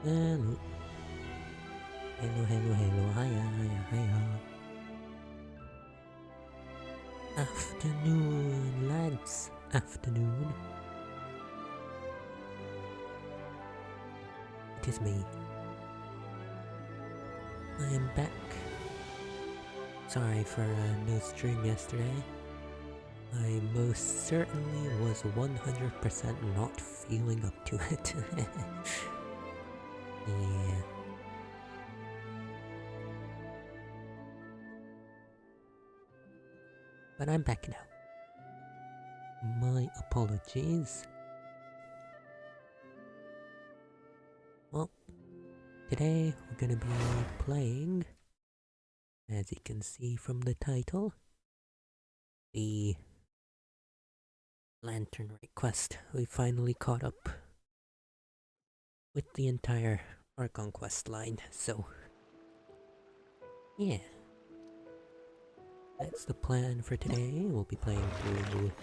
Hello. Hello, hiya. Afternoon, lads. Afternoon. It is me. I am back. Sorry for no stream yesterday. I most certainly was 100% not feeling up to it. Yeah. But I'm back now. My apologies. Well, today we're gonna be playing, as you can see from the title, the Lanternlit quest. We finally caught up with the entire Archon quest line, so yeah. That's the plan for today. We'll be playing through,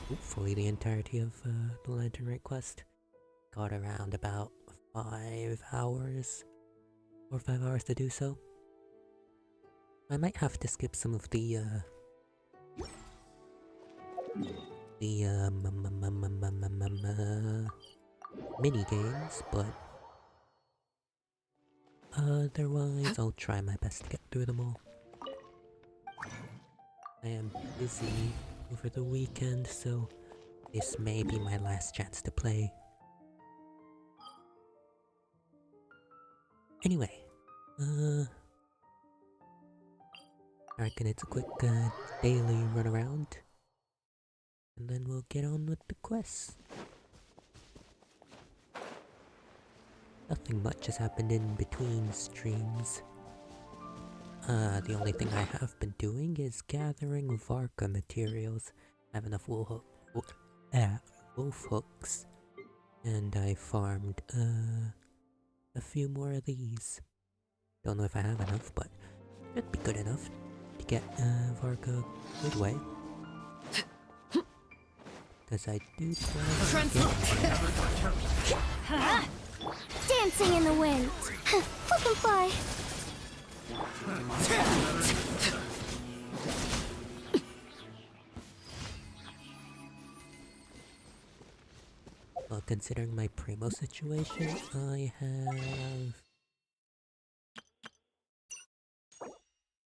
hopefully, the entirety of the Lanternlit quest. Got around about 5 hours, 4 or 5 hours to do so. I might have to skip some of the mini games, but otherwise I'll try my best to get through them all. I am busy over the weekend, so this may be my last chance to play. Anyway, I reckon it's a quick daily run around, and then we'll get on with the quest. Nothing much has happened in between streams. The only thing I have been doing is gathering Varka materials. I have enough wolf hooks, and I farmed a few more of these. Don't know if I have enough, but should be good enough to get Varka good way. Because I do plan to get Dancing in the wind. Fucking fly. Well, considering my Primo situation, I have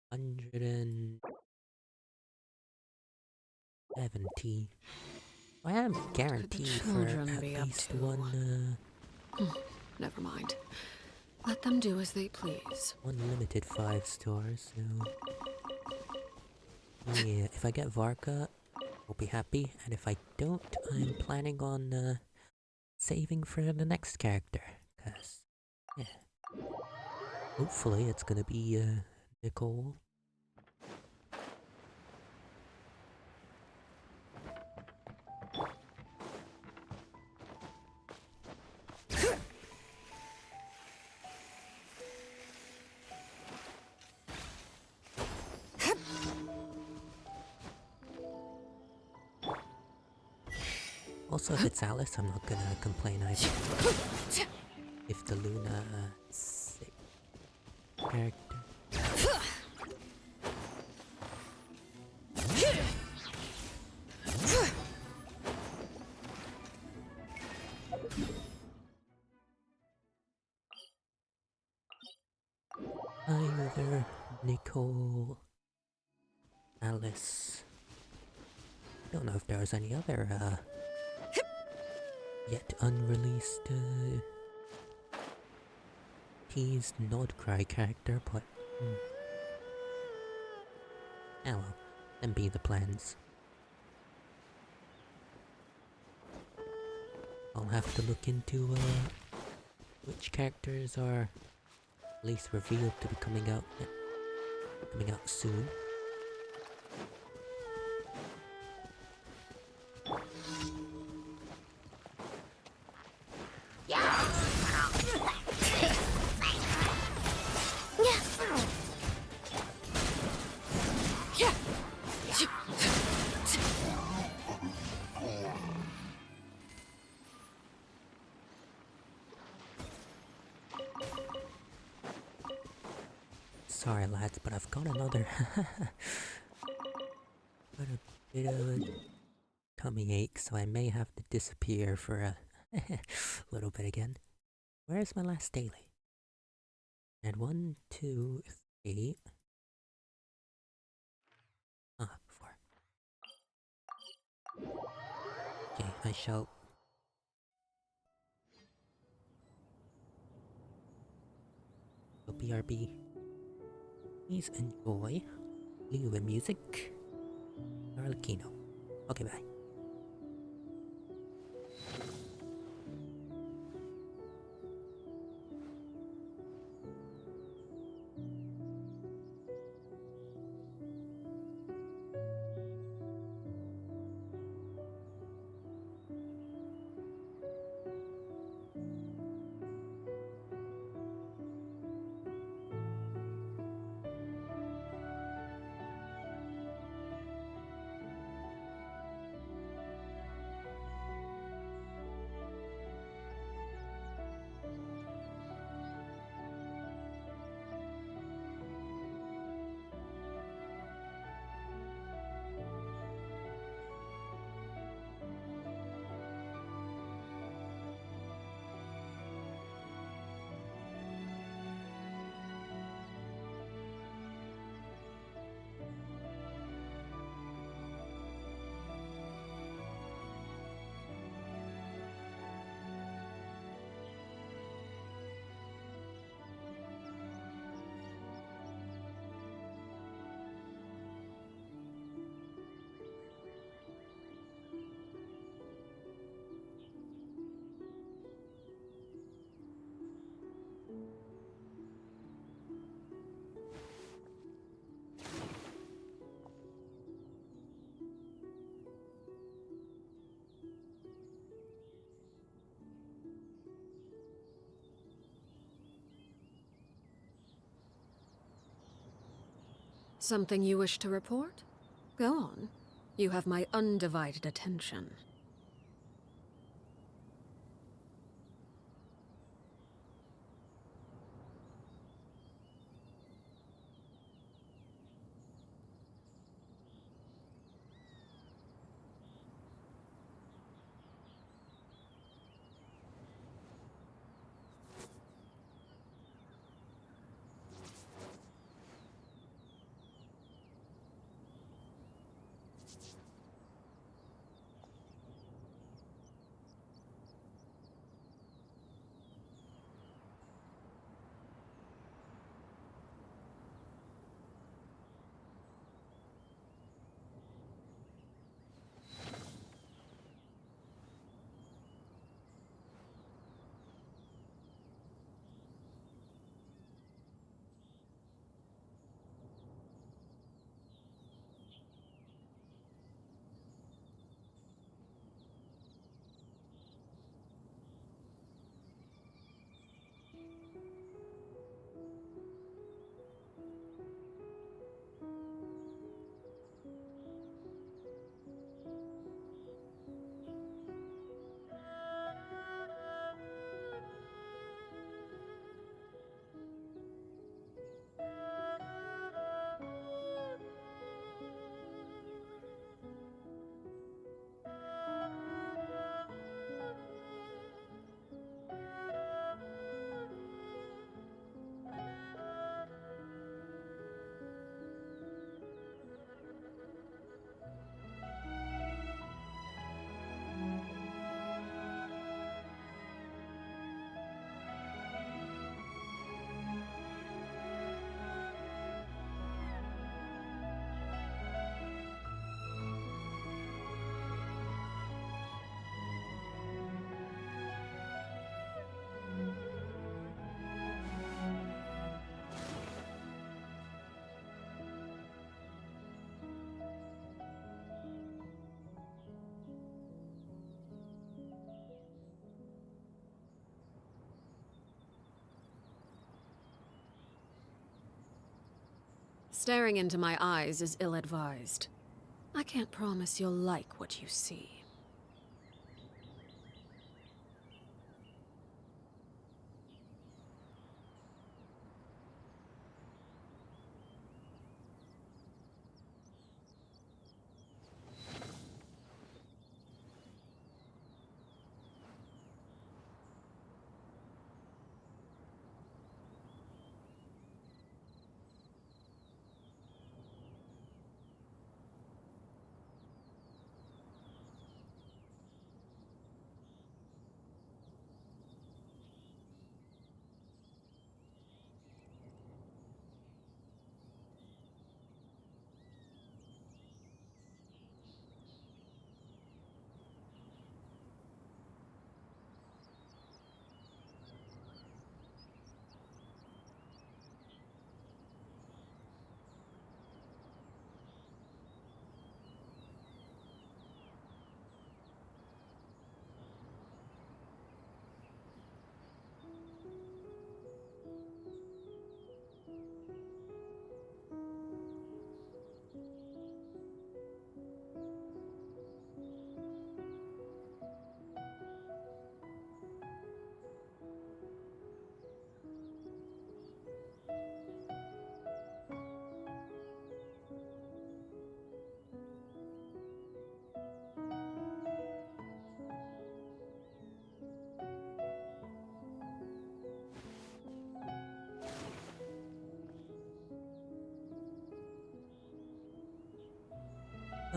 170. I am guaranteed for at least one Never mind. Let them do as they please. one limited 5 stars, so yeah, if I get Varka, I'll be happy, and if I don't, I'm planning on saving for the next character, cause yeah, hopefully it's gonna be Nicole. Also, if it's Alice, I'm not gonna complain either. If the Luna character. Either Nicole, Alice. Don't know if there was any other yet unreleased teased Nodcry character, but oh well, them be the plans. I'll have to look into which characters are at least revealed to be coming out soon. sorry lads, but I've got another got a bit of a tummy ache, so I may have to disappear for a little bit again. Where's my last daily? And 1, 2, 3. Ah, 4. Okay, I shall. So BRB. Please enjoy the music. Arlecchino. Okay, bye. Something you wish to report? Go on. You have my undivided attention. Staring into my eyes is ill-advised. I can't promise you'll like what you see.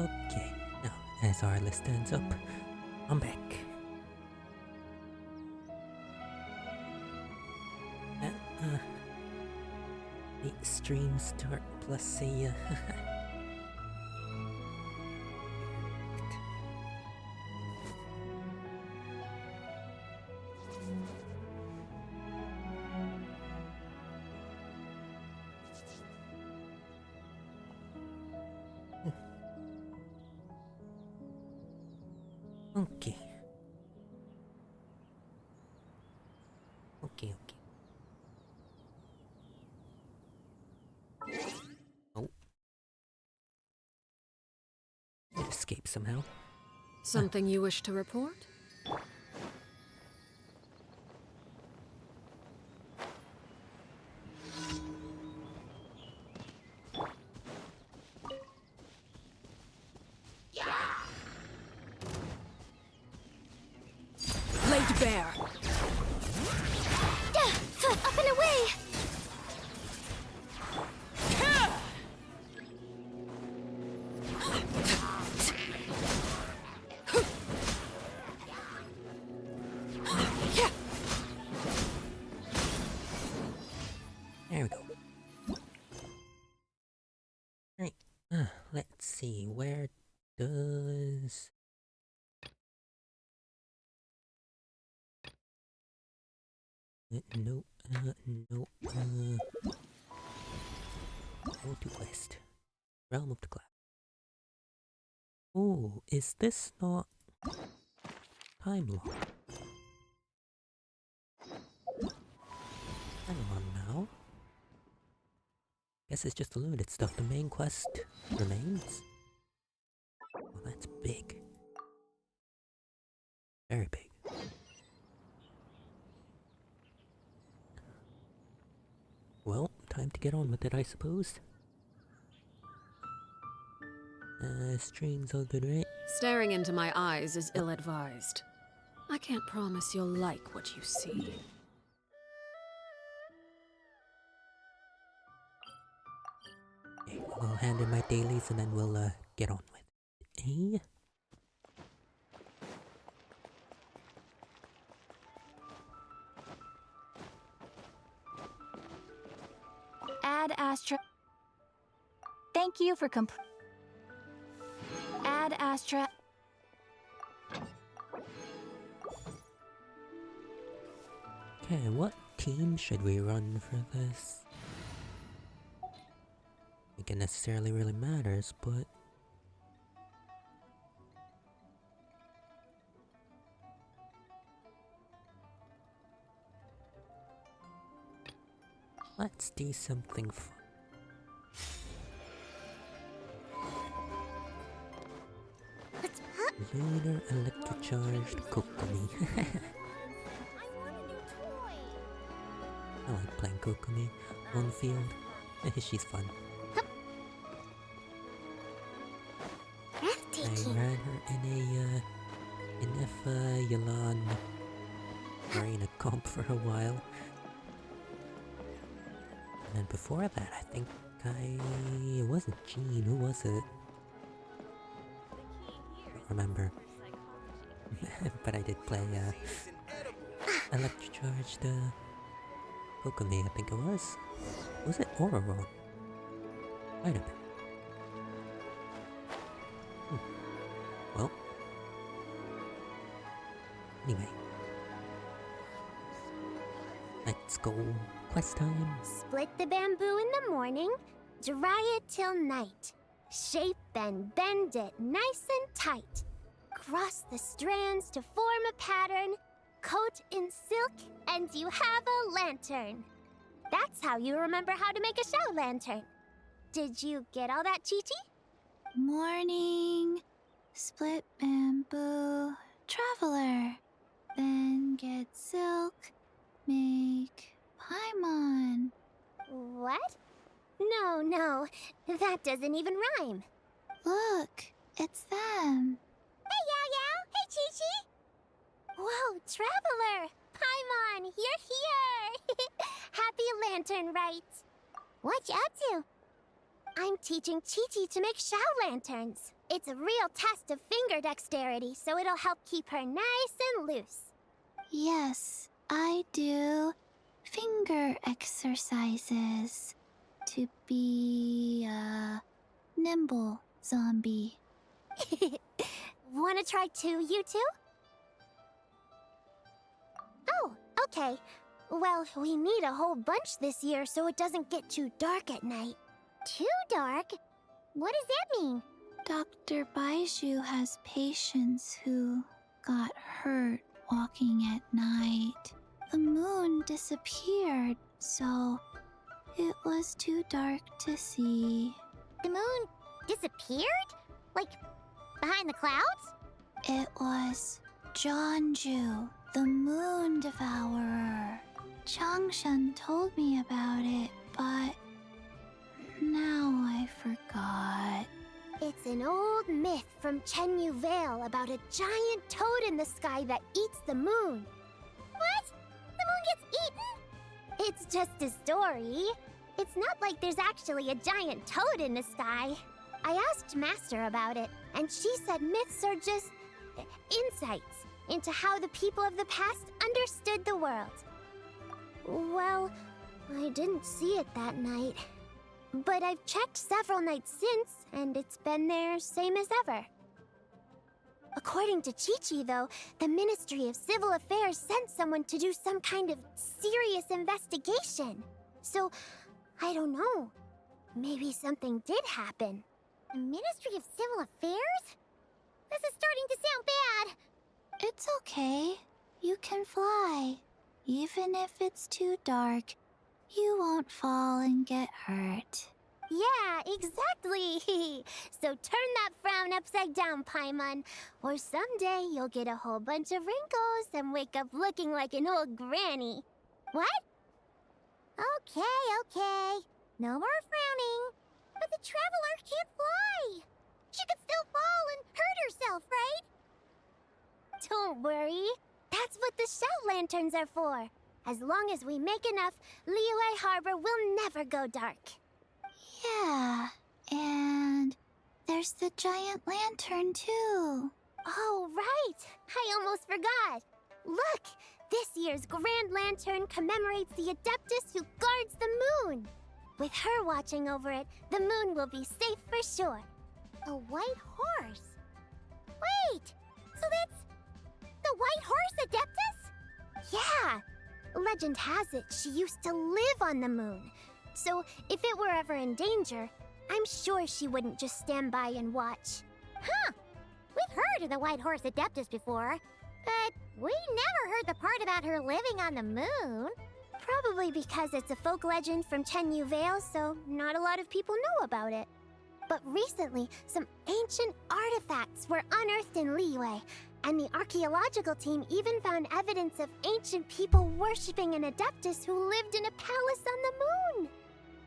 Okay, now as our list ends up, I'm back. Uh, 8 stream start plus a Okay. Okay. Oh. It escaped somehow. Something you wish to report? Laid bare. Up and away! There we go. Right. Let's see. Where does... Nope. Nope. Go to West. Realm of the Cloud. Oh, is this not time lock? Hang on now. Guess it's just the limited stuff. The main quest remains. Oh, that's big. Very big. Well, time to get on with it, I suppose. Strings all good, right? Staring into my eyes is ill-advised. I can't promise you'll like what you see. Okay, I'll hand in my dailies and then we'll get on with it. Eh? Add Astra. Thank you for Add Astra. Okay, what team should we run for this? I think it necessarily really matters, but... let's do something fun. Lunar electrocharged Kokomi. I like playing Kokomi on the field. She's fun. I ran her in a Yalan Arena comp for a while. And then before that, I think it wasn't Jean, who was it? I don't remember. But I did play electrocharged Kokomi, I think it was. Was it Ororon? Might have been. Well. Anyway. Let's go. Quest time. Split the bamboo in the morning, dry it till night. Shape and bend it nice and tight. Cross the strands to form a pattern, coat in silk, and you have a lantern. That's how you remember how to make a show lantern. Did you get all that, Chi-Chi? Morning, split bamboo, traveler. Then get silk, make paimon. What? No, that doesn't even rhyme. Look, it's them. Hey, Yao Yao! Hey, Chi-Chi! Whoa, Traveler! Paimon, you're here! Happy Lantern Rite! What you up to? I'm teaching Chi-Chi to make shower lanterns. It's a real test of finger dexterity, so it'll help keep her nice and loose. Yes, I do finger exercises to be a nimble zombie. Wanna try too, you two? Oh, okay. Well, we need a whole bunch this year so it doesn't get too dark at night. Too dark? What does that mean? Dr. Baiju has patients who got hurt walking at night. The moon disappeared, so it was too dark to see. The moon disappeared? Like, behind the clouds? It was Jeonju, the moon devourer. Changshan told me about it, but now I forgot. It's an old myth from Chenyu Vale about a giant toad in the sky that eats the moon. What? The moon gets eaten? It's just a story. It's not like there's actually a giant toad in the sky. I asked Master about it, and she said myths are just insights into how the people of the past understood the world. Well, I didn't see it that night. But I've checked several nights since, and it's been there same as ever. According to Chi-Chi, though, the Ministry of Civil Affairs sent someone to do some kind of serious investigation. So, I don't know. Maybe something did happen. The Ministry of Civil Affairs? This is starting to sound bad. It's okay. You can fly. Even if it's too dark, you won't fall and get hurt. Yeah, exactly. So turn that frown upside down, Paimon. Or someday you'll get a whole bunch of wrinkles and wake up looking like an old granny. What? Okay. No more frowning. But the traveler can't fly. She could still fall and hurt herself, right? Don't worry. That's what the shout lanterns are for. As long as we make enough, Liyue Harbor will never go dark. Yeah, and there's the giant lantern too. Oh, right! I almost forgot! Look! This year's Grand Lantern commemorates the Adeptus who guards the moon! With her watching over it, the moon will be safe for sure. A white horse? Wait! So that's the White Horse Adeptus? Yeah! Legend has it she used to live on the moon. So if it were ever in danger, I'm sure she wouldn't just stand by and watch. Huh! We've heard of the White Horse Adeptus before, but we never heard the part about her living on the moon. Probably because it's a folk legend from Chenyu Vale, so not a lot of people know about it. But recently, some ancient artifacts were unearthed in Liyue, and the archaeological team even found evidence of ancient people worshipping an Adeptus who lived in a palace on the moon.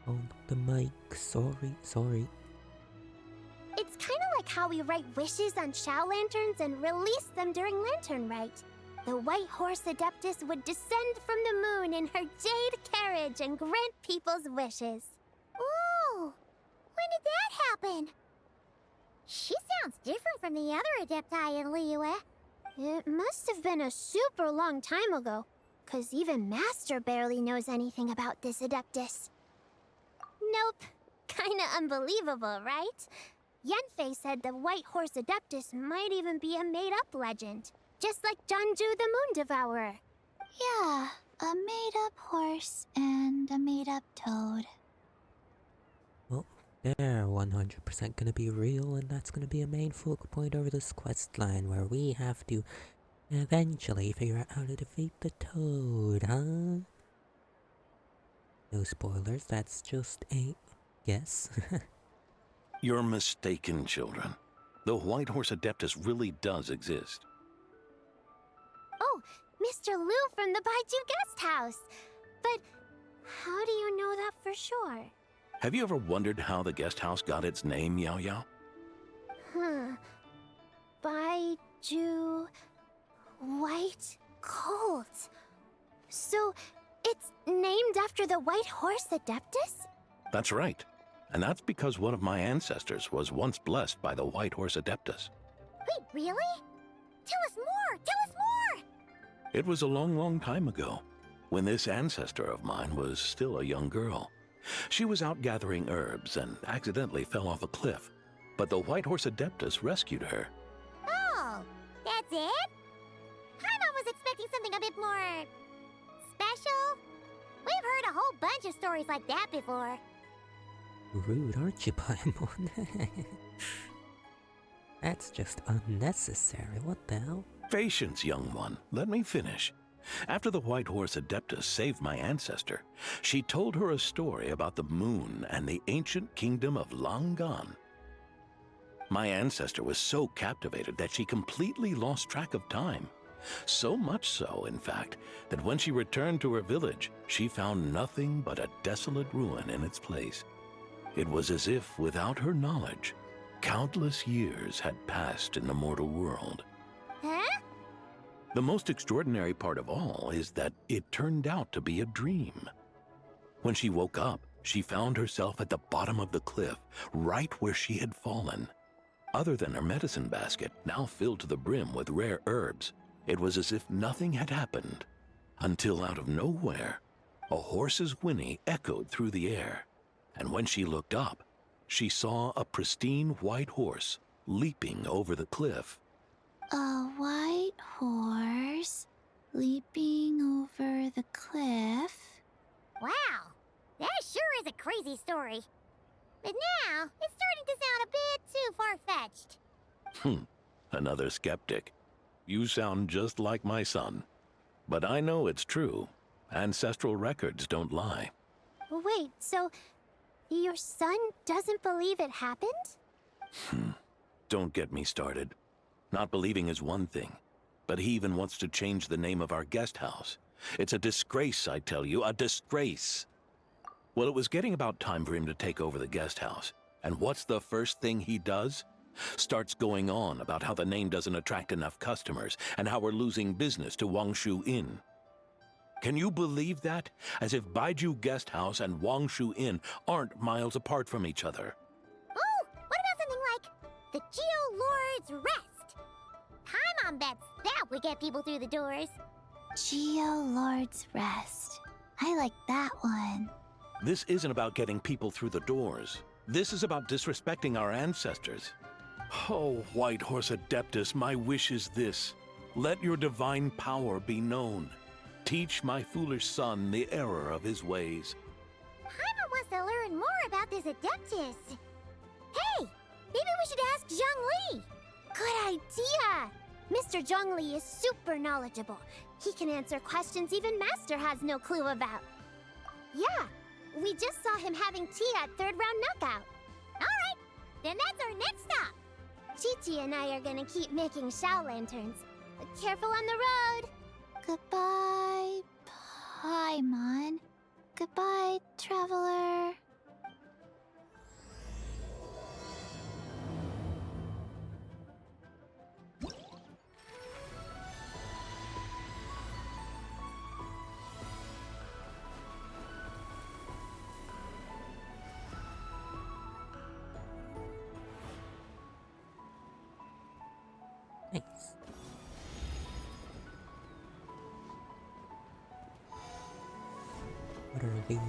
Oh, the mic. Sorry. It's kind of like how we write wishes on shout lanterns and release them during Lantern Rite. The White Horse Adeptus would descend from the moon in her jade carriage and grant people's wishes. Ooh! When did that happen? She sounds different from the other Adepti in Liyue. It must have been a super long time ago, 'cause even Master barely knows anything about this Adeptus. Nope. Kinda unbelievable, right? Yanfei said the White Horse Adeptus might even be a made-up legend, just like Jeonju the Moon Devourer. Yeah, a made-up horse and a made-up toad. Well, they're 100% gonna be real, and that's gonna be a main focal point over this quest line where we have to eventually figure out how to defeat the toad, huh? No spoilers, that's just a guess. You're mistaken, children. The White Horse Adeptus really does exist. Oh, Mr. Liu from the Baiju Guest House. But how do you know that for sure? Have you ever wondered how the guest house got its name, Yao Yao? Baiju... White Colt. So, it's named after the White Horse Adeptus? That's right. And that's because one of my ancestors was once blessed by the White Horse Adeptus. Wait, really? Tell us more! Tell us more! It was a long, long time ago, when this ancestor of mine was still a young girl. She was out gathering herbs and accidentally fell off a cliff, but the White Horse Adeptus rescued her. Oh, that's it? Paimon was expecting something a bit more... special? We've heard a whole bunch of stories like that before. Rude, aren't you, Paimon? That's just unnecessary. What the hell? Patience, young one. Let me finish. After the White Horse Adeptus saved my ancestor, she told her a story about the moon and the ancient kingdom of Langan. My ancestor was so captivated that she completely lost track of time. So much so, in fact, that when she returned to her village, she found nothing but a desolate ruin in its place. It was as if, without her knowledge, countless years had passed in the mortal world. Huh? The most extraordinary part of all is that it turned out to be a dream. When she woke up, she found herself at the bottom of the cliff, right where she had fallen. Other than her medicine basket, now filled to the brim with rare herbs, it was as if nothing had happened. Until out of nowhere, a horse's whinny echoed through the air. And when she looked up, she saw a pristine white horse leaping over the cliff. A white horse leaping over the cliff. Wow, that sure is a crazy story. But now, it's starting to sound a bit too far-fetched. Another skeptic. You sound just like my son. But I know it's true. Ancestral records don't lie. Wait, so your son doesn't believe it happened? Don't get me started. Not believing is one thing, but he even wants to change the name of our guest house. It's a disgrace, I tell you, a disgrace. Well, it was getting about time for him to take over the guest house. And what's the first thing he does? Starts going on about how the name doesn't attract enough customers and how we're losing business to Wangshu Inn. Can you believe that? As if Baiju Guest House and Wangshu Inn aren't miles apart from each other. Oh, what about something like the Geo Lord's Rest? Paimon bets that would get people through the doors. Geo Lord's Rest. I like that one. This isn't about getting people through the doors. This is about disrespecting our ancestors. Oh, White Horse Adeptus, my wish is this. Let your divine power be known. Teach my foolish son the error of his ways. Paimon wants to learn more about this Adeptus. Hey, maybe we should ask Zhongli. Good idea. Mr. Zhongli is super knowledgeable. He can answer questions even Master has no clue about. Yeah, we just saw him having tea at third round knockout. All right, then that's our next stop. Chi-Chi and I are gonna keep making Shao lanterns. But careful on the road. Goodbye, Paimon. Goodbye, traveler. Nice. What are these?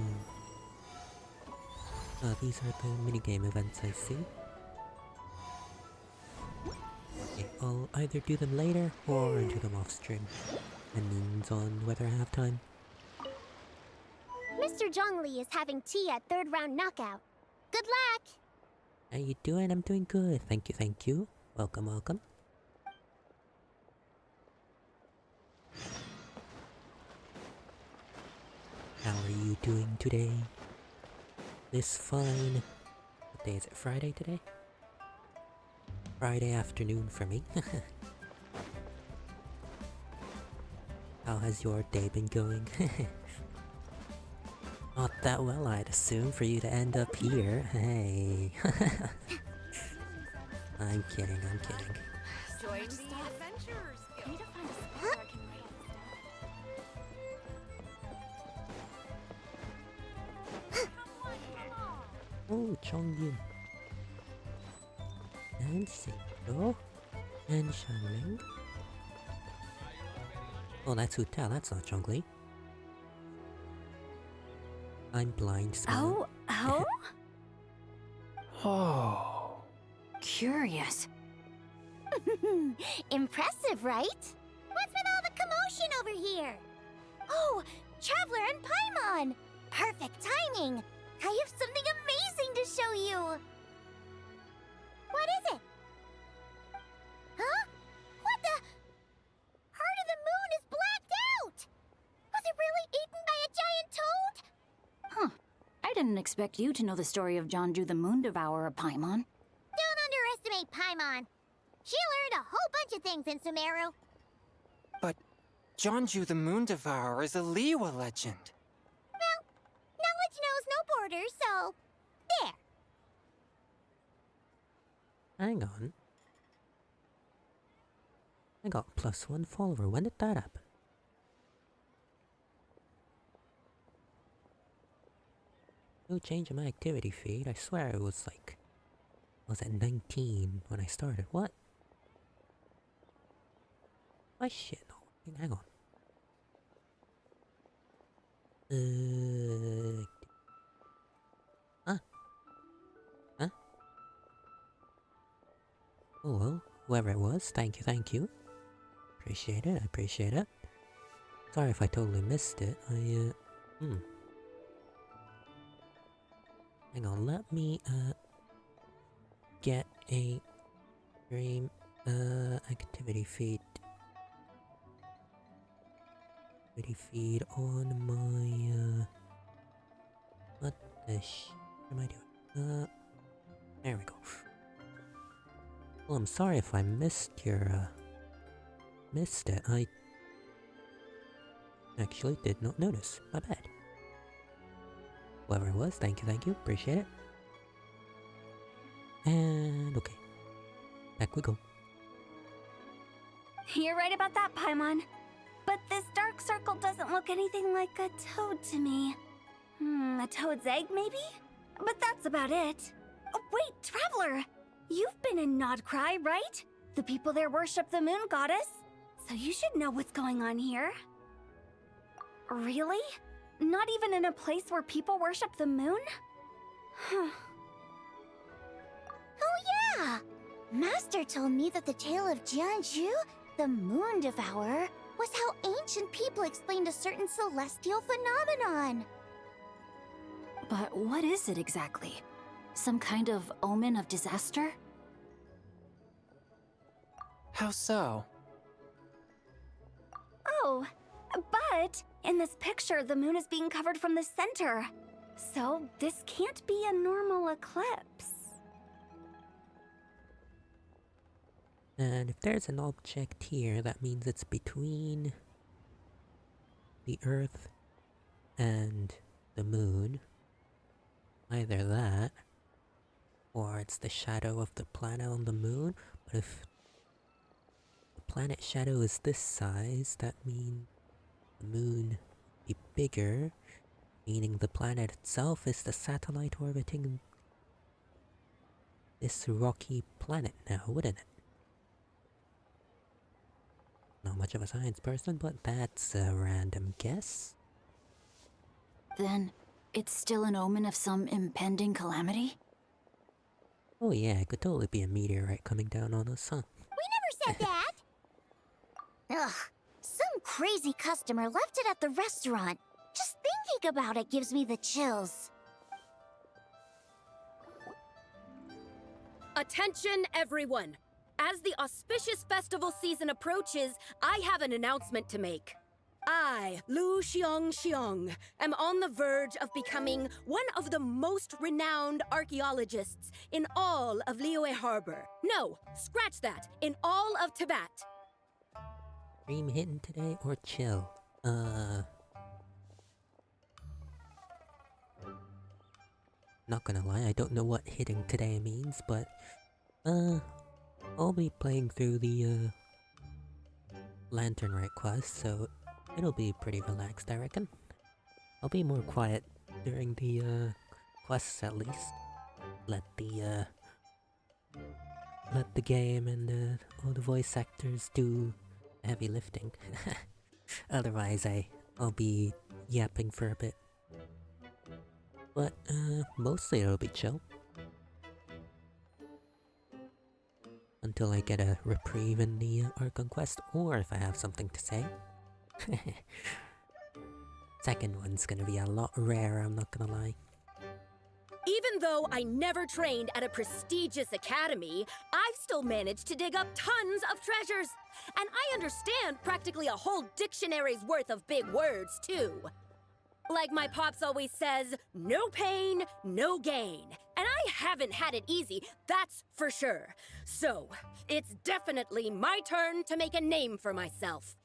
These are the minigame events I see. Okay, I'll either do them later or do them off stream. Depends on whether I have time. Mr. Zhongli is having tea at third round knockout. Good luck! How you doing? I'm doing good. Thank you, thank you. Welcome, welcome. How are you doing today? This fine... What day is it? Friday today? Friday afternoon for me. How has your day been going? Not that well, I'd assume, for you to end up here. Hey. I'm kidding, I'm kidding. Join the adventures. I need to find a spot where I can raise. Come on. Oh, Chongyun. And Seito. And Shanling. Oh, that's Uta, that's not Chongli. I'm blind, smile. Oh? Oh. Curious. Impressive, right? What's with all the commotion over here? Oh, Traveler and Paimon! Perfect timing! I have something amazing to show you! What is it? Huh? What the? Heart of the Moon is blacked out! Was it really eaten by a giant toad? Huh. I didn't expect you to know the story of Jonju the Moon Devourer, Paimon. Don't underestimate Paimon. She learned a whole bunch of things in Sumeru. But Jonju the Moon Devourer is a Liyue legend. Well, knowledge knows no borders, so... there. Hang on. I got +1 follower. When did that happen? No change in my activity feed. I swear it was like... I was at 19 when I started. What? My shit. No. Hang on. Huh? Huh? Oh well, whoever it was, thank you. Appreciate it, I appreciate it. Sorry if I totally missed it. Hang on, let me, get a stream, activity feed. Activity feed on my, what the am I doing? There we go. Well, I'm sorry if I missed your, missed it. I actually did not notice. My bad. Whoever it was, thank you, appreciate it. And okay. Back we go. You're right about that, Paimon. But this dark circle doesn't look anything like a toad to me. A toad's egg, maybe? But that's about it. Oh, wait, Traveler! You've been in Nodcry, right? The people there worship the moon goddess. So you should know what's going on here. Really? Not even in a place where people worship the moon? Huh. Oh yeah! Master told me that the tale of Jianzhu, the Moon Devourer, was how ancient people explained a certain celestial phenomenon. But what is it exactly? Some kind of omen of disaster? How so? Oh, but in this picture, the moon is being covered from the center. So this can't be a normal eclipse. And if there's an object here, that means it's between the Earth and the moon. Either that, or it's the shadow of the planet on the moon. But if the planet shadow is this size, that means the moon be bigger, meaning the planet itself is the satellite orbiting this rocky planet now, wouldn't it? Not much of a science person, but that's a random guess. Then it's still an omen of some impending calamity? Oh yeah, it could totally be a meteorite coming down on us, huh? We never said that! Ugh, some crazy customer left it at the restaurant. Just thinking about it gives me the chills. Attention, everyone! As the auspicious festival season approaches, I have an announcement to make. I, Lu Xiong, am on the verge of becoming one of the most renowned archaeologists in all of Liyue Harbor. No, scratch that, in all of Tibet. Stream hitting today or chill? Not gonna lie, I don't know what hitting today means, but I'll be playing through the Lanternlit quest, so it'll be pretty relaxed, I reckon. I'll be more quiet during the quests at least. let the game and all the voice actors do the heavy lifting. Otherwise, I'll be yapping for a bit. But mostly it'll be chill. Until I get a reprieve in the Archon quest, or if I have something to say. Second one's gonna be a lot rarer, I'm not gonna lie. Even though I never trained at a prestigious academy, I've still managed to dig up tons of treasures. And I understand practically a whole dictionary's worth of big words, too. Like my pops always says, no pain, no gain. And I haven't had it easy, that's for sure. So, it's definitely my turn to make a name for myself.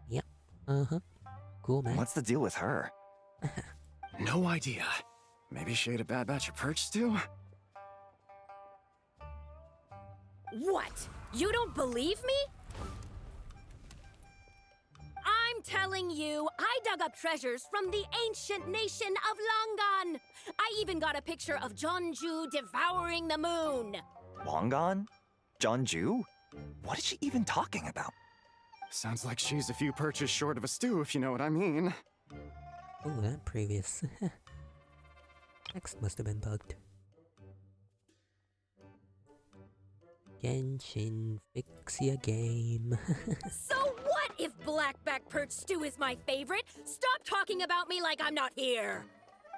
Yep, cool, man. What's the deal with her? No idea. Maybe she ate a bad batch of perch stew? What? You don't believe me? I'm telling you, I dug up treasures from the ancient nation of Longan. I even got a picture of Jeonju devouring the moon. Longan? Jeonju? What is she even talking about? Sounds like she's a few perches short of a stew, if you know what I mean. Oh, that previous. Text must have been bugged. Genshin, fix your game. So what if blackback perch stew is my favorite? Stop talking about me like I'm not here.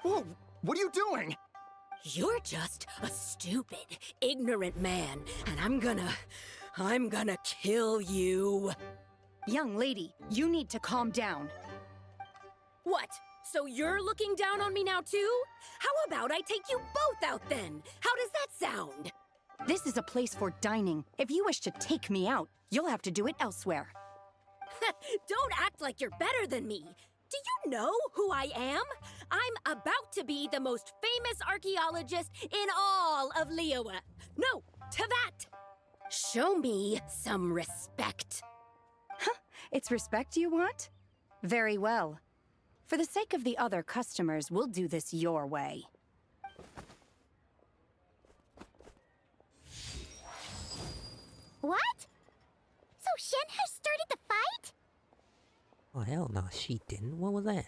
Whoa, what are you doing? You're just a stupid, ignorant man, and I'm gonna kill you. Young lady, you need to calm down. What? So you're looking down on me now too? How about I take you both out then? How does that sound? This is a place for dining. If you wish to take me out, you'll have to do it elsewhere. Don't act like you're better than me. Do you know who I am? I'm about to be the most famous archaeologist in all of Liyue. No, Tevat! Show me some respect. It's respect you want? Very well. For the sake of the other customers, we'll do this your way. What? So Shen has started the fight? Oh hell no, she didn't. What was that?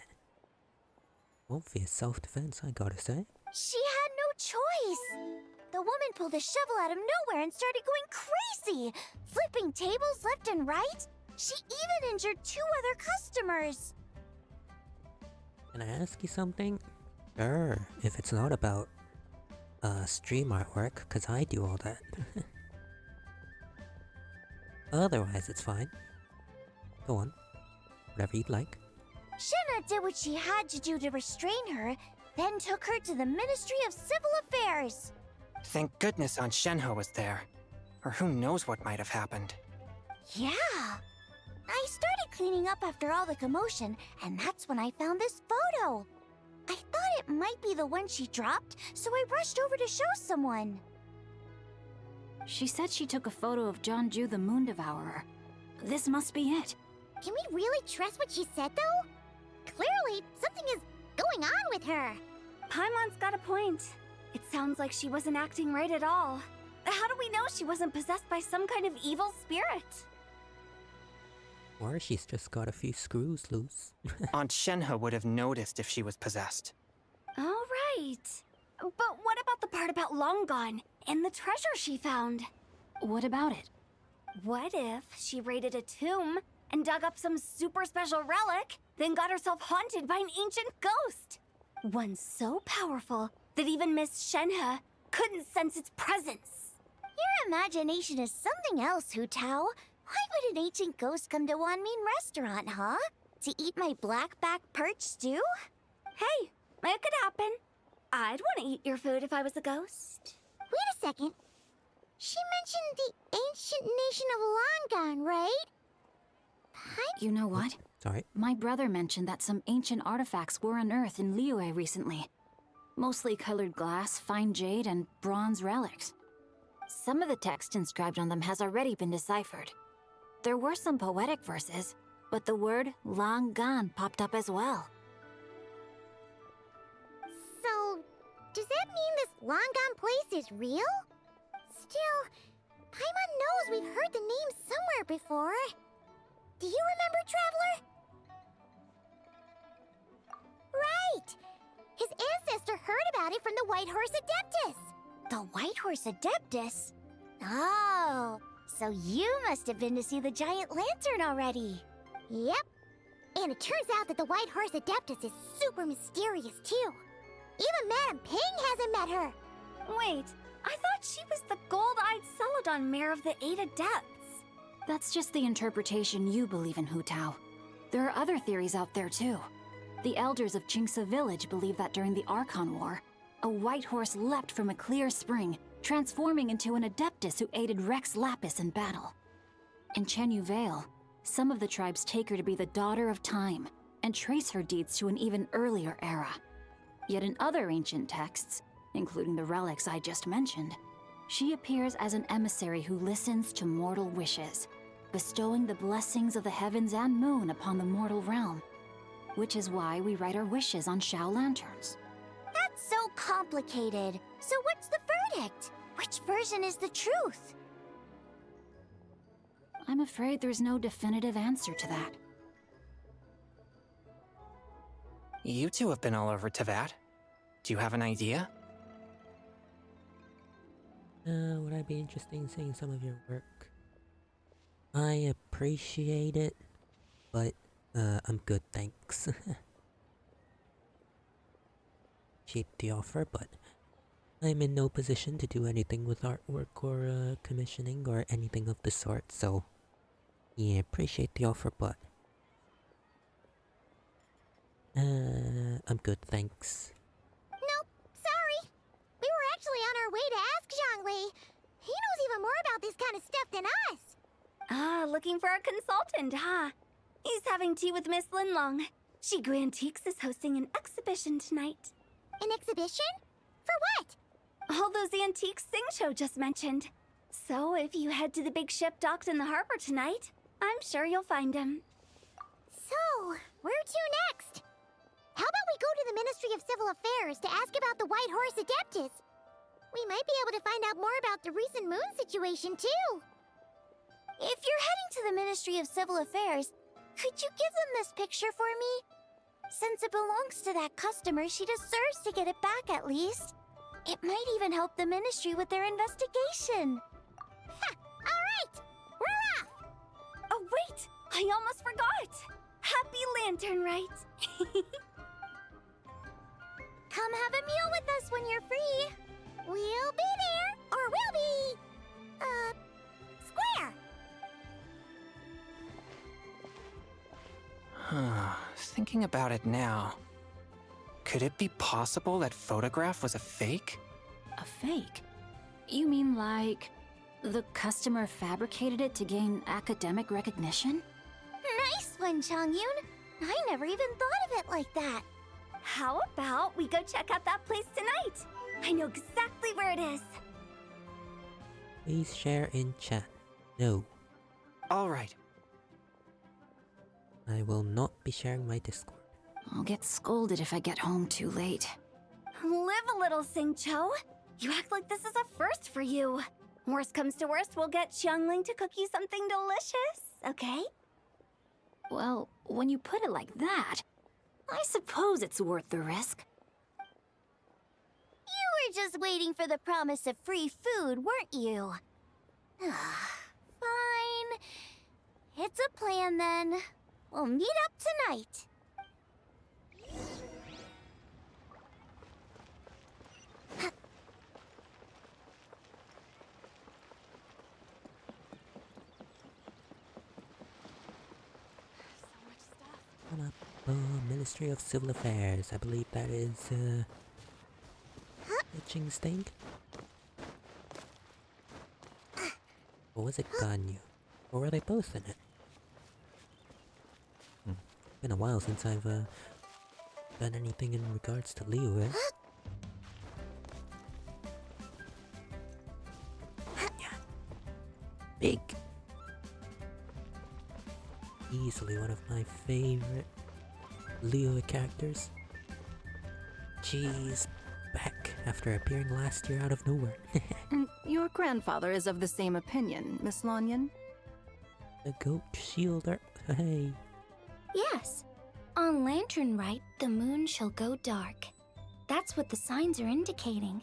Obvious self-defense, I gotta say. She had no choice. The woman pulled a shovel out of nowhere and started going crazy, flipping tables left and right. She even injured 2 other customers. Can I ask you something? Sure, if it's not about stream artwork, cause I do all that. Otherwise, it's fine. Go on. Whatever you'd like. Shenna did what she had to do to restrain her, then took her to the Ministry of Civil Affairs. Thank goodness Aunt Shenhe was there. Or who knows what might have happened. Yeah. I started cleaning up after all the commotion, and that's when I found this photo. I thought it might be the one she dropped, so I rushed over to show someone. She said she took a photo of Jeonju the Moon Devourer. This must be it. Can we really trust what she said, though? Clearly, something is going on with her. Paimon's got a point. It sounds like she wasn't acting right at all. How do we know she wasn't possessed by some kind of evil spirit? Or she's just got a few screws loose. Aunt Shenhe would have noticed if she was possessed. All right. But what about the part about Longan and the treasure she found? What about it? What if she raided a tomb and dug up some super special relic, then got herself haunted by an ancient ghost? One so powerful that even Miss Shenhe couldn't sense its presence. Your imagination is something else, Hu Tao. Why would an ancient ghost come to Wanmin restaurant, huh? To eat my blackback perch stew? Hey, it could happen. I'd want to eat your food if I was a ghost. Wait a second. She mentioned the ancient nation of Longan, right? You know what? Sorry. My brother mentioned that some ancient artifacts were unearthed in Liyue recently. Mostly colored glass, fine jade, and bronze relics. Some of the text inscribed on them has already been deciphered. There were some poetic verses, but the word Longan popped up as well. So, Does that mean this long-gone place is real? Still, Paimon knows we've heard the name somewhere before. Do you remember, Traveler? Right! His ancestor heard about it from the White Horse Adeptus. The White Horse Adeptus? Oh, so you must have been to see the giant lantern already. Yep. And it turns out that the White Horse Adeptus is super mysterious, too. Even Madame Ping hasn't met her. Wait, I thought she was the gold-eyed Celadon mare of the 8 Adepts. That's just the interpretation you believe in, Hu Tao. There are other theories out there, too. The elders of Qingce Village believe that during the Archon War, a white horse leapt from a clear spring, transforming into an Adeptus who aided Rex Lapis in battle. In Chenyu Vale, some of the tribes take her to be the daughter of time, and trace her deeds to an even earlier era. Yet in other ancient texts, including the relics I just mentioned, she appears as an emissary who listens to mortal wishes, bestowing the blessings of the heavens and moon upon the mortal realm. Which is why we write our wishes on Shao lanterns. That's so complicated. So what's the verdict? Which version is the truth? I'm afraid there's no definitive answer to that. You two have been all over Teyvat. Do you have an idea? Would I be interested in seeing some of your work? I appreciate it, but I'm good, thanks. Cheap the offer, but I'm in no position to do anything with artwork or commissioning or anything of the sort, so yeah, appreciate the offer, but I'm good, thanks. Nope, sorry. We were actually on our way to ask Zhongli. He knows even more about this kind of stuff than us. Ah, looking for a consultant, huh? He's having tea with Miss Linlong. Shigu Antiques is hosting an exhibition tonight. An exhibition? For what? All those antiques Xingqiu just mentioned. So if you head to the big ship docked in the harbor tonight, I'm sure you'll find him. So, where to next? How about we go to the Ministry of Civil Affairs to ask about the White Horse Adeptus? We might be able to find out more about the recent moon situation, too. If you're heading to the Ministry of Civil Affairs, could you give them this picture for me? Since it belongs to that customer, she deserves to get it back at least. It might even help the Ministry with their investigation. Ha! Alright! We're off! Oh wait! I almost forgot! Happy Lantern Rite! Come have a meal with us when you're free! We'll be there! Or we'll be... square! Thinking about it now, could it be possible that photograph was a fake? A fake? You mean like the customer fabricated it to gain academic recognition? Nice one, Changyun! I never even thought of it like that. How about we go check out that place tonight? I know exactly where it is. Please share in chat. No. Alright. I will not be sharing my Discord. I'll get scolded if I get home too late. Live a little, Xingqiu. You act like this is a first for you. Worst comes to worst, we'll get Xiangling to cook you something delicious, okay? Well, when you put it like that, I suppose it's worth the risk. You were just waiting for the promise of free food, weren't you? Fine. It's a plan then. We'll meet up tonight. Come up. Ministry of Civil Affairs. I believe that is, Itching's thing? Or was it Ganyu? Or were they both in it? Been a while since I've, done anything in regards to Liyue. Yeah. Big. Easily one of my favorite Liyue characters. Jeez. back after appearing last year out of nowhere. And your grandfather is of the same opinion, Miss Lanyan? The goat shielder. Hey. Yes. On Lanternlit, the moon shall go dark. That's what the signs are indicating.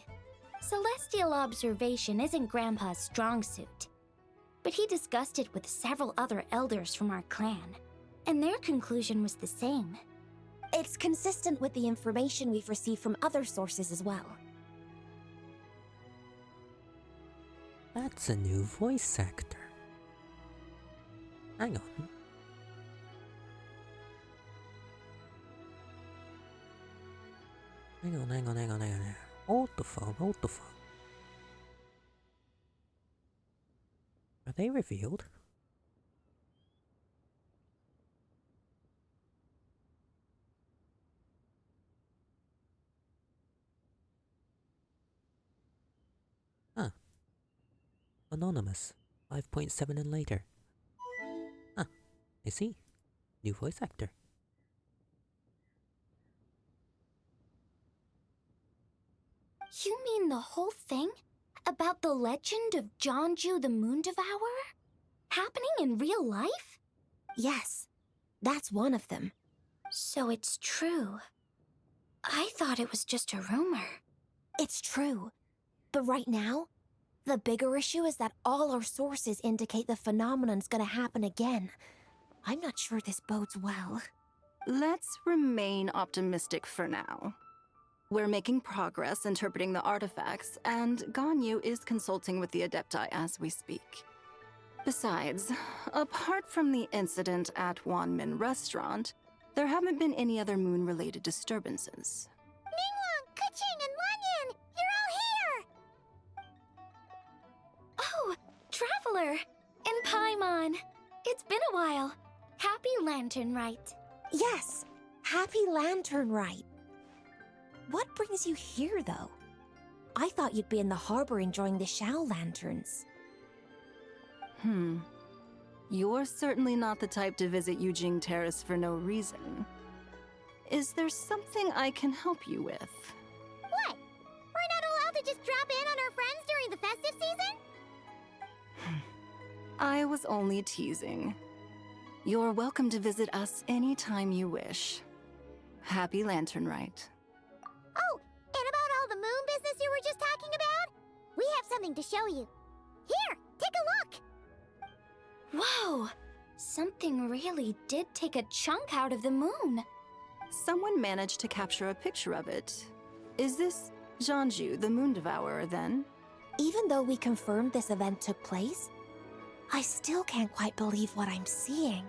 Celestial observation isn't Grandpa's strong suit. But he discussed it with several other elders from our clan, and their conclusion was the same. It's consistent with the information we've received from other sources as well. That's a new voice actor. Hang on. Hang on. Hold the phone. Are they revealed? Huh. Anonymous. 5.7 and later. Huh. I see. New voice actor. You mean the whole thing? About the legend of Jeonju the Moon Devourer? Happening in real life? Yes, that's one of them. So it's true. I thought it was just a rumor. It's true. But right now, the bigger issue is that all our sources indicate the phenomenon's gonna happen again. I'm not sure this bodes well. Let's remain optimistic for now. We're making progress interpreting the artifacts, and Ganyu is consulting with the Adepti as we speak. Besides, apart from the incident at Wanmin Restaurant, there haven't been any other moon-related disturbances. Ningguang, Keqing, and Lanyan! You're all here! Oh, Traveler! And Paimon! It's been a while. Happy Lanternlit. Yes, happy Lanternlit. What brings you here, though? I thought you'd be in the harbor enjoying the Shao lanterns. You're certainly not the type to visit Yujing Terrace for no reason. Is there something I can help you with? What? We're not allowed to just drop in on our friends during the festive season? I was only teasing. You're welcome to visit us anytime you wish. Happy Lanternlit. Oh, and about all the moon business you were just talking about? We have something to show you. Here, take a look! Whoa! Something really did take a chunk out of the moon. Someone managed to capture a picture of it. Is this Jeonju, the Moon Devourer, then? Even though we confirmed this event took place, I still can't quite believe what I'm seeing.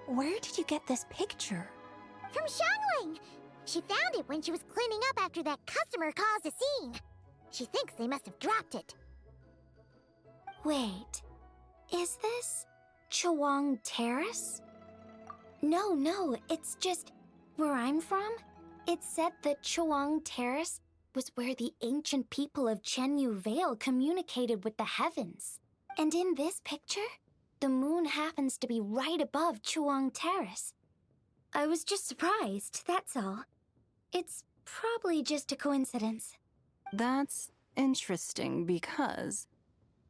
Where did you get this picture? From Xiangling! She found it when she was cleaning up after that customer caused a scene. She thinks they must have dropped it. Wait, is this Chawang Terrace? No, it's just where I'm from. It said that Chawang Terrace was where the ancient people of Chenyu Vale communicated with the heavens. And in this picture, the moon happens to be right above Chawang Terrace. I was just surprised, that's all. It's probably just a coincidence. That's interesting because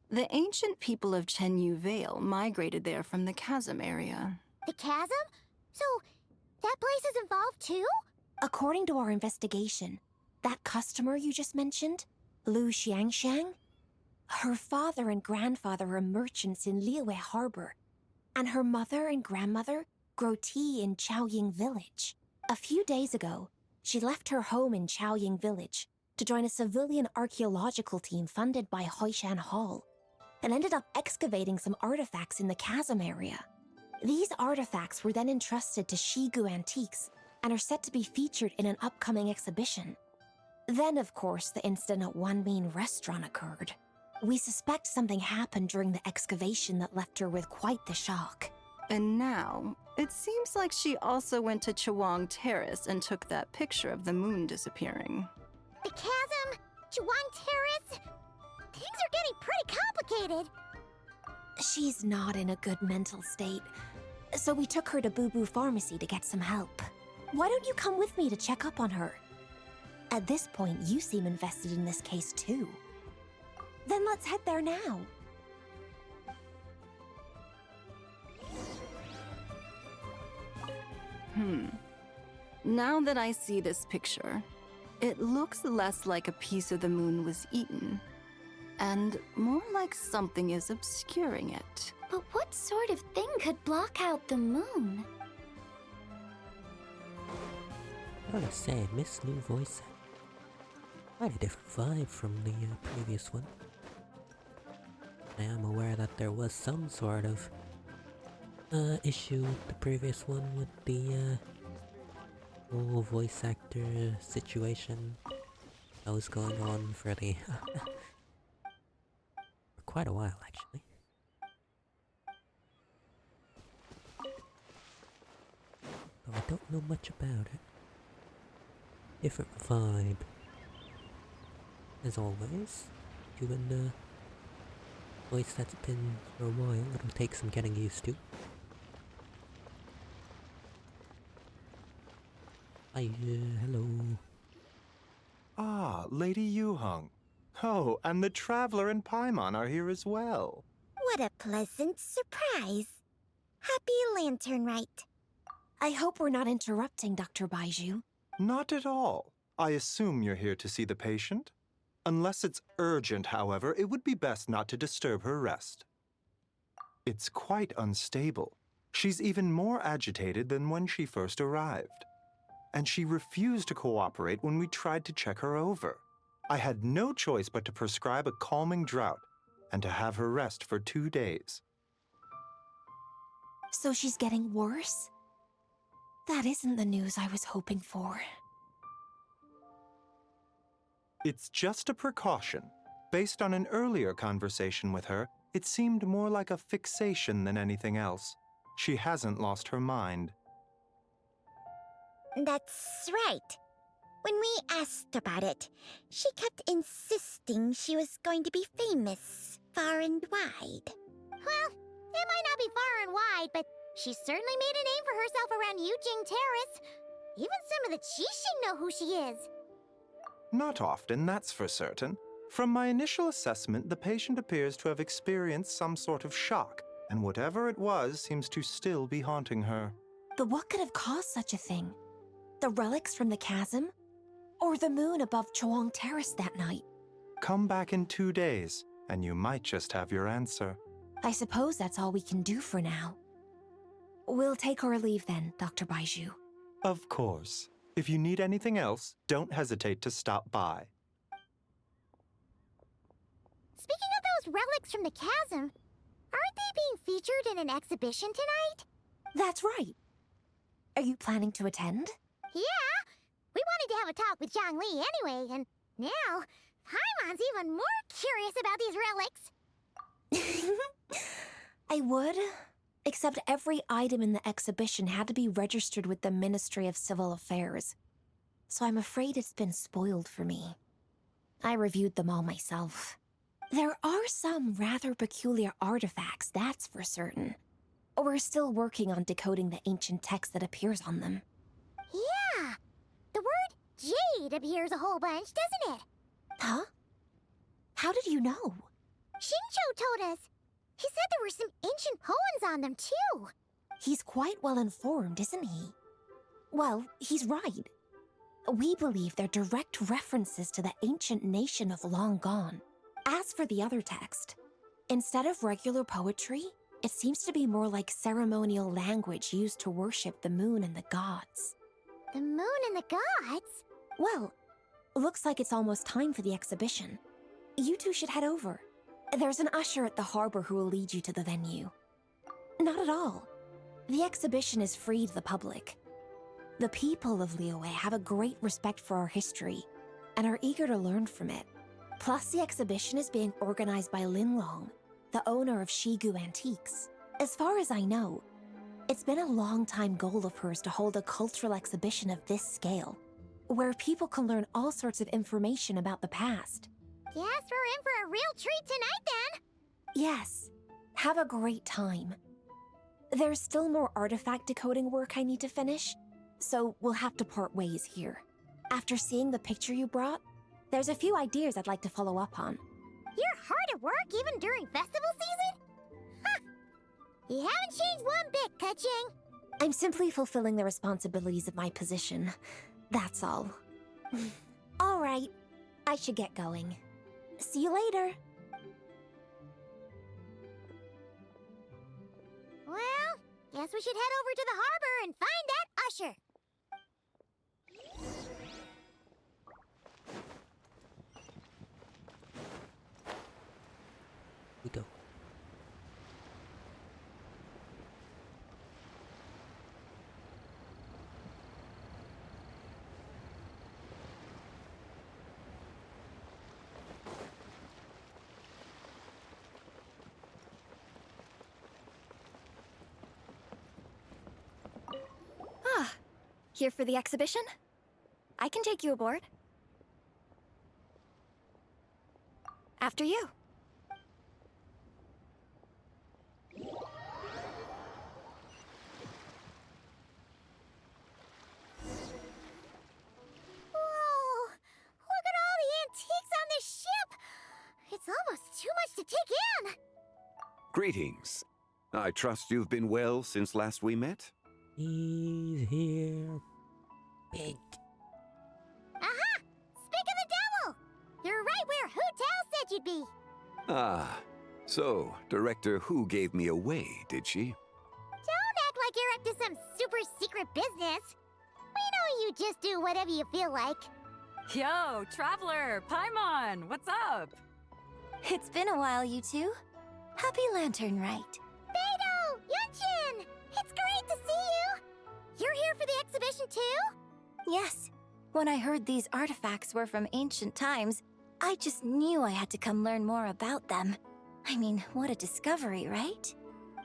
the ancient people of Chenyu Vale migrated there from the chasm area. The chasm? So, that place is involved too? According to our investigation, that customer you just mentioned, Lu Xiangxiang, her father and grandfather are merchants in Liyue Harbor, and her mother and grandmother grow tea in Chaoying Village. A few days ago, she left her home in Chaoying Village to join a civilian archaeological team funded by Hoishan Hall, and ended up excavating some artifacts in the chasm area. These artifacts were then entrusted to Shigu Antiques and are set to be featured in an upcoming exhibition. Then, of course, the incident at Wanmin Restaurant occurred. We suspect something happened during the excavation that left her with quite the shock. And now, it seems like she also went to Chawang Terrace and took that picture of the moon disappearing. The chasm? Chawang Terrace? Things are getting pretty complicated. She's not in a good mental state, so we took her to Boo Boo Pharmacy to get some help. Why don't you come with me to check up on her? At this point, you seem invested in this case too. Then let's head there now. Now that I see this picture, it looks less like a piece of the moon was eaten, and more like something is obscuring it. But what sort of thing could block out the moon? I gotta say, Miss new voice, quite a different vibe from the previous one. I am aware that there was some sort of issue with the previous one with the whole voice actor situation that was going on for the for quite a while actually. Though I don't know much about it. Different vibe. As always, given the voice that's been for a while, it'll take some getting used to. Hi, hello. Ah, Lady Yuheng. Oh, and the Traveler and Paimon are here as well. What a pleasant surprise. Happy Lanternlit. I hope we're not interrupting, Dr. Baizhu. Not at all. I assume you're here to see the patient? Unless it's urgent, however, it would be best not to disturb her rest. It's quite unstable. She's even more agitated than when she first arrived. And she refused to cooperate when we tried to check her over. I had no choice but to prescribe a calming draught and to have her rest for 2 days. So she's getting worse? That isn't the news I was hoping for. It's just a precaution. Based on an earlier conversation with her, it seemed more like a fixation than anything else. She hasn't lost her mind. That's right. When we asked about it, she kept insisting she was going to be famous far and wide. Well, it might not be far and wide, but she certainly made a name for herself around Yujing Terrace. Even some of the Qixing know who she is. Not often, that's for certain. From my initial assessment, the patient appears to have experienced some sort of shock, and whatever it was seems to still be haunting her. But what could have caused such a thing? The relics from the chasm? Or the moon above Chuang Terrace that night? Come back in 2 days, and you might just have your answer. I suppose that's all we can do for now. We'll take our leave then, Dr. Baizhu. Of course. If you need anything else, don't hesitate to stop by. Speaking of those relics from the chasm, aren't they being featured in an exhibition tonight? That's right. Are you planning to attend? Yeah! We wanted to have a talk with Zhangli anyway, and now Paimon's even more curious about these relics. I would, except every item in the exhibition had to be registered with the Ministry of Civil Affairs. So I'm afraid it's been spoiled for me. I reviewed them all myself. There are some rather peculiar artifacts, that's for certain. We're still working on decoding the ancient text that appears on them. Yeah! The word jade appears a whole bunch, doesn't it? Huh? How did you know? Shincho told us. He said there were some ancient poems on them, too. He's quite well informed, isn't he? Well, he's right. We believe they're direct references to the ancient nation of long gone. As for the other text, instead of regular poetry, it seems to be more like ceremonial language used to worship the moon and the gods. The moon and the gods? Well, looks like it's almost time for the exhibition. You two should head over. There's an usher at the harbor who will lead you to the venue. Not at all. The exhibition is free to the public. The people of Liyue have a great respect for our history and are eager to learn from it. Plus, the exhibition is being organized by Linlong, the owner of Shigu Antiques. As far as I know, it's been a long-time goal of hers to hold a cultural exhibition of this scale, where people can learn all sorts of information about the past. Guess we're in for a real treat tonight, then. Yes, have a great time. There's still more artifact decoding work I need to finish, so we'll have to part ways here. After seeing the picture you brought, there's a few ideas I'd like to follow up on. You're hard at work even during festival season? Huh. You haven't changed one bit, Ka-Ching. I'm simply fulfilling the responsibilities of my position. That's all. All right, I should get going. See you later. Well, guess we should head over to the harbor and find that usher. We go. Ah, here for the exhibition? I can take you aboard. After you. Whoa! Look at all the antiques on this ship! It's almost too much to take in! Greetings. I trust you've been well since last we met? He's here. Big. Aha! Speak of the devil! You're right where Hu Tao said you'd be. Ah, so Director Hu gave me away, did she? Don't act like you're up to some super secret business. We know you just do whatever you feel like. Yo, Traveler, Paimon, what's up? It's been a while, you two. Happy Lanternlit. Beidou! Yunchin! It's great to see you! You're here for the exhibition too? Yes. When I heard these artifacts were from ancient times, I just knew I had to come learn more about them. I mean, what a discovery, right?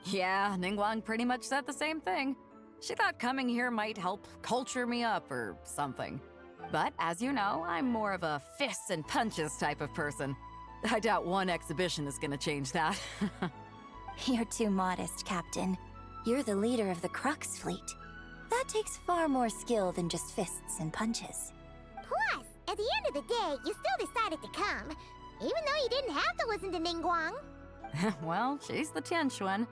Yeah, Ningguang pretty much said the same thing. She thought coming here might help culture me up or something. But as you know, I'm more of a fists and punches type of person. I doubt one exhibition is gonna change that. You're too modest, Captain. You're the leader of the Crux fleet. That takes far more skill than just fists and punches. Plus, at the end of the day, you still decided to come, even though you didn't have to listen to Ningguang. Well, she's the Tianquan.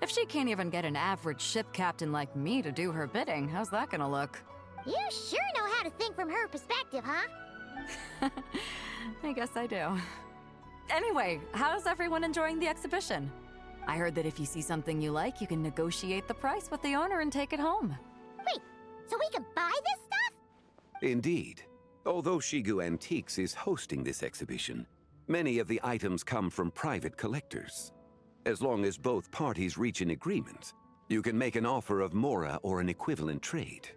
If she can't even get an average ship captain like me to do her bidding, how's that gonna look? You sure know how to think from her perspective, huh? I guess I do. Anyway, how's everyone enjoying the exhibition? I heard that if you see something you like, you can negotiate the price with the owner and take it home. Wait, so we can buy this stuff? Indeed. Although Shigu Antiques is hosting this exhibition, many of the items come from private collectors. As long as both parties reach an agreement, you can make an offer of mora or an equivalent trade.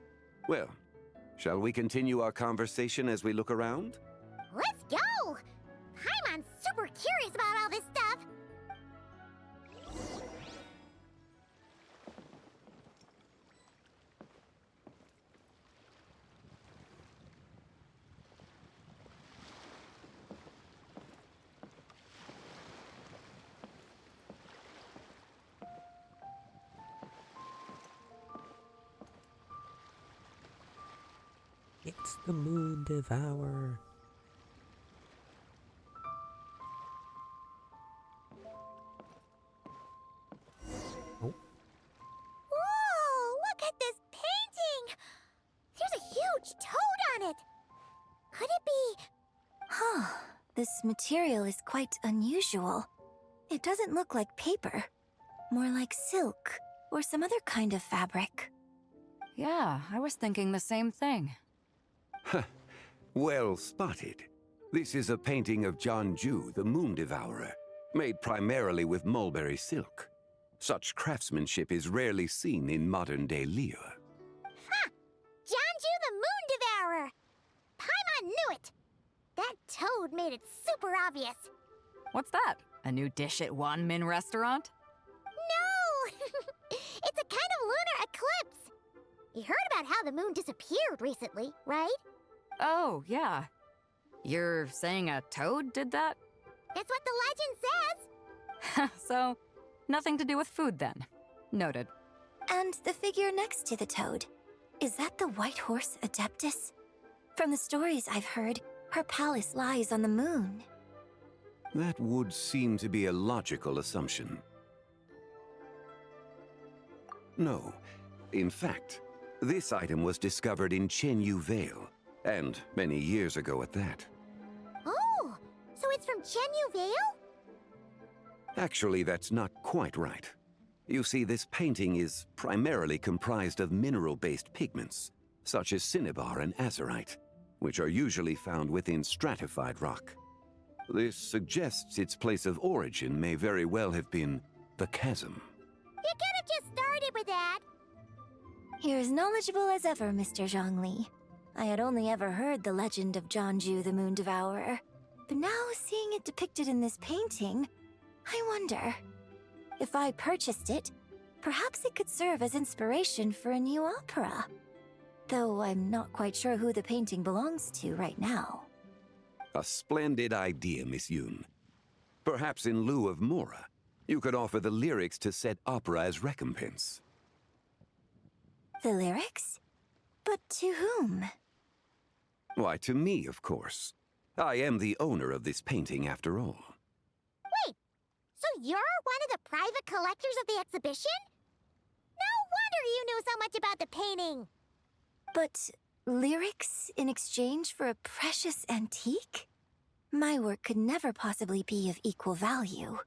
Well, shall we continue our conversation as we look around? Let's go! Paimon's super curious about all this stuff. It's the Moon Devourer. Oh. Whoa! Look at this painting! There's a huge toad on it! Could it be... Huh. This material is quite unusual. It doesn't look like paper. More like silk, or some other kind of fabric. Yeah, I was thinking the same thing. Well spotted. This is a painting of Jianju, the Moon Devourer, made primarily with mulberry silk. Such craftsmanship is rarely seen in modern-day Liyue. Ha! Jianju the Moon Devourer! Paimon knew it! That toad made it super obvious. What's that? A new dish at Wanmin restaurant? No! It's a kind of lunar eclipse. You heard about how the moon disappeared recently, right? Oh, yeah. You're saying a toad did that? That's what the legend says. So, nothing to do with food then. Noted. And the figure next to the toad. Is that the white horse Adeptus? From the stories I've heard, her palace lies on the moon. That would seem to be a logical assumption. No. In fact, this item was discovered in Chenyu Vale, and many years ago at that. Oh, so it's from Chenyu Vale? Actually, that's not quite right. You see, this painting is primarily comprised of mineral-based pigments, such as cinnabar and azurite, which are usually found within stratified rock. This suggests its place of origin may very well have been the chasm. You could have just started with that. You're as knowledgeable as ever, Mr. Zhongli. I had only ever heard the legend of Jianzhu the Moon Devourer, but now seeing it depicted in this painting, I wonder. If I purchased it, perhaps it could serve as inspiration for a new opera. Though I'm not quite sure who the painting belongs to right now. A splendid idea, Miss Yoon. Perhaps in lieu of Mora, you could offer the lyrics to said opera as recompense. The lyrics? But to whom? Why, to me, of course. I am the owner of this painting, after all. Wait, so you're one of the private collectors of the exhibition? No wonder you knew so much about the painting. But lyrics in exchange for a precious antique? My work could never possibly be of equal value.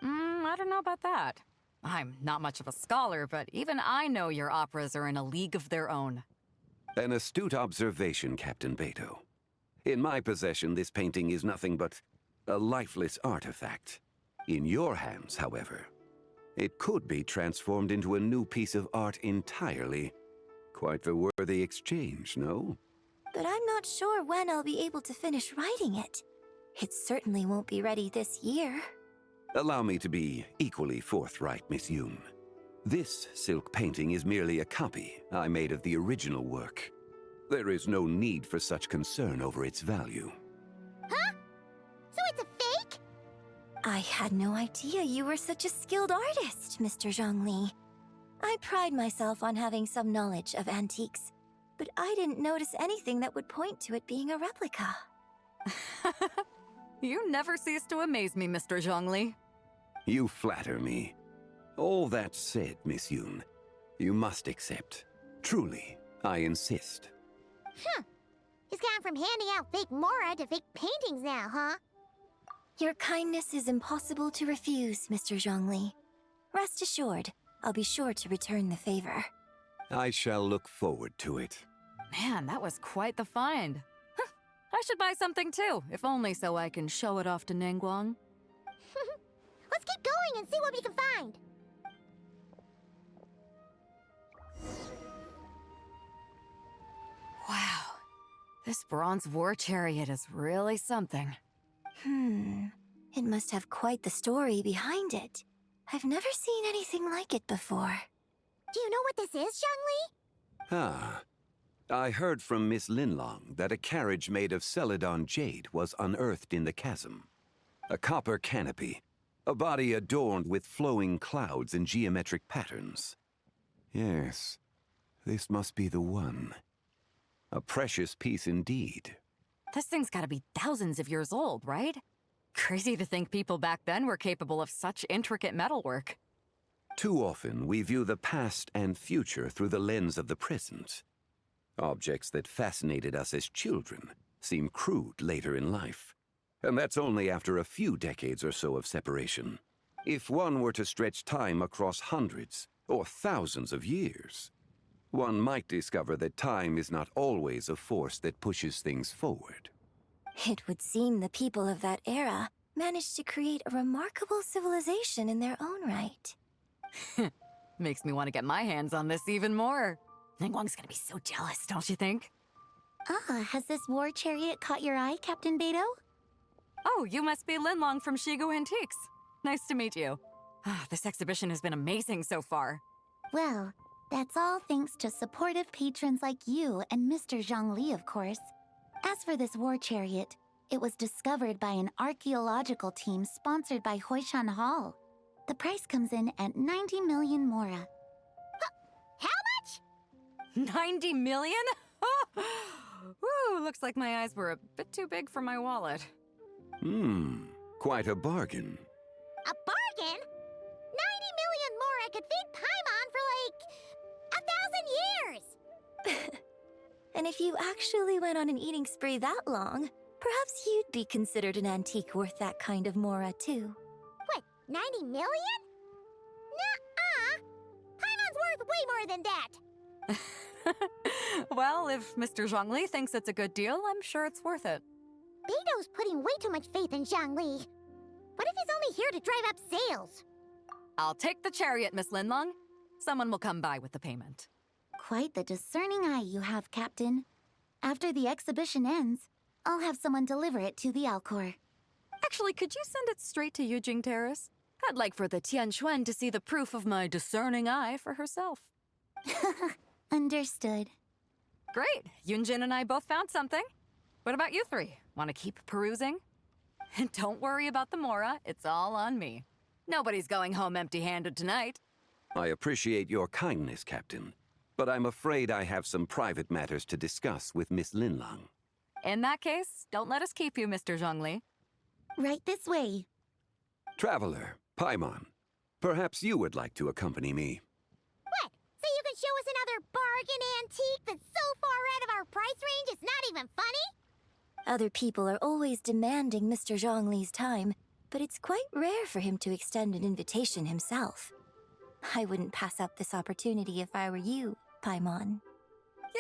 I don't know about that. I'm not much of a scholar, but even I know your operas are in a league of their own. An astute observation, Captain Beto. In my possession, this painting is nothing but a lifeless artifact. In your hands, however, it could be transformed into a new piece of art entirely. Quite the worthy exchange, no? But I'm not sure when I'll be able to finish writing it. It certainly won't be ready this year. Allow me to be equally forthright, Miss Yoon. This silk painting is merely a copy I made of the original work. There is no need for such concern over its value. Huh? So it's a fake? I had no idea you were such a skilled artist, Mr. Zhongli. I pride myself on having some knowledge of antiques, but I didn't notice anything that would point to it being a replica. You never cease to amaze me, Mr. Zhongli. You flatter me. All that said, Miss Yoon, you must accept. Truly, I insist. He's gone from handing out fake Mora to fake paintings now, huh? Your kindness is impossible to refuse, Mr. Zhongli. Rest assured, I'll be sure to return the favor. I shall look forward to it. Man, that was quite the find. I should buy something too, if only so I can show it off to Ningguang. Let's keep going and see what we can find. Wow, this bronze war chariot is really something. It must have quite the story behind it. I've never seen anything like it before. Do you know what this is, Zhongli? Ah. I heard from Miss Linlong that a carriage made of Celadon jade was unearthed in the chasm. A copper canopy, a body adorned with flowing clouds and geometric patterns. Yes, this must be the one. A precious piece indeed. This thing's gotta be thousands of years old, right? Crazy to think people back then were capable of such intricate metalwork. Too often, we view the past and future through the lens of the present. Objects that fascinated us as children seem crude later in life. And that's only after a few decades or so of separation. If one were to stretch time across hundreds or thousands of years, one might discover that time is not always a force that pushes things forward. It would seem the people of that era managed to create a remarkable civilization in their own right. Makes me want to get my hands on this even more. Ningguang's gonna be so jealous, don't you think? Has this war chariot caught your eye, Captain Beto? Oh, you must be Linlong from Shigu Antiques. Nice to meet you. This exhibition has been amazing so far. Well, that's all thanks to supportive patrons like you and Mr. Zhongli, of course. As for this war chariot, it was discovered by an archaeological team sponsored by Hoishan Hall. The price comes in at 90 million Mora. How much? 90 million? Woo, looks like my eyes were a bit too big for my wallet. Quite a bargain. A bargain? 90 million more I could feed Paimon for like 1,000 years! And if you actually went on an eating spree that long, perhaps you'd be considered an antique worth that kind of mora, too. What, 90 million? Nuh-uh! Paimon's worth way more than that! Well, if Mr. Zhongli thinks it's a good deal, I'm sure it's worth it. Beto's putting way too much faith in Zhongli. What if he's only here to drive up sales? I'll take the chariot, Miss Linlong. Someone will come by with the payment. Quite the discerning eye you have, Captain. After the exhibition ends, I'll have someone deliver it to the Alcor. Actually, could you send it straight to Yujing Terrace? I'd like for the Tianquan to see the proof of my discerning eye for herself. Understood. Great! Yunjin and I both found something. What about you three? Want to keep perusing? And don't worry about the mora, it's all on me. Nobody's going home empty-handed tonight. I appreciate your kindness, Captain, but I'm afraid I have some private matters to discuss with Miss Linlong. In that case, don't let us keep you, Mr. Zhongli. Right this way. Traveler, Paimon, perhaps you would like to accompany me. What? So you can show us another bargain antique that's so far out of our price range it's not even funny? Other people are always demanding Mr. Zhongli's time, but it's quite rare for him to extend an invitation himself. I wouldn't pass up this opportunity if I were you, Paimon.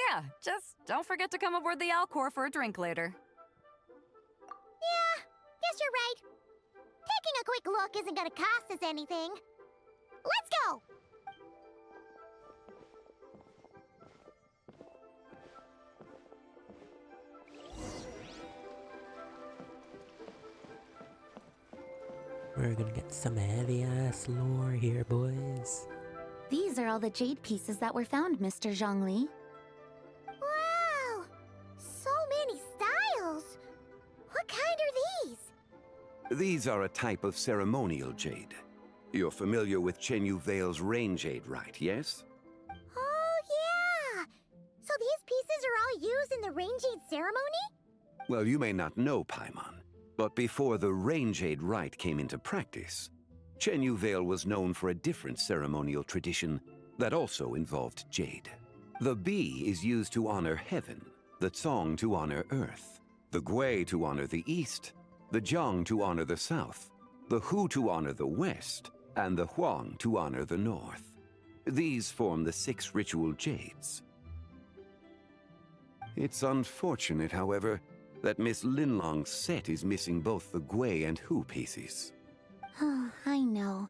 Yeah, just don't forget to come aboard the Alcor for a drink later. Yeah, guess you're right. Taking a quick look isn't gonna cost us anything. Let's go! We're gonna get some heavy-ass lore here, boys. These are all the jade pieces that were found, Mr. Zhongli. Wow! So many styles! What kind are these? These are a type of ceremonial jade. You're familiar with Chenyu Vale's rain jade, right, yes? Oh, yeah! So these pieces are all used in the rain jade ceremony? Well, you may not know, Paimon, but before the rain jade rite came into practice, Chenyu Vale was known for a different ceremonial tradition that also involved jade. The bee is used to honor heaven, the Tsong to honor earth, the Gui to honor the east, the Jiang to honor the south, the Hu to honor the west, and the Huang to honor the north. These form the 6 ritual jades. It's unfortunate, however, that Miss Linlong's set is missing both the Gui and Hu pieces. Oh, I know.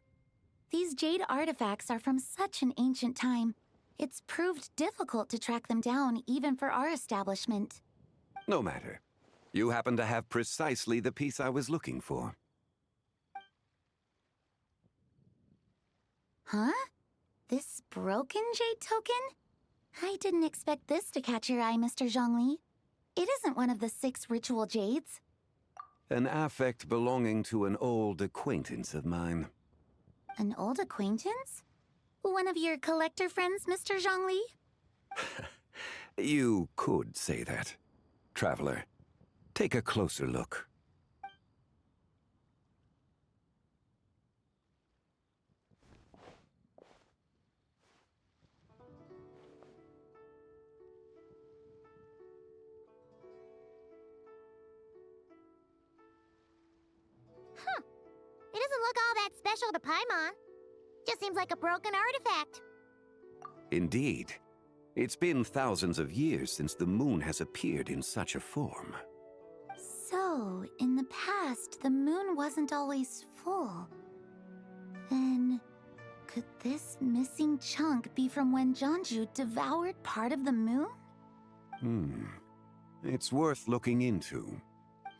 These jade artifacts are from such an ancient time. It's proved difficult to track them down, even for our establishment. No matter. You happen to have precisely the piece I was looking for. Huh? This broken jade token? I didn't expect this to catch your eye, Mr. Zhongli. It isn't one of the 6 ritual jades. An affect belonging to an old acquaintance of mine. An old acquaintance? One of your collector friends, Mr. Zhongli? You could say that. Traveler, take a closer look. Huh. It doesn't look all that special to Paimon. Just seems like a broken artifact. Indeed. It's been thousands of years since the moon has appeared in such a form. So, in the past, the moon wasn't always full. Then, could this missing chunk be from when Jianzhu devoured part of the moon? It's worth looking into.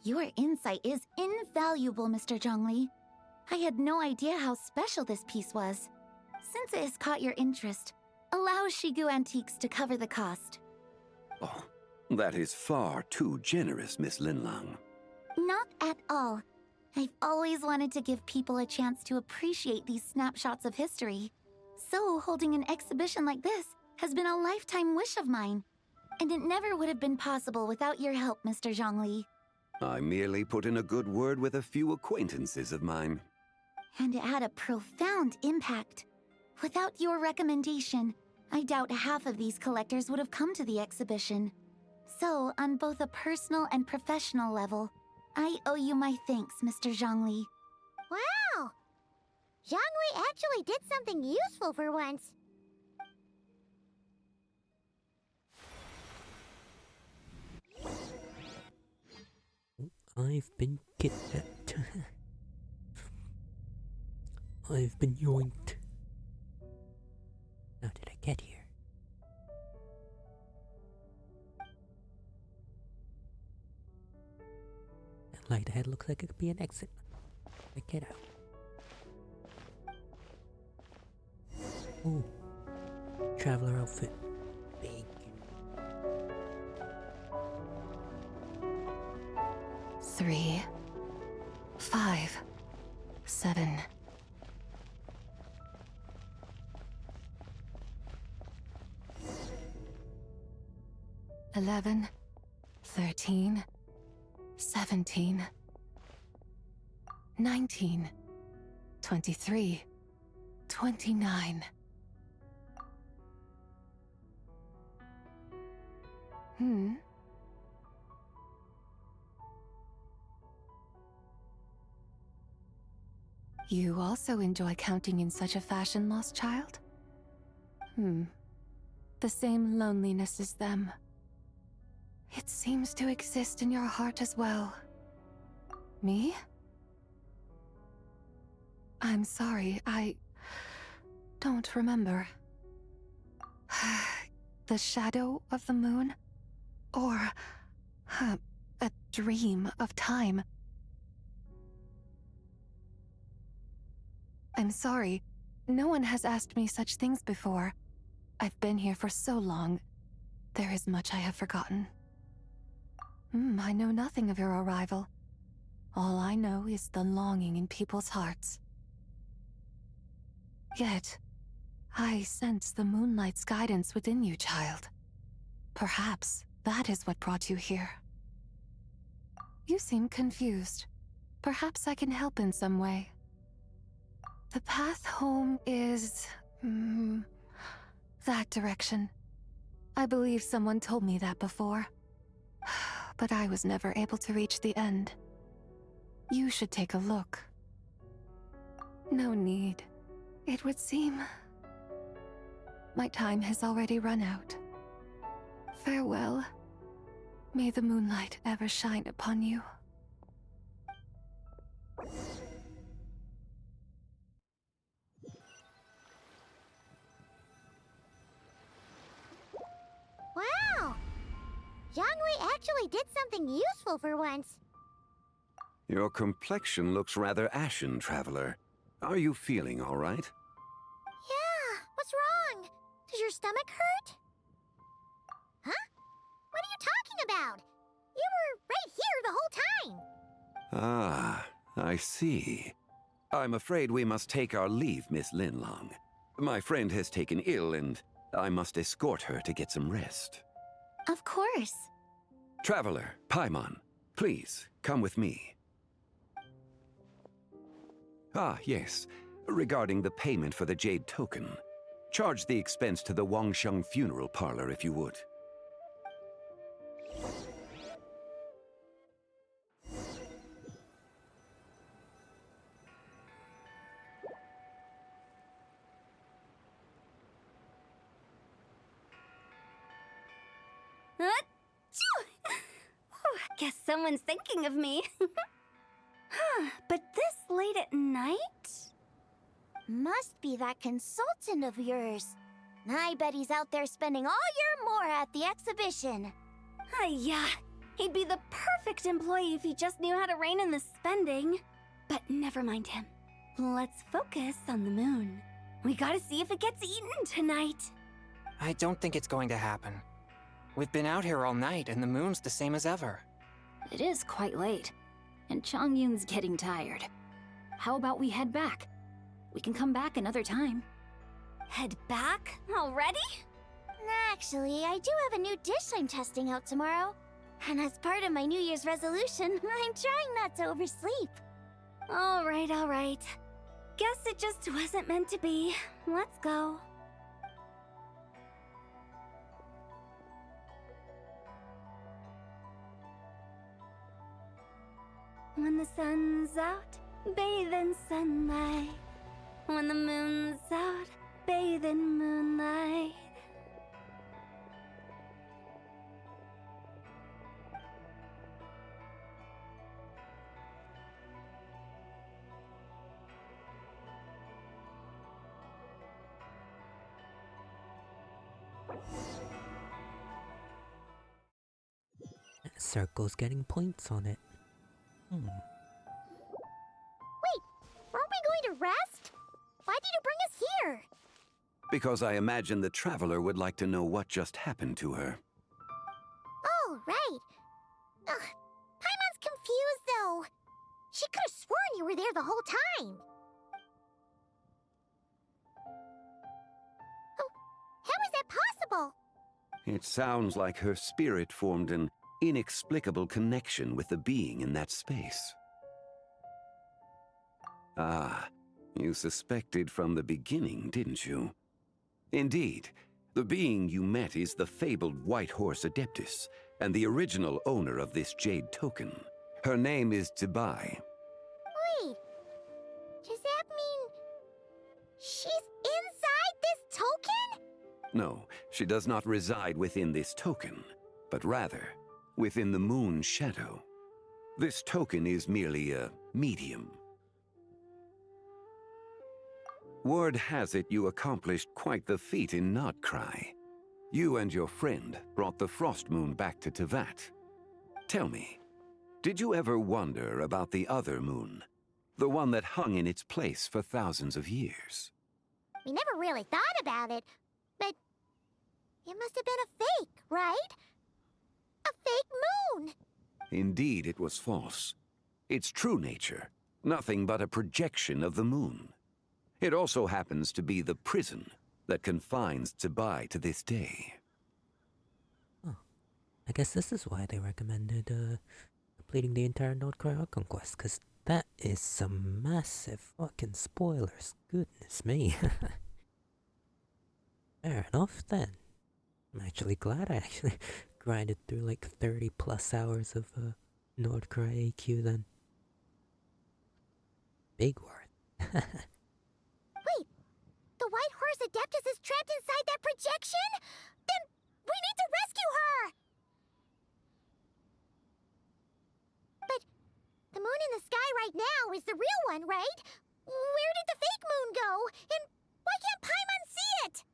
Your insight is invaluable, Mr. Zhongli. I had no idea how special this piece was. Since it has caught your interest, allow Shigu Antiques to cover the cost. Oh, that is far too generous, Miss Linlong. Not at all. I've always wanted to give people a chance to appreciate these snapshots of history. So holding an exhibition like this has been a lifetime wish of mine. And it never would have been possible without your help, Mr. Zhongli. I merely put in a good word with a few acquaintances of mine. And it had a profound impact. Without your recommendation, I doubt half of these collectors would have come to the exhibition. So, on both a personal and professional level, I owe you my thanks, Mr. Zhongli. Wow! Zhongli actually did something useful for once. I've been kidnapped. I've been yoinked. How did I get here? That light ahead looks like it could be an exit. Check it out. Ooh. Traveler outfit. Big. 3, 5, 7. $11, 13, 17, 19, 23, 29. You also enjoy counting in such a fashion, lost child? The same loneliness as them. It seems to exist in your heart as well. Me? I'm sorry, I don't remember. The shadow of the moon? Or a dream of time? I'm sorry. No one has asked me such things before. I've been here for so long. There is much I have forgotten. I know nothing of your arrival. All I know is the longing in people's hearts. Yet, I sense the moonlight's guidance within you, child. Perhaps that is what brought you here. You seem confused. Perhaps I can help in some way. The path home is... that direction. I believe someone told me that before. But I was never able to reach the end. You should take a look. No need. It would seem... my time has already run out. Farewell. May the moonlight ever shine upon you. Wow! Zhongli actually did something useful for once. Your complexion looks rather ashen, Traveler. Are you feeling all right? Yeah, what's wrong? Does your stomach hurt? Huh? What are you talking about? You were right here the whole time. Ah, I see. I'm afraid we must take our leave, Miss Linlong. My friend has taken ill and I must escort her to get some rest. Of course. Traveler, Paimon, please, come with me. Ah, yes. Regarding the payment for the Jade Token. Charge the expense to the Wangsheng Funeral Parlor if you would. Guess someone's thinking of me. But this late at night? Must be that consultant of yours. I bet he's out there spending all year more at the exhibition. Yeah, he'd be the perfect employee if he just knew how to rein in the spending. But never mind him. Let's focus on the moon. We gotta see if it gets eaten tonight. I don't think it's going to happen. We've been out here all night and the moon's the same as ever. It is quite late, and Chongyun's getting tired. How about we head back? We can come back another time. Head back? Already? Actually, I do have a new dish I'm testing out tomorrow. And as part of my New Year's resolution, I'm trying not to oversleep. Alright, alright. Guess it just wasn't meant to be. Let's go. When the sun's out, bathe in sunlight. When the moon's out, bathe in moonlight. That circle's getting points on it. Wait, aren't we going to rest? Why did you bring us here? Because I imagine the traveler would like to know what just happened to her. Oh, right. Ugh, Paimon's confused, though. She could have sworn you were there the whole time. Oh, how is that possible? It sounds like her spirit formed an inexplicable connection with the being in that space. Ah, you suspected from the beginning, didn't you? Indeed, the being you met is the fabled White Horse Adeptus, and the original owner of this jade token. Her name is Tibai. Wait, does that mean she's inside this token? No, she does not reside within this token, but rather within the moon shadow. This token is merely a medium. Word has it you accomplished quite the feat in Notcry. You and your friend brought the Frost Moon back to Tevat. Tell me, did you ever wonder about the other moon? The one that hung in its place for thousands of years? We never really thought about it, but it must have been a fake, right? A fake moon! Indeed, it was false. Its true nature, nothing but a projection of the moon. It also happens to be the prison that confines Tibai to this day. Oh, I guess this is why they recommended completing the entire Nordcry Archon quest, because that is some massive fucking spoilers. Goodness me. Fair enough then. I'm actually glad I actually grinded through like 30 plus hours of Nordcry AQ then. Big worth. Wait, the White Horse Adeptus is trapped inside that projection? Then we need to rescue her! But the moon in the sky right now is the real one, right? Where did the fake moon go? And why can't Paimon see it?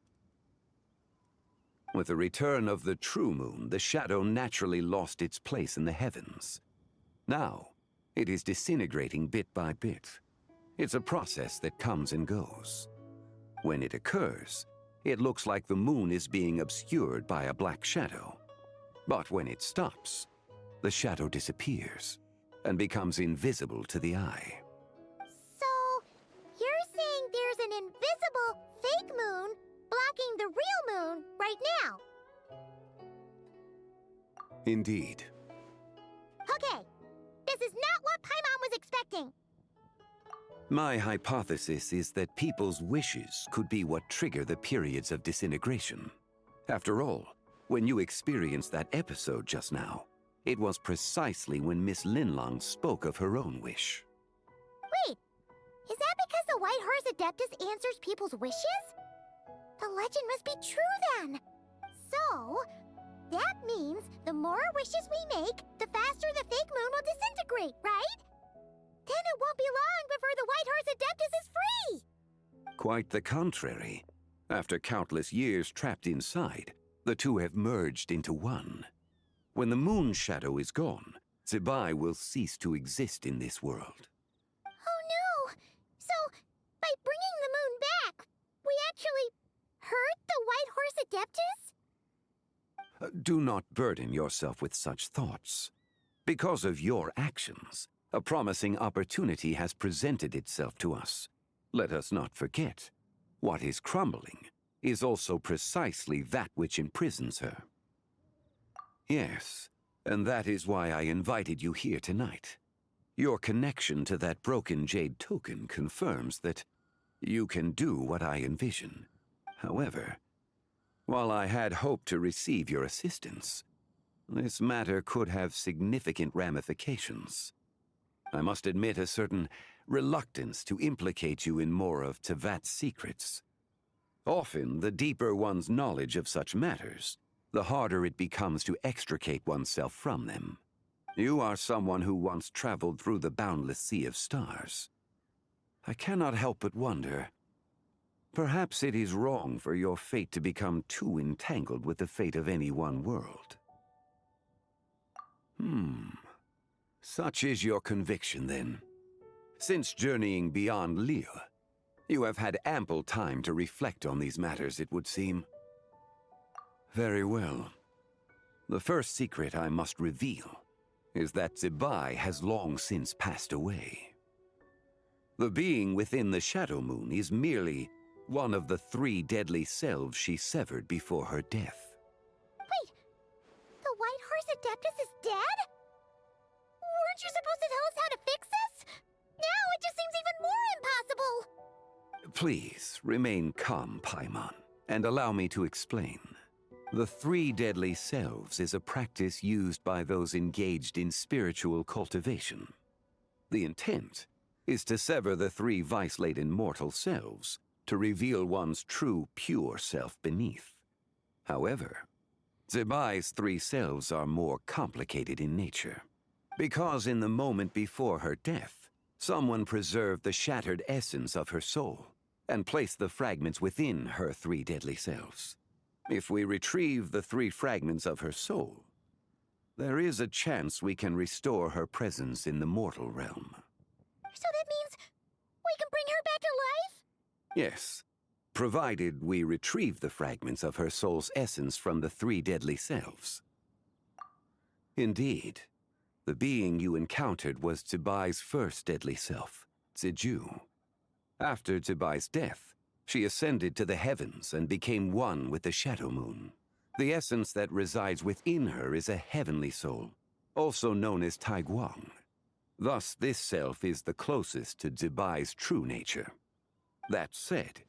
With the return of the true moon, the shadow naturally lost its place in the heavens. Now, it is disintegrating bit by bit. It's a process that comes and goes. When it occurs, it looks like the moon is being obscured by a black shadow. But when it stops, the shadow disappears and becomes invisible to the eye. So, you're saying there's an invisible fake moon blocking the real moon right now? Indeed. Okay, this is not what Paimon was expecting. My hypothesis is that people's wishes could be what trigger the periods of disintegration. After all, when you experienced that episode just now, it was precisely when Miss Linlong spoke of her own wish. Wait, is that because the White Horse Adeptus answers people's wishes? The legend must be true then. So, that means the more wishes we make, the faster the fake moon will disintegrate, right? Then it won't be long before the White Horse Adeptus is free! Quite the contrary. After countless years trapped inside, the two have merged into one. When the moon shadow is gone, Zibai will cease to exist in this world. Oh no! So, by bringing the moon back, we actually hurt the White Horse Adeptus? Do not burden yourself with such thoughts. Because of your actions, a promising opportunity has presented itself to us. Let us not forget, what is crumbling is also precisely that which imprisons her. Yes, and that is why I invited you here tonight. Your connection to that broken jade token confirms that you can do what I envision. However, while I had hoped to receive your assistance, this matter could have significant ramifications. I must admit a certain reluctance to implicate you in more of Tevat's secrets. Often, the deeper one's knowledge of such matters, the harder it becomes to extricate oneself from them. You are someone who once traveled through the boundless sea of stars. I cannot help but wonder, perhaps it is wrong for your fate to become too entangled with the fate of any one world. Such is your conviction, then. Since journeying beyond Liyue, you have had ample time to reflect on these matters, it would seem. Very well. The first secret I must reveal is that Zebai has long since passed away. The being within the Shadow Moon is merely one of the 3 deadly selves she severed before her death. Wait, the White Horse Adeptus is dead? Weren't you supposed to tell us how to fix this? Now it just seems even more impossible! Please, remain calm, Paimon, and allow me to explain. The 3 deadly selves is a practice used by those engaged in spiritual cultivation. The intent is to sever the 3 vice-laden mortal selves to reveal one's true, pure self beneath. However, Zebai's 3 selves are more complicated in nature, because in the moment before her death, someone preserved the shattered essence of her soul and placed the fragments within her 3 deadly selves. If we retrieve the 3 fragments of her soul, there is a chance we can restore her presence in the mortal realm. So that means we can bring her back to life? Yes, provided we retrieve the fragments of her soul's essence from the 3 deadly selves. Indeed, the being you encountered was Zebai's first deadly self, Ziju. After Zebai's death, she ascended to the heavens and became one with the Shadow Moon. The essence that resides within her is a heavenly soul, also known as Taiguang. Thus, this self is the closest to Zebai's true nature. That said,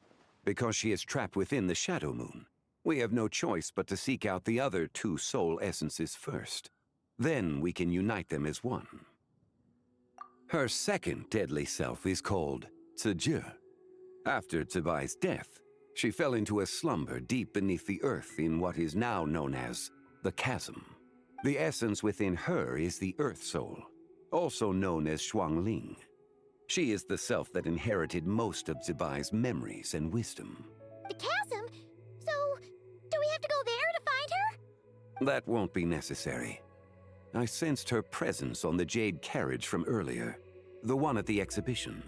because she is trapped within the Shadow Moon, we have no choice but to seek out the other 2 soul essences first. Then we can unite them as one. Her second deadly self is called Ziju. After Zebai's death, she fell into a slumber deep beneath the earth in what is now known as the Chasm. The essence within her is the Earth Soul, also known as Xuangling. She is the self that inherited most of Zebai's memories and wisdom. The chasm? So, do we have to go there to find her? That won't be necessary. I sensed her presence on the jade carriage from earlier, the one at the exhibition.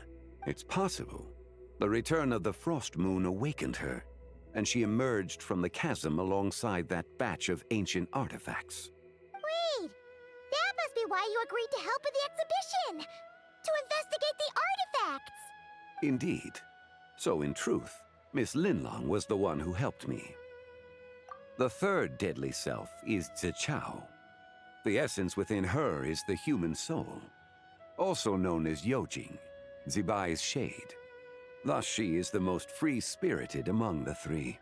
It's possible the return of the Frost Moon awakened her, and she emerged from the chasm alongside that batch of ancient artifacts. Wait, that must be why you agreed to help with the exhibition! To investigate the artifacts! Indeed. So in truth, Miss Linlong was the one who helped me. The third deadly self is Zichao. The essence within her is the human soul, also known as Yojing, Zebai's shade. Thus she is the most free-spirited among the 3.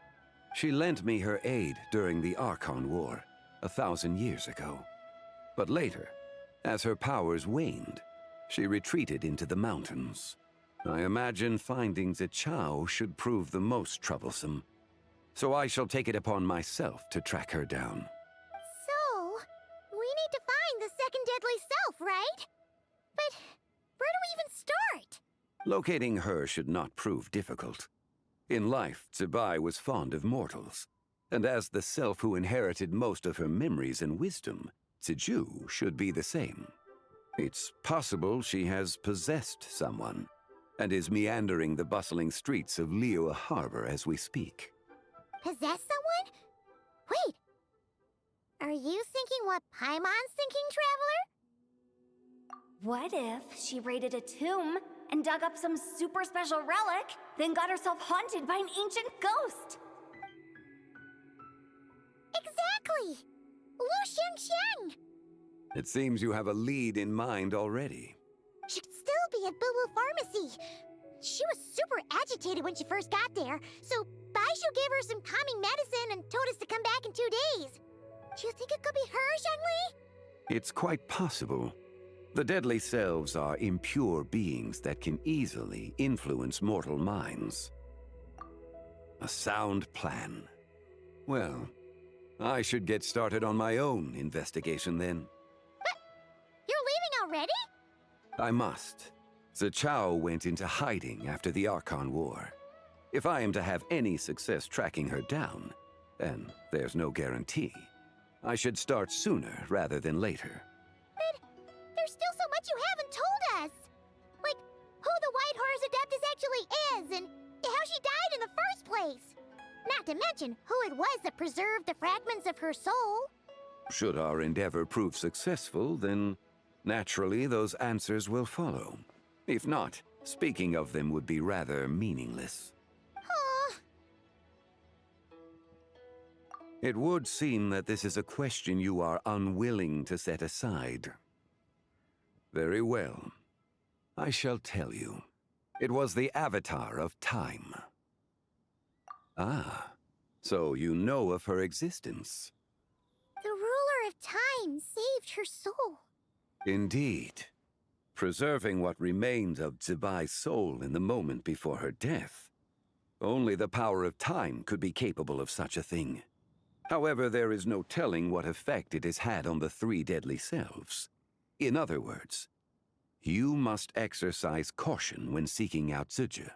She lent me her aid during the Archon War 1,000 years ago. But later, as her powers waned, she retreated into the mountains. I imagine finding Zichao should prove the most troublesome, so I shall take it upon myself to track her down. So, we need to find the second deadly self, right? But where do we even start? Locating her should not prove difficult. In life, Zebai was fond of mortals, and as the self who inherited most of her memories and wisdom, Ziju should be the same. It's possible she has possessed someone, and is meandering the bustling streets of Liyue Harbor as we speak. Possess someone? Wait, are you thinking what Paimon's thinking, Traveler? What if she raided a tomb and dug up some super special relic, then got herself haunted by an ancient ghost? Exactly! Lu Xiangxiang! It seems you have a lead in mind already. Should still be at Boo Boo Pharmacy. She was super agitated when she first got there, so Baishu gave her some calming medicine and told us to come back in 2 days. Do you think it could be her, Zhengli? It's quite possible. The deadly selves are impure beings that can easily influence mortal minds. A sound plan. Well, I should get started on my own investigation then. But you're leaving already? I must. Zichao went into hiding after the Archon War. If I am to have any success tracking her down, and there's no guarantee, I should start sooner rather than later. But there's still so much you haven't told us! Like, who the White Horse Adeptus actually is, and how she died in the first place! Not to mention who it was that preserved the fragments of her soul. Should our endeavor prove successful, then naturally those answers will follow. If not, speaking of them would be rather meaningless. Aww. It would seem that this is a question you are unwilling to set aside. Very well. I shall tell you. It was the Avatar of Time. Ah, so you know of her existence. The ruler of time saved her soul. Indeed. Preserving what remained of Zibai's soul in the moment before her death. Only the power of time could be capable of such a thing. However, there is no telling what effect it has had on the 3 deadly selves. In other words, you must exercise caution when seeking out Zizhi.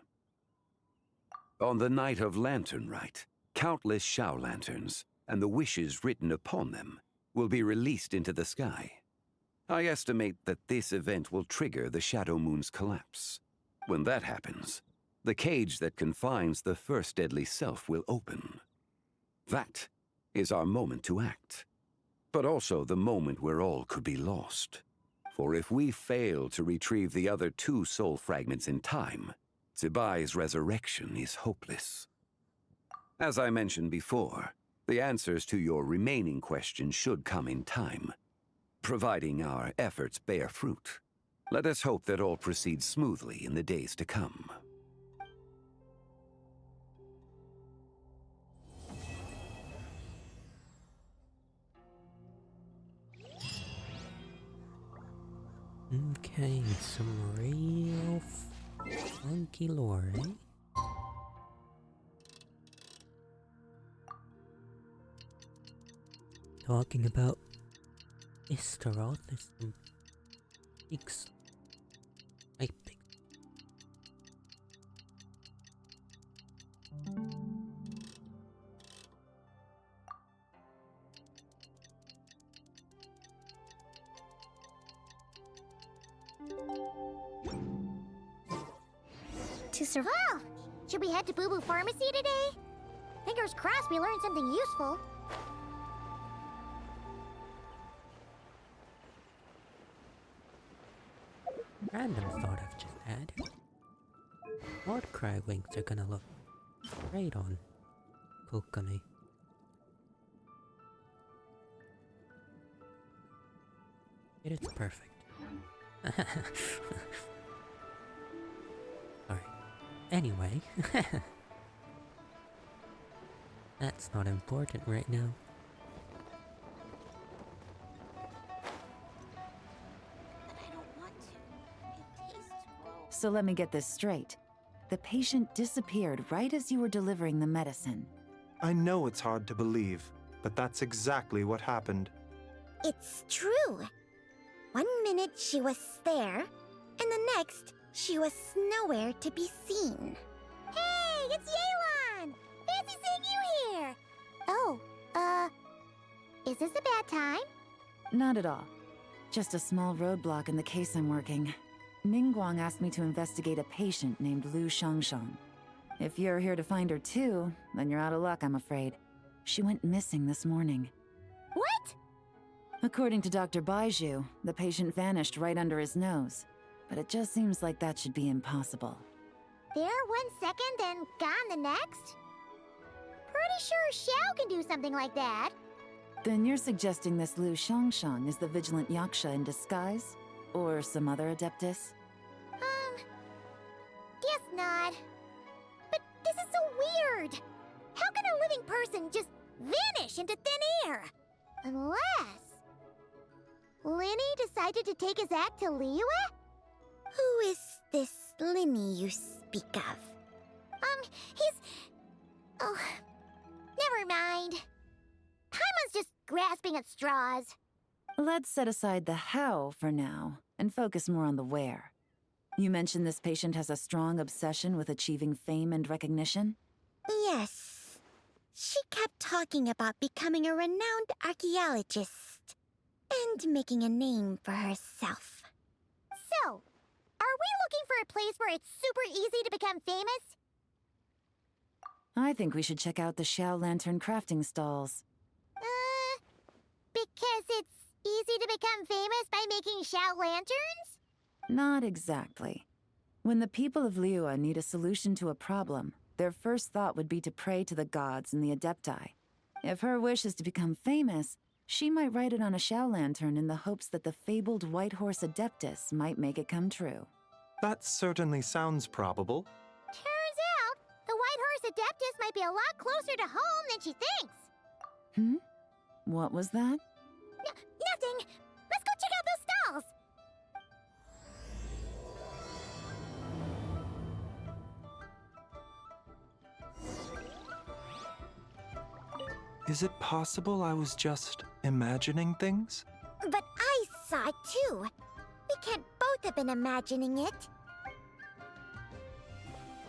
On the night of Lanternlit, countless Shao lanterns, and the wishes written upon them, will be released into the sky. I estimate that this event will trigger the Shadow Moon's collapse. When that happens, the cage that confines the first deadly self will open. That is our moment to act, but also the moment where all could be lost. For if we fail to retrieve the other 2 soul fragments in time, Zibai's resurrection is hopeless. As I mentioned before, the answers to your remaining questions should come in time, providing our efforts bear fruit. Let us hope that all proceeds smoothly in the days to come. Okay, some real funky lore, eh? Talking about Istaroth, there's some peaks. I think. To survive! Should we head to Boo Boo Pharmacy today? Fingers crossed we learned something useful. Random thought I've just had. What cry wings are gonna look great on Kokami. It is perfect. Alright. Anyway. That's not important right now. So let me get this straight. The patient disappeared right as you were delivering the medicine. I know it's hard to believe, but that's exactly what happened. It's true. 1 minute she was there, and the next she was nowhere to be seen. Hey, it's Yelan! Fancy seeing you here! Oh, is this a bad time? Not at all. Just a small roadblock in the case I'm working. Ningguang asked me to investigate a patient named Lu Xiangxiang. If you're here to find her too, then you're out of luck, I'm afraid. She went missing this morning. What? According to Dr. Baizhu, the patient vanished right under his nose. But it just seems like that should be impossible. There 1 second, then gone the next? Pretty sure Xiao can do something like that. Then you're suggesting this Lu Shangshang is the vigilant Yaksha in disguise? Or some other Adeptus? Guess not. But this is so weird. How can a living person just vanish into thin air? Unless... Linny decided to take his act to Liyue? Who is this Linny you speak of? He's... Oh, never mind. Paimon's just grasping at straws. Let's set aside the how for now, and focus more on the where. You mentioned this patient has a strong obsession with achieving fame and recognition? Yes. She kept talking about becoming a renowned archaeologist and making a name for herself. So, are we looking for a place where it's super easy to become famous? I think we should check out the Xiao Lantern crafting stalls. Because it's easy to become famous by making Xiao lanterns? Not exactly. When the people of Liyue need a solution to a problem, their first thought would be to pray to the gods and the Adepti. If her wish is to become famous, she might write it on a Xiao lantern in the hopes that the fabled White Horse Adeptus might make it come true. That certainly sounds probable. Turns out, the White Horse Adeptus might be a lot closer to home than she thinks. What was that? Nothing! Let's go check out those stalls! Is it possible I was just imagining things? But I saw it too. We can't both have been imagining it.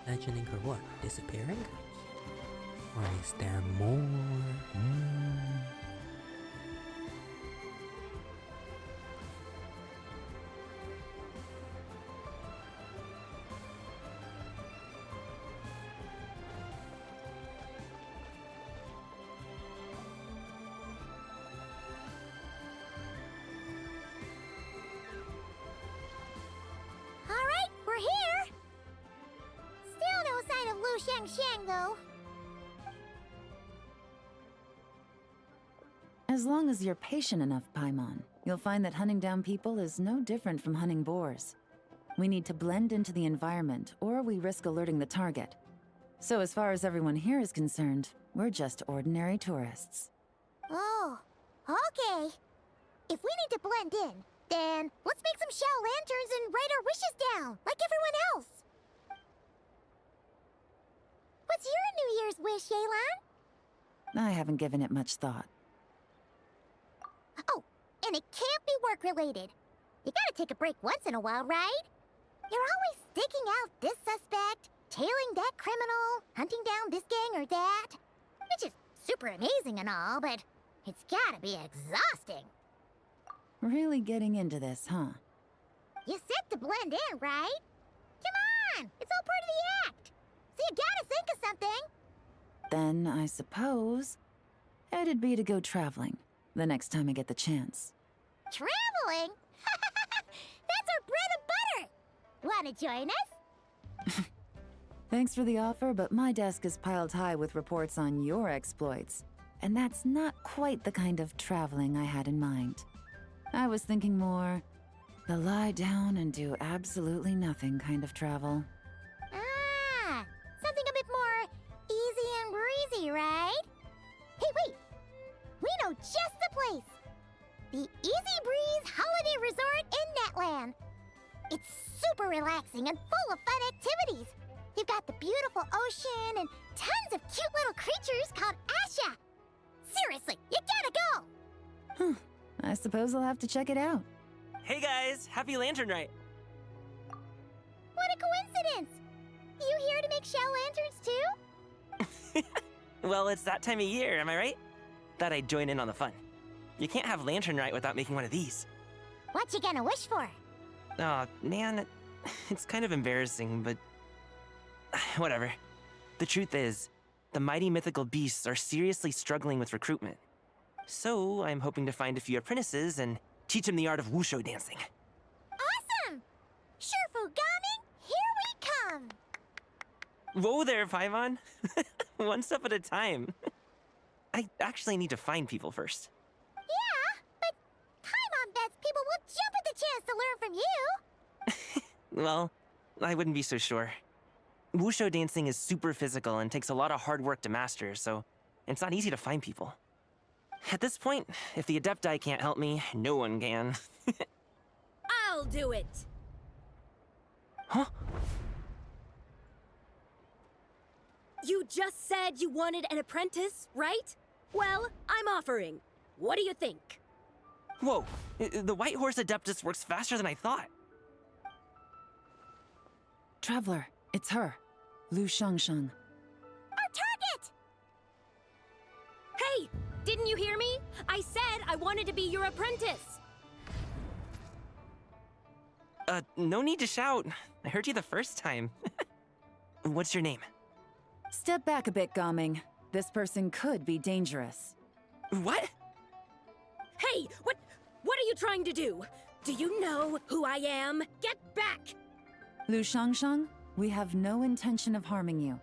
Imagining her what? Disappearing? Or is there more? Alright, we're here! Still no sign of Lu Shangshang, though. As long as you're patient enough, Paimon, you'll find that hunting down people is no different from hunting boars. We need to blend into the environment, or we risk alerting the target. So as far as everyone here is concerned, we're just ordinary tourists. Oh, okay. If we need to blend in, then let's make some Xiao lanterns and write our wishes down, like everyone else. What's your New Year's wish, Yelan? I haven't given it much thought. Oh, and it can't be work-related. You gotta take a break once in a while, right? You're always sticking out this suspect, tailing that criminal, hunting down this gang or that. Which is super amazing and all, but it's gotta be exhausting. Really getting into this, huh? You said to blend in, right? Come on, it's all part of the act. So you gotta think of something. Then, I suppose, it'd be to go traveling, the next time I get the chance. Traveling? That's our bread and butter! Wanna join us? Thanks for the offer, but my desk is piled high with reports on your exploits. And that's not quite the kind of traveling I had in mind. I was thinking more the lie down and do absolutely nothing kind of travel. Ah, something a bit more easy and breezy, right? Hey, wait! We know just the place! The Easy Breeze Holiday Resort in Netland. It's super relaxing and full of fun activities. You've got the beautiful ocean and tons of cute little creatures called Asha. Seriously, you gotta go! I suppose I'll have to check it out. Hey guys, happy Lanternlit! What a coincidence! You here to make Xiao lanterns too? Well, it's that time of year, am I right? Thought I'd join in on the fun. You can't have Lanternlit without making one of these. What you gonna wish for? Aw, man, it's kind of embarrassing, but... whatever. The truth is, the mighty mythical beasts are seriously struggling with recruitment. So, I'm hoping to find a few apprentices and teach them the art of wushu dancing. Awesome! Shurfugami, here we come! Whoa there, Paimon! One step at a time. I actually need to find people first. well, I wouldn't be so sure. Wushu dancing is super physical and takes a lot of hard work to master, so it's not easy to find people. At this point, if the Adepti can't help me, no one can. I'll do it! Huh? You just said you wanted an apprentice, right? Well, I'm offering. What do you think? Whoa, the White Horse Adeptus works faster than I thought. Traveler, it's her. Lu Shangsheng. Our target! Hey! Didn't you hear me? I said I wanted to be your apprentice! No need to shout. I heard you the first time. What's your name? Step back a bit, Gaming. This person could be dangerous. What? Hey! What are you trying to do? Do you know who I am? Get back! Lu Shangsheng, we have no intention of harming you.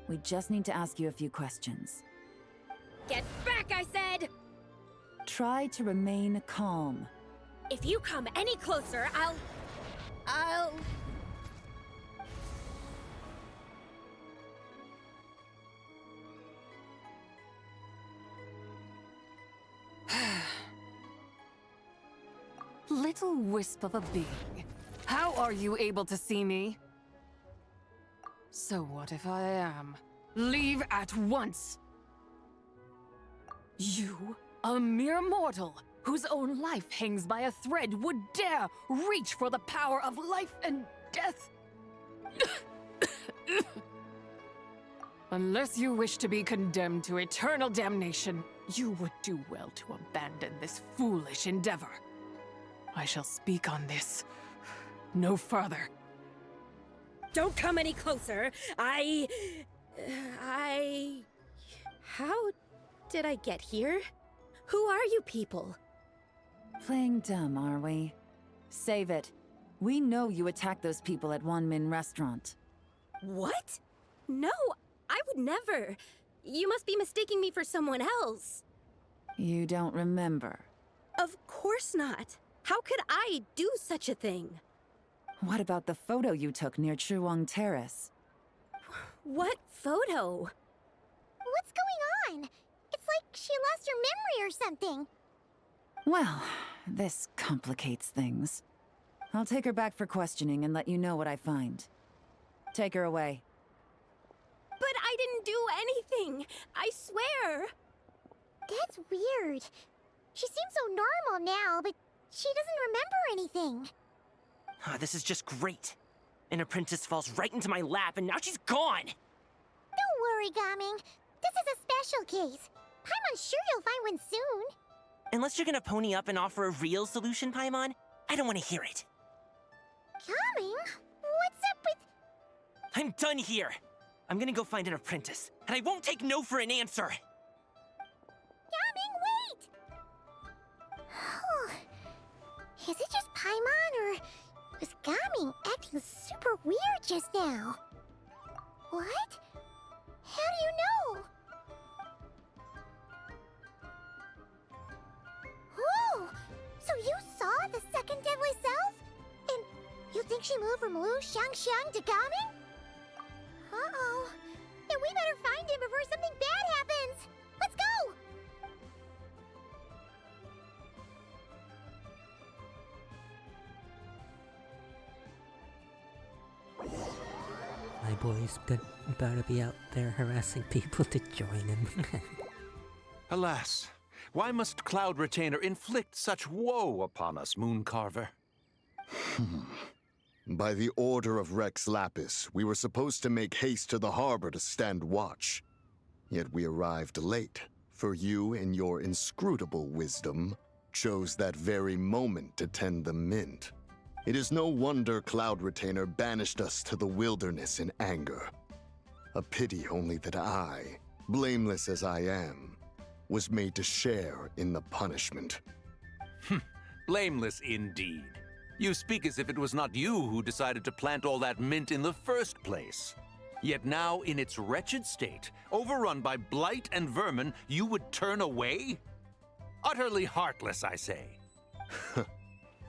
We just need to ask you a few questions. Get back, I said! Try to remain calm. If you come any closer, I'll... Little wisp of a being. How are you able to see me? So what if I am? Leave at once! You, a mere mortal, whose own life hangs by a thread, would dare reach for the power of life and death? Unless you wish to be condemned to eternal damnation, you would do well to abandon this foolish endeavor. I shall speak on this no further. Don't come any closer. How did I get here? Who are you people? Playing dumb, are we? Save it. We know you attacked those people at Wanmin Restaurant. What? No, I would never. You must be mistaking me for someone else. You don't remember? Of course not. How could I do such a thing? What about the photo you took near Chuang Terrace? What photo? What's going on? It's like she lost her memory or something. Well, this complicates things. I'll take her back for questioning and let you know what I find. Take her away. But I didn't do anything! I swear! That's weird. She seems so normal now, but she doesn't remember anything. Oh, this is just great. An apprentice falls right into my lap and now she's gone! Don't worry, Gaming. This is a special case. Paimon's sure you'll find one soon. Unless you're gonna pony up and offer a real solution, Paimon, I don't want to hear it. Gaming? What's up with... I'm done here! I'm gonna go find an apprentice, and I won't take no for an answer! Gaming, wait! Is it just Paimon, or was Gaming acting super weird just now? What? How do you know? Oh! So you saw the second deadly self? And you think she moved from Lu Shangxiang to Gaming? Uh-oh. Then we better find him before something bad happens! Let's go! My boy's about to be out there harassing people to join him. Alas, why must Cloud Retainer inflict such woe upon us, Mooncarver? By the order of Rex Lapis, we were supposed to make haste to the harbor to stand watch. Yet we arrived late, for you, in your inscrutable wisdom, chose that very moment to tend the mint. It is no wonder Cloud Retainer banished us to the wilderness in anger. A pity only that I, blameless as I am, was made to share in the punishment. Blameless indeed. You speak as if it was not you who decided to plant all that mint in the first place. Yet now, in its wretched state, overrun by blight and vermin, you would turn away? Utterly heartless, I say.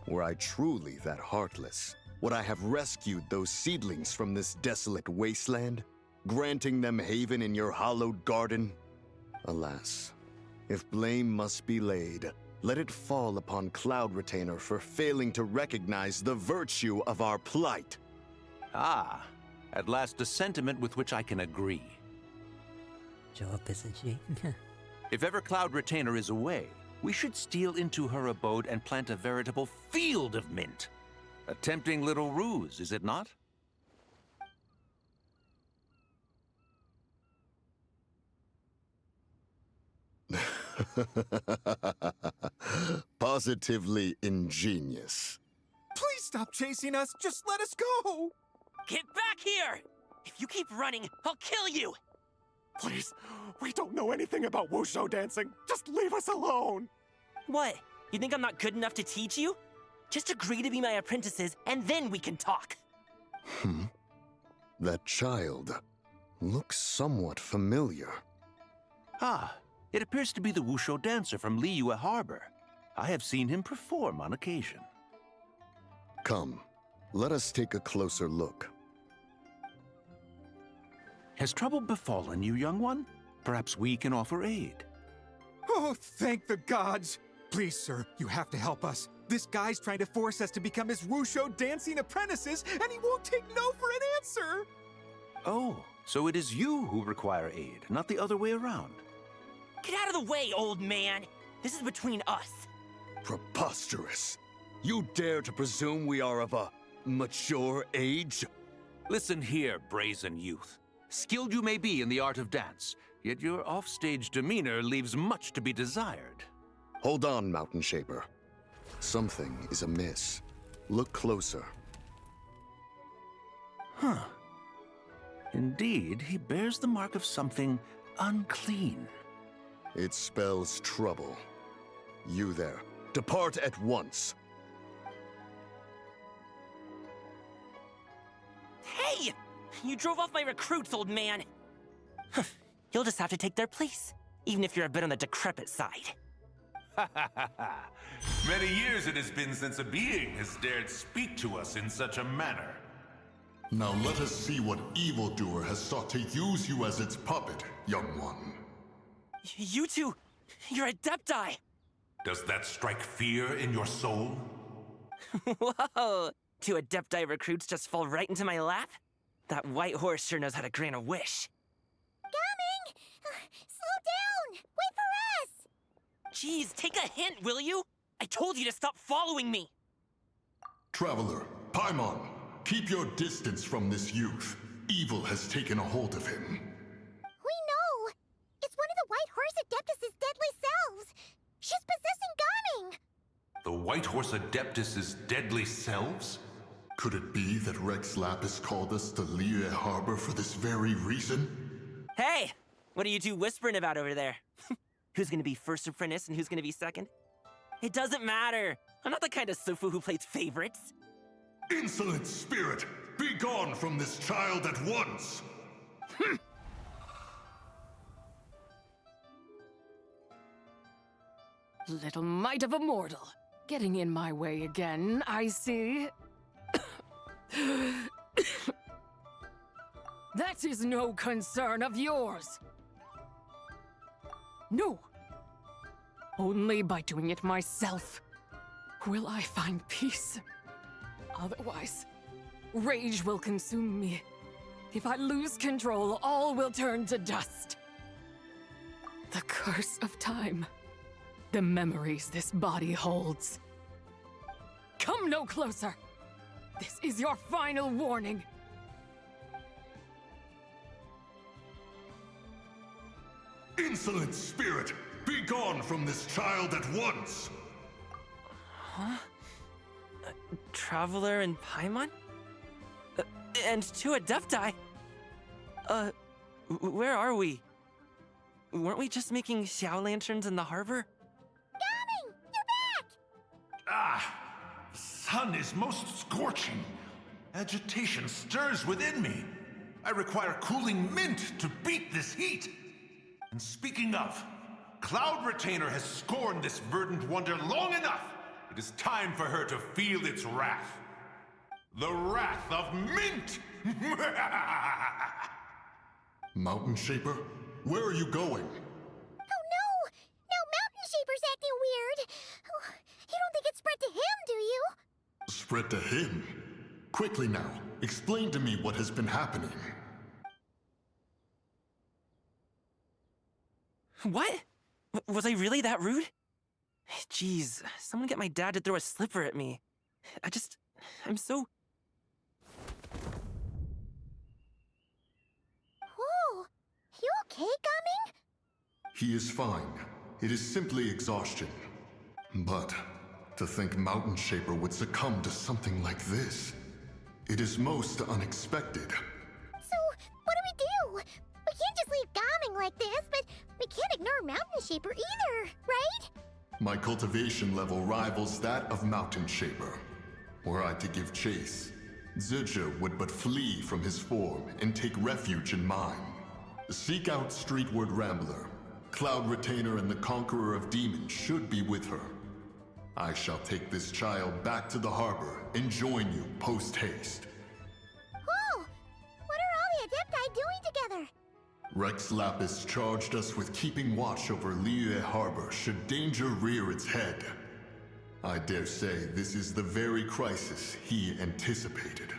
Were I truly that heartless, Would I have rescued those seedlings from this desolate wasteland, granting them haven in your hallowed garden? Alas, if blame must be laid, let it fall upon Cloud Retainer for failing to recognize the virtue of our plight. Ah, at last a sentiment with which I can agree. Job, isn't she? If ever Cloud Retainer is away, we should steal into her abode and plant a veritable field of mint. A tempting little ruse, is it not? Positively ingenious. Please stop chasing us. Just let us go. Get back here! If you keep running, I'll kill you! Please, we don't know anything about wushu dancing. Just leave us alone. What? You think I'm not good enough to teach you? Just agree to be my apprentices, and then we can talk. That child looks somewhat familiar. Ah, it appears to be the wushu dancer from Liyue Harbor. I have seen him perform on occasion. Come, let us take a closer look. Has trouble befallen you, young one? Perhaps we can offer aid. Oh, thank the gods. Please, sir, you have to help us. This guy's trying to force us to become his wushu dancing apprentices, and he won't take no for an answer. Oh, so it is you who require aid, not the other way around. Get out of the way, old man! This is between us. Preposterous. You dare to presume we are of a mature age? Listen here, brazen youth. Skilled you may be in the art of dance, yet your offstage demeanor leaves much to be desired. Hold on, Mountain Shaper. Something is amiss. Look closer. Huh. Indeed, he bears the mark of something unclean. It spells trouble. You there, depart at once. Hey! You drove off my recruits, old man! You'll just have to take their place, even if you're a bit on the decrepit side. Many years it has been since a being has dared speak to us in such a manner. Now let us see what evildoer has sought to use you as its puppet, young one. You two, you're Adepti! Does that strike fear in your soul? Whoa! Two Adepti recruits just fall right into my lap? That white horse sure knows how to grant a wish. Coming! Slow down! Wait for us! Jeez, take a hint, will you? I told you to stop following me! Traveler, Paimon, keep your distance from this youth. Evil has taken a hold of him. We know! It's one of the White Horse Adeptus' deadly selves! She's possessing Gaming! The White Horse Adeptus' deadly selves? Could it be that Rex Lapis called us to Liyue Harbor for this very reason? Hey! What are you two whispering about over there? Who's gonna be first apprentice and who's gonna be second? It doesn't matter! I'm not the kind of Sufu who plays favorites. Insolent spirit! Be gone from this child at once! Little mite of a mortal. Getting in my way again, I see. That is no concern of yours. No. Only by doing it myself will I find peace. Otherwise, rage will consume me. If I lose control, all will turn to dust. The curse of time. The memories this body holds. Come no closer. This is your final warning. Insolent spirit! Be gone from this child at once! Huh? Traveler and Paimon? And two Adepti? Where are we? Weren't we just making Xiao lanterns in the harbor? Gaming! You're back! Ah! The sun is most scorching. Agitation stirs within me. I require cooling mint to beat this heat. And speaking of, Cloud Retainer has scorned this verdant wonder long enough. It is time for her to feel its wrath. The Wrath of Mint! Mountain Shaper, where are you going? Oh no! Now Mountain Shaper's acting weird! Oh, you don't think it spread to him, do you? Spread to him? Quickly now, explain to me what has been happening. What? Was I really that rude? Jeez, someone get my dad to throw a slipper at me. I'm so... Whoa! You okay, Gaming? He is fine. It is simply exhaustion. But to think Mountain Shaper would succumb to something like this, it is most unexpected. So, what do? We can't just leave Gaming like this, but we can't ignore Mountain Shaper either, right? My cultivation level rivals that of Mountain Shaper. Were I to give chase, Zizha would but flee from his form and take refuge in mine. Seek out Streetward Rambler. Cloud Retainer and the Conqueror of Demons should be with her. I shall take this child back to the harbor and join you post-haste. Whoa! What are all the Adepti doing together? Rex Lapis charged us with keeping watch over Liyue Harbor should danger rear its head. I dare say this is the very crisis he anticipated.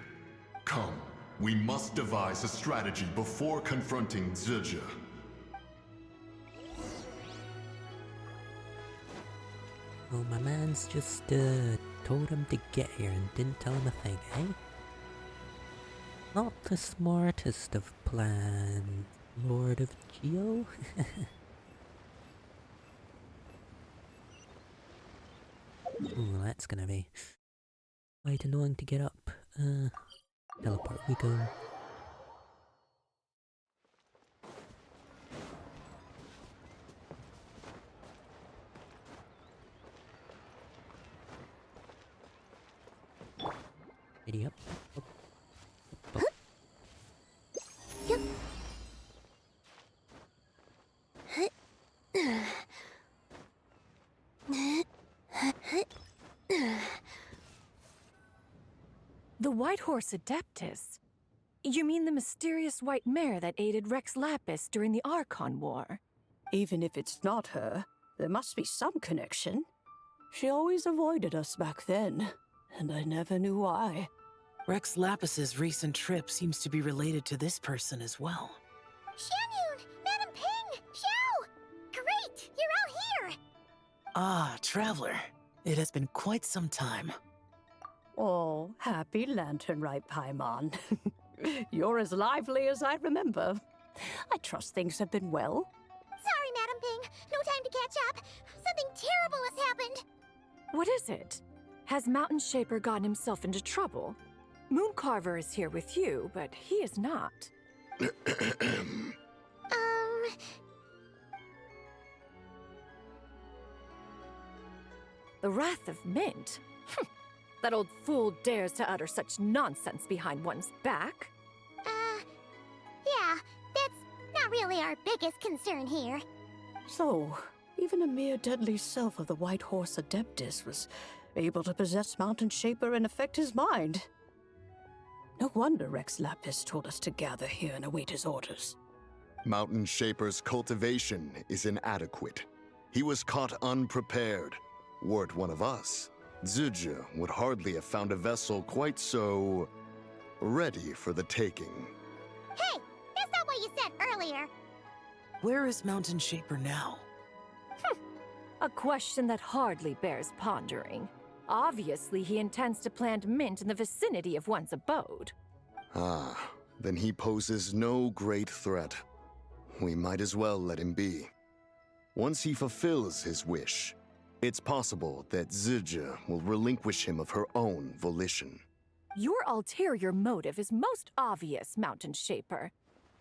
Come, we must devise a strategy before confronting Zizha. Well, my man's just told him to get here and didn't tell him a thing, eh? Not the smartest of plans, Lord of Geo. Ooh, that's gonna be quite annoying to get up. Teleport we go. Giddy up. Up, up, up. Yep. The White Horse Adeptus? You mean the mysterious white mare that aided Rex Lapis during the Archon War? Even if it's not her, there must be some connection. She always avoided us back then, and I never knew why. Rex Lapis's recent trip seems to be related to this person as well. Xianyun! Madam Ping! Xiao! Great! You're all here! Ah, Traveler. It has been quite some time. Oh, happy Lanternlit Paimon. You're as lively as I remember. I trust things have been well. Sorry, Madam Ping. No time to catch up. Something terrible has happened. What is it? Has Mountain Shaper gotten himself into trouble? Mooncarver is here with you, but he is not. The Wrath of Mint? That old fool dares to utter such nonsense behind one's back. Yeah, that's not really our biggest concern here. So, even a mere deadly self of the White Horse Adeptus was able to possess Mountain Shaper and affect his mind. No wonder Rex Lapis told us to gather here and await his orders. Mountain Shaper's cultivation is inadequate. He was caught unprepared. Were it one of us, Zizha would hardly have found a vessel quite so... ready for the taking. Hey, that's not what you said earlier. Where is Mountain Shaper now? A question that hardly bears pondering. Obviously, he intends to plant mint in the vicinity of one's abode. Ah, then he poses no great threat. We might as well let him be. Once he fulfills his wish, it's possible that Zizha will relinquish him of her own volition. Your ulterior motive is most obvious, Mountain Shaper.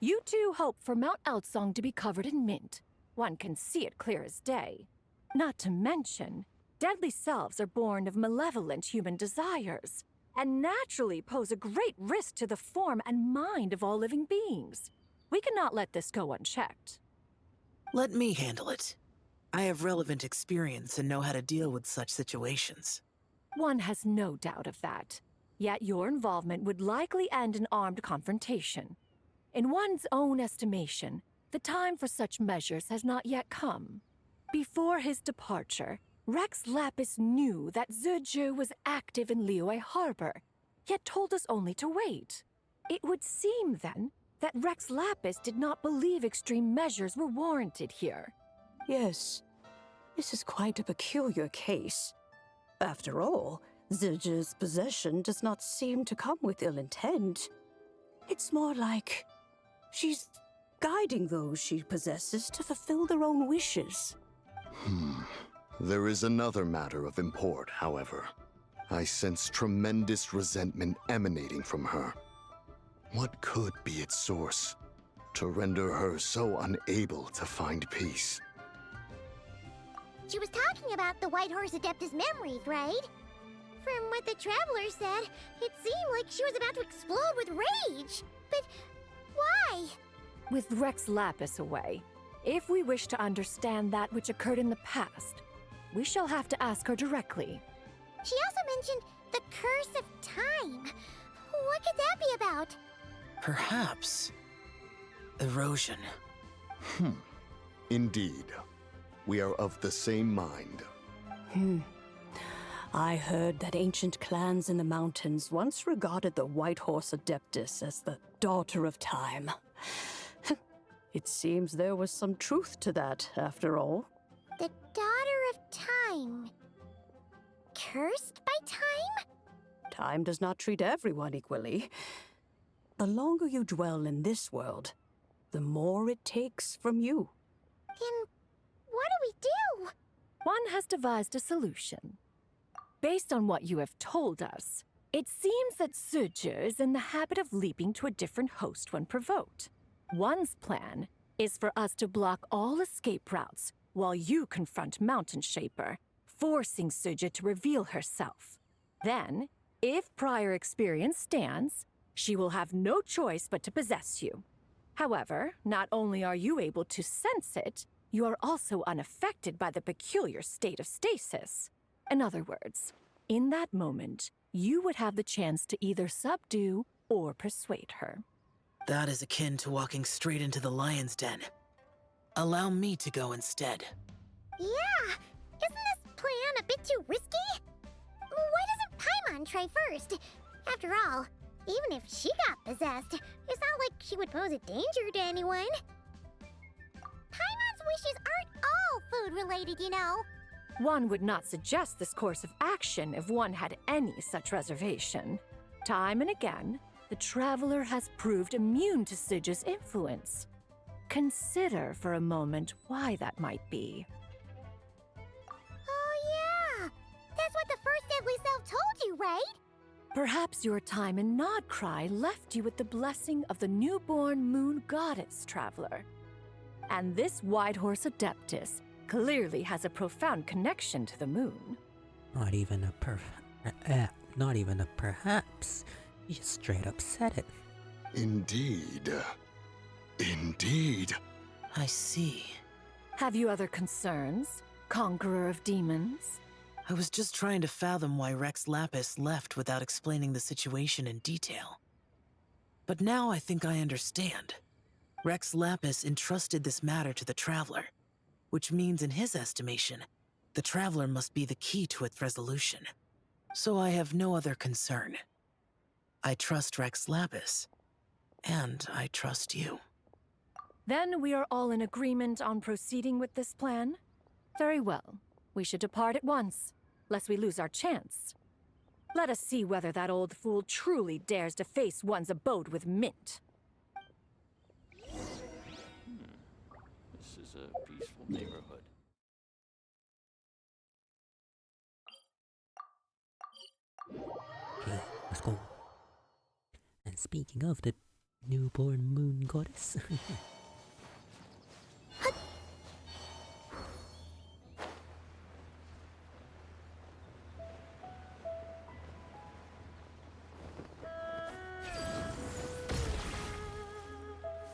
You two hope for Mount Outsong to be covered in mint. One can see it clear as day. Not to mention, deadly selves are born of malevolent human desires, and naturally pose a great risk to the form and mind of all living beings. We cannot let this go unchecked. Let me handle it. I have relevant experience and know how to deal with such situations. One has no doubt of that. Yet your involvement would likely end in armed confrontation. In one's own estimation, the time for such measures has not yet come. Before his departure, Rex Lapis knew that Zizhu was active in Liyue Harbor, yet told us only to wait. It would seem, then, that Rex Lapis did not believe extreme measures were warranted here. Yes, this is quite a peculiar case. After all, Zizhu's possession does not seem to come with ill intent. It's more like she's guiding those she possesses to fulfill their own wishes. There is another matter of import, however. I sense tremendous resentment emanating from her. What could be its source to render her so unable to find peace? She was talking about the White Horse Adeptus memories, right? From what the Traveler said, it seemed like she was about to explode with rage. But why? With Rex Lapis away, if we wish to understand that which occurred in the past, we shall have to ask her directly. She also mentioned the Curse of Time. What could that be about? Perhaps erosion. Indeed. We are of the same mind. I heard that ancient clans in the mountains once regarded the White Horse Adeptus as the daughter of time. It seems there was some truth to that, after all. The Daughter of Time. Cursed by time? Time does not treat everyone equally. The longer you dwell in this world, the more it takes from you. Then what do we do? One has devised a solution. Based on what you have told us, it seems that Zizhu is in the habit of leaping to a different host when provoked. One's plan is for us to block all escape routes while you confront Mountain Shaper, forcing Zizhu to reveal herself. Then, if prior experience stands, she will have no choice but to possess you. However, not only are you able to sense it, you are also unaffected by the peculiar state of stasis. In other words, in that moment, you would have the chance to either subdue or persuade her. That is akin to walking straight into the lion's den. Allow me to go instead. Yeah, isn't this plan a bit too risky? Why doesn't Paimon try first? After all, even if she got possessed, it's not like she would pose a danger to anyone. Paimon's wishes aren't all food-related, you know. One would not suggest this course of action if one had any such reservation. Time and again, the Traveler has proved immune to Zizhu's influence. Consider for a moment why that might be. Oh yeah! That's what the First Deadly Self told you, right? Perhaps your time in Nodcry left you with the blessing of the newborn moon goddess, Traveler. And this White Horse Adeptus clearly has a profound connection to the moon. Not even a perhaps. You just straight up said it. Indeed. Indeed. I see. Have you other concerns, Conqueror of Demons? I was just trying to fathom why Rex Lapis left without explaining the situation in detail. But now I think I understand. Rex Lapis entrusted this matter to the Traveler, which means in his estimation, the Traveler must be the key to its resolution. So I have no other concern. I trust Rex Lapis, and I trust you. Then we are all in agreement on proceeding with this plan? Very well. We should depart at once, lest we lose our chance. Let us see whether that old fool truly dares to face one's abode with Mint. This is a peaceful neighborhood. Okay, let's go. And speaking of the newborn moon goddess...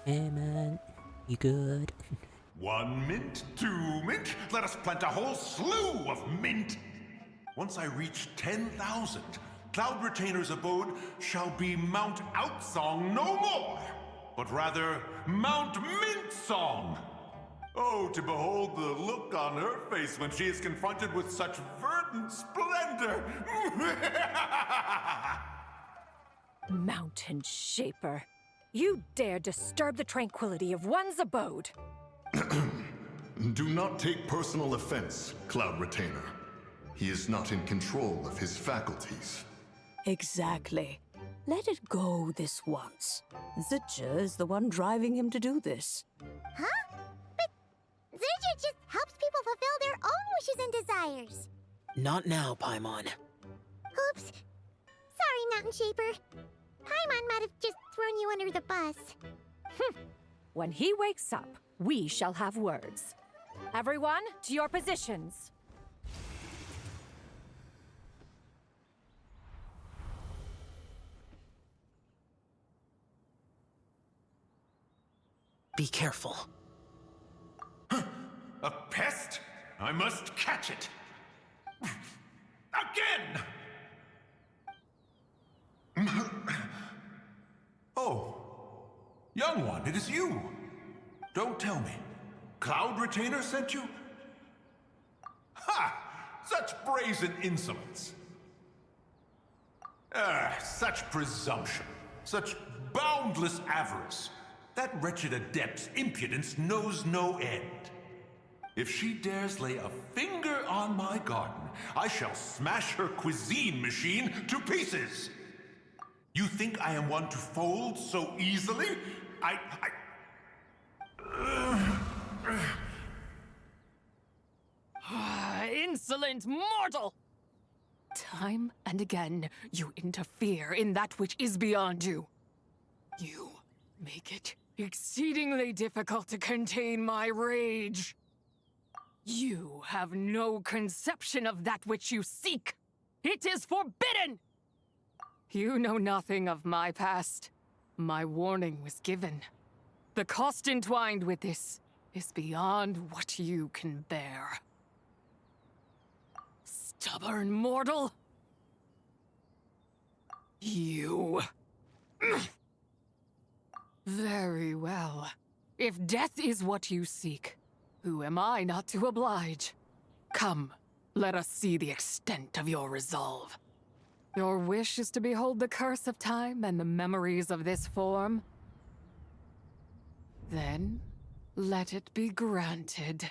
Hey man, you good? 1 mint, 2 mint, let us plant a whole slew of mint. Once I reach 10,000, Cloud Retainer's abode shall be Mount Outsong no more, but rather Mount Mintsong. Oh, to behold the look on her face when she is confronted with such verdant splendor! Mountain Shaper, you dare disturb the tranquility of one's abode. Do not take personal offense, Cloud Retainer. He is not in control of his faculties. Exactly. Let it go this once. Zidja is the one driving him to do this. Huh? But Zidja just helps people fulfill their own wishes and desires. Not now, Paimon. Oops. Sorry, Mountain Shaper. Paimon might have just thrown you under the bus. When he wakes up, we shall have words. Everyone, to your positions. Be careful. A pest? I must catch it! Again! Oh, young one, it is you. Don't tell me. Cloud Retainer sent you? Ha! Such brazen insolence. Such presumption. Such boundless avarice. That wretched adept's impudence knows no end. If she dares lay a finger on my garden, I shall smash her cuisine machine to pieces. You think I am one to fold so easily? Insolent mortal! Time and again, you interfere in that which is beyond you. You make it exceedingly difficult to contain my rage. You have no conception of that which you seek. It is forbidden! You know nothing of my past. My warning was given. The cost entwined with this is beyond what you can bear. Stubborn mortal! You... Very well. If death is what you seek, who am I not to oblige? Come, let us see the extent of your resolve. Your wish is to behold the curse of time and the memories of this form? Then, let it be granted.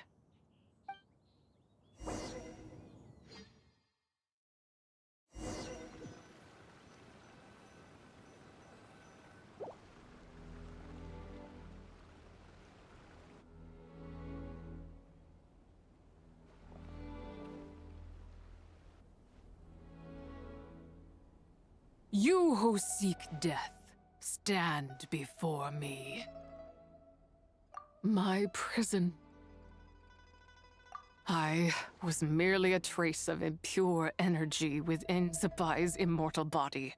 You who seek death, stand before me. My prison. I was merely a trace of impure energy within Zabai's immortal body.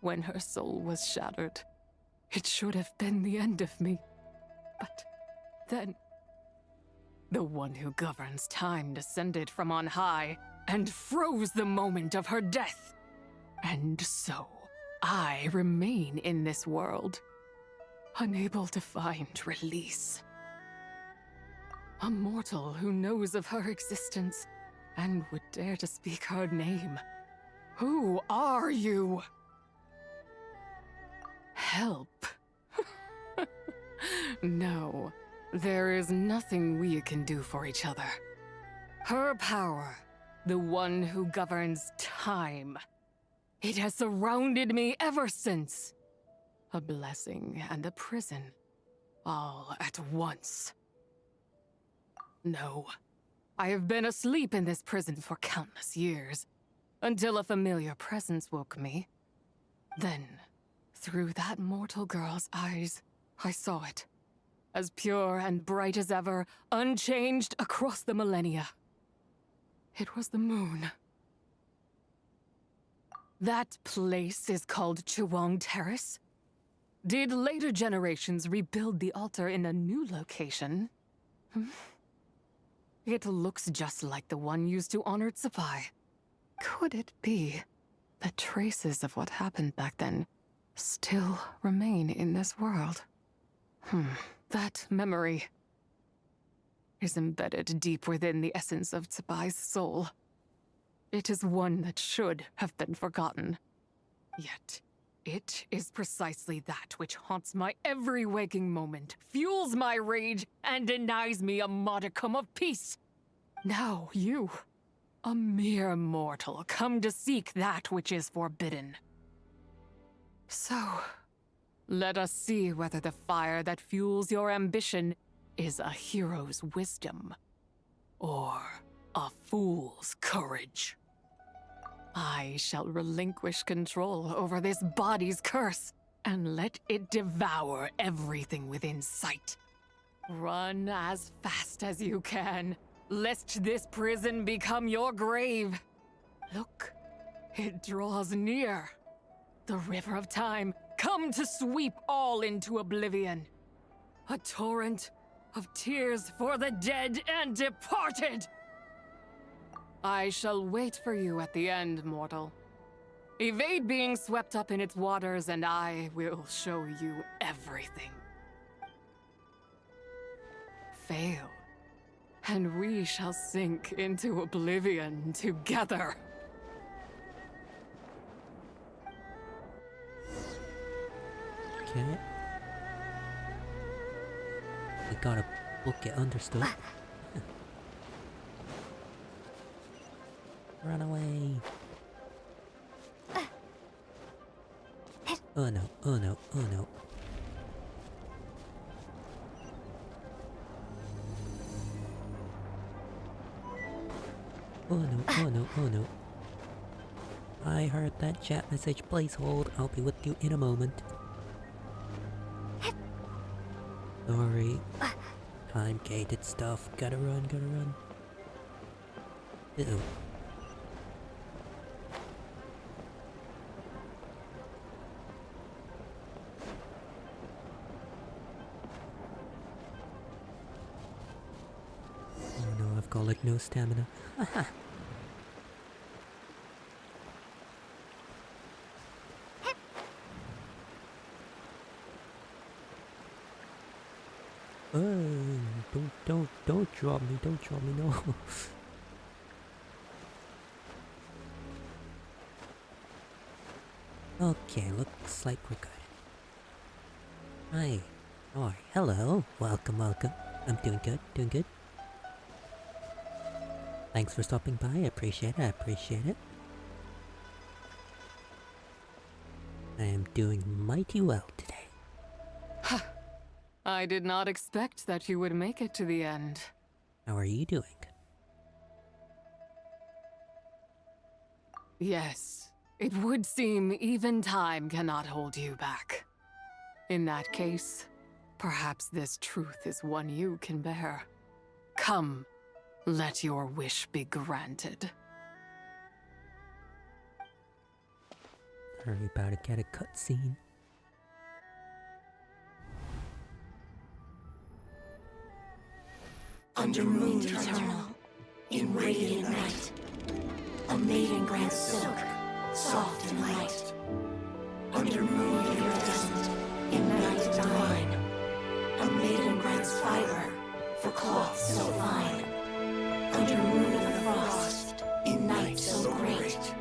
When her soul was shattered, it should have been the end of me. But then, the one who governs time descended from on high and froze the moment of her death. And so, I remain in this world, unable to find release. A mortal who knows of her existence and would dare to speak her name. Who are you? Help. No, there is nothing we can do for each other. Her power, the one who governs time, it has surrounded me ever since. A blessing and a prison, all at once. No, I have been asleep in this prison for countless years, until a familiar presence woke me. Then, through that mortal girl's eyes, I saw it. As pure and bright as ever, unchanged across the millennia. It was the moon. That place is called Chuang Terrace. Did later generations rebuild the altar in a new location? It looks just like the one used to honor Zabai. Could it be? The traces of what happened back then still remain in this world. That memory is embedded deep within the essence of Tsubai's soul. It is one that should have been forgotten. Yet, it is precisely that which haunts my every waking moment, fuels my rage, and denies me a modicum of peace. Now you, a mere mortal, come to seek that which is forbidden. So, let us see whether the fire that fuels your ambition is a hero's wisdom, or a fool's courage. I shall relinquish control over this body's curse, and let it devour everything within sight. Run as fast as you can, lest this prison become your grave. Look, it draws near. The river of time, come to sweep all into oblivion. A torrent of tears for the dead and departed. I shall wait for you at the end, mortal. Evade being swept up in its waters, and I will show you everything. Fail, and we shall sink into oblivion together. Okay. We gotta book it, understood. Run away. Oh no, oh no, oh no. Oh no, oh no, oh no. I heard that chat message. Please hold. I'll be with you in a moment. Sorry. Time-gated stuff. Gotta run, gotta run. Uh-oh. Oh no, I've got like no stamina. Haha. Don't drop me, no. Okay, looks like we're good. Hi. How are you? Hello. Welcome, welcome. I'm doing good, doing good. Thanks for stopping by, I appreciate it, I appreciate it. I am doing mighty well today. I did not expect that you would make it to the end. How are you doing? Yes, it would seem even time cannot hold you back. In that case, perhaps this truth is one you can bear. Come, let your wish be granted. Are we about to get a cutscene? Under moon eternal, in radiant night, a maiden grants silk, soft and light. Under moon iridescent, in night divine, a maiden grants fiber for cloth so fine. Under moon of frost, in night so great,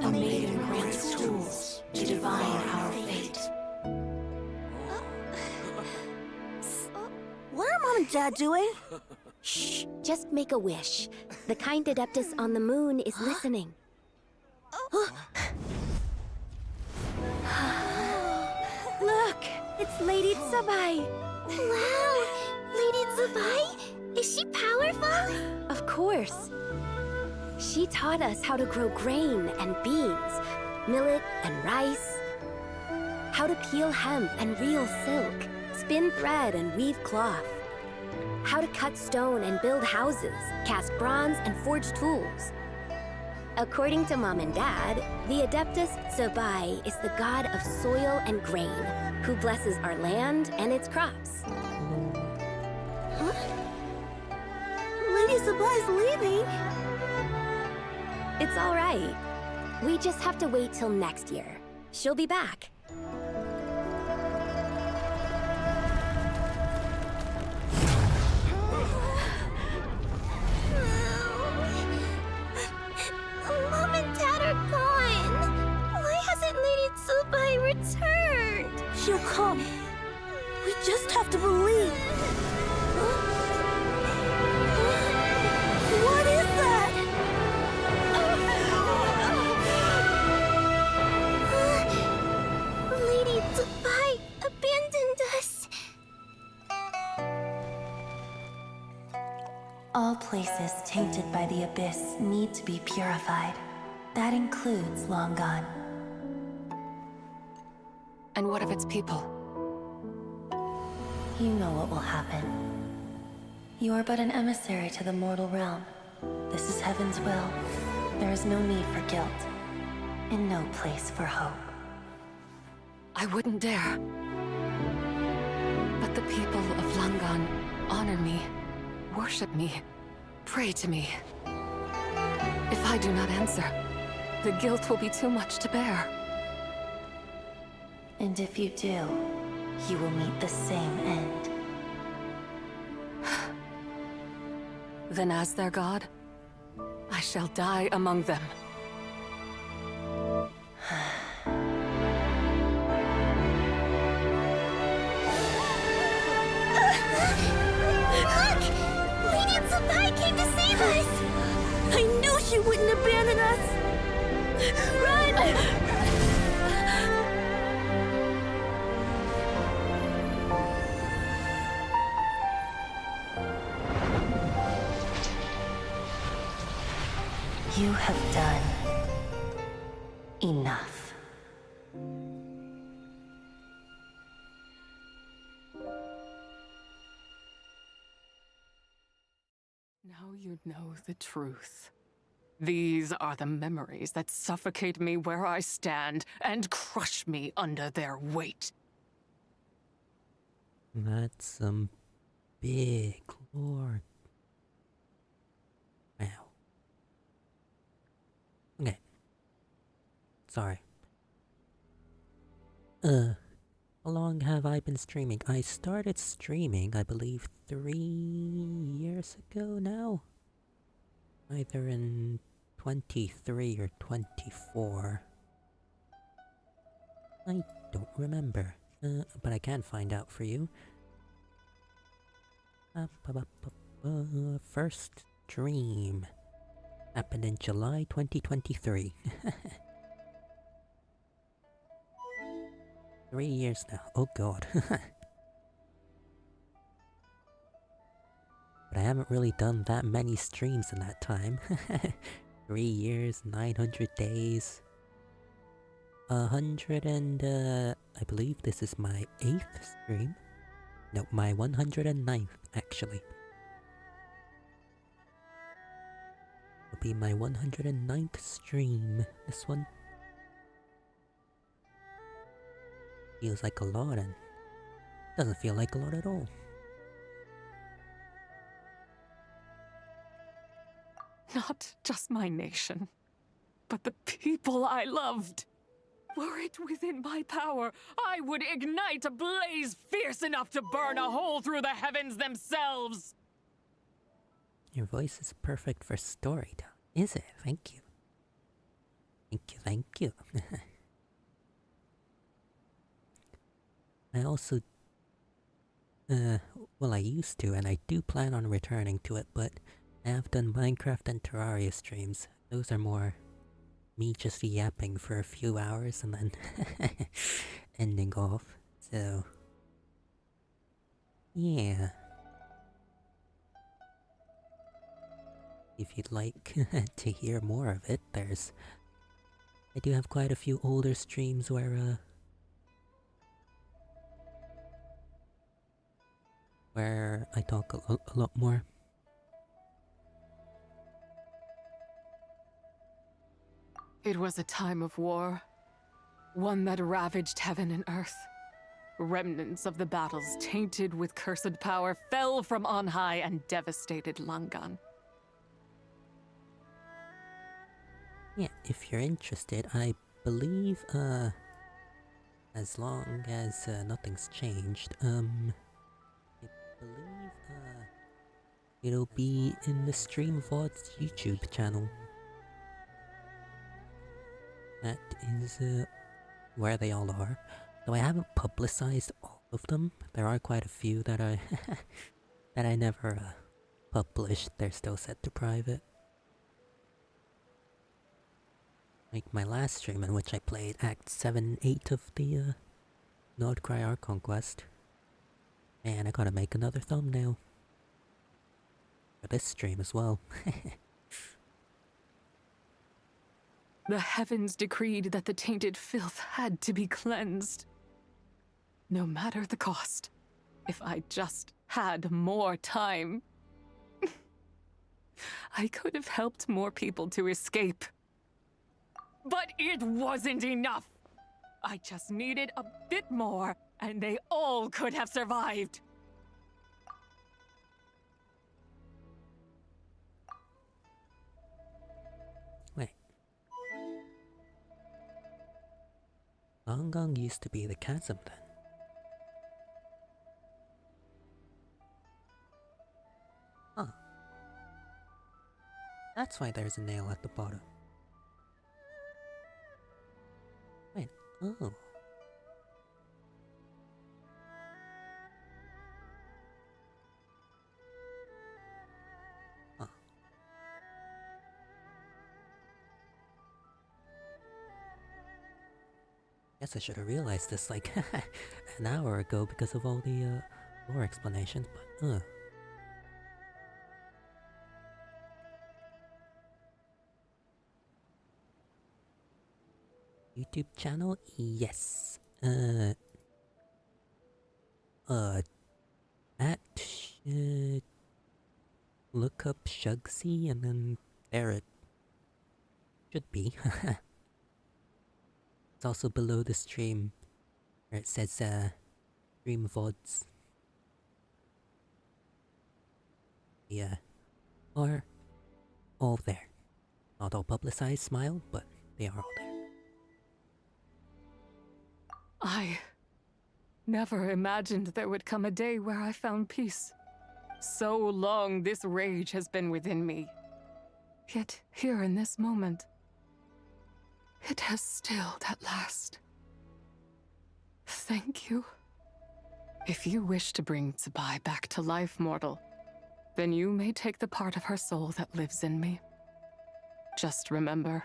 a maiden grants tools to divine our fate. What are Mom and Dad doing? Shh, just make a wish. The kind Adeptus on the moon is listening. Look, it's Lady Tsubai. Wow, Lady Tsubai? Is she powerful? Of course. She taught us how to grow grain and beans, millet and rice, how to peel hemp and reel silk, spin thread and weave cloth, how to cut stone and build houses, cast bronze and forge tools. According to Mom and Dad, the Adeptus Tsubai is the god of soil and grain, who blesses our land and its crops. Huh? Lady Tsubai's leaving. It's all right. We just have to wait till next year. She'll be back. Mom and Dad are gone. Why hasn't Lady Tsubai returned? She'll come. We just have to believe. What is that? Lady Tsubai abandoned us. All places tainted by the abyss need to be purified. That includes Longan. And what of its people? You know what will happen. You are but an emissary to the mortal realm. This is Heaven's will. There is no need for guilt, and no place for hope. I wouldn't dare. But the people of Langan honor me, worship me, pray to me. If I do not answer, the guilt will be too much to bear. And if you do, you will meet the same end. Then as their god, I shall die among them. Look! Lady Tsubai came to save us! I knew she wouldn't abandon us! Run! You have done enough. Now you know the truth. These are the memories that suffocate me where I stand and crush me under their weight. That's some big lord. Wow. Okay. Sorry. How long have I been streaming? I started streaming, I believe, 3 years ago now? Either in 23 or 24. I don't remember. But I can find out for you. First stream happened in July 2023. 3 years now. Oh god. But I haven't really done that many streams in that time. 3 years, 900 days. 100 and, I believe this is my 8th stream. No, my 109th, actually. It'll be my 109th stream, this one. Feels like a lot and doesn't feel like a lot at all. Not just my nation, but the people I loved. Were it within my power, I would ignite a blaze fierce enough to burn a hole through the heavens themselves! Your voice is perfect for storytelling, is it? Thank you. Thank you. I also... well, I used to, and I do plan on returning to it, but I have done Minecraft and Terraria streams. Those are more me just yapping for a few hours and then ending off. So, yeah. If you'd like to hear more of it, I do have quite a few older streams where I talk a lot more. It was a time of war, one that ravaged heaven and earth. Remnants of the battles tainted with cursed power fell from on high and devastated Langan. Yeah, if you're interested, I believe, as long as nothing's changed, I believe, it'll be in the Stream VOD's YouTube channel. That is, where they all are. Though I haven't publicized all of them, there are quite a few that I that I never published. They're still set to private. Like my last stream in which I played Act 7 8 of the Nordcry Archon quest. Man, I gotta make another thumbnail. For this stream as well. The heavens decreed that the tainted filth had to be cleansed. No matter the cost. If I just had more time. I could have helped more people to escape. But it wasn't enough! I just needed a bit more, and they all could have survived. Wait. Longgang used to be the chasm then. Huh. That's why there's a nail at the bottom. Wait, oh. Huh. Guess I should have realized this like an hour ago because of all the lore explanations, but YouTube channel? Yes. That should look up Shugsy and then there it should be. It's also below the stream where it says stream VODs. Yeah. Or all there. Not all publicized, smile, but they are all there. I never imagined there would come a day where I found peace. So long this rage has been within me. Yet here in this moment, it has stilled at last. Thank you. If you wish to bring Tsubai back to life, mortal, then you may take the part of her soul that lives in me. Just remember,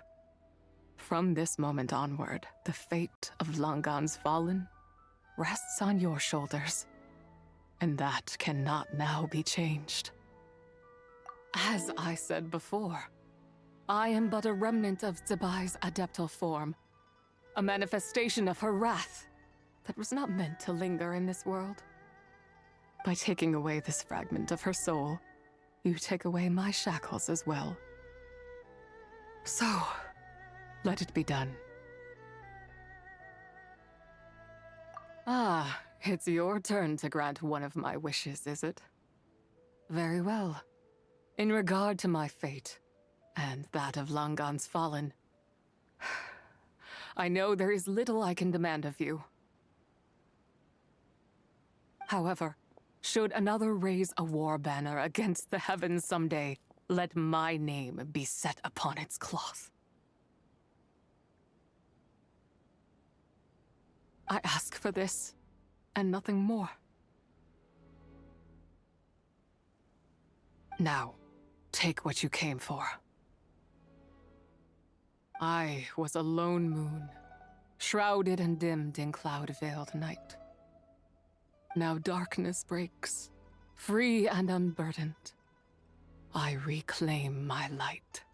from this moment onward, the fate of Langan's fallen rests on your shoulders, and that cannot now be changed. As I said before, I am but a remnant of Tsubai's adeptal form, a manifestation of her wrath that was not meant to linger in this world. By taking away this fragment of her soul, you take away my shackles as well. So, let it be done. Ah, it's your turn to grant one of my wishes, is it? Very well. In regard to my fate, and that of Langan's fallen, I know there is little I can demand of you. However, should another raise a war banner against the heavens someday, let my name be set upon its cloth. I ask for this, and nothing more. Now, take what you came for. I was a lone moon, shrouded and dimmed in cloud-veiled night. Now darkness breaks, free and unburdened. I reclaim my light.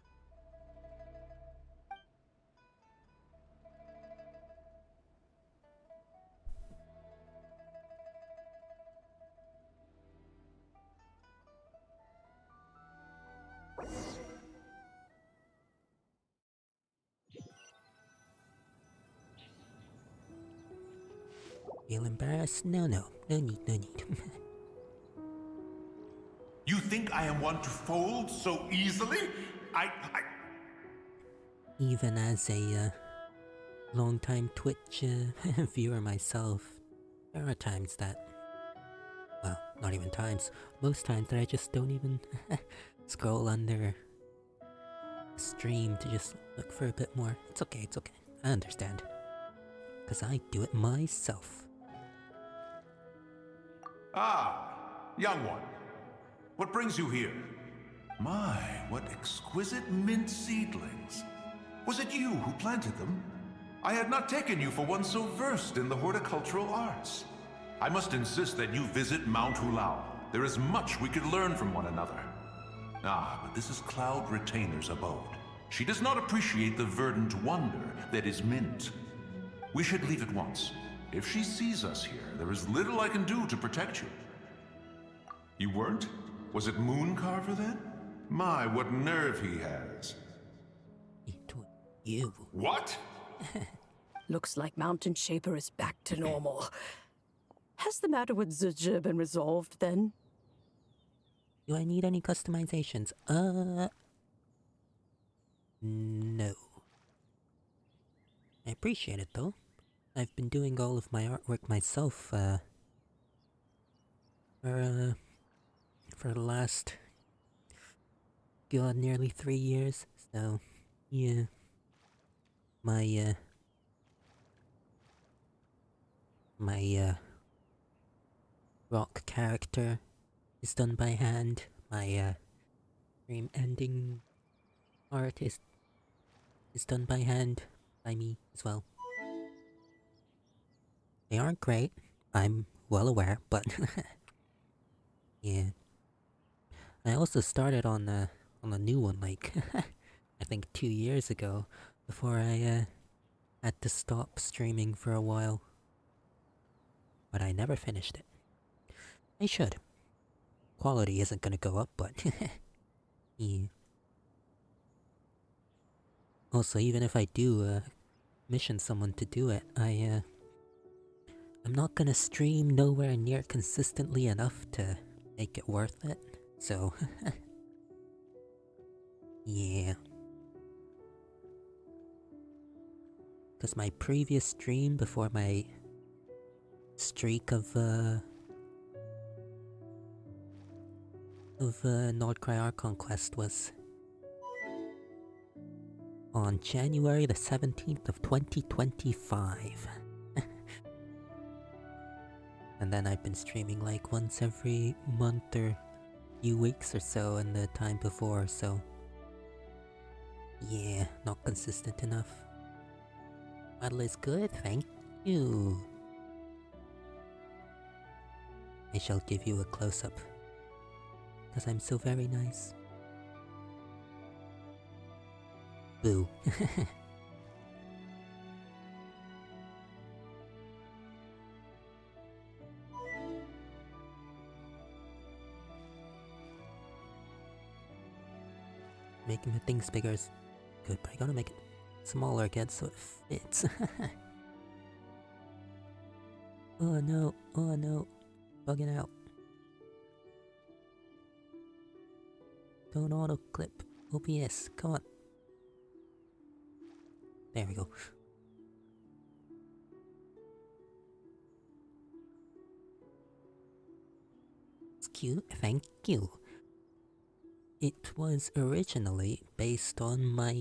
Feel embarrassed? No need. You think I am one to fold so easily? even as a long-time Twitch viewer myself, there are times that, well, not even times, most times that I just don't even scroll under a stream to just look for a bit more. It's okay, I understand. Because I do it myself. Ah, young one. What brings you here? My, what exquisite mint seedlings. Was it you who planted them? I had not taken you for one so versed in the horticultural arts. I must insist that you visit Mount Hulao. There is much we could learn from one another. Ah, but this is Cloud Retainer's abode. She does not appreciate the verdant wonder that is mint. We should leave at once. If she sees us here, there is little I can do to protect you. You weren't? Was it Mooncarver then? My, what nerve he has. You. What? Looks like Mountain Shaper is back to normal. Has the matter with Zizhi been resolved then? Do I need any customizations? No. I appreciate it though. I've been doing all of my artwork myself, for the last, god, nearly 3 years, so, yeah. My rock character is done by hand. My, stream ending art is done by hand, by me as well. They aren't great, I'm well aware, but yeah. I also started on a new one, like, I think 2 years ago, before I had to stop streaming for a while. But I never finished it. I should. Quality isn't gonna go up, but yeah. Also, even if I do mission someone to do it, I'm not gonna stream nowhere near consistently enough to make it worth it, so yeah. Because my previous stream before my streak of Nordcry Archon Quest was on January the 17th of 2025. And then I've been streaming like once every month or few weeks or so in the time before, so yeah, not consistent enough. Model is good, thank you. I shall give you a close-up, because I'm so very nice. Boo. Making the things bigger is good, but I gotta make it smaller again so it fits. Oh no, bugging out. Don't auto clip. OBS, come on. There we go. It's cute, thank you. It was originally based on my,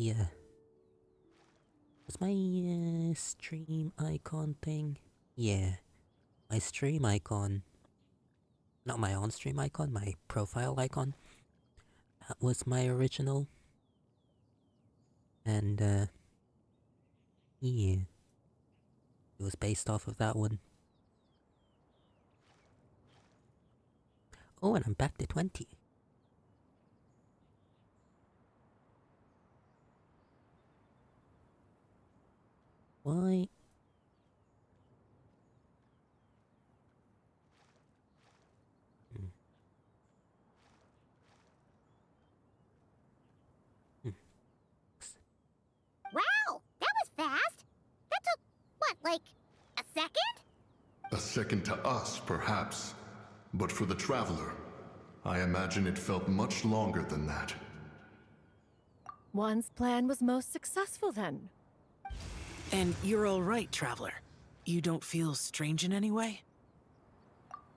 was my, stream icon thing? Yeah. My stream icon. Not my on-stream icon, my profile icon. That was my original. And, yeah. It was based off of that one. Oh, and I'm back to 20. Why? Wow, that was fast. That took, what, like, a second? A second to us, perhaps. But for the Traveler, I imagine it felt much longer than that. One's plan was most successful then. And you're all right, Traveler. You don't feel strange in any way?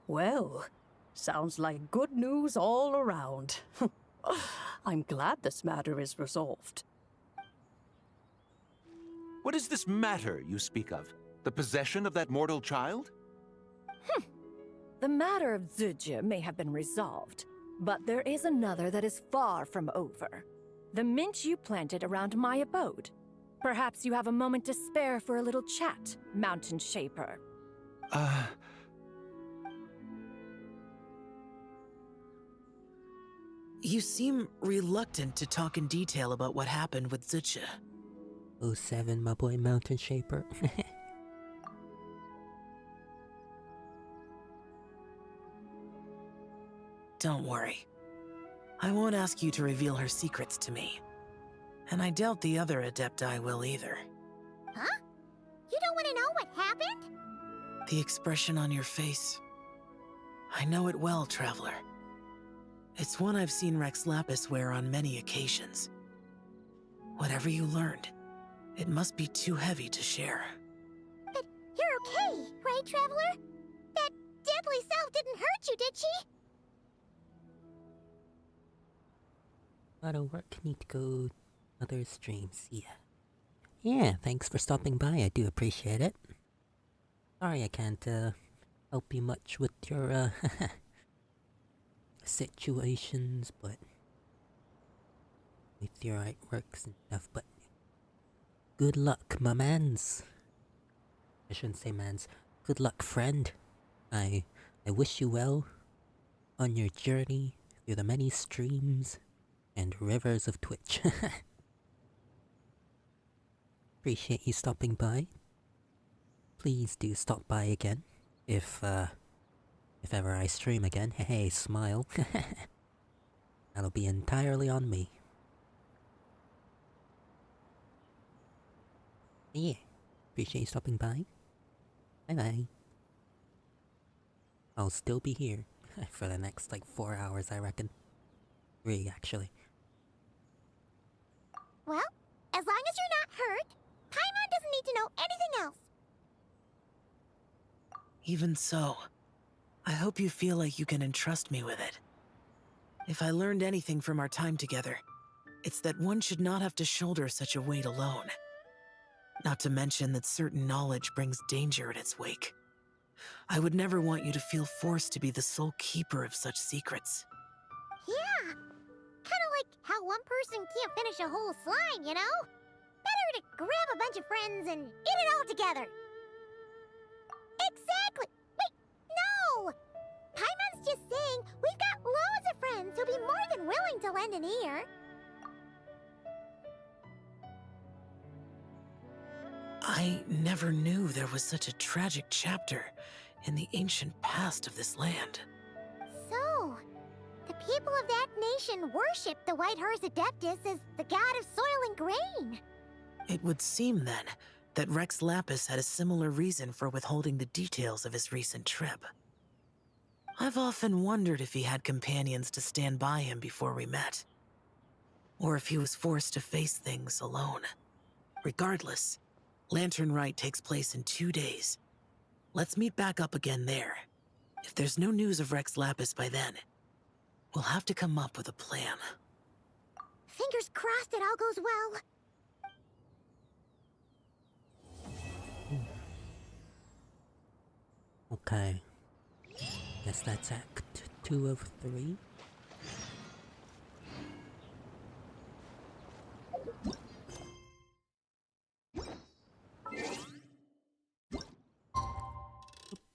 Well, sounds like good news all around. I'm glad this matter is resolved. What is this matter you speak of? The possession of that mortal child? The matter of Zuje may have been resolved, but there is another that is far from over. The mint you planted around my abode. Perhaps you have a moment to spare for a little chat, Mountain Shaper. You seem reluctant to talk in detail about what happened with Zuje. 07, my boy Mountain Shaper. Don't worry. I won't ask you to reveal her secrets to me. And I doubt the other Adepti will either. Huh? You don't want to know what happened? The expression on your face. I know it well, Traveler. It's one I've seen Rex Lapis wear on many occasions. Whatever you learned, it must be too heavy to share. But you're okay, right, Traveler? That deadly self didn't hurt you, did she? Gotta work, need to go other streams, yeah. Yeah, thanks for stopping by, I do appreciate it. Sorry I can't help you much with your situations, but with your artworks and stuff, but good luck, my mans. I shouldn't say mans. Good luck, friend. I wish you well on your journey through the many streams and rivers of Twitch. Appreciate you stopping by. Please do stop by again if ever I stream again. Hey, smile. That'll be entirely on me. Yeah, appreciate you stopping by. Bye bye. I'll still be here for the next 4 hours, I reckon. 3 actually. Well, as long as you're not hurt, Paimon doesn't need to know anything else. Even so, I hope you feel like you can entrust me with it. If I learned anything from our time together, it's that one should not have to shoulder such a weight alone. Not to mention that certain knowledge brings danger in its wake. I would never want you to feel forced to be the sole keeper of such secrets. Yeah, kind of like how one person can't finish a whole slime, you know? Better to grab a bunch of friends and eat it all together. Exactly! Wait, no! Paimon's just saying we've got loads of friends who'll be more than willing to lend an ear. I never knew there was such a tragic chapter in the ancient past of this land. So, the people of that nation worship the White Horse Adeptus as the god of soil and grain. It would seem, then, that Rex Lapis had a similar reason for withholding the details of his recent trip. I've often wondered if he had companions to stand by him before we met. Or if he was forced to face things alone. Regardless, Lanternlit takes place in 2 days. Let's meet back up again there. If there's no news of Rex Lapis by then, we'll have to come up with a plan. Fingers crossed it all goes well. Okay. Guess that's Act 2 of 3.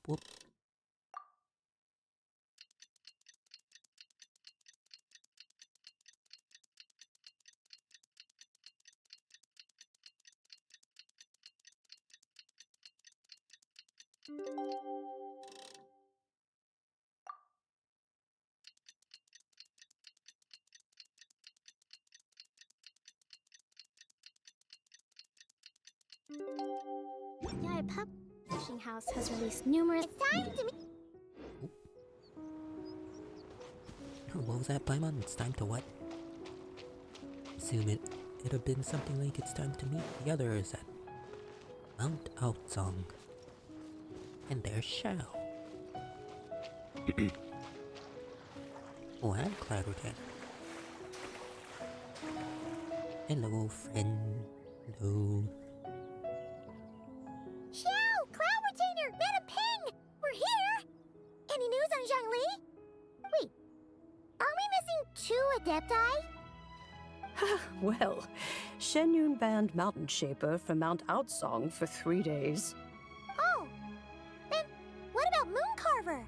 Whoop. Our publishing house has released numerous. It's time to meet. What was that, Paimon? It's time to what? it'd have been something like it's time to meet the others at Mount Outsong. And there's Shao. Oh, and Cloud again. Hello, friend. Hello. Xiao! Cloud Retainer! Madam Ping! We're here! Any news on Zhangli? Wait, are we missing 2 Adepti? Well, Shen Yun banned Mountain Shaper from Mount Outsong for 3 days. Oh, then what about Mooncarver?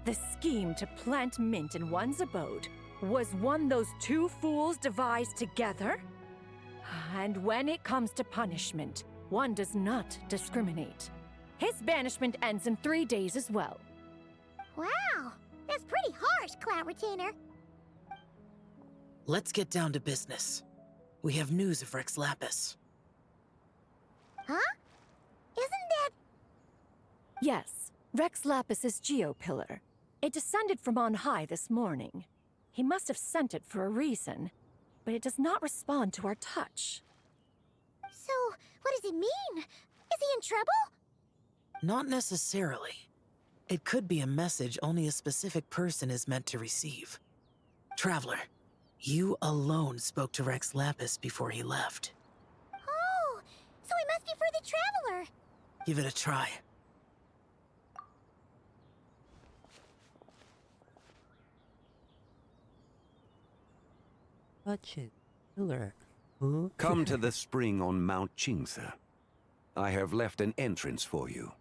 The scheme to plant mint in one's abode was one those 2 fools devised together? And when it comes to punishment, one does not discriminate. His banishment ends in 3 days as well. Wow, that's pretty harsh, Cloud Retainer. Let's get down to business. We have news of Rex Lapis. Huh? Isn't that... Yes, Rex Lapis's Geopillar. It descended from on high this morning. He must have sent it for a reason, but it does not respond to our touch. So, what does it mean? Is he in trouble? Not necessarily. It could be a message only a specific person is meant to receive. Traveler, you alone spoke to Rex Lapis before he left. Oh, so it must be for the Traveler. Give it a try. Touch it. Pillar. Come to the spring on Mount Qingse. I have left an entrance for you.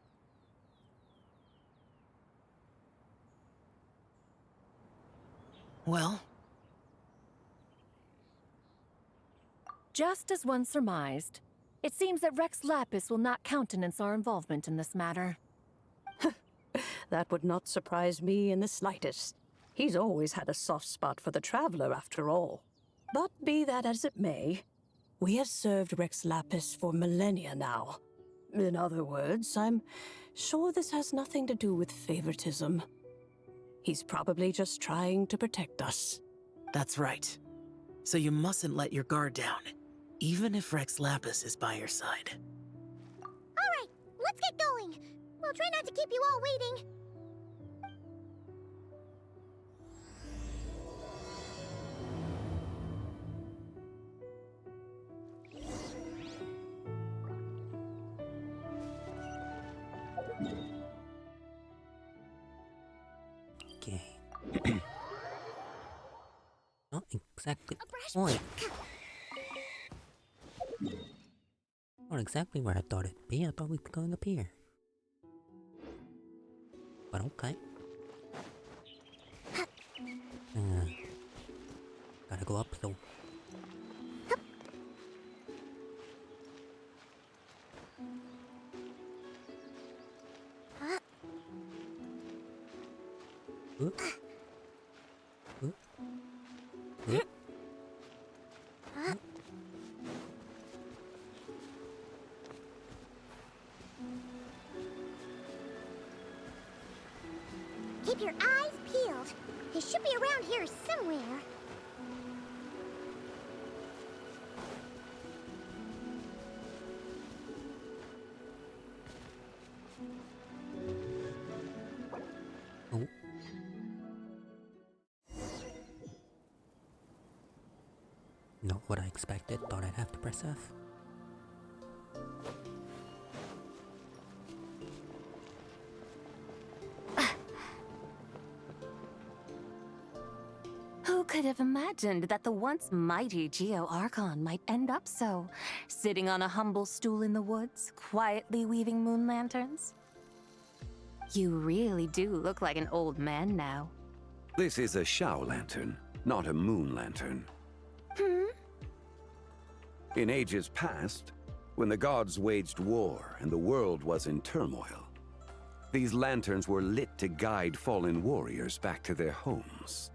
Well? Just as one surmised, it seems that Rex Lapis will not countenance our involvement in this matter. That would not surprise me in the slightest. He's always had a soft spot for the Traveler, after all. But be that as it may, we have served Rex Lapis for millennia now. In other words, I'm sure this has nothing to do with favoritism. He's probably just trying to protect us. That's right. So you mustn't let your guard down, even if Rex Lapis is by your side. Alright, let's get going. We'll try not to keep you all waiting. Okay. Not exactly. Oi. Not exactly where I thought it'd be. I thought we'd be going up here. But okay. Gotta go up though. Oop. Oop. Oop. Keep your eyes peeled. He should be around here somewhere. Oh. Not what I expected. Thought I'd have to press F. Who could have imagined that the once mighty Geo Archon might end up so, sitting on a humble stool in the woods, quietly weaving moon lanterns? You really do look like an old man now. This is a Shao lantern, not a moon lantern. In ages past, when the gods waged war and the world was in turmoil, these lanterns were lit to guide fallen warriors back to their homes.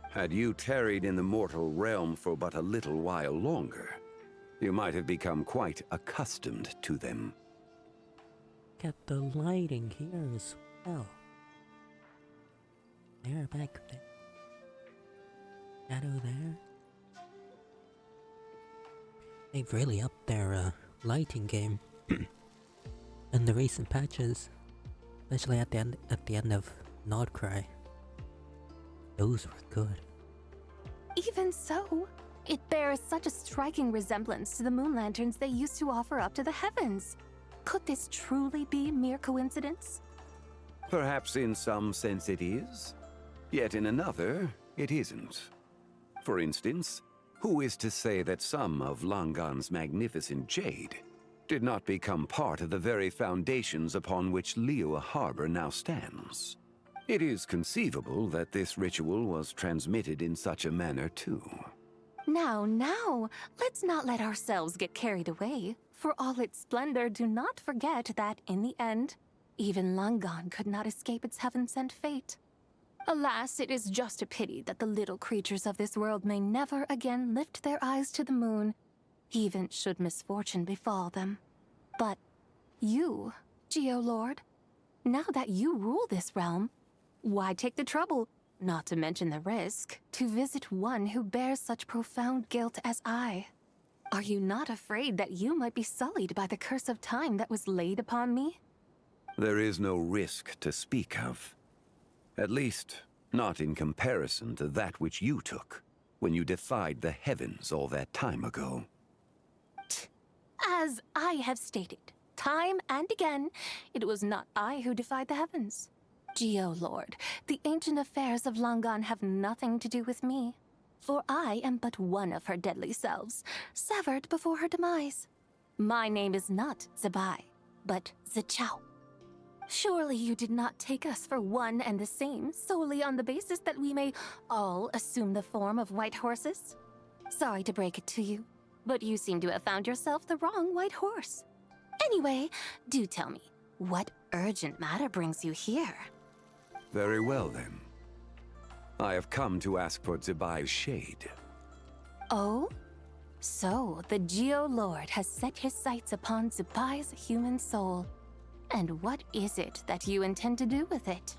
Had you tarried in the mortal realm for but a little while longer, you might have become quite accustomed to them. Get the lighting here as well. There, back there. Shadow there. They've really upped their lighting game in the recent patches, especially at the end of Nodcry. Those were good. Even so, it bears such a striking resemblance to the moon lanterns they used to offer up to the heavens. Could this truly be mere coincidence? Perhaps in some sense it is, yet in another, it isn't. For instance, who is to say that some of Langan's magnificent jade did not become part of the very foundations upon which Liyue Harbor now stands? It is conceivable that this ritual was transmitted in such a manner too. Now, let's not let ourselves get carried away. For all its splendor, do not forget that, in the end, even Langan could not escape its heaven-sent fate. Alas, it is just a pity that the little creatures of this world may never again lift their eyes to the moon, even should misfortune befall them. But you, Geolord, now that you rule this realm, why take the trouble, not to mention the risk, to visit one who bears such profound guilt as I? Are you not afraid that you might be sullied by the curse of time that was laid upon me? There is no risk to speak of. At least, not in comparison to that which you took when you defied the heavens all that time ago. As I have stated, time and again, it was not I who defied the heavens. Geolord, the ancient affairs of Langan have nothing to do with me, for I am but one of her deadly selves, severed before her demise. My name is not Zebai, but Zichao. Surely you did not take us for one and the same solely on the basis that we may all assume the form of white horses? Sorry to break it to you, but you seem to have found yourself the wrong white horse. Anyway, do tell me, what urgent matter brings you here? Very well then. I have come to ask for Zebai's shade. Oh? So, the Geolord has set his sights upon Zebai's human soul. And what is it that you intend to do with it?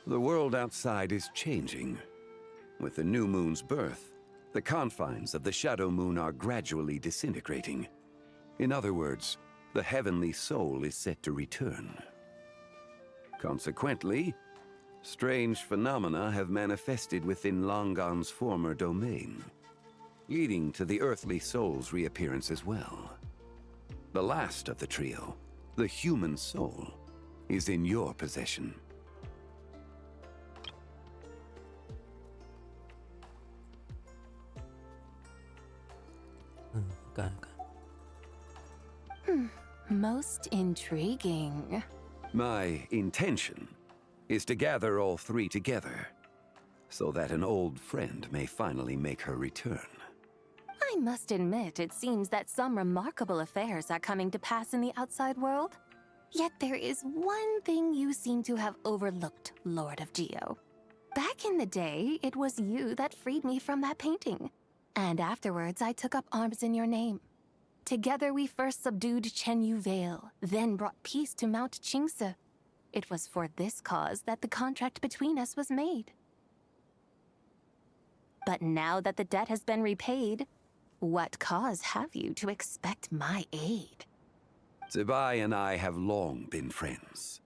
The world outside is changing. With the new moon's birth, the confines of the Shadow Moon are gradually disintegrating. In other words, the heavenly soul is set to return. Consequently, strange phenomena have manifested within Langan's former domain, leading to the earthly soul's reappearance as well. The last of the trio, the human soul, is in your possession. Most intriguing. My intention is to gather all three together, so that an old friend may finally make her return. I must admit, it seems that some remarkable affairs are coming to pass in the outside world. Yet there is one thing you seem to have overlooked, Lord of Geo. Back in the day, it was you that freed me from that painting. And afterwards, I took up arms in your name. Together we first subdued Chenyu Vale, then brought peace to Mount Qingse. It was for this cause that the contract between us was made. But now that the debt has been repaid, what cause have you to expect my aid? Zebai and I have long been friends.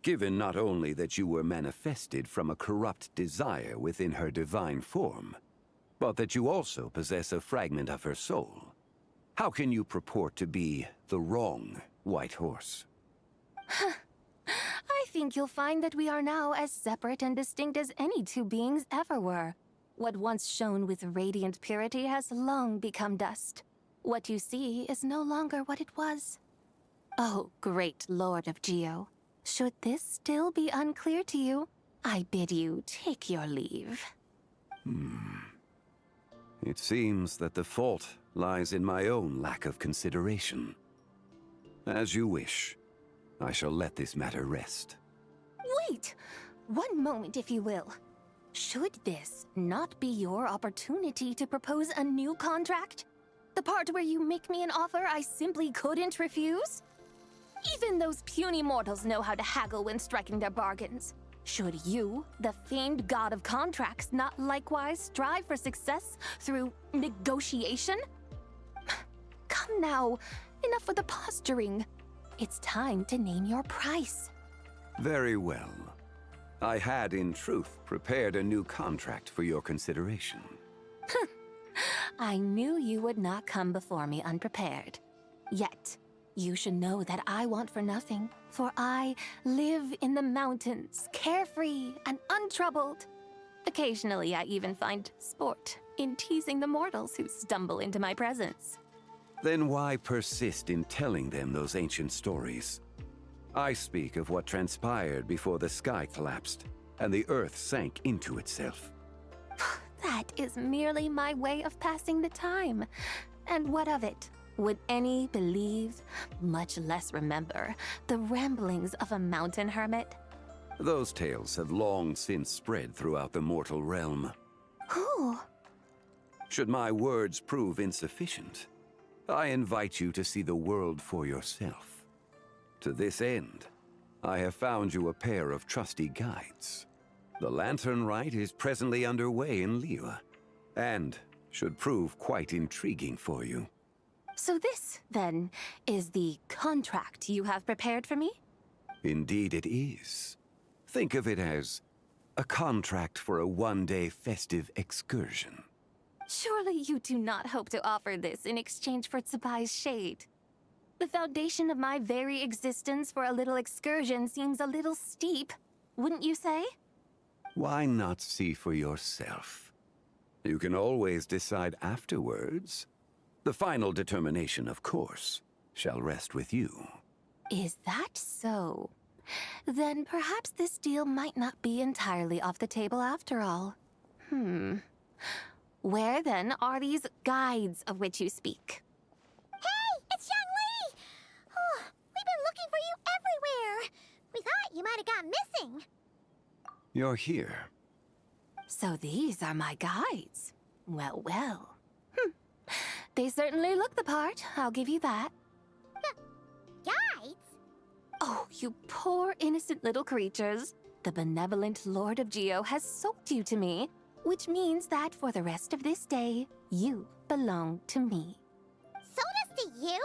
Given not only that you were manifested from a corrupt desire within her divine form, but that you also possess a fragment of her soul, how can you purport to be the wrong white horse? I think you'll find that we are now as separate and distinct as any two beings ever were. What once shone with radiant purity has long become dust. What you see is no longer what it was. Oh, great Lord of Geo, should this still be unclear to you, I bid you take your leave. It seems that the fault lies in my own lack of consideration. As you wish. I shall let this matter rest. Wait! One moment, if you will. Should this not be your opportunity to propose a new contract? The part where you make me an offer I simply couldn't refuse? Even those puny mortals know how to haggle when striking their bargains. Should you, the famed god of contracts, not likewise strive for success through negotiation? Come now, enough with the posturing. It's time to name your price. Very well. I had, in truth, prepared a new contract for your consideration. I knew you would not come before me unprepared. Yet, you should know that I want for nothing, for I live in the mountains, carefree and untroubled. Occasionally, I even find sport in teasing the mortals who stumble into my presence. Then why persist in telling them those ancient stories? I speak of what transpired before the sky collapsed and the earth sank into itself. That is merely my way of passing the time. And what of it? Would any believe, much less remember, the ramblings of a mountain hermit? Those tales have long since spread throughout the mortal realm. Who? Should my words prove insufficient, I invite you to see the world for yourself. To this end, I have found you a pair of trusty guides. The Lantern Rite is presently underway in Liyue, and should prove quite intriguing for you. So this, then, is the contract you have prepared for me? Indeed it is. Think of it as a contract for a one-day festive excursion. Surely you do not hope to offer this in exchange for Tsubai's shade. The foundation of my very existence for a little excursion seems a little steep, wouldn't you say? Why not see for yourself? You can always decide afterwards. The final determination, of course, shall rest with you. Is that so? Then perhaps this deal might not be entirely off the table after all. Where then are these guides of which you speak? Hey, it's Zhangli! Oh, we've been looking for you everywhere. We thought you might have gone missing. You're here. So these are my guides. Well, well. They certainly look the part, I'll give you that. Guides? Oh, you poor innocent little creatures. The benevolent Lord of Geo has sold you to me, which means that for the rest of this day, you belong to me. Sold us to you?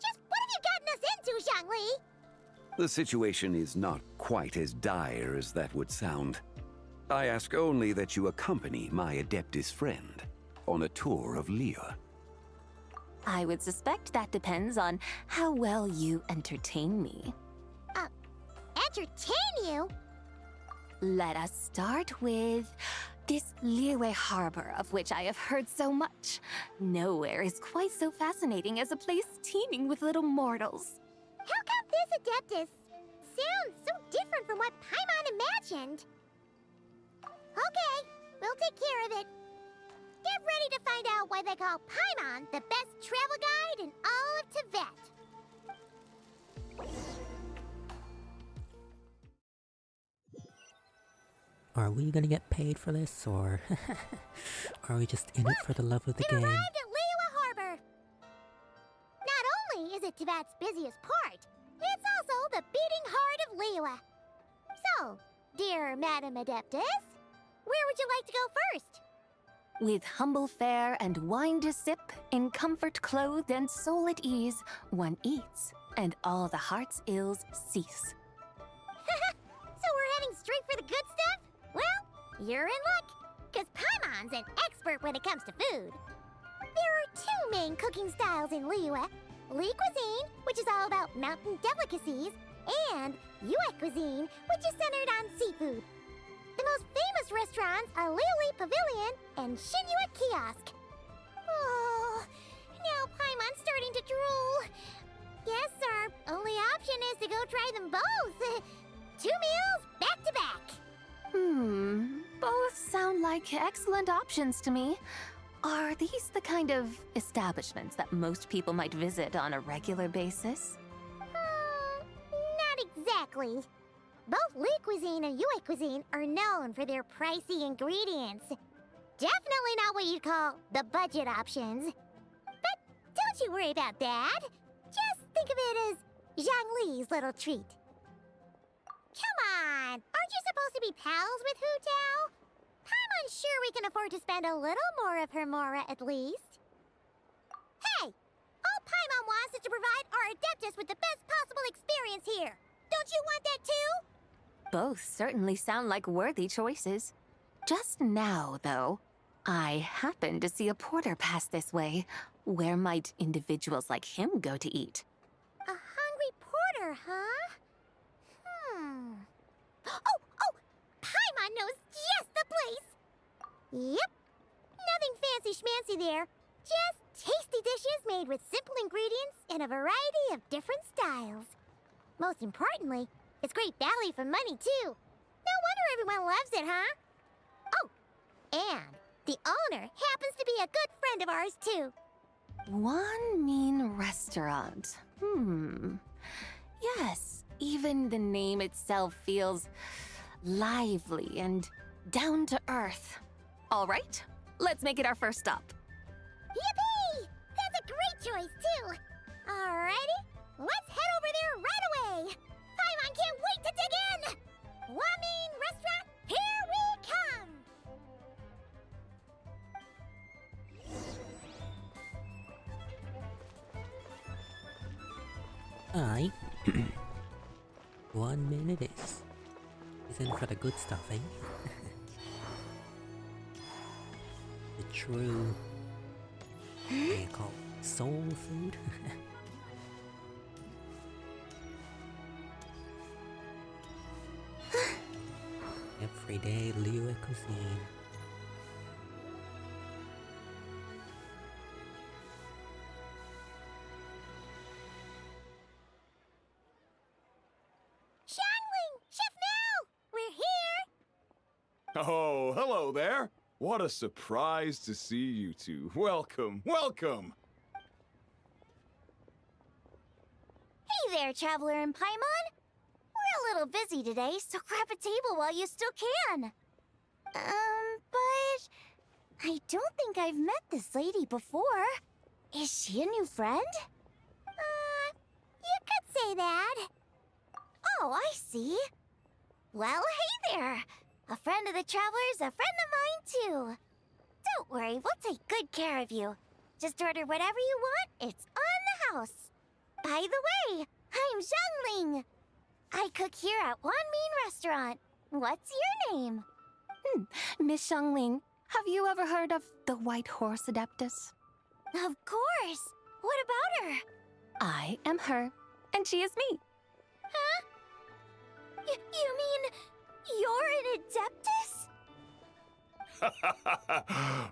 Just what have you gotten us into, Zhangli? The situation is not quite as dire as that would sound. I ask only that you accompany my Adeptus friend on a tour of Liyue. I would suspect that depends on how well you entertain me. Entertain you? Let us start with this Liyue harbor of which I have heard so much. Nowhere is quite so fascinating as a place teeming with little mortals. How come this Adeptus sounds so different from what Paimon imagined? Okay, we'll take care of it. Get ready to find out why they call Paimon the best travel guide in all of Tibet. Are we gonna get paid for this, or are we just in it for the love of the game? Arrived at Liyue Harbor. Not only is it Tibet's busiest port, it's also the beating heart of Liyue. So, dear Madam Adeptus, where would you like to go first? With humble fare and wine to sip, in comfort clothed and soul at ease, one eats, and all the heart's ills cease. So we're heading straight for the good stuff? Well, you're in luck, because Paimon's an expert when it comes to food. There are two main cooking styles in Liyue. Li cuisine, which is all about mountain delicacies, and Yue cuisine, which is centered on seafood. The most famous restaurants are Liyue Pavilion and Shinyue Kiosk. Oh, now Paimon's starting to drool. Guess our only option is to go try them both. 2 meals back to back. Both sound like excellent options to me. Are these the kind of establishments that most people might visit on a regular basis? Not exactly. Both Li cuisine and Yue cuisine are known for their pricey ingredients. Definitely not what you'd call the budget options. But don't you worry about that. Just think of it as Zhangli's little treat. Come on! Aren't you supposed to be pals with Hu Tao? I'm unsure we can afford to spend a little more of her mora at least. Hey! All Paimon wants is to provide our Adeptus with the best possible experience here. Don't you want that too? Both certainly sound like worthy choices. Just now, though, I happened to see a porter pass this way. Where might individuals like him go to eat? A hungry porter, huh? Oh! Paimon knows just the place! Yep. Nothing fancy schmancy there. Just tasty dishes made with simple ingredients in a variety of different styles. Most importantly, it's great value for money, too. No wonder everyone loves it, huh? Oh, and the owner happens to be a good friend of ours, too. One mean restaurant. Yes, even the name itself feels lively and down to earth. All right, let's make it our first stop. Yippee! That's a great choice, too. Alrighty, let's head over there right away. Paimon can't wait to dig in. Wamin Restaurant, here we come. Aye. 1 minute is. He's in for the good stuff, eh? The true, what do you call it? Soul food? Everyday Liyue cuisine. Xiangling! Chef Mel! We're here! Oh, hello there. What a surprise to see you two. Welcome, welcome. Hey there, Traveler and Paimon. We're a little busy today, so grab a table while you still can. But I don't think I've met this lady before. Is she a new friend? You could say that. Oh, I see. Well, hey there. A friend of the Traveler's a friend of mine, too. Don't worry, we'll take good care of you. Just order whatever you want, it's on the house. By the way, I'm Xiangling. I cook here at Wan Min Restaurant. What's your name? Miss Xiangling, have you ever heard of the White Horse Adeptus? Of course. What about her? I am her, and she is me. Huh? You mean you're an Adeptus?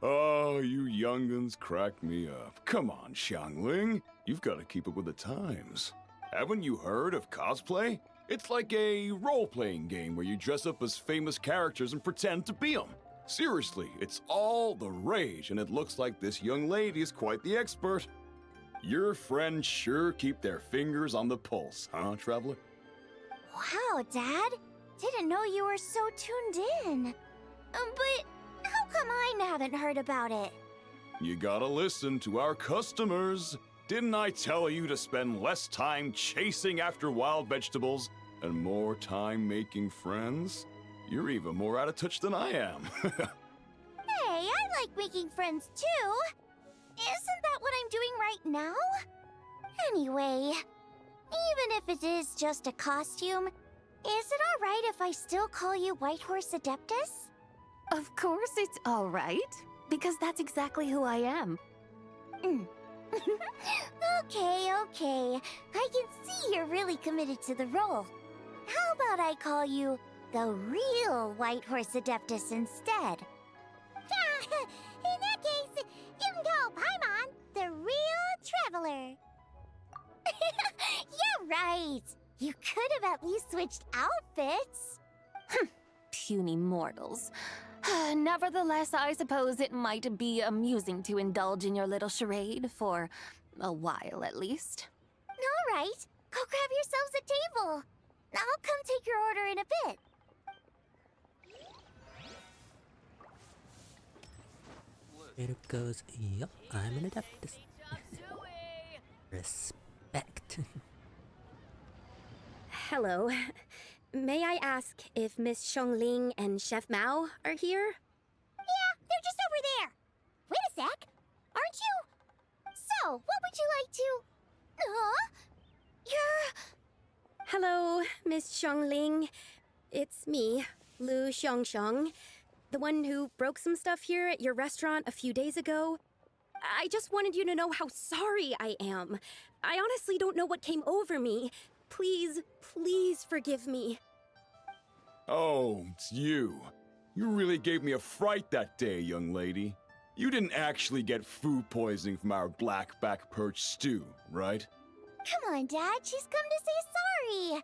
Oh, you young'uns crack me up. Come on, Xiangling. You've got to keep up with the times. Haven't you heard of cosplay? It's like a role-playing game where you dress up as famous characters and pretend to be them. Seriously, it's all the rage, and it looks like this young lady is quite the expert. Your friends sure keep their fingers on the pulse, huh, Traveler? Wow, Dad. Didn't know you were so tuned in. But how come I haven't heard about it? You gotta listen to our customers. Didn't I tell you to spend less time chasing after wild vegetables and more time making friends? You're even more out of touch than I am. Hey, I like making friends too. Isn't that what I'm doing right now? Anyway, even if it is just a costume, is it alright if I still call you White Horse Adeptus? Of course it's all right, because that's exactly who I am. Okay. I can see you're really committed to the role. How about I call you the real White Horse Adeptus instead? In that case, you can call Paimon the real Traveler. You're right. You could have at least switched outfits. Puny mortals. Nevertheless, I suppose it might be amusing to indulge in your little charade for a while at least. All right, go grab yourselves a table. I'll come take your order in a bit. It goes, yep, I'm an Adeptus. Respect. Hello. may I ask if Miss Xiongling and Chef Mao are here? Yeah, they're just over there. Wait a sec. Aren't you? So, what would you like to... You're... Hello, Miss Xiongling. It's me, Lu Xiongxiong, the one who broke some stuff here at your restaurant a few days ago. I just wanted you to know how sorry I am. I honestly don't know what came over me. Please, please forgive me. Oh, it's you. You really gave me a fright that day, young lady. You didn't actually get food poisoning from our black-back perch stew, right? Come on, Dad. She's come to say sorry.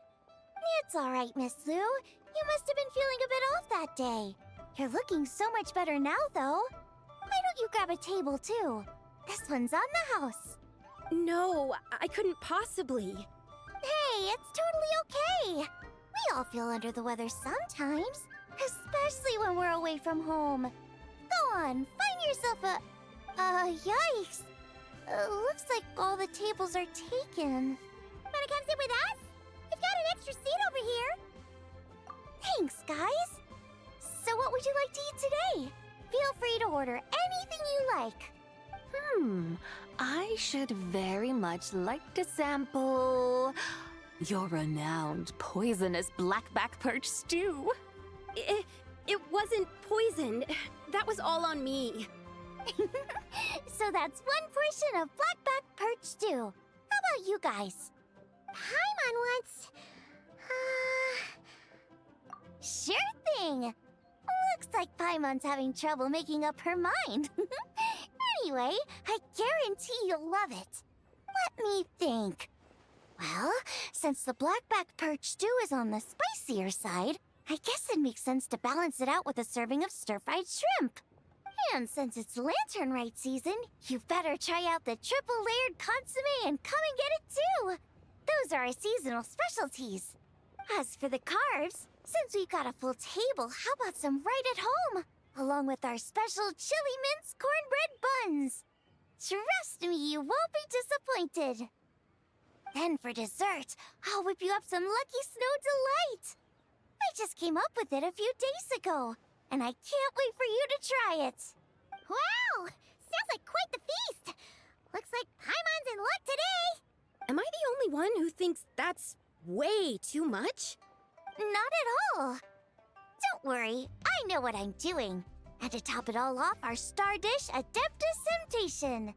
It's all right, Miss Lu. You must have been feeling a bit off that day. You're looking so much better now, though. Why don't you grab a table, too? This one's on the house. No, I couldn't possibly. Hey, it's totally okay. We all feel under the weather sometimes, especially when we're away from home. Go on, find yourself yikes. Looks like all the tables are taken. Wanna come sit with us? We've got an extra seat over here. Thanks, guys. So what would you like to eat today? Feel free to order anything you like. I should very much like to sample your renowned poisonous blackback perch stew. It wasn't poisoned. That was all on me. So that's one portion of blackback perch stew. How about you guys? Paimon wants... Sure thing. Looks like Paimon's having trouble making up her mind. Anyway, I guarantee you'll love it. Let me think. Well, since the blackback perch stew is on the spicier side, I guess it makes sense to balance it out with a serving of stir-fried shrimp. And since it's Lanternlit season, you better try out the triple-layered consommé and come and get it too. Those are our seasonal specialties. As for the carbs, since we've got a full table, how about some right at home? Along with our special chili mince cornbread buns. Trust me, you won't be disappointed. Then for dessert, I'll whip you up some Lucky Snow Delight. I just came up with it a few days ago, and I can't wait for you to try it. Wow! Sounds like quite the feast. Looks like Paimon's in luck today. Am I the only one who thinks that's way too much? Not at all. Don't worry, I know what I'm doing. And to top it all off, our star dish, Adeptus Temptation.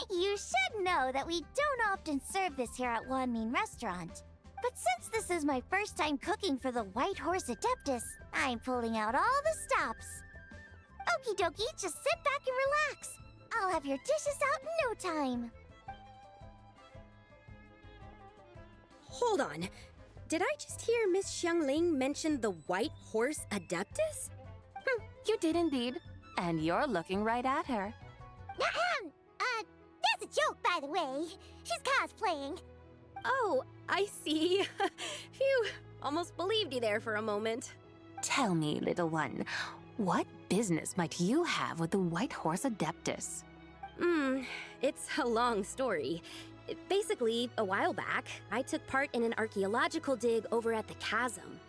You should know that we don't often serve this here at Wanmin Restaurant. But since this is my first time cooking for the White Horse Adeptus, I'm pulling out all the stops. Okie dokie, just sit back and relax. I'll have your dishes out in no time. Hold on. Did I just hear Miss Xiongling mention the White Horse Adeptus? You did indeed. And you're looking right at her. That's a joke, by the way. She's cosplaying. Oh, I see. Phew, almost believed you there for a moment. Tell me, little one, what business might you have with the White Horse Adeptus? It's a long story. Basically, a while back, I took part in an archaeological dig over at the chasm.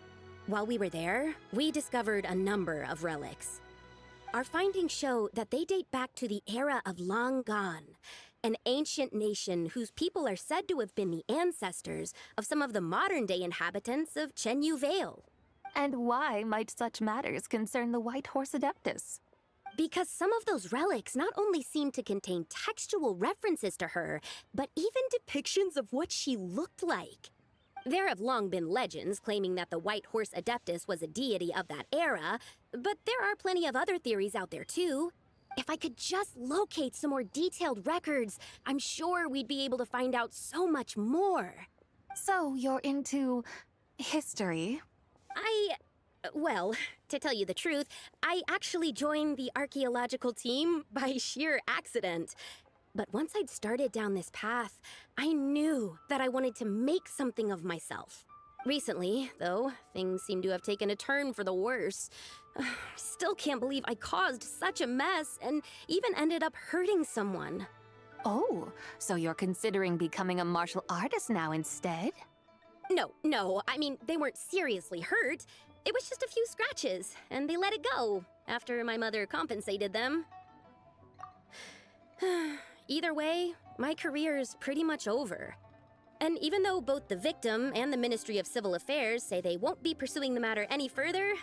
While we were there, we discovered a number of relics. Our findings show that they date back to the era of Long Gone, an ancient nation whose people are said to have been the ancestors of some of the modern-day inhabitants of Chenyu Vale. And why might such matters concern the White Horse Adeptus? Because some of those relics not only seem to contain textual references to her, but even depictions of what she looked like. There have long been legends claiming that the White Horse Adeptus was a deity of that era, but there are plenty of other theories out there too. If I could just locate some more detailed records, I'm sure we'd be able to find out so much more. So you're into history? Well, to tell you the truth, I actually joined the archaeological team by sheer accident. But once I'd started down this path, I knew that I wanted to make something of myself. Recently, though, things seem to have taken a turn for the worse. Still can't believe I caused such a mess and even ended up hurting someone. Oh, so you're considering becoming a martial artist now instead? No, I mean, they weren't seriously hurt. It was just a few scratches, and they let it go after my mother compensated them. Either way, my career's pretty much over. And even though both the victim and the Ministry of Civil Affairs say they won't be pursuing the matter any further,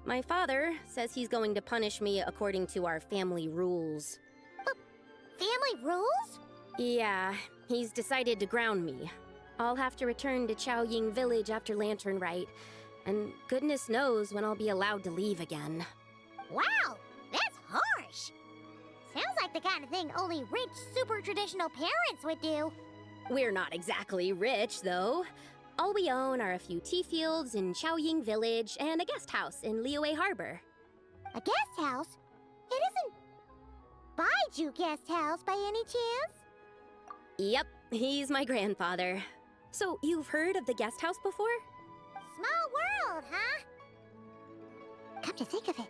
my father says he's going to punish me according to our family rules. Family rules? Yeah, he's decided to ground me. I'll have to return to Chaoying Village after Lantern Rite, and goodness knows when I'll be allowed to leave again. Wow, that's harsh. Sounds like the kind of thing only rich, super traditional parents would do. We're not exactly rich, though. All we own are a few tea fields in Chaoying Village and a guest house in Liyue Harbor. A guest house? It isn't Baiju Guest House by any chance? Yep, he's my grandfather. So you've heard of the guest house before? Small world, huh? Come to think of it,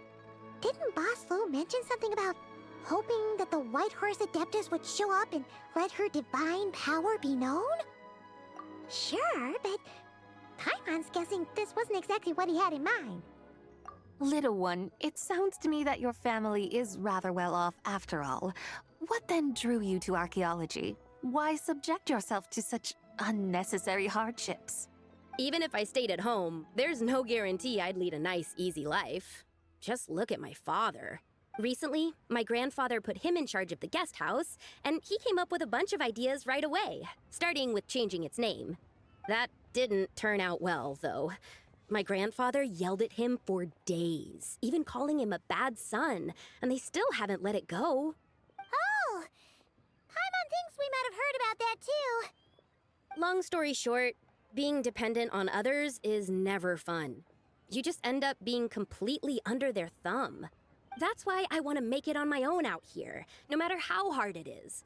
didn't Boss Lu mention something about hoping that the White Horse Adeptus would show up and let her divine power be known? Sure, but Paimon's guessing this wasn't exactly what he had in mind. Little one, it sounds to me that your family is rather well off after all. What then drew you to archaeology? Why subject yourself to such unnecessary hardships? Even if I stayed at home, there's no guarantee I'd lead a nice, easy life. Just look at my father. Recently, my grandfather put him in charge of the guest house, and he came up with a bunch of ideas right away, starting with changing its name. That didn't turn out well, though. My grandfather yelled at him for days, even calling him a bad son, and they still haven't let it go. Oh! Paimon thinks we might have heard about that too. Long story short, being dependent on others is never fun. You just end up being completely under their thumb. That's why I want to make it on my own out here, no matter how hard it is.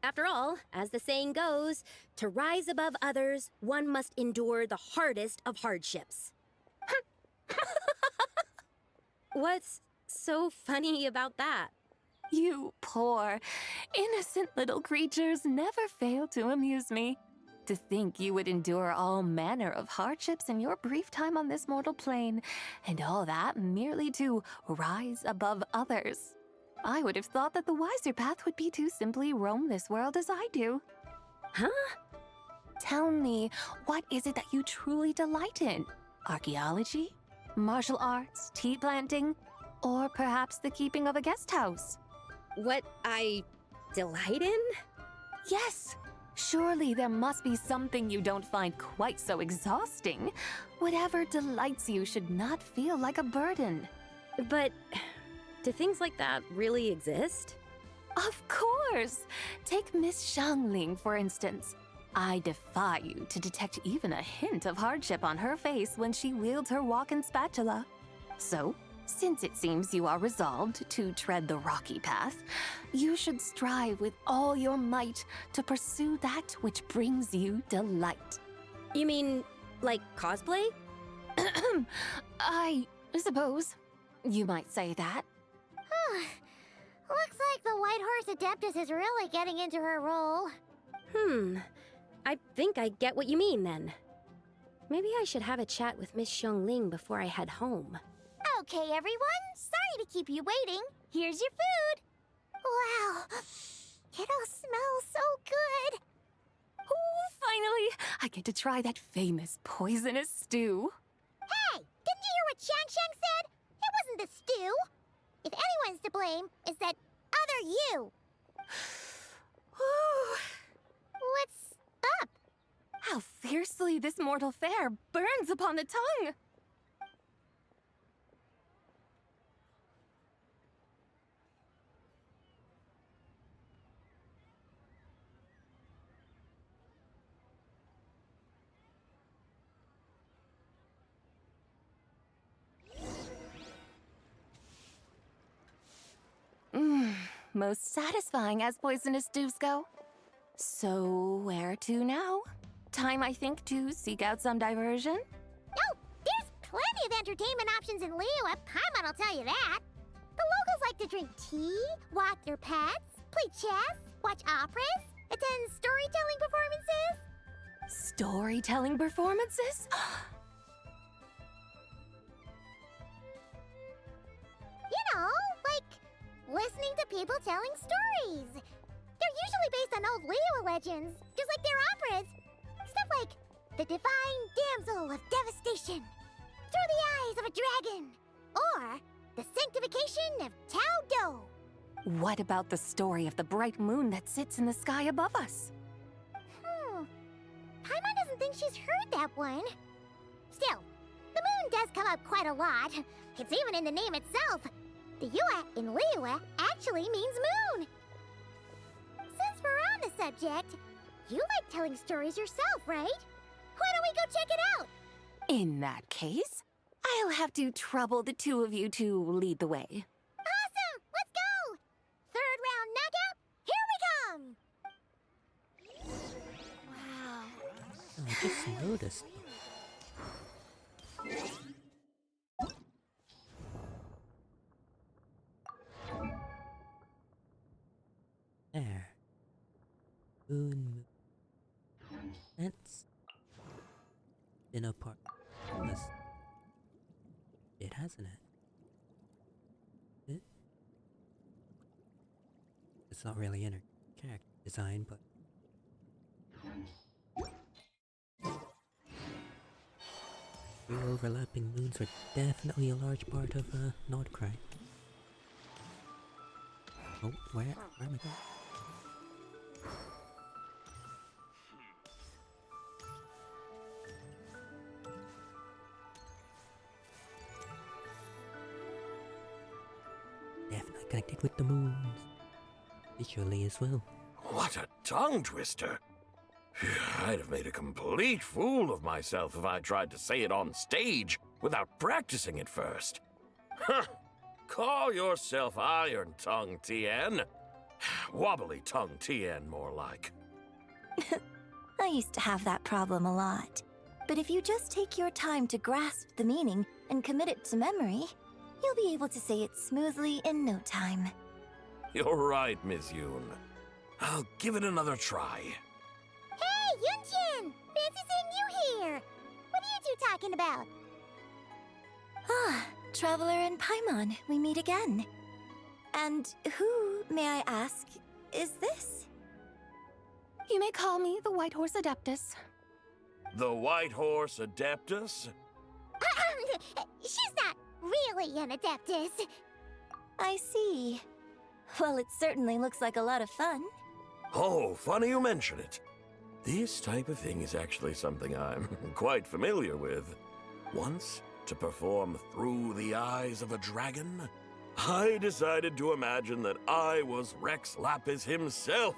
After all, as the saying goes, to rise above others, one must endure the hardest of hardships. What's so funny about that? You poor, innocent little creatures never fail to amuse me. To think you would endure all manner of hardships in your brief time on this mortal plane, and all that merely to rise above others. I would have thought that the wiser path would be to simply roam this world as I do. Huh? Tell me, what is it that you truly delight in? Archaeology? Martial arts? Tea planting? Or perhaps the keeping of a guest house? What I delight in? Yes! Surely there must be something you don't find quite so exhausting. Whatever delights you should not feel like a burden. But do things like that really exist? Of course! Take Miss Xiangling, for instance. I defy you to detect even a hint of hardship on her face when she wields her walking spatula. So, since it seems you are resolved to tread the rocky path, you should strive with all your might to pursue that which brings you delight. You mean, like cosplay? I suppose you might say that. Looks like the White Horse Adeptus is really getting into her role. I think I get what you mean then. Maybe I should have a chat with Miss Xiangling before I head home. Okay, everyone. Sorry to keep you waiting. Here's your food. Wow. It all smells so good. Oh, finally! I get to try that famous poisonous stew. Hey! Didn't you hear what Shang said? It wasn't the stew. If anyone's to blame, it's that other you. What's up? How fiercely this mortal fare burns upon the tongue! Most satisfying as poisonous stews go. So, where to now? Time, I think, to seek out some diversion? Oh, there's plenty of entertainment options in Liyue. Paimon will tell you that. The locals like to drink tea, walk their pets, play chess, watch operas, attend storytelling performances. Storytelling performances? You know, like listening to people telling stories. They're usually based on old Liyue legends, just like their operas. Stuff like the Divine Damsel of Devastation, Through the Eyes of a Dragon, or the Sanctification of Tao Do. What about the story of the bright moon that sits in the sky above us? Paimon doesn't think she's heard that one. Still, the moon does come up quite a lot. It's even in the name itself. The Yue in Liyue actually means moon. Since we're on the subject, you like telling stories yourself, right? Why don't we go check it out? In that case, I'll have to trouble the two of you to lead the way. Awesome! Let's go! Third round knockout, here we come! Wow. Oh, I just noticed. There. Moon. That's been a part of this. It hasn't it? It's not really in her character design, but three overlapping moons are definitely a large part of Nordcry. Oh, where am I going? Definitely connected with the moons. Visually as well. What a tongue twister! I'd have made a complete fool of myself if I tried to say it on stage without practicing it first. Huh! Call yourself Iron Tongue, Tien. Wobbly Tongue, Tien, more like. I used to have that problem a lot. But if you just take your time to grasp the meaning and commit it to memory, you'll be able to say it smoothly in no time. You're right, Miss Yoon. I'll give it another try. Hey, Yunchin! Fancy seeing you here! What are you two talking about? Ah, Traveler and Paimon, we meet again. And who, may I ask, is this? You may call me the White Horse Adeptus. The White Horse Adeptus? She's not really an Adeptus. I see. Well, it certainly looks like a lot of fun. Oh, funny you mention it. This type of thing is actually something I'm quite familiar with. Once, to perform Through the Eyes of a Dragon, I decided to imagine that I was Rex Lapis himself.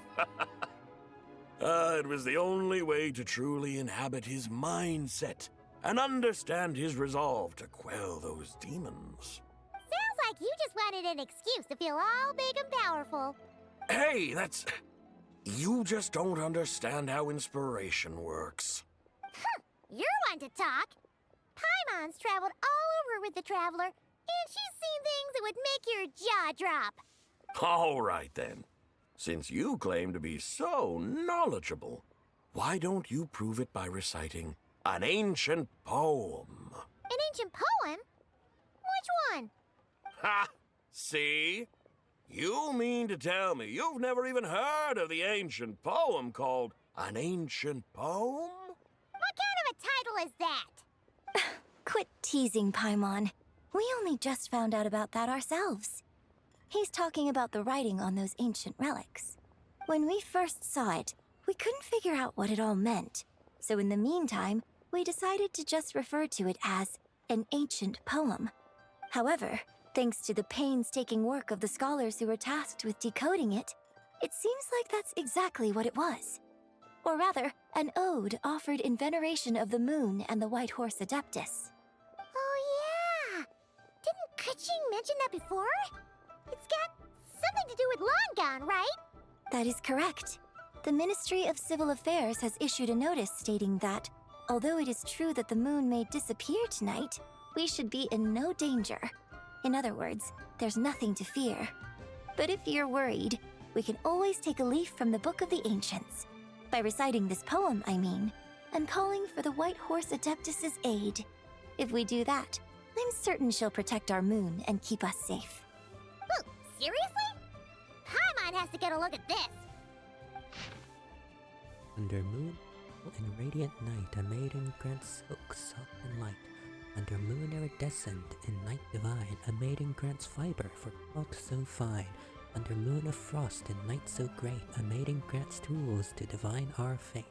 It was the only way to truly inhabit his mindset and understand his resolve to quell those demons. Sounds like you just wanted an excuse to feel all big and powerful. Hey, that's... You just don't understand how inspiration works. You're one to talk. Paimon's traveled all over with the Traveler, and she's seen things that would make your jaw drop. All right, then. Since you claim to be so knowledgeable, why don't you prove it by reciting an ancient poem? An ancient poem? Which one? Ha! See? You mean to tell me you've never even heard of the ancient poem called An Ancient Poem? What kind of a title is that? Quit teasing, Paimon. We only just found out about that ourselves. He's talking about the writing on those ancient relics. When we first saw it, we couldn't figure out what it all meant. So in the meantime, we decided to just refer to it as an ancient poem. However, thanks to the painstaking work of the scholars who were tasked with decoding it, it seems like that's exactly what it was. Or rather, an ode offered in veneration of the moon and the White Horse Adeptus. Oh yeah! Didn't Kuching mention that before? It's got something to do with Longon, right? That is correct. The Ministry of Civil Affairs has issued a notice stating that, although it is true that the moon may disappear tonight, we should be in no danger. In other words, there's nothing to fear. But if you're worried, we can always take a leaf from the Book of the Ancients. By reciting this poem, I mean, and calling for the White Horse Adeptus's aid. If we do that, I'm certain she'll protect our moon and keep us safe. Ooh, seriously? Paimon has to get a look at this. Under moon and radiant night, a maiden grants silk, soft and light. Under moon iridescent in night divine, a maiden grants fiber for cloth so fine. Under moon of frost and night so great, a maiden grants tools to divine our fate.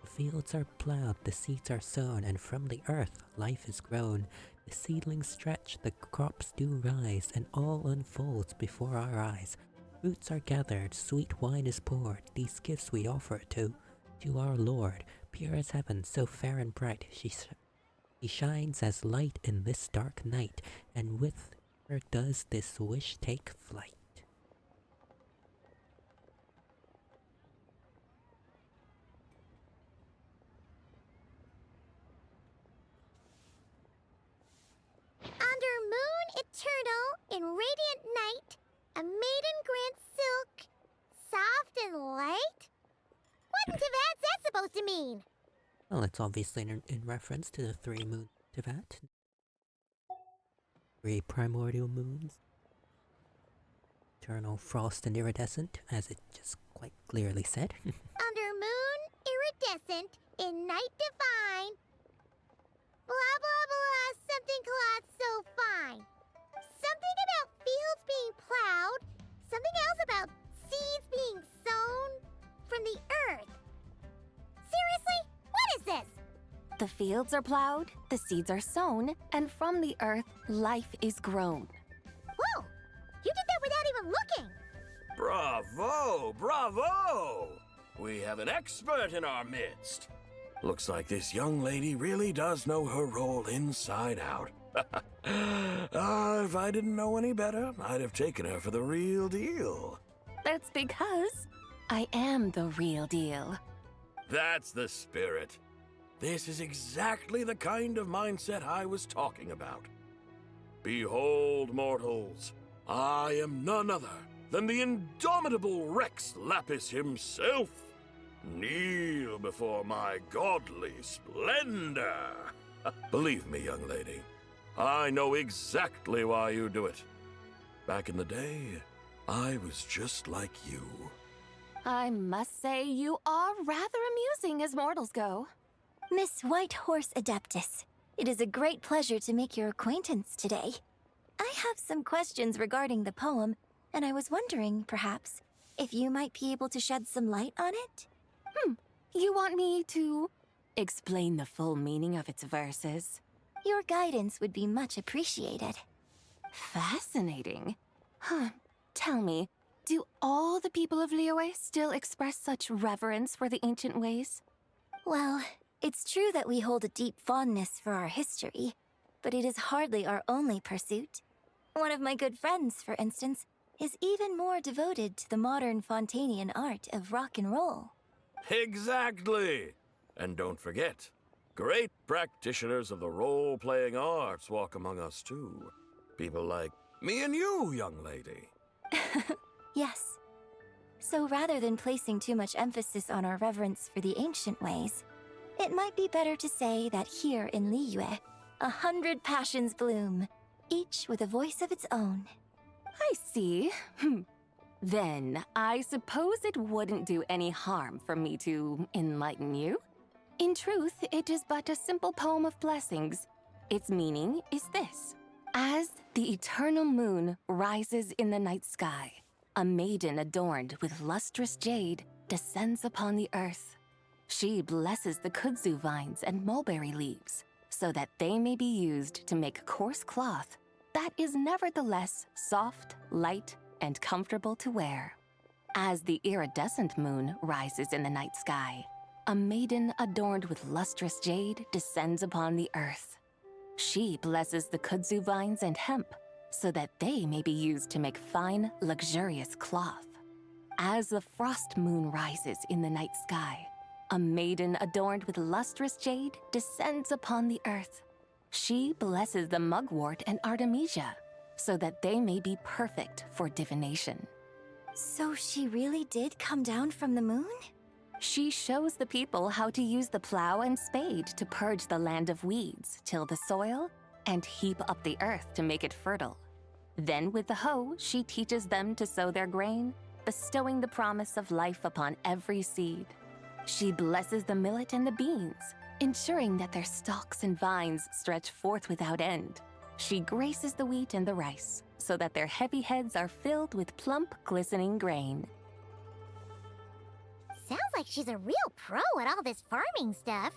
The fields are plowed, the seeds are sown, and from the earth life is grown. The seedlings stretch, the crops do rise, and all unfolds before our eyes. Fruits are gathered, sweet wine is poured, these gifts we offer to our Lord. Pure as heaven, so fair and bright, she shines as light in this dark night, and with her does this wish take flight. Under moon eternal in radiant night, a maiden grants silk, soft and light? What in Tivat's that supposed to mean? Well, it's obviously in reference to the 3 moons of Tivat. 3 primordial moons. Eternal, frost, and iridescent, as it just quite clearly said. Under moon iridescent in night divine. Blah blah blah, something cloth so fine. Something about fields being plowed. Something else about seeds being sown from the earth. Seriously? What is this? The fields are plowed, the seeds are sown, and from the earth, life is grown. Whoa! You did that without even looking! Bravo! Bravo! We have an expert in our midst. Looks like this young lady really does know her role inside out. If I didn't know any better, I'd have taken her for the real deal. That's because I am the real deal. That's the spirit. This is exactly the kind of mindset I was talking about. Behold, mortals, I am none other than the indomitable Rex Lapis himself. Kneel before my godly splendor. Believe me, young lady, I know exactly why you do it. Back in the day, I was just like you. I must say you are rather amusing as mortals go. Miss White Horse Adeptus, it is a great pleasure to make your acquaintance today. I have some questions regarding the poem, and I was wondering, perhaps, if you might be able to shed some light on it? You want me to explain the full meaning of its verses? Your guidance would be much appreciated. Fascinating. Tell me, do all the people of Liyue still express such reverence for the ancient ways? Well, it's true that we hold a deep fondness for our history, but it is hardly our only pursuit. One of my good friends, for instance, is even more devoted to the modern Fontanian art of rock and roll. Exactly! And don't forget, great practitioners of the role-playing arts walk among us too. People like me and you, young lady. Yes. So rather than placing too much emphasis on our reverence for the ancient ways, it might be better to say that here in Liyue, 100 passions bloom, each with a voice of its own. I see. Then, I suppose it wouldn't do any harm for me to enlighten you. In truth, it is but a simple poem of blessings. Its meaning is this. As the eternal moon rises in the night sky, a maiden adorned with lustrous jade descends upon the earth. She blesses the kudzu vines and mulberry leaves, so that they may be used to make coarse cloth that is nevertheless soft, light, and comfortable to wear. As the iridescent moon rises in the night sky, a maiden adorned with lustrous jade descends upon the earth. She blesses the kudzu vines and hemp, so that they may be used to make fine, luxurious cloth. As the frost moon rises in the night sky, a maiden adorned with lustrous jade descends upon the earth. She blesses the mugwort and artemisia, so that they may be perfect for divination. So she really did come down from the moon? She shows the people how to use the plow and spade to purge the land of weeds, till the soil, and heap up the earth to make it fertile. Then with the hoe, she teaches them to sow their grain, bestowing the promise of life upon every seed. She blesses the millet and the beans, ensuring that their stalks and vines stretch forth without end. She graces the wheat and the rice, so that their heavy heads are filled with plump, glistening grain. Sounds like she's a real pro at all this farming stuff.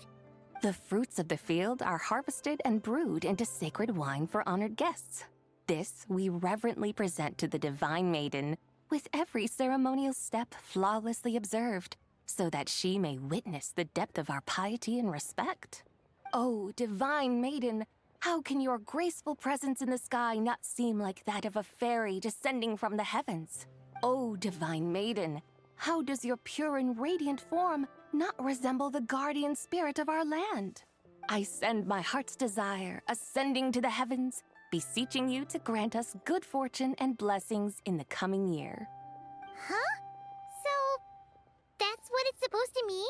The fruits of the field are harvested and brewed into sacred wine for honored guests. This we reverently present to the Divine Maiden, with every ceremonial step flawlessly observed, so that she may witness the depth of our piety and respect. Oh, Divine Maiden, how can your graceful presence in the sky not seem like that of a fairy descending from the heavens? Oh, Divine Maiden, how does your pure and radiant form not resemble the guardian spirit of our land? I send my heart's desire, ascending to the heavens, beseeching you to grant us good fortune and blessings in the coming year. Huh? So, that's what it's supposed to mean?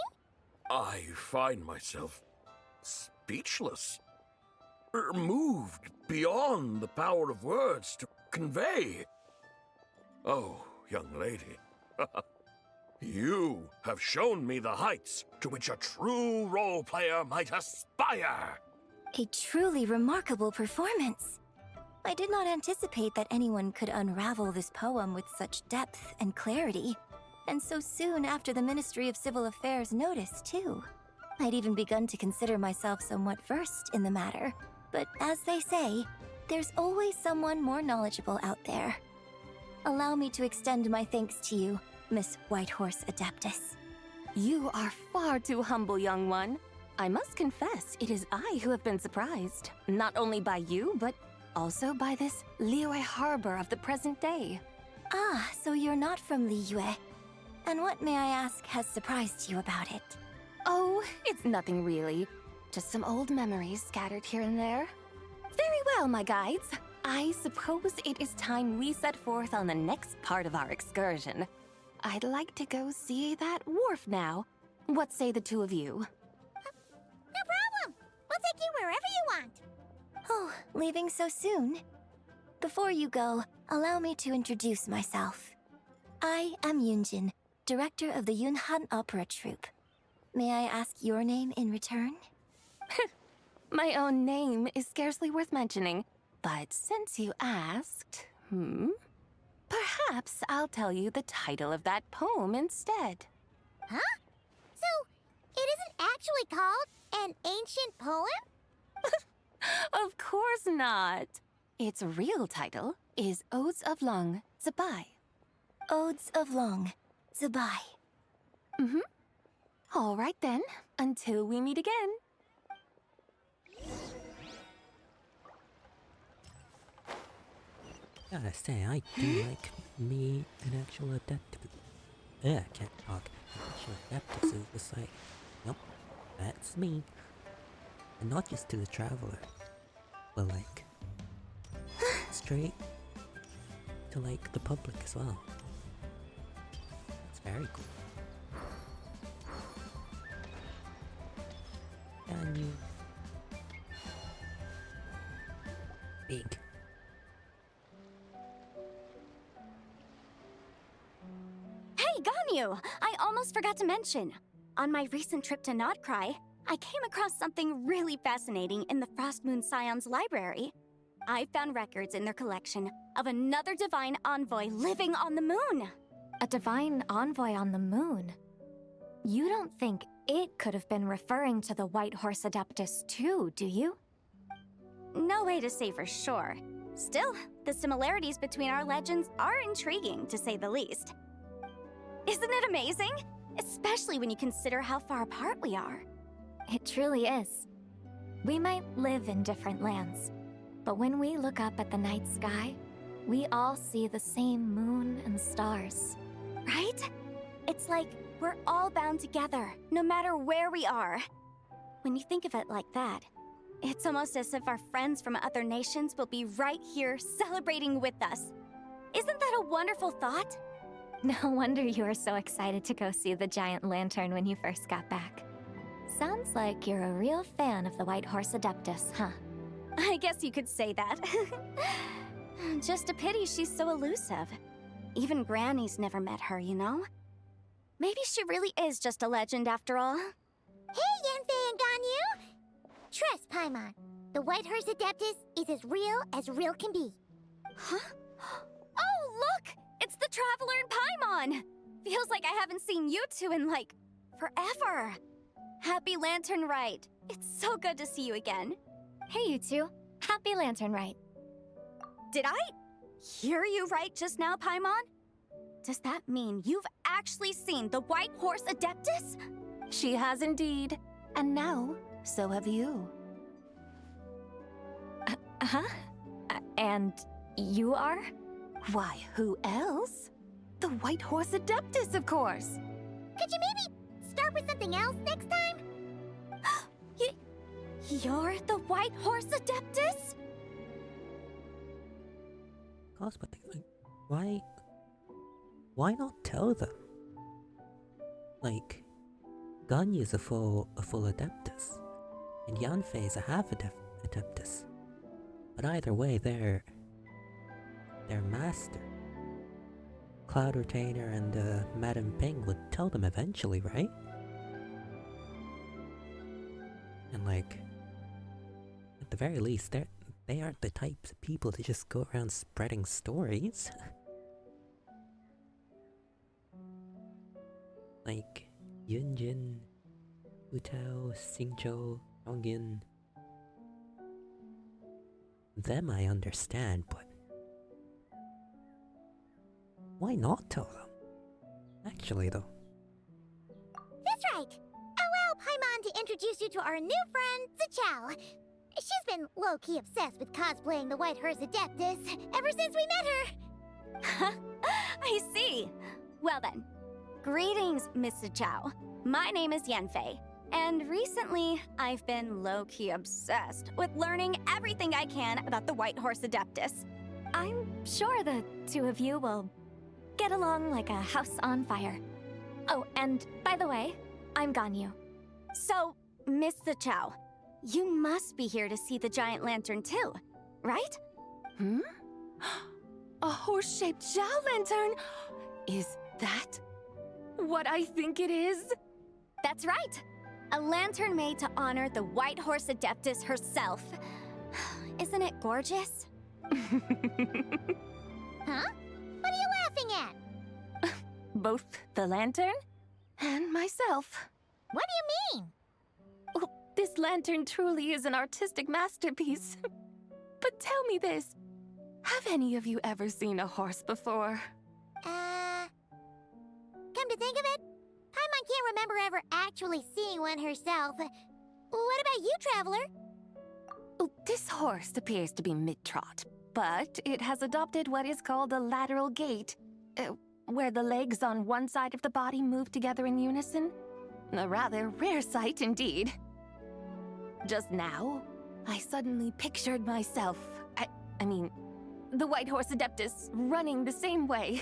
I find myself speechless. Moved beyond the power of words to convey. Oh, young lady, you have shown me the heights to which a true role player might aspire. A truly remarkable performance. I did not anticipate that anyone could unravel this poem with such depth and clarity, and so soon after the Ministry of Civil Affairs noticed, too. I'd even begun to consider myself somewhat versed in the matter, but as they say, there's always someone more knowledgeable out there. Allow me to extend my thanks to you, Miss Whitehorse Adeptus. You are far too humble, young one. I must confess, it is I who have been surprised, not only by you, but also by this Liyue harbor of the present day. Ah, so you're not from Liyue. And what, may I ask, has surprised you about it? Oh, it's nothing really. Just some old memories scattered here and there. Very well, my guides. I suppose it is time we set forth on the next part of our excursion. I'd like to go see that wharf now. What say the two of you? No problem. We'll take you wherever you want. Oh, leaving so soon? Before you go, allow me to introduce myself. I am Yunjin, director of the Yunhan Opera Troupe. May I ask your name in return? My own name is scarcely worth mentioning, but since you asked, perhaps I'll tell you the title of that poem instead. Huh? So, it isn't actually called an ancient poem? Of course not. Its real title is Odes of Long Zabai. Odes of Long Zabai. All right then, until we meet again. Gotta say, I do like me an actual Adeptus. I can't talk. An actual Adeptus is just like, nope, that's me. And not just to the traveler, but like, straight to like the public as well. It's very cool. And you... big. Hey, Ganyu! I almost forgot to mention. On my recent trip to Notcry, I came across something really fascinating in the Frostmoon Scion's library. I found records in their collection of another divine envoy living on the moon. A divine envoy on the moon? You don't think it could have been referring to the White Horse Adeptus too, do you? No way to say for sure. Still, the similarities between our legends are intriguing, to say the least. Isn't it amazing? Especially when you consider how far apart we are. It truly is. We might live in different lands, but when we look up at the night sky, we all see the same moon and stars. Right? It's like we're all bound together, no matter where we are. When you think of it like that, it's almost as if our friends from other nations will be right here celebrating with us. Isn't that a wonderful thought? No wonder you were so excited to go see the giant lantern when you first got back. Sounds like you're a real fan of the White Horse Adeptus, huh? I guess you could say that. Just a pity she's so elusive. Even Granny's never met her, you know? Maybe she really is just a legend after all. Hey, Yanfei and Ganyu! Trust, Paimon. The White Horse Adeptus is as real can be. Huh? Oh, look! It's the Traveler and Paimon! Feels like I haven't seen you two in, like, forever. Happy Lantern Rite. It's so good to see you again. Hey, you two. Happy Lantern Rite. Did I hear you right just now, Paimon? Does that mean you've actually seen the White Horse Adeptus? She has indeed. And now, so have you. Huh? And you are? Why, who else? The White Horse Adeptus, of course. Could you maybe start with something else next time? You're the White Horse Adeptus? Cosplay, why not tell them? Like, Ganyu's a full Adeptus, and Yanfei is a half Adeptus. But either way, they're master. Cloud Retainer and Madame Ping would tell them eventually, right? And like, at the very least, they aren't the types of people to just go around spreading stories. Like Yunjin, Utao, Xingqiu, Rongyin. Them I understand, but why not tell them? Actually, though. That's right. Allow Paimon to introduce you to our new friend, Zichao. She's been low-key obsessed with cosplaying the White Horse Adeptus ever since we met her. I see. Well then, greetings, Miss Zichao. My name is Yanfei, and recently I've been low-key obsessed with learning everything I can about the White Horse Adeptus. I'm sure the two of you will get along like a house on fire. Oh, and by the way, I'm Ganyu. So, Miss Zichao, you must be here to see the giant lantern too, right? A horse-shaped Zhao lantern? Is that what I think it is? That's right. A lantern made to honor the White Horse Adeptus herself. Isn't it gorgeous? Huh? What are you laughing at? Both the lantern and myself. What do you mean? Oh, this lantern truly is an artistic masterpiece. But tell me this. Have any of you ever seen a horse before? Come to think of it, Paimon can't remember ever actually seeing one herself. What about you, Traveler? Oh, this horse appears to be mid-trot, but it has adopted what is called a lateral gait, where the legs on one side of the body move together in unison. A rather rare sight indeed. Just now, I suddenly pictured myself, I mean, the White Horse Adeptus running the same way.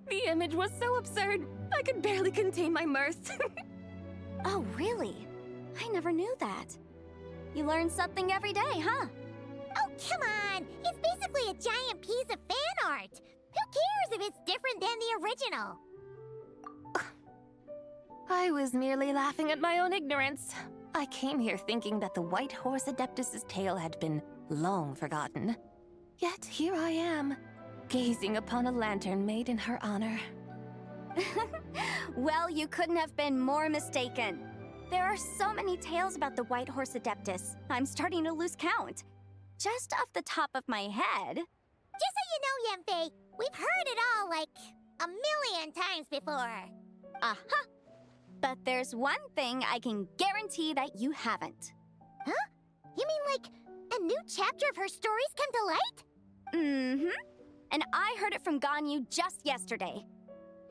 The image was so absurd, I could barely contain my mirth. Oh, really? I never knew that. You learn something every day, huh? Oh, come on! It's basically a giant piece of fan art! Who cares if it's different than the original? I was merely laughing at my own ignorance. I came here thinking that the White Horse Adeptus's tale had been long forgotten. Yet here I am, gazing upon a lantern made in her honor. Well, you couldn't have been more mistaken. There are so many tales about the White Horse Adeptus, I'm starting to lose count. Just off the top of my head... Just so you know, Yanfei, we've heard it all like a million times before. Uh-huh. But there's one thing I can guarantee that you haven't. Huh? You mean like a new chapter of her stories come to light? Mm-hmm. And I heard it from Ganyu just yesterday.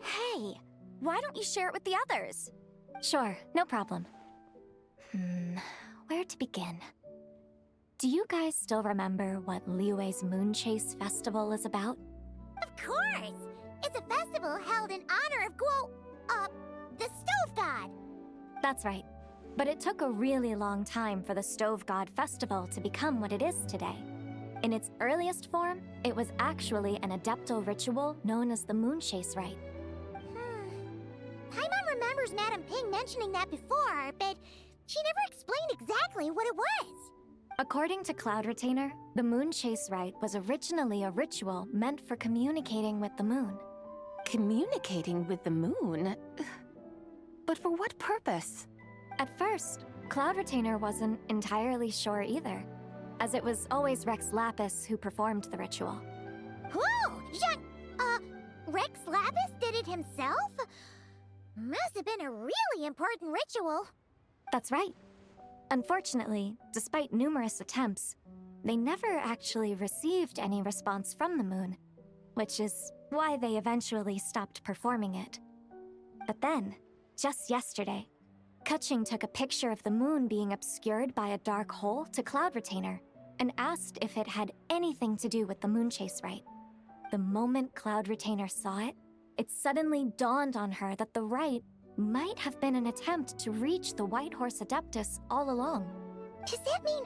Hey, why don't you share it with the others? Sure, no problem. Where to begin? Do you guys still remember what Liyue's Moon Chase Festival is about? Of course! It's a festival held in honor of the Stove God. That's right. But it took a really long time for the Stove God Festival to become what it is today. In its earliest form, it was actually an adeptal ritual known as the Moon Chase Rite. Paimon remembers Madame Ping mentioning that before, but she never explained exactly what it was. According to Cloud Retainer, the Moon Chase Rite was originally a ritual meant for communicating with the moon. Communicating with the moon? But for what purpose? At first, Cloud Retainer wasn't entirely sure either, as it was always Rex Lapis who performed the ritual. Whoa! Rex Lapis did it himself? Must have been a really important ritual. That's right. Unfortunately, despite numerous attempts, they never actually received any response from the moon, which is why they eventually stopped performing it. But then, just yesterday, Kaching took a picture of the moon being obscured by a dark hole to Cloud Retainer and asked if it had anything to do with the Moon Chase Rite. The moment Cloud Retainer saw it, it suddenly dawned on her that the rite might have been an attempt to reach the White Horse Adeptus all along. Does that mean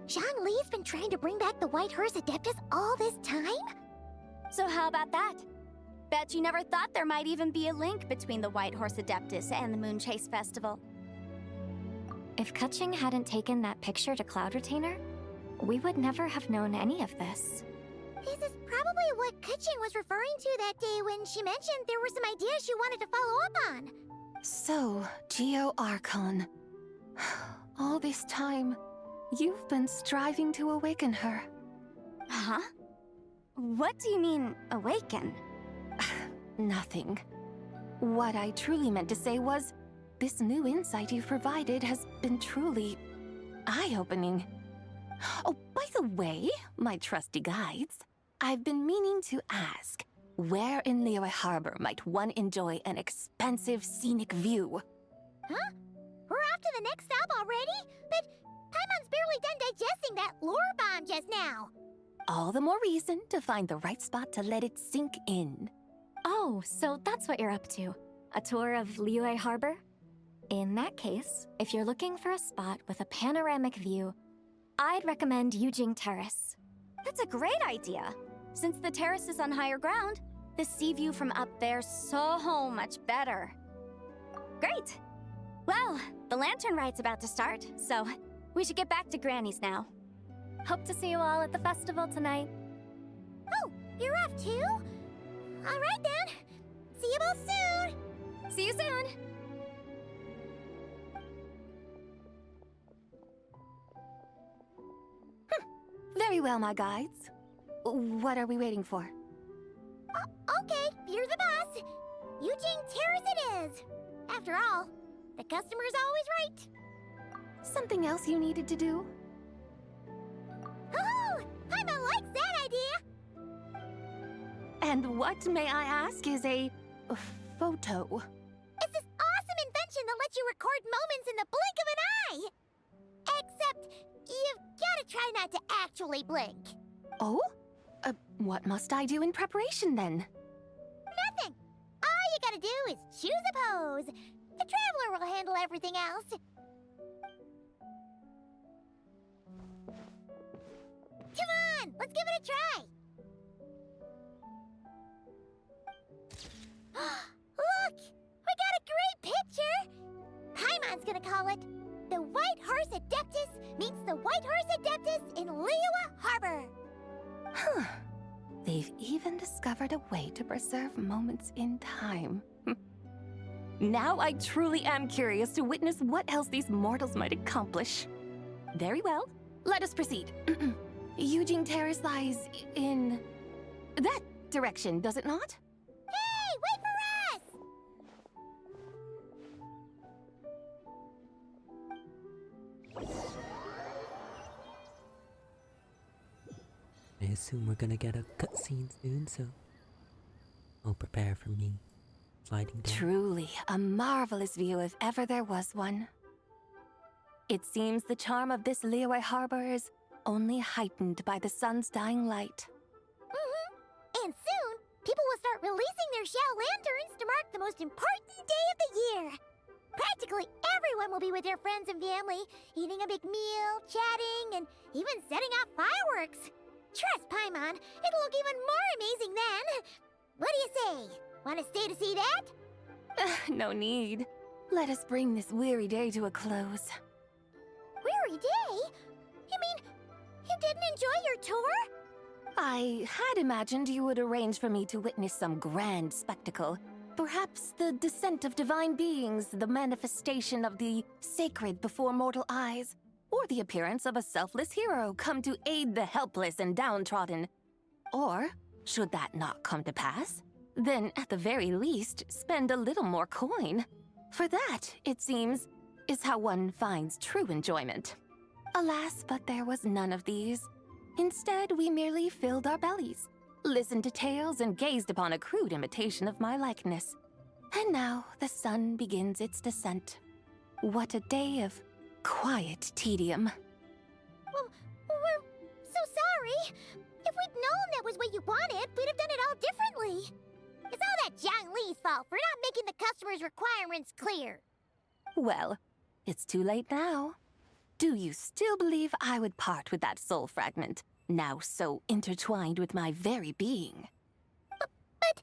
Zhongli's been trying to bring back the White Horse Adeptus all this time? So how about that? Bet you never thought there might even be a link between the White Horse Adeptus and the Moon Chase Festival. If Kaching hadn't taken that picture to Cloud Retainer, we would never have known any of this. This is probably what Kaching was referring to that day when she mentioned there were some ideas she wanted to follow up on. So, Geo Archon. All this time, you've been striving to awaken her. Huh? What do you mean, awaken? Nothing. What I truly meant to say was, this new insight you've provided has been truly eye-opening. Oh, by the way, my trusty guides, I've been meaning to ask, where in Liyue Harbor might one enjoy an expansive scenic view? Huh? We're off to the next stop already? But Paimon's barely done digesting that lore bomb just now. All the more reason to find the right spot to let it sink in. Oh, so that's what you're up to. A tour of Liyue Harbor? In that case, if you're looking for a spot with a panoramic view, I'd recommend Yujing Terrace. That's a great idea. Since the terrace is on higher ground, the sea view from up there's so much better. Great! Well, the Lantern Rite's about to start, so we should get back to Granny's now. Hope to see you all at the festival tonight. Oh, you're off too? All right then. See you both soon. See you soon. Very well, my guides. What are we waiting for? Okay, you're the boss. Yujing Terrace it is. After all, the customer's always right. Something else you needed to do? Oh, Paimon likes that idea. And what, may I ask, is a photo? It's this awesome invention that lets you record moments in the blink of an eye. Except, you've gotta try not to actually blink. Oh? What must I do in preparation then? Nothing. All you gotta do is choose a pose. The Traveler will handle everything else. Come on, let's give it a try. Look, we got a great picture. Paimon's gonna call it The White Horse Adeptus Meets the White Horse Adeptus in Liyue Harbor. Huh. They've even discovered a way to preserve moments in time. Now I truly am curious to witness what else these mortals might accomplish. Very well, let us proceed. Yujing Terrace lies in that direction, does it not? Hey, wait for us! I assume we're gonna get a cutscene soon, so I'll prepare for me sliding down. Truly a marvelous view if ever there was one. It seems the charm of this Liyue Harbor is only heightened by the sun's dying light. And soon, people will start releasing their Xiao lanterns to mark the most important day of the year. Practically everyone will be with their friends and family, eating a big meal, chatting, and even setting off fireworks. Trust Paimon, it'll look even more amazing then. What do you say? Want to stay to see that? No need. Let us bring this weary day to a close. Weary day? You mean you didn't enjoy your tour? I had imagined you would arrange for me to witness some grand spectacle. Perhaps the descent of divine beings, the manifestation of the sacred before mortal eyes, or the appearance of a selfless hero come to aid the helpless and downtrodden. Or, should that not come to pass, then at the very least spend a little more coin. For that, it seems, is how one finds true enjoyment. Alas, but there was none of these. Instead, we merely filled our bellies, listened to tales, and gazed upon a crude imitation of my likeness. And now the sun begins its descent. What a day of quiet tedium. Well, we're so sorry. If we'd known that was what you wanted, we'd have done it all differently. It's all that Zhang Li's fault for not making the customer's requirements clear. Well, it's too late now. Do you still believe I would part with that soul fragment, now so intertwined with my very being? But...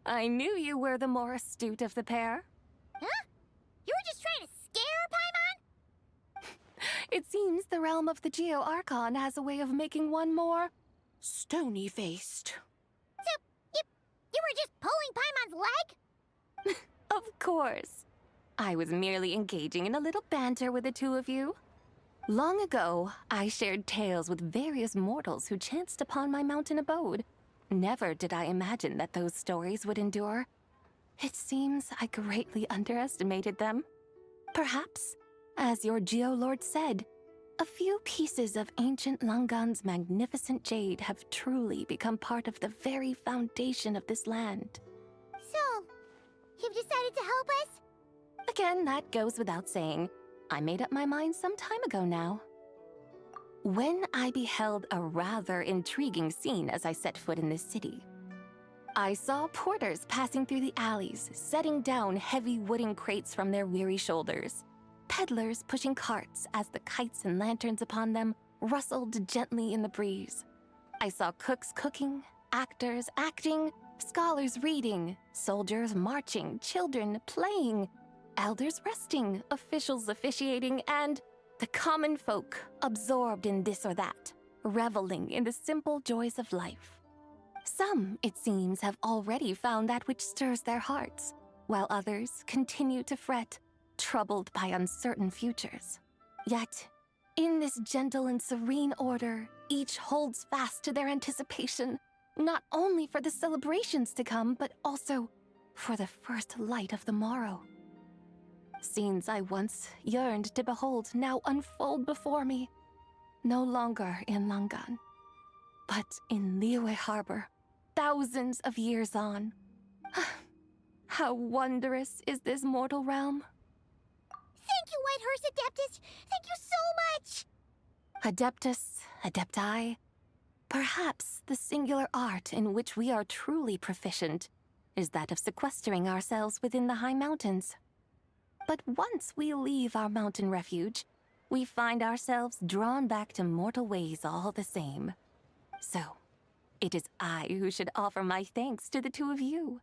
I knew you were the more astute of the pair. Huh? You were just trying to scare Paimon? It seems the realm of the Geo Archon has a way of making one more stony-faced. So, you were just pulling Paimon's leg? Of course. I was merely engaging in a little banter with the two of you. Long ago, I shared tales with various mortals who chanced upon my mountain abode. Never did I imagine that those stories would endure. It seems I greatly underestimated them. Perhaps, as your Geolord said, a few pieces of ancient Langan's magnificent jade have truly become part of the very foundation of this land. So, you've decided to help us? Again, that goes without saying. I made up my mind some time ago now. When I beheld a rather intriguing scene as I set foot in this city. I saw porters passing through the alleys, setting down heavy wooden crates from their weary shoulders. Peddlers pushing carts as the kites and lanterns upon them rustled gently in the breeze. I saw cooks cooking, actors acting, scholars reading, soldiers marching, children playing, elders resting, officials officiating, and the common folk absorbed in this or that, reveling in the simple joys of life. Some, it seems, have already found that which stirs their hearts, while others continue to fret, troubled by uncertain futures. Yet, in this gentle and serene order, each holds fast to their anticipation, not only for the celebrations to come, but also for the first light of the morrow. Scenes I once yearned to behold now unfold before me, no longer in Langan, but in Liyue Harbor, thousands of years on. How wondrous is this mortal realm! Thank you, White Horse Adeptus! Thank you so much! Adeptus, Adepti, perhaps the singular art in which we are truly proficient is that of sequestering ourselves within the high mountains. But once we leave our mountain refuge, we find ourselves drawn back to mortal ways all the same. So, it is I who should offer my thanks to the two of you.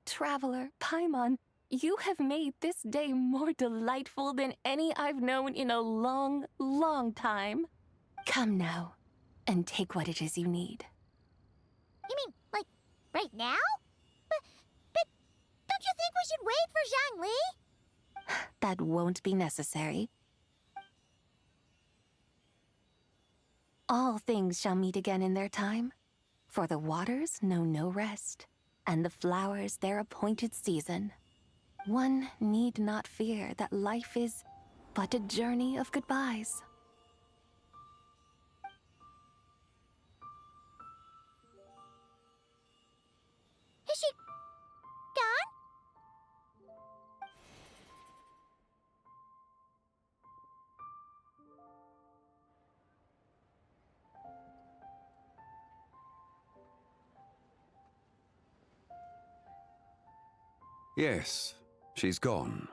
Traveler, Paimon, you have made this day more delightful than any I've known in a long, long time. Come now, and take what it is you need. You mean, like, right now? But don't you think we should wait for Zhang Li? That won't be necessary. All things shall meet again in their time, for the waters know no rest, and the flowers their appointed season. One need not fear that life is but a journey of goodbyes. Is she gone? Yes, she's gone.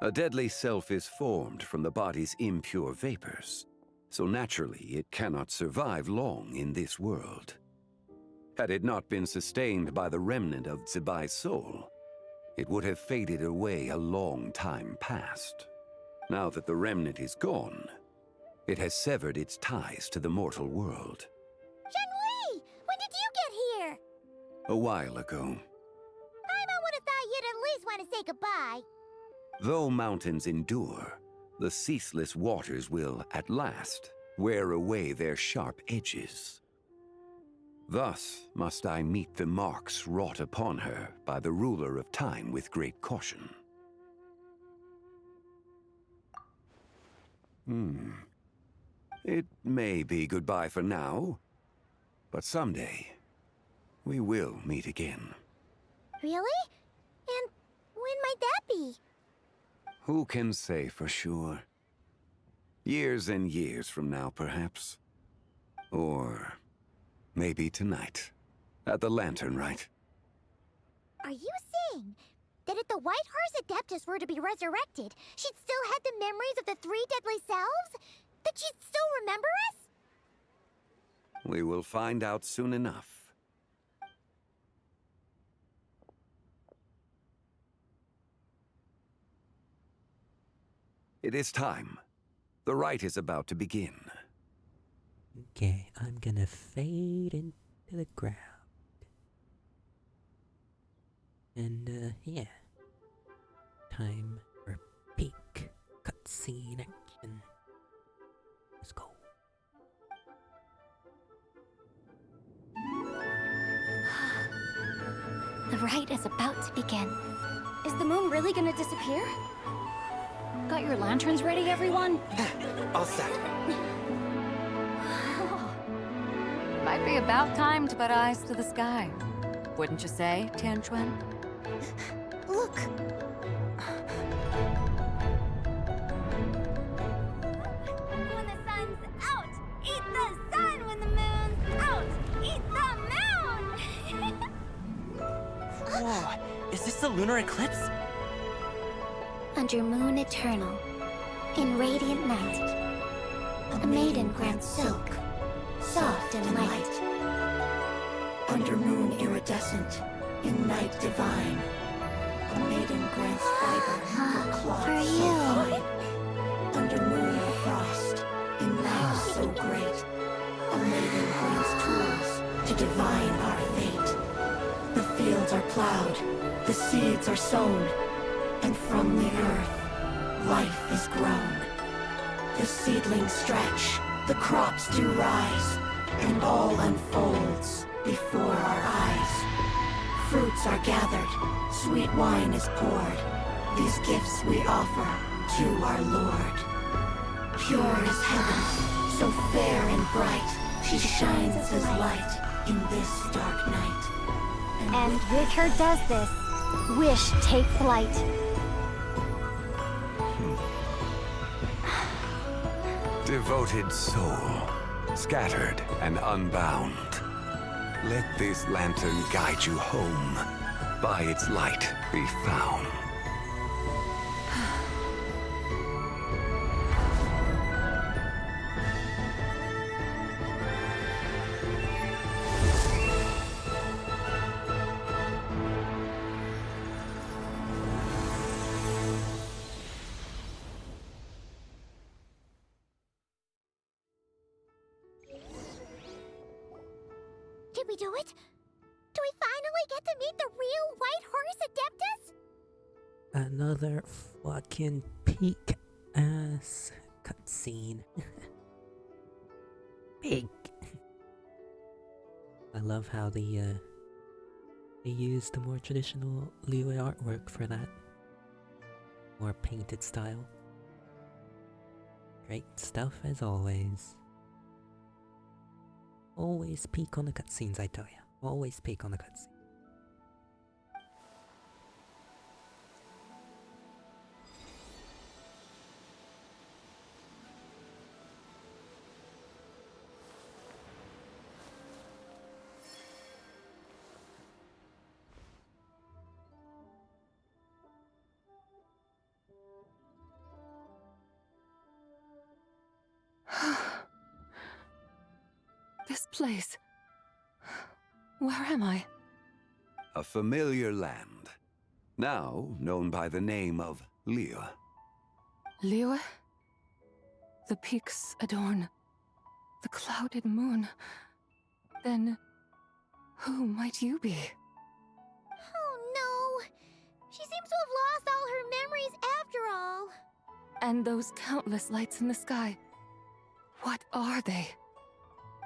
A deadly self is formed from the body's impure vapors, so naturally it cannot survive long in this world. Had it not been sustained by the remnant of Zibai's soul, it would have faded away a long time past. Now that the remnant is gone, it has severed its ties to the mortal world. Zhenhui! When did you get here? A while ago. Paimon would have thought you'd at least want to say goodbye. Though mountains endure, the ceaseless waters will, at last, wear away their sharp edges. Thus must I meet the marks wrought upon her by the ruler of time with great caution. It may be goodbye for now, but someday we will meet again. Really? And when might that be? Who can say for sure? Years and years from now, perhaps. Or maybe tonight, at the Lanternlit. Are you saying that if the White Horse Adeptus were to be resurrected, she'd still have the memories of the three deadly selves? That she'd still remember us? We will find out soon enough. It is time. The rite is about to begin. Okay, I'm gonna fade into the ground. And, yeah. Time for peak cutscene action. Let's go. The rite is about to begin. Is the moon really gonna disappear? Got your lanterns ready, everyone? All set. Might be about time to put eyes to the sky. Wouldn't you say, Tianquan? Look! When the sun's out, eat the sun. When the moon's out, eat the moon. Whoa, is this the lunar eclipse? Under moon eternal, in radiant night, a maiden grants silk, soft and light. Under moon iridescent, in night divine, a maiden grants fiber for cloth For so you. fine. Under moon of frost, in night so great, a maiden grants tools to divine our fate. The fields are plowed, the seeds are sown, and from the earth, life is grown. The seedlings stretch, the crops do rise, and all unfolds before our eyes. Fruits are gathered, sweet wine is poured. These gifts we offer to our Lord. Pure is heaven, so fair and bright, she shines as light in this dark night. And with her does this, wish take flight. Devoted soul, scattered and unbound. Let this lantern guide you home. By its light be found. Did we do it? Do we finally get to meet the real White Horse Adeptus? Another fucking peak ass cutscene. Big. I love how they used the more traditional Liyue artwork for that. More painted style. Great stuff as always. Always peek on the cutscenes, I tell ya. Always peek on the cutscenes. place? Where am I? A familiar land, now known by the name of Liyue. Liyue? The peaks adorn the clouded moon. Then, who might you be? Oh no! She seems to have lost all her memories after all. And those countless lights in the sky, what are they?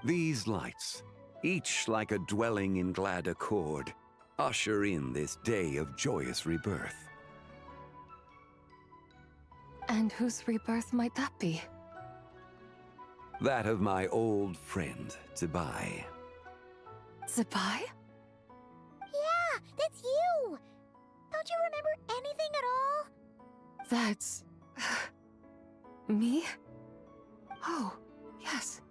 These lights, each like a dwelling in glad accord, usher in this day of joyous rebirth. And whose rebirth might that be? That of my old friend, Zibai. Zibai? Yeah, that's you! Don't you remember anything at all? That's... me? Oh, yes.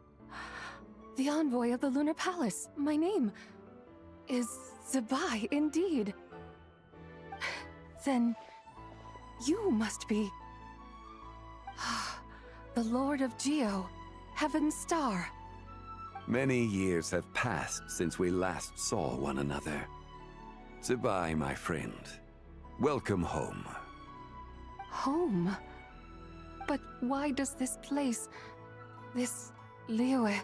The envoy of the Lunar Palace. My name is Zibai, indeed. Then you must be... the Lord of Geo, Heaven's Star. Many years have passed since we last saw one another. Zibai, my friend. Welcome home. Home? But why does this place, this Liyue,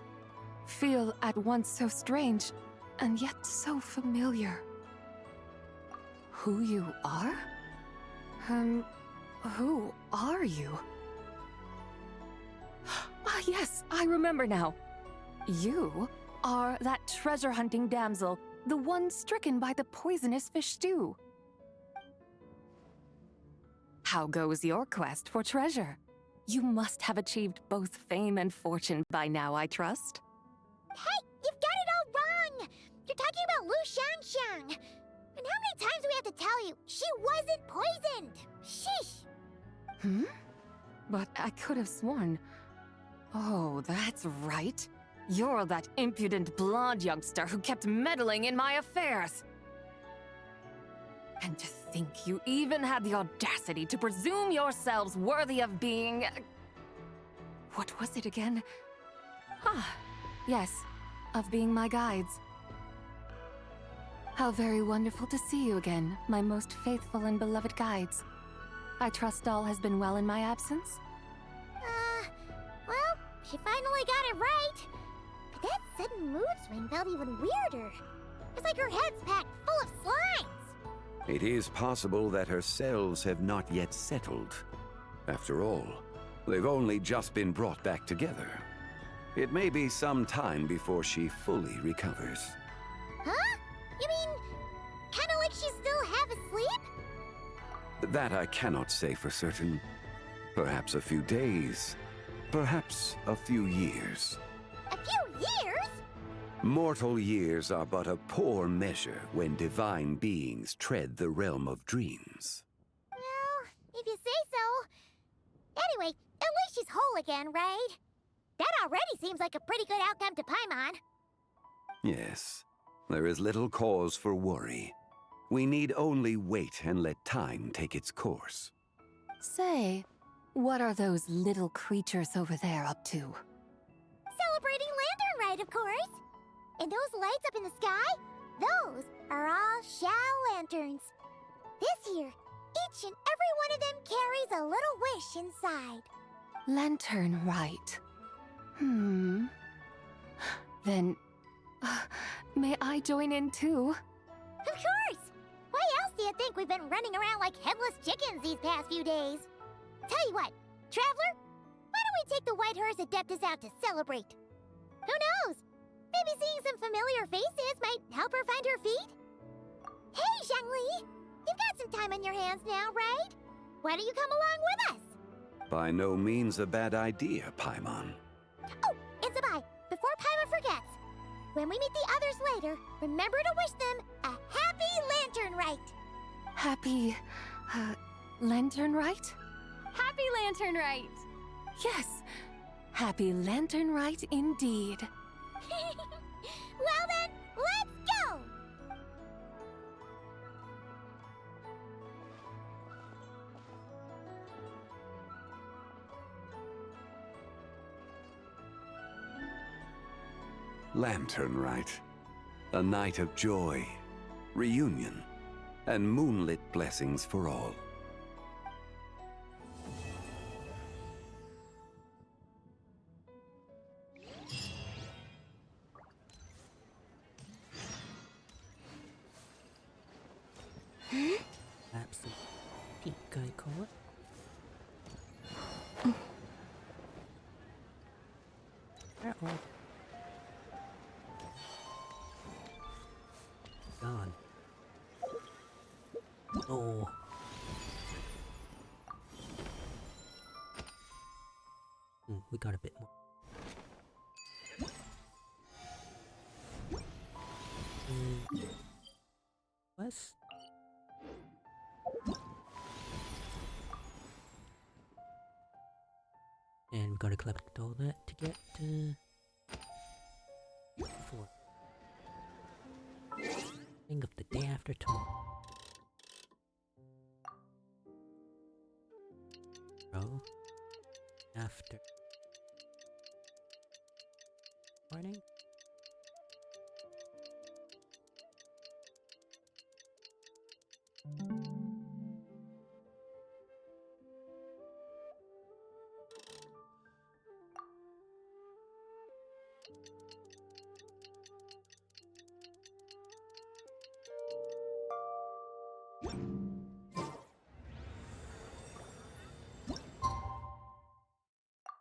feel at once so strange and yet so familiar? Who you are? Who are you? Ah, yes, I remember now. You are that treasure-hunting damsel, the one stricken by the poisonous fish stew. How goes your quest for treasure? You must have achieved both fame and fortune by now, I trust. Hey, you've got it all wrong! You're talking about Lu Xiangxiang. And how many times do we have to tell you? She wasn't poisoned! Sheesh! But I could have sworn... Oh, that's right. You're that impudent blonde youngster who kept meddling in my affairs. And to think you even had the audacity to presume yourselves worthy of being... What was it again? Ah, yes, of being my guides. How very wonderful to see you again, my most faithful and beloved guides. I trust all has been well in my absence? Well, she finally got it right. But that sudden mood swing felt even weirder. It's like her head's packed full of slimes. It is possible that her cells have not yet settled. After all, they've only just been brought back together. It may be some time before she fully recovers. Huh? You mean, kinda like she's still half asleep? That I cannot say for certain. Perhaps a few days. Perhaps a few years. A few years? Mortal years are but a poor measure when divine beings tread the realm of dreams. Well, if you say so. Anyway, at least she's whole again, right? That already seems like a pretty good outcome to Paimon. Yes, there is little cause for worry. We need only wait and let time take its course. Say, what are those little creatures over there up to? Celebrating Lantern Rite, of course. And those lights up in the sky? Those are all Xiao lanterns. This year, each and every one of them carries a little wish inside. Lantern Rite. Then, may I join in too? Of course! Why else do you think we've been running around like headless chickens these past few days? Tell you what, Traveler, why don't we take the White Horse Adeptus out to celebrate? Who knows? Maybe seeing some familiar faces might help her find her feet? Hey, Zhangli! You've got some time on your hands now, right? Why don't you come along with us? By no means a bad idea, Paimon. Oh, and Zibai, before Paimon forgets, when we meet the others later, remember to wish them a happy Lantern Rite! Happy... Lantern Rite? Happy Lantern Rite! Yes! Happy Lantern Rite indeed. Well then, let's go! Lanternlit. A night of joy, reunion, and moonlit blessings for all. Absolute peak, I call it. Uh-oh. Gone. Oh. We got a bit more. West. And we gotta collect all that to get for thing of the day after tomorrow. Oh, after morning.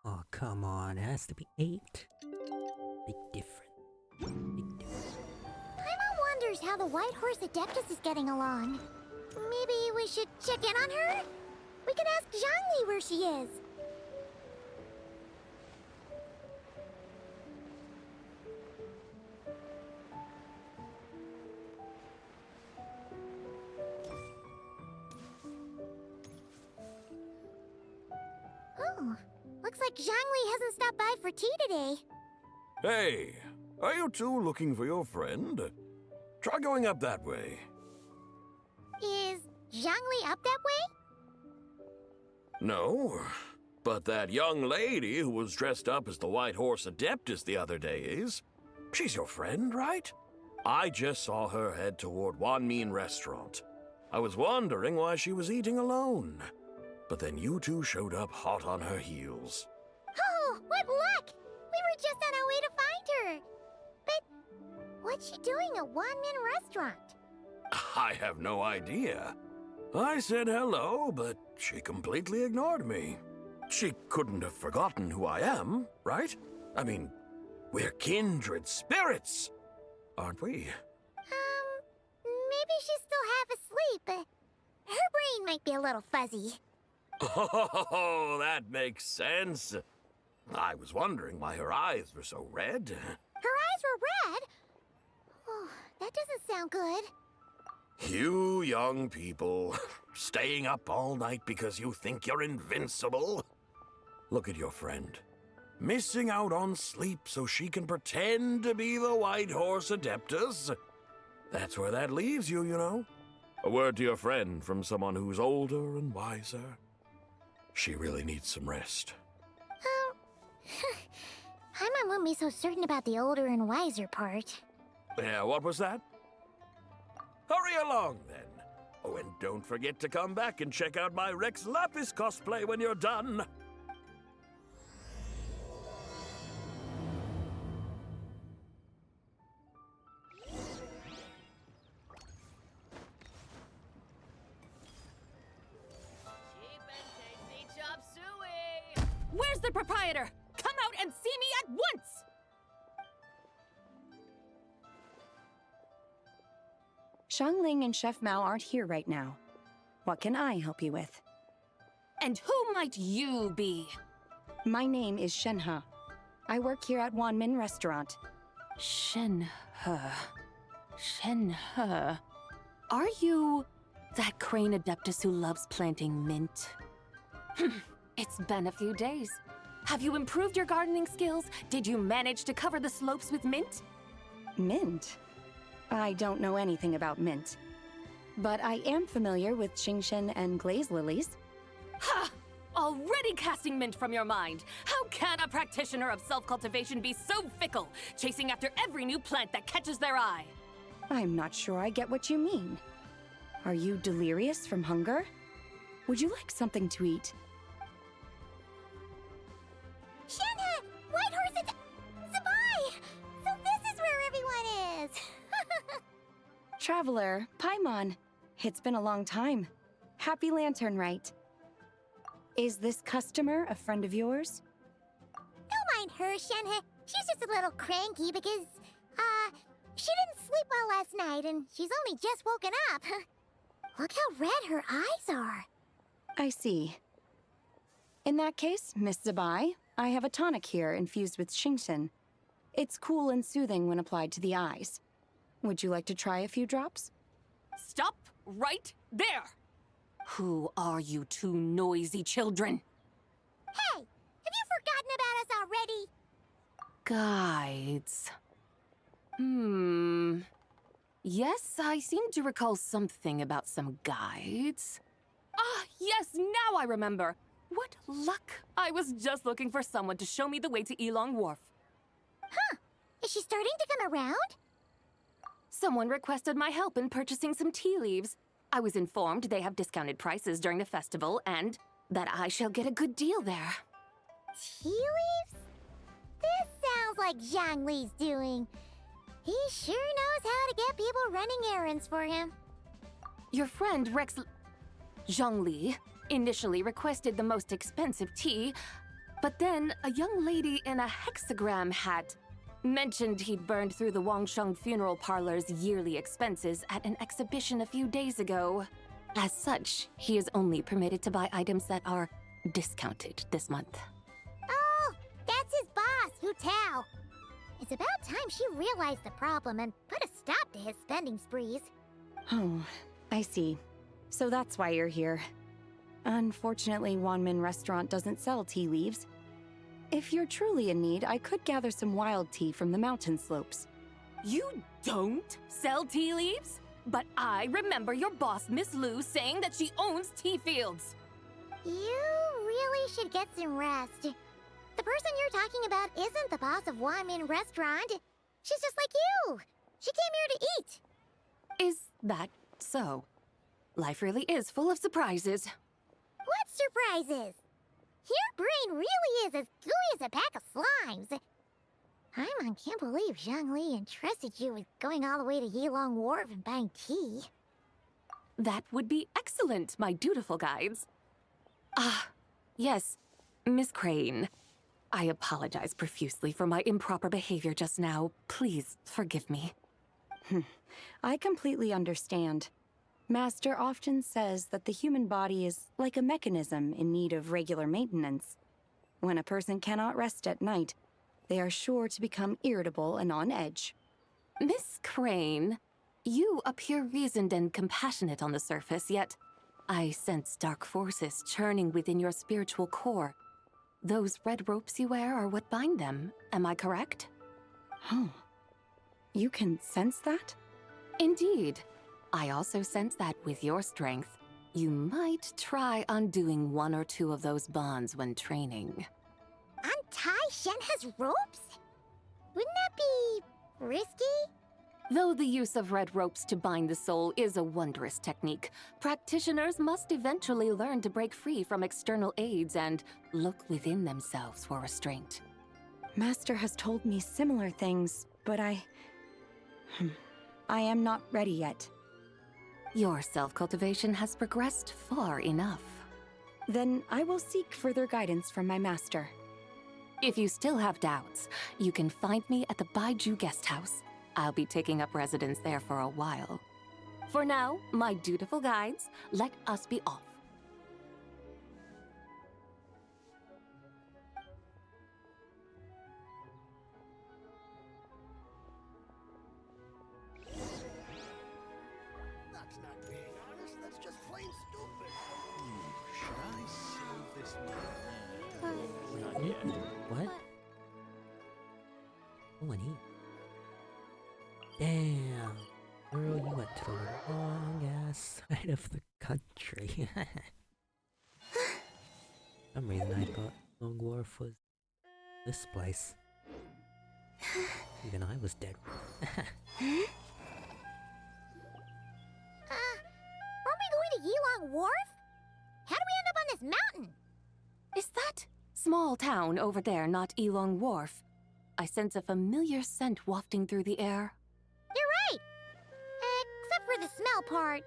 Oh, come on, it has to be 8. Big difference. Big difference. Paimon wonders how the White Horse Adeptus is getting along. Maybe we should check in on her? We can ask Zhangli where she is. Oh, looks like Zhangli hasn't stopped by for tea today. Hey, are you two looking for your friend? Try going up that way. Is Zhangli up that way? No, but that young lady who was dressed up as the White Horse Adeptus the other day is. She's your friend, right? I just saw her head toward Wanmin Restaurant. I was wondering why she was eating alone. But then you two showed up hot on her heels. Oh, what luck! We were just on our way to find her. But what's she doing at Wanmin Restaurant? I have no idea. I said hello, but she completely ignored me. She couldn't have forgotten who I am, right? I mean, we're kindred spirits, aren't we? Maybe she's still half asleep. Her brain might be a little fuzzy. Oh, that makes sense. I was wondering why her eyes were so red. Her eyes were red? Oh, that doesn't sound good. You young people, staying up all night because you think you're invincible. Look at your friend, missing out on sleep so she can pretend to be the White Horse Adeptus. That's where that leaves you, you know. A word to your friend from someone who's older and wiser. She really needs some rest. Paimon won't be so certain about the older and wiser part. Yeah, what was that? Hurry along, then. Oh, and don't forget to come back and check out my Rex Lapis cosplay when you're done. Where's the proprietor? Come out and see me at once! Xiangling and Chef Mao aren't here right now. What can I help you with? And who might you be? My name is Shenhe. I work here at Wanmin Restaurant. Shenhe. Shenhe. Are you that crane adeptus who loves planting mint? It's been a few days. Have you improved your gardening skills? Did you manage to cover the slopes with mint? Mint? I don't know anything about mint. But I am familiar with Qingshen and glaze lilies. Ha! already casting mint from your mind. How can a practitioner of self-cultivation be so fickle, chasing after every new plant that catches their eye? I'm not sure I get what you mean. Are you delirious from hunger? Would you like something to eat? Shenhe! Whitehorse and Zabai! So this is where everyone is! Traveler, Paimon. It's been a long time. Happy Lanternlit. Is this customer a friend of yours? Don't mind her, Shenhe. She's just a little cranky because, she didn't sleep well last night and she's only just woken up. Look how red her eyes are. I see. In that case, Miss Zabai, I have a tonic here infused with Shingshin. It's cool and soothing when applied to the eyes. Would you like to try a few drops? Stop right there! Who are you two noisy children? Hey! Have you forgotten about us already? Guides. Yes, I seem to recall something about some guides. Ah, yes, now I remember. What luck! I was just looking for someone to show me the way to Elong Wharf. Huh. Is she starting to come around? Someone requested my help in purchasing some tea leaves. I was informed they have discounted prices during the festival and that I shall get a good deal there. Tea leaves? This sounds like Zhongli's doing. He sure knows how to get people running errands for him. Your friend Rex Zhongli initially requested the most expensive tea, but then a young lady in a hexagram hat mentioned he'd burned through the Wangsheng funeral parlor's yearly expenses at an exhibition a few days ago. As such, he is only permitted to buy items that are discounted this month. Oh, that's his boss, Hu Tao. It's about time she realized the problem and put a stop to his spending sprees. Oh, I see. So that's why you're here. Unfortunately, Wanmin Restaurant doesn't sell tea leaves. If you're truly in need, I could gather some wild tea from the mountain slopes. You don't sell tea leaves? But I remember your boss, Miss Lu, saying that she owns tea fields. You really should get some rest. The person you're talking about isn't the boss of Wanmin Restaurant. She's just like you. She came here to eat. Is that so? Life really is full of surprises. What surprises? Your brain really is as gooey as a pack of slimes. Paimon can't believe Zhongli entrusted you with going all the way to Yilong Wharf and buying tea. That would be excellent, my dutiful guides. Ah, yes, Miss Crane. I apologize profusely for my improper behavior just now. Please forgive me. I completely understand. Master often says that the human body is like a mechanism in need of regular maintenance. When a person cannot rest at night, they are sure to become irritable and on edge. Miss Crane, you appear reasoned and compassionate on the surface, yet I sense dark forces churning within your spiritual core. Those red ropes you wear are what bind them, am I correct? Oh, you can sense that? Indeed. I also sense that with your strength, you might try undoing one or two of those bonds when training. Untie Shenhe's ropes? Wouldn't that be risky? Though the use of red ropes to bind the soul is a wondrous technique, practitioners must eventually learn to break free from external aids and look within themselves for restraint. Master has told me similar things, but I am not ready yet. Your self-cultivation has progressed far enough. Then I will seek further guidance from my master. If you still have doubts, you can find me at the Baiju Guest House. I'll be taking up residence there for a while. For now, my dutiful guides, let us be off. That's not being honest, that's just plain stupid. Should I save this man? Not yet. What? Oh, and he. Damn. Girl, you went to the wrong ass side of the country. some reason I thought Long Wharf was this place. Even I was dead. Aren't we going to Yilong Wharf? How do we end up on this mountain? Is that small town over there not Elong Wharf? I sense a familiar scent wafting through the air. You're right! Except for the smell part.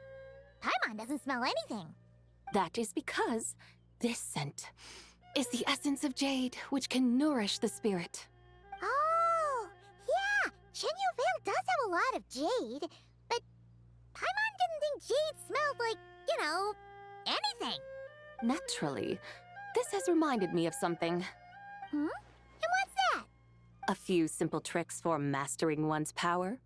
Paimon doesn't smell anything. That is because this scent is the essence of jade, which can nourish the spirit. Oh, yeah! Shenyu Vale does have a lot of jade, but Paimon didn't think jade smelled like, anything. Naturally, this has reminded me of something. And what's that? A few simple tricks for mastering one's power.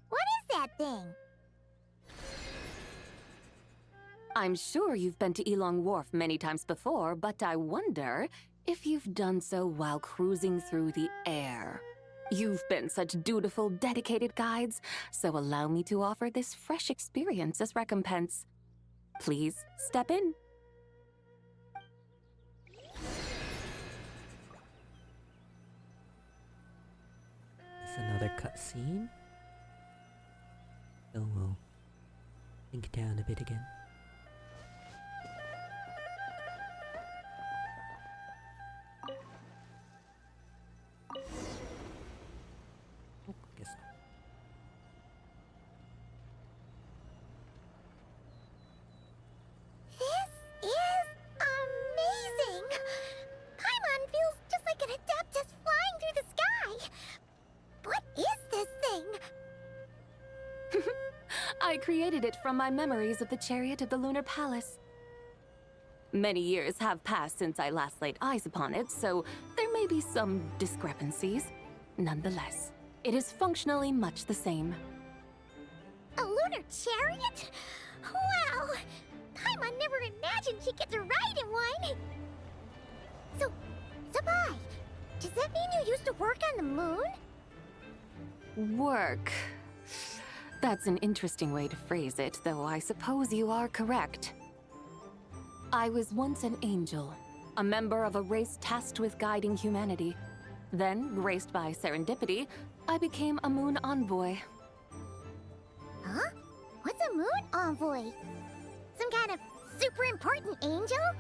What is that thing? I'm sure you've been to Elong Wharf many times before, but I wonder if you've done so while cruising through the air. You've been such dutiful, dedicated guides, so allow me to offer this fresh experience as recompense. Please step in. Is this another cutscene? Oh, we'll think down a bit again. Oh, guess not. This is amazing! Paimon feels just like an Adeptus flying through the sky! What is this thing? I created it from my memories of the chariot of the Lunar Palace. Many years have passed since I last laid eyes upon it, so there may be some discrepancies. Nonetheless, it is functionally much the same. A lunar chariot? Wow! Paimon never imagined she'd get to ride in one! So, Sabai, does that mean you used to work on the moon? Work. That's an interesting way to phrase it, though I suppose you are correct. I was once an angel, a member of a race tasked with guiding humanity. Then, graced by serendipity, I became a moon envoy. Huh? What's a moon envoy? Some kind of super important angel?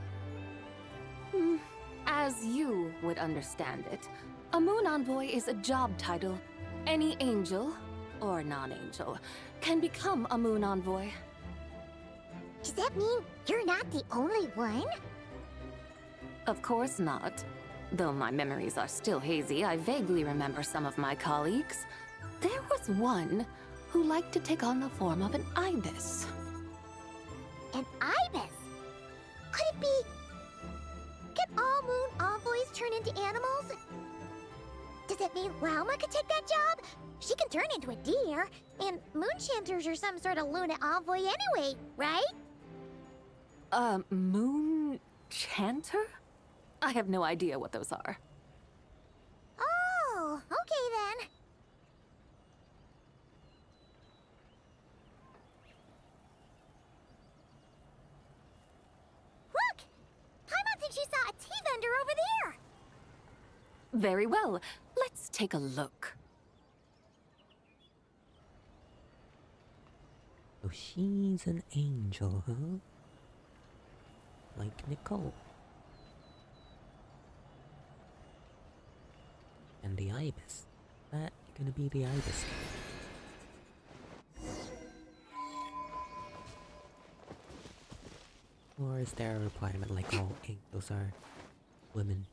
As you would understand it, a moon envoy is a job title. Any angel, or non-angel, can become a moon envoy. Does that mean you're not the only one? Of course not. Though my memories are still hazy, I vaguely remember some of my colleagues. There was one who liked to take on the form of an ibis. An ibis? Could it be... Can all moon envoys turn into animals? Does that mean Lauma could take that job? She can turn into a deer, and moonchanters are some sort of Luna envoy anyway, right? Moon chanter? I have no idea what those are. Oh, okay then. Look! Paimon thinks she saw a tea vendor over there! Very well. Let's take a look. So she's an angel, huh? Like Nicole. And the ibis. That gonna be the ibis. Or is there a requirement like all angels are women?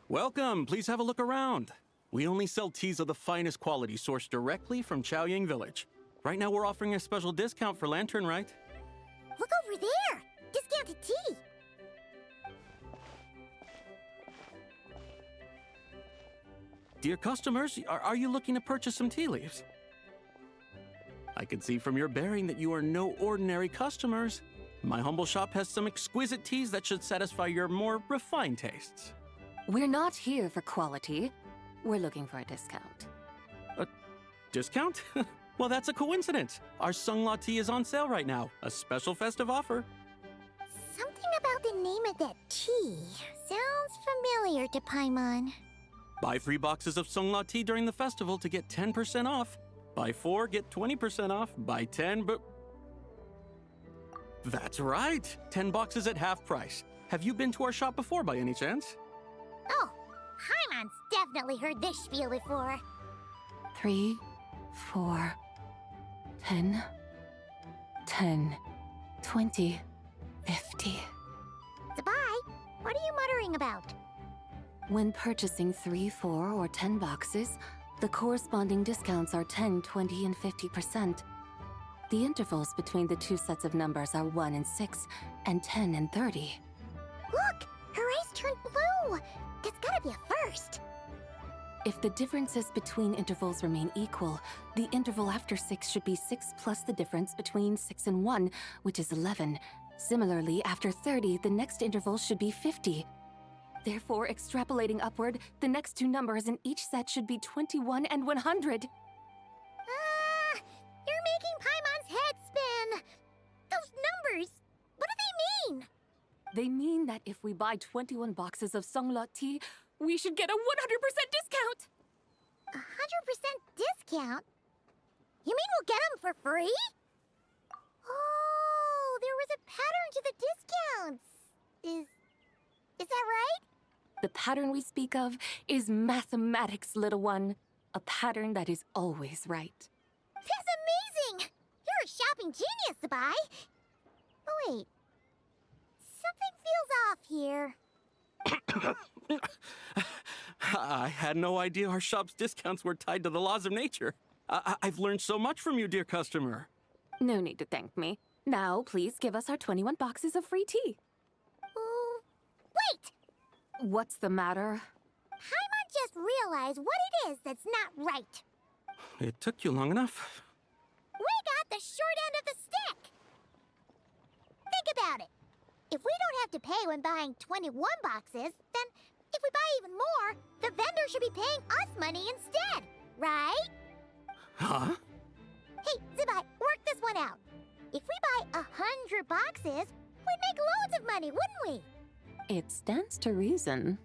Welcome, please have a look around. We only sell teas of the finest quality sourced directly from Chaoying Village. Right now we're offering a special discount for Lanternlit. Look over there! Discounted tea! Dear customers, are you looking to purchase some tea leaves? I can see from your bearing that you are no ordinary customers. My humble shop has some exquisite teas that should satisfy your more refined tastes. We're not here for quality. We're looking for a discount. A discount? Well, that's a coincidence. Our Sunglaw tea is on sale right now. A special festive offer. Something about the name of that tea sounds familiar to Paimon. Buy 3 boxes of Sunglaw tea during the festival to get 10% off. Buy 4, get 20% off. Buy 10, but... That's right. 10 boxes at half price. Have you been to our shop before by any chance? Oh, Paimon's definitely heard this spiel before. 3, 4, 10, 10, 20, 50. Zabai, what are you muttering about? When purchasing 3, 4, or 10 boxes, the corresponding discounts are 10, 20, and 50%. The intervals between the 2 sets of numbers are 1 and 6, and 10 and 30. Look! Her eyes turned blue! That's gotta be a first! If the differences between intervals remain equal, the interval after 6 should be 6 plus the difference between 6 and 1, which is 11. Similarly, after 30, the next interval should be 50. Therefore, extrapolating upward, the next 2 numbers in each set should be 21 and 100. You're making Paimon's head spin! Those numbers, what do they mean? They mean that if we buy 21 boxes of Sunglaw tea, we should get a 100% discount! 100% discount? You mean we'll get them for free? Oh, there was a pattern to the discounts. Is that right? The pattern we speak of is mathematics, little one. A pattern that is always right. That's amazing! You're a shopping genius, Zabai. Oh, wait. Something feels off here. I had no idea our shop's discounts were tied to the laws of nature. I've learned so much from you, dear customer. No need to thank me. Now, please give us our 21 boxes of free tea. Wait! What's the matter? Paimon just realized what it is that's not right. It took you long enough. We got the short end of the stick! Think about it. If we don't have to pay when buying 21 boxes, then if we buy even more, the vendor should be paying us money instead, right? Huh? Hey, Zabai, work this one out. If we buy 100 boxes, we'd make loads of money, wouldn't we? It stands to reason.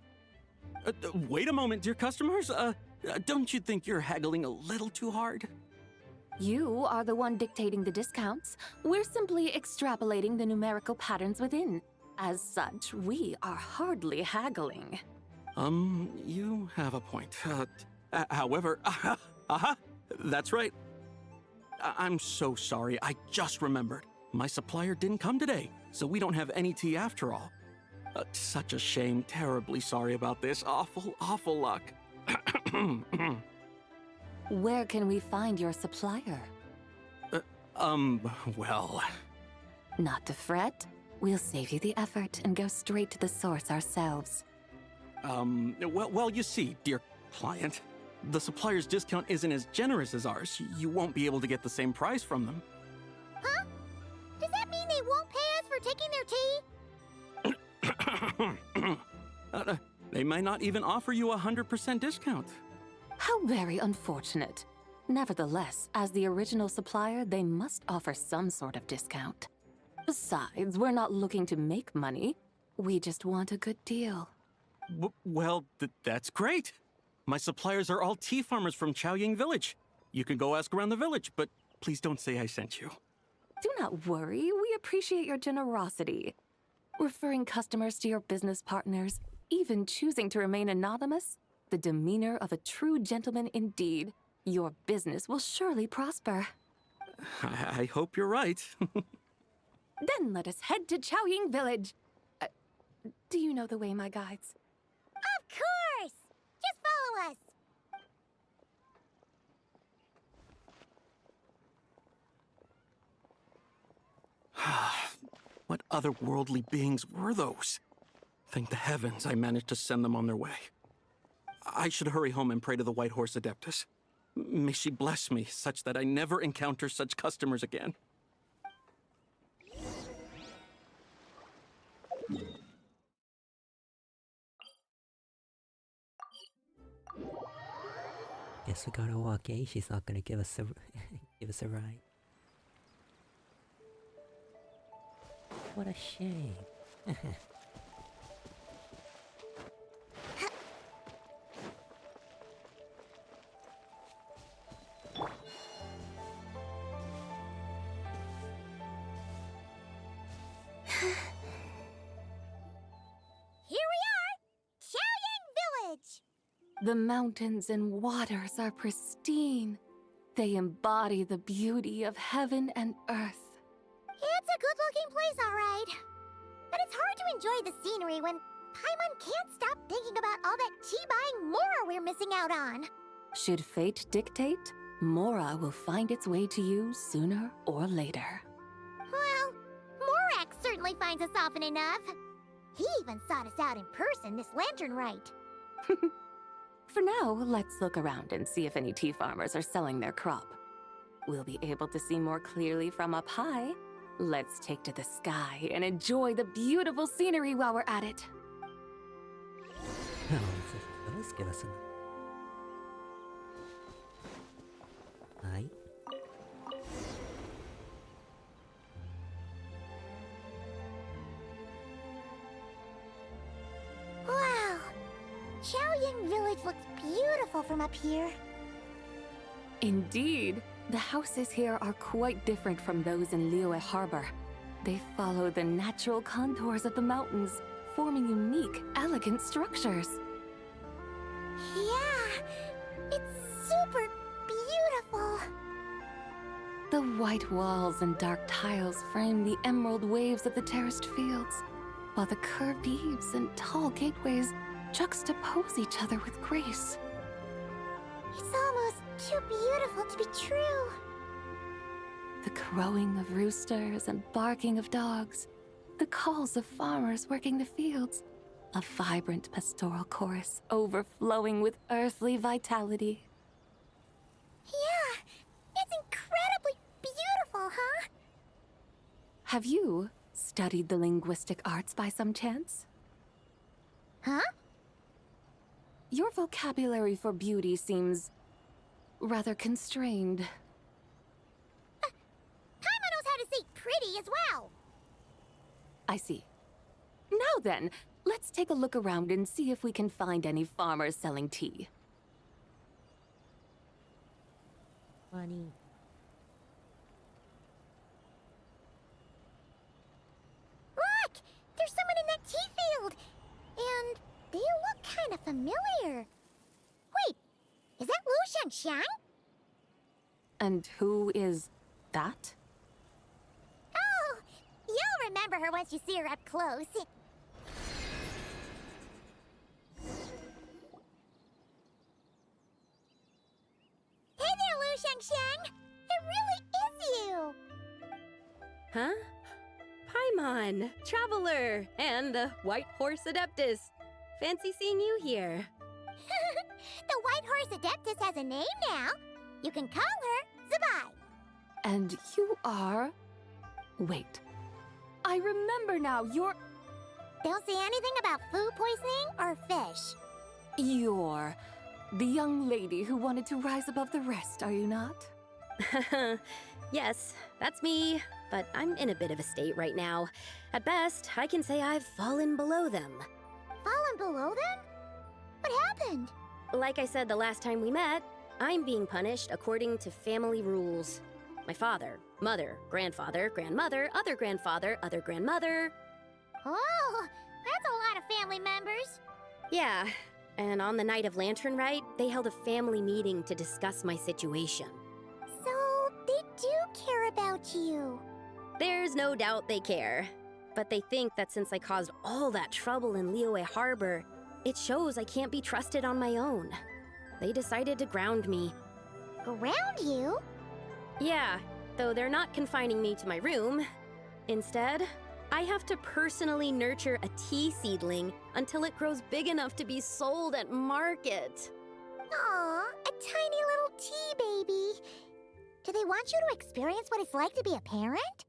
Wait a moment, dear customers. Don't you think you're haggling a little too hard? You are the one dictating the discounts. We're simply extrapolating the numerical patterns within. As such, we are hardly haggling. You have a point. However, that's right. I'm so sorry. I just remembered. My supplier didn't come today, so we don't have any tea after all. Such a shame. Terribly sorry about this. Awful luck. Where can we find your supplier? Well... Not to fret. We'll save you the effort and go straight to the source ourselves. Well, you see, dear client, the supplier's discount isn't as generous as ours. You won't be able to get the same price from them. Huh? Does that mean they won't pay us for taking their tea? They might not even offer you a 100% discount. How very unfortunate. Nevertheless, as the original supplier, they must offer some sort of discount. Besides, we're not looking to make money. We just want a good deal. Well, that's great. My suppliers are all tea farmers from Chaoying Village. You can go ask around the village, but please don't say I sent you. Do not worry, we appreciate your generosity. Referring customers to your business partners, even choosing to remain anonymous, the demeanor of a true gentleman indeed. Your business will surely prosper. I hope you're right. Then let us head to Chaoying Village. Do you know the way, my guides? Of course! Just follow us! What otherworldly beings were those? Thank the heavens I managed to send them on their way. I should hurry home and pray to the White Horse Adeptus. May she bless me such that I never encounter such customers again. Guess we gotta walk, eh? She's not gonna give us a give us a ride. What a shame. Here we are! Xiaoyang Village! The mountains and waters are pristine. They embody the beauty of heaven and earth. It's a good-looking place, all right. But it's hard to enjoy the scenery when Paimon can't stop thinking about all that tea-buying Mora we're missing out on. Should fate dictate, Mora will find its way to you sooner or later. Well, Morak certainly finds us often enough. He even sought us out in person this Lanternlit. For now, let's look around and see if any tea farmers are selling their crop. We'll be able to see more clearly from up high. Let's take to the sky and enjoy the beautiful scenery while we're at it. Let's give us a... Hi. Wow! Xiaoyang Village looks beautiful from up here. Indeed, the houses here are quite different from those in Liyue Harbor. They follow the natural contours of the mountains, forming unique, elegant structures. Yeah, it's super beautiful. The white walls and dark tiles frame the emerald waves of the terraced fields, while the curved eaves and tall gateways juxtapose each other with grace. It's almost too beautiful to be true. The crowing of roosters and barking of dogs, the calls of farmers working the fields, a vibrant pastoral chorus overflowing with earthly vitality. Yeah, it's incredibly beautiful, huh? Have you studied the linguistic arts by some chance? Huh? Your vocabulary for beauty seems rather constrained. Paimon knows how to say pretty as well. I see. Now then, let's take a look around and see if we can find any farmers selling tea. Funny. Look! There's someone in that tea field! And they look kind of familiar. Wait, is that Lu Shangxiang? And who is that? Oh, you'll remember her once you see her up close. Hey there, Lu Shangxiang! It really is you! Huh? Paimon, Traveler, and the White Horse Adeptus. Fancy seeing you here. The White Horse Adeptus has a name now. You can call her Zabai. And you are... Wait. I remember now, you're... Don't say anything about food poisoning or fish. You're the young lady who wanted to rise above the rest, are you not? Yes, that's me, but I'm in a bit of a state right now. At best, I can say I've fallen below them. Fallen below them? What happened? Like I said the last time we met, I'm being punished according to family rules. My father, mother, grandfather, grandmother, other grandfather, other grandmother. Oh, that's a lot of family members. Yeah, and on the night of Lanternlit, they held a family meeting to discuss my situation. So, they do care about you. There's no doubt they care. But they think that since I caused all that trouble in Liyue Harbor, it shows I can't be trusted on my own. They decided to ground me. Ground you? Yeah, though they're not confining me to my room. Instead, I have to personally nurture a tea seedling until it grows big enough to be sold at market. Aw, a tiny little tea baby. Do they want you to experience what it's like to be a parent?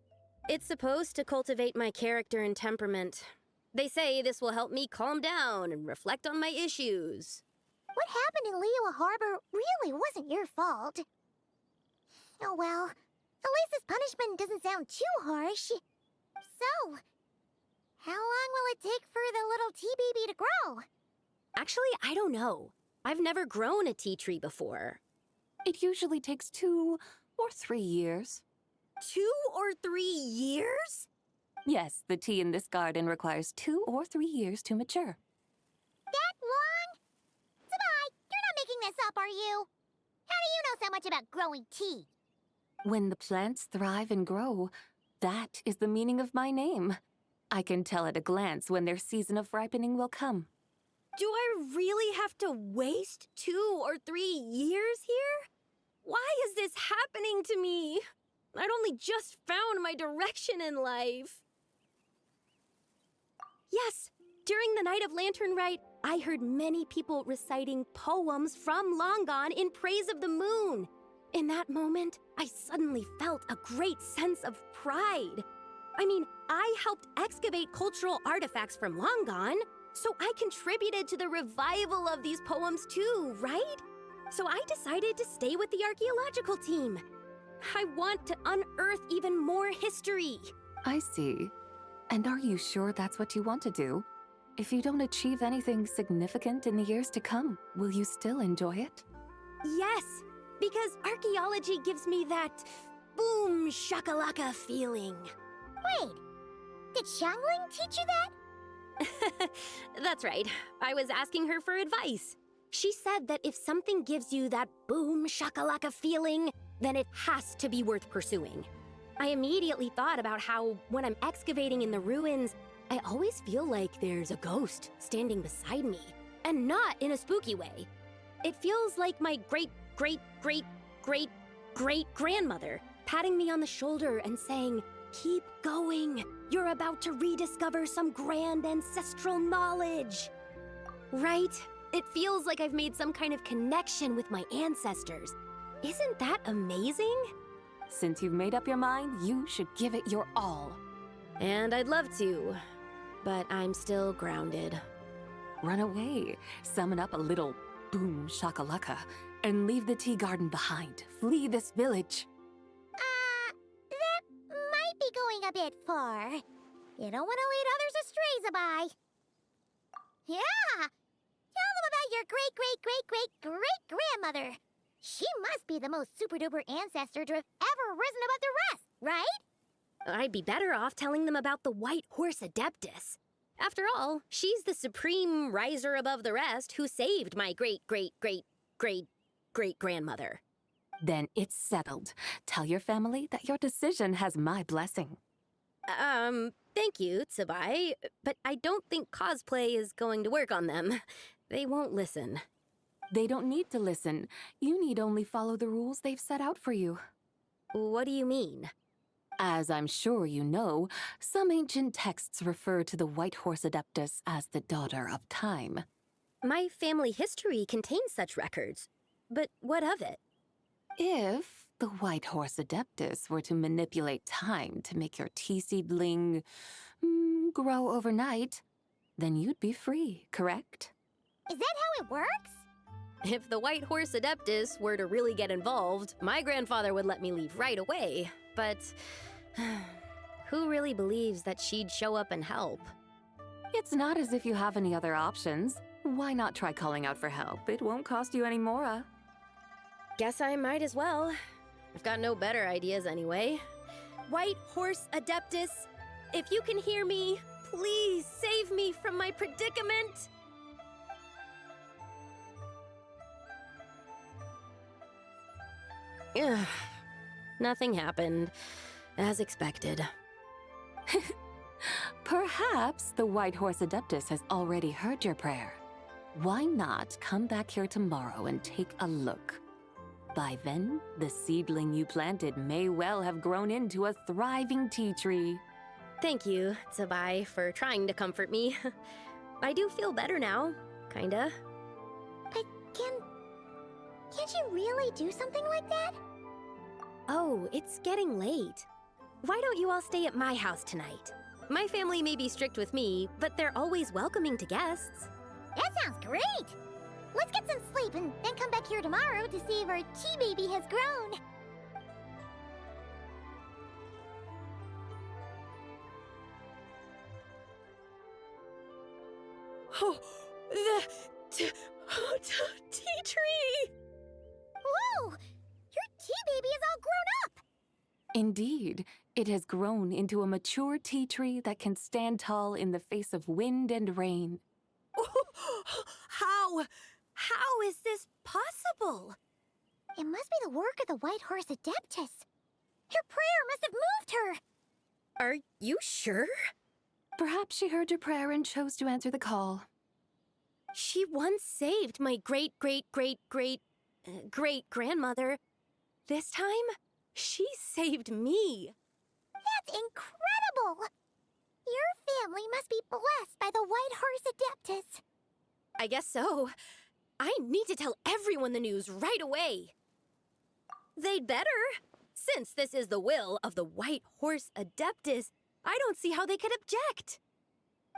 It's supposed to cultivate my character and temperament. They say this will help me calm down and reflect on my issues. What happened in Liyue Harbor really wasn't your fault. Oh well, at least this punishment doesn't sound too harsh. So, how long will it take for the little tea baby to grow? Actually, I don't know. I've never grown a tea tree before. It usually takes 2 or 3 years. 2 or 3 years? Yes, the tea in this garden requires 2 or 3 years to mature. That long? Sabai, you're not making this up, are you? How do you know so much about growing tea? When the plants thrive and grow, that is the meaning of my name. I can tell at a glance when their season of ripening will come. Do I really have to waste 2 or 3 years here? Why is this happening to me? I'd only just found my direction in life. Yes, during the night of Lanternlit, I heard many people reciting poems from Long Gone in praise of the moon. In that moment, I suddenly felt a great sense of pride. I mean, I helped excavate cultural artifacts from Long Gone, so I contributed to the revival of these poems too, right? So I decided to stay with the archaeological team. I want to unearth even more history. I see. And are you sure that's what you want to do? If you don't achieve anything significant in the years to come, will you still enjoy it? Yes, because archaeology gives me that boom shakalaka feeling. Wait, did Xiangling teach you that? That's right. I was asking her for advice. She said that if something gives you that boom shakalaka feeling, then it has to be worth pursuing. I immediately thought about how, when I'm excavating in the ruins, I always feel like there's a ghost standing beside me, and not in a spooky way. It feels like my great-great-great-great-great-grandmother patting me on the shoulder and saying, "Keep going. You're about to rediscover some grand ancestral knowledge." Right? It feels like I've made some kind of connection with my ancestors. Isn't that amazing? Since you've made up your mind, you should give it your all. And I'd love to, but I'm still grounded. Run away, summon up a little boom shakalaka, and leave the tea garden behind. Flee this village. That might be going a bit far. You don't want to lead others astray, Zabai. Yeah! Tell them about your great-great-great-great-great-grandmother. She must be the most super-duper ancestor to have ever risen above the rest, right? I'd be better off telling them about the White Horse Adeptus. After all, she's the supreme riser above the rest who saved my great-great-great-great-great-grandmother. Then it's settled. Tell your family that your decision has my blessing. Thank you, Tsubai, but I don't think cosplay is going to work on them. They won't listen. They don't need to listen. You need only follow the rules they've set out for you. What do you mean? As I'm sure you know, some ancient texts refer to the White Horse Adeptus as the Daughter of Time. My family history contains such records, but what of it? If the White Horse Adeptus were to manipulate time to make your tea seedling grow overnight, then you'd be free, correct? Is that how it works? If the White Horse Adeptus were to really get involved, my grandfather would let me leave right away. But who really believes that she'd show up and help? It's not as if you have any other options. Why not try calling out for help? It won't cost you any more. Guess I might as well. I've got no better ideas anyway. White Horse Adeptus, if you can hear me, please save me from my predicament. Ugh. Nothing happened, as expected. Perhaps the White Horse Adeptus has already heard your prayer. Why not come back here tomorrow and take a look? By then, the seedling you planted may well have grown into a thriving tea tree. Thank you, Tsubai, for trying to comfort me. I do feel better now, kinda. But can't you really do something like that? Oh, it's getting late. Why don't you all stay at my house tonight? My family may be strict with me, but they're always welcoming to guests. That sounds great! let's get some sleep and then come back here tomorrow to see if our tea baby has grown. Oh, the tea tree! Whoa! Your tea baby is all grown up! Indeed, it has grown into a mature tea tree that can stand tall in the face of wind and rain. How is this possible? It must be the work of the White Horse Adeptus. Your prayer must have moved her! Are you sure? Perhaps she heard your prayer and chose to answer the call. She once saved my great-great-great-great-great-grandmother. This time, she saved me. That's incredible! Your family must be blessed by the White Horse Adeptus. I guess so. I need to tell everyone the news right away. They'd better. Since this is the will of the White Horse Adeptus, I don't see how they could object.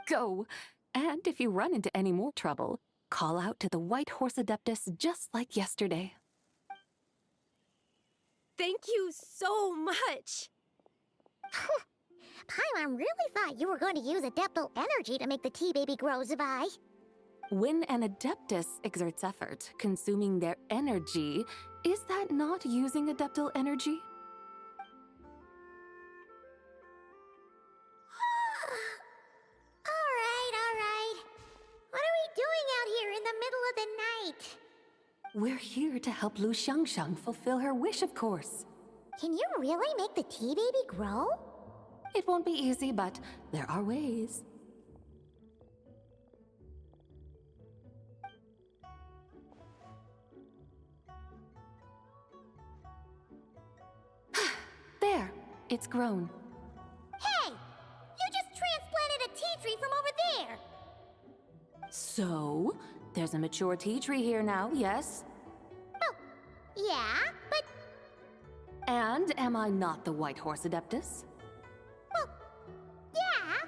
Go. And if you run into any more trouble, call out to the White Horse Adeptus just like yesterday. Thank you so much. Paimon really thought you were going to use Adeptal energy to make the tea baby grow, Zabai. When an Adeptus exerts effort, consuming their energy, is that not using Adeptal energy? All right. What are we doing out here in the middle of the night? We're here to help Lu Xiangxiang fulfill her wish, of course. Can you really make the tea baby grow? It won't be easy, but there are ways. There, it's grown. Hey! You just transplanted a tea tree from over there! So, there's a mature tea tree here now, yes? Oh, yeah, but... And am I not the White Horse Adeptus? Well, yeah.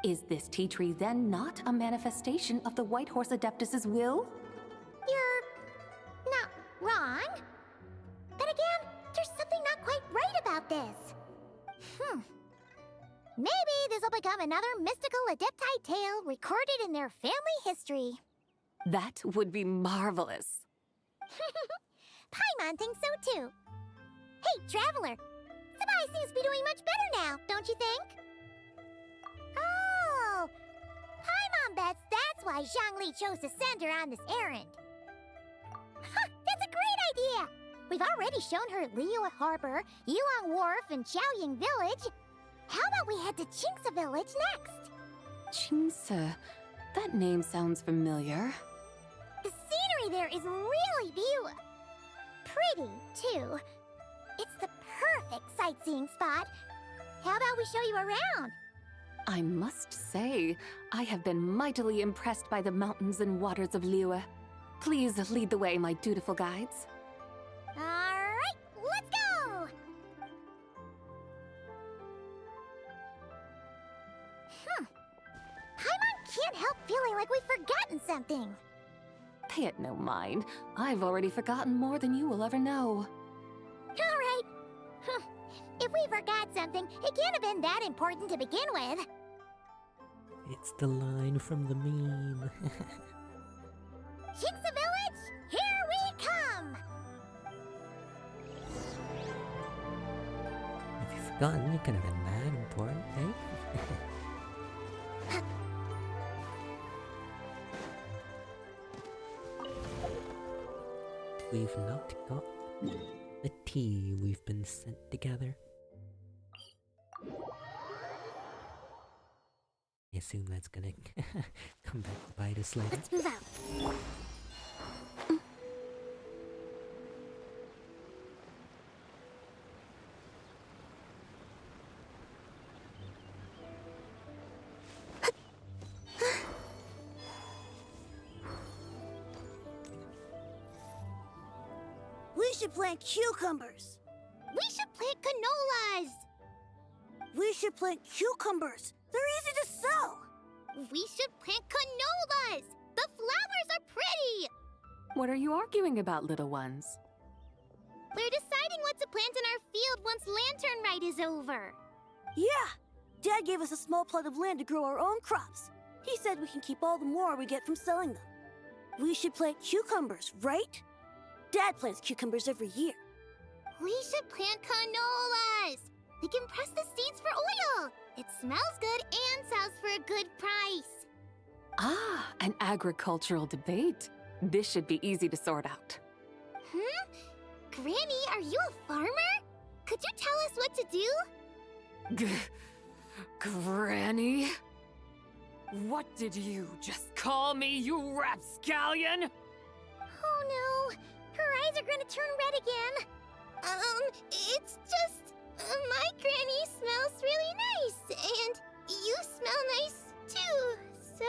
Is this tea tree then not a manifestation of the White Horse Adeptus's will? You're... not wrong. But again, there's something not quite right about this. Maybe this will become another mystical Adepti tale recorded in their family history. That would be marvelous. Paimon thinks so too. Hey, Traveler! Zabai seems to be doing much better now, don't you think? Oh! Paimon bets that's why Zhongli chose to send her on this errand. That's a great idea! We've already shown her Liyue Harbor, Yulong Wharf, and Xiaoying Village. How about we head to Qingce Village next? Qingce. That name sounds familiar. The scenery there is really pretty, too. It's the perfect sightseeing spot. How about we show you around? I must say, I have been mightily impressed by the mountains and waters of Liyue. Please lead the way, my dutiful guides. All right, let's go! Paimon can't help feeling like we've forgotten something. Pay it no mind. I've already forgotten more than you will ever know. All right. If we forgot something, it can't have been that important to begin with. It's the line from the meme. Qingce Village, here we come! If you've forgotten, it could have been that important, eh? We've not got the tea we've been sent together. I assume that's gonna come back to bite us later. Let's move out. We should plant cucumbers. We should plant canolas. We should plant cucumbers. They're easy to sell. We should plant canolas. The flowers are pretty! What are you arguing about, little ones? We're deciding what to plant in our field once Lantern Rite is over. Yeah! Dad gave us a small plot of land to grow our own crops. He said we can keep all the more we get from selling them. We should plant cucumbers, right? Dad plants cucumbers every year. We should plant canolas! We can press the seeds for oil! It smells good and sells for a good price. Ah, an agricultural debate. This should be easy to sort out. Granny, are you a farmer? Could you tell us what to do? Granny? What did you just call me, you rapscallion? Oh no, her eyes are gonna turn red again. It's just, my granny smells really nice, and you smell nice too, so...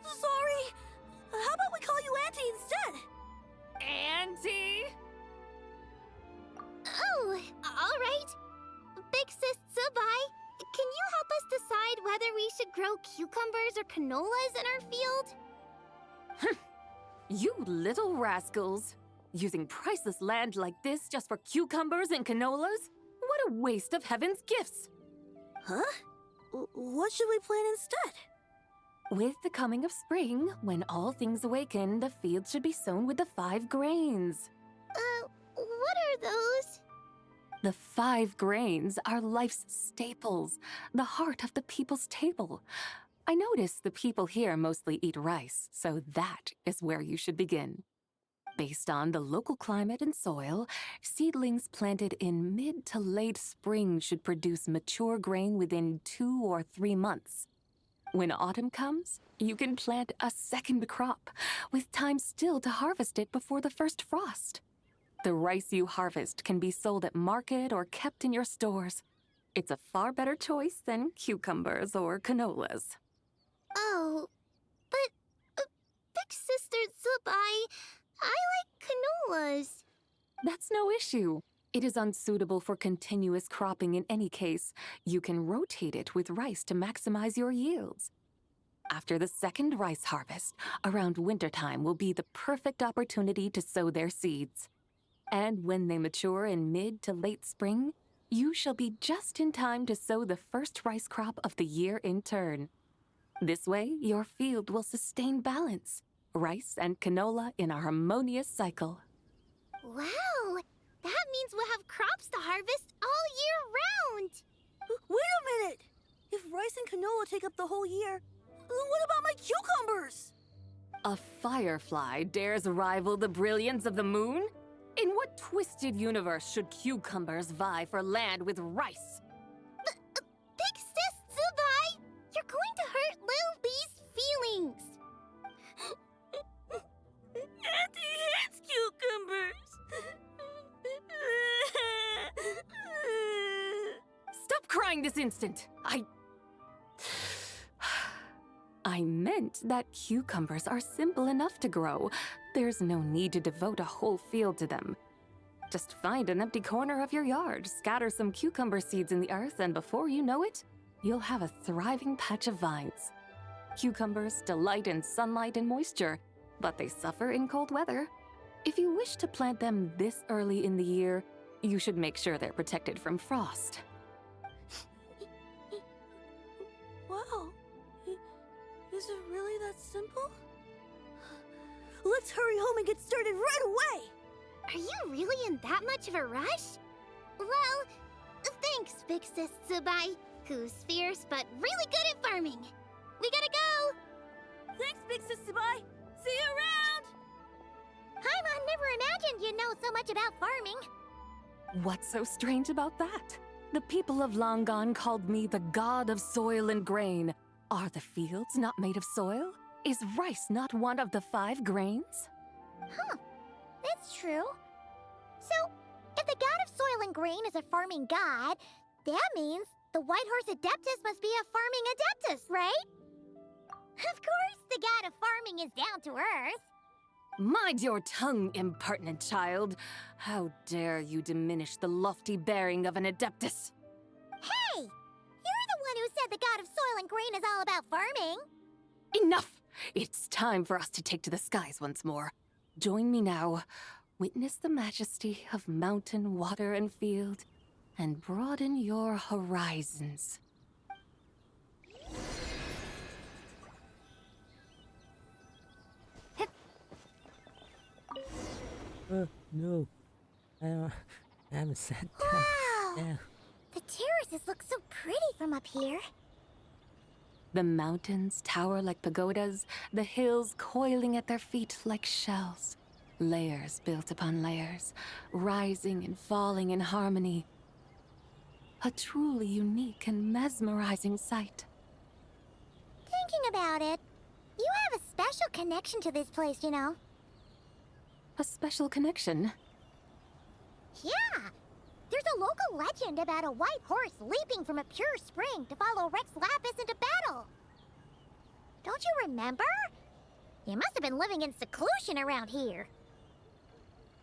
Sorry. How about we call you Auntie instead? Auntie? Oh, all right. Big Sis Zubai, can you help us decide whether we should grow cucumbers or canolas in our field? You little rascals. Using priceless land like this just for cucumbers and canolas? What a waste of heaven's gifts! Huh? What should we plant instead? With the coming of spring, when all things awaken, the field should be sown with the 5 grains. What are those? The 5 grains are life's staples, the heart of the people's table. I notice the people here mostly eat rice, so that is where you should begin. Based on the local climate and soil, seedlings planted in mid to late spring should produce mature grain within 2 or 3 months. When autumn comes, you can plant a second crop, with time still to harvest it before the first frost. The rice you harvest can be sold at market or kept in your stores. It's a far better choice than cucumbers or canolas. Oh, but Big Sister Zubai, I like canolas. That's no issue. It is unsuitable for continuous cropping in any case. You can rotate it with rice to maximize your yields. After the second rice harvest, around wintertime will be the perfect opportunity to sow their seeds. And when they mature in mid to late spring, you shall be just in time to sow the first rice crop of the year in turn. This way, your field will sustain balance, rice and canola in a harmonious cycle. Wow! That means we'll have crops to harvest all year round! Wait a minute! If rice and canola take up the whole year, what about my cucumbers? A firefly dares rival the brilliance of the moon? In what twisted universe should cucumbers vie for land with rice? Big Sis Zubai, you're going to hurt Lil Bee's feelings! Auntie hates cucumbers! Stop crying this instant! I meant that cucumbers are simple enough to grow. There's no need to devote a whole field to them. Just find an empty corner of your yard, scatter some cucumber seeds in the earth, and before you know it, you'll have a thriving patch of vines. Cucumbers delight in sunlight and moisture, but they suffer in cold weather. If you wish to plant them this early in the year, you should make sure they're protected from frost. Wow. Is it really that simple? Let's hurry home and get started right away! Are you really in that much of a rush? Well, thanks, Big Sis Zubai, who's fierce but really good at farming. We gotta go! Thanks, Big Sis Zubai! See you around! Paimon never imagined you'd know so much about farming. What's so strange about that? The people of Long Gone called me the god of soil and grain. Are the fields not made of soil? Is rice not one of the 5 grains? Huh, that's true. So, if the god of soil and grain is a farming god, that means the White Horse Adeptus must be a farming adeptus, right? Of course, the god of farming is down to earth. Mind your tongue, impertinent child. How dare you diminish the lofty bearing of an adeptus? Hey! You're the one who said the god of soil and grain is all about farming. Enough! It's time for us to take to the skies once more. Join me now. Witness the majesty of mountain, water, and field, and broaden your horizons. No. I haven't sat down. Wow! Yeah. The terraces look so pretty from up here. The mountains tower like pagodas, the hills coiling at their feet like shells. Layers built upon layers, rising and falling in harmony. A truly unique and mesmerizing sight. Thinking about it, you have a special connection to this place, you know. A special connection? Yeah! There's a local legend about a white horse leaping from a pure spring to follow Rex Lapis into battle. Don't you remember? You must have been living in seclusion around here.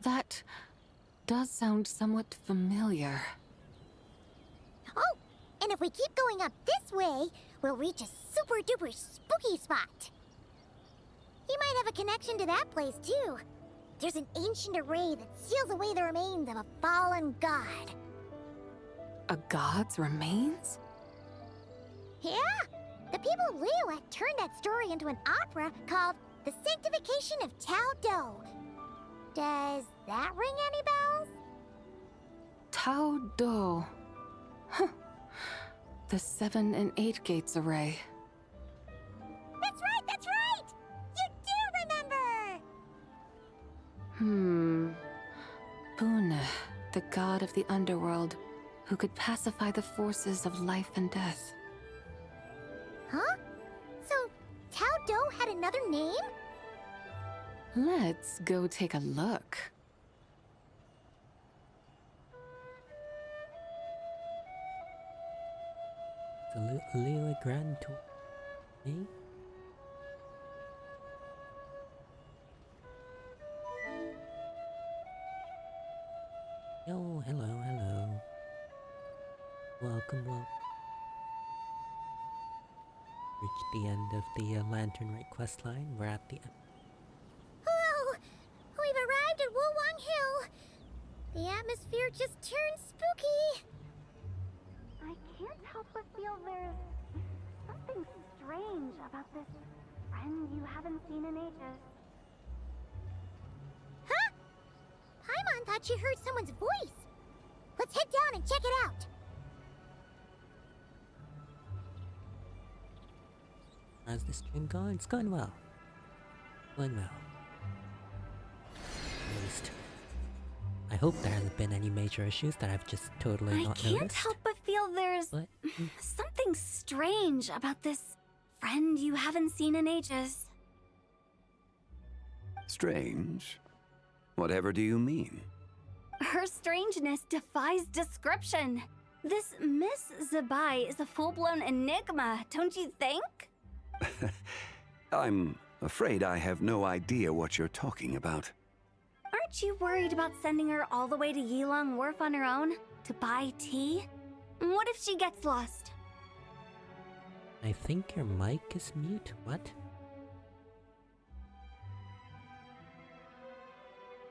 That does sound somewhat familiar. Oh, and if we keep going up this way, we'll reach a super duper spooky spot. You might have a connection to that place too. There's an ancient array that seals away the remains of a fallen god. A god's remains? Yeah, the people of Liyue turned that story into an opera called The Sanctification of Tao Do. Does that ring any bells? Tao Do. Huh. The 7 and 8 gates array. That's right, that's right! You do remember! Buna, the god of the underworld, who could pacify the forces of life and death. Huh? So, Tao Do had another name? Let's go take a look. The Liyue Grand Tour. Eh? Oh, hello. Welcome. Reached the end of the Lanternlit quest line. We're at the end. Hello! We've arrived at Wulwang Hill. The atmosphere just turned spooky. I can't help but feel there's something strange about this friend you haven't seen in ages. Huh? Paimon thought she heard someone's voice. Let's head down and check it out. How's this stream going? It's going well. At least. I hope there hasn't been any major issues that I've just totally not I can't noticed. help but feel there's something strange about this friend you haven't seen in ages. Strange? Whatever do you mean? Her strangeness defies description. This Miss Zabai is a full-blown enigma, don't you think? I'm afraid I have no idea what you're talking about. Aren't you worried about sending her all the way to Yilong Wharf on her own to buy tea? What if she gets lost? I think your mic is mute. What?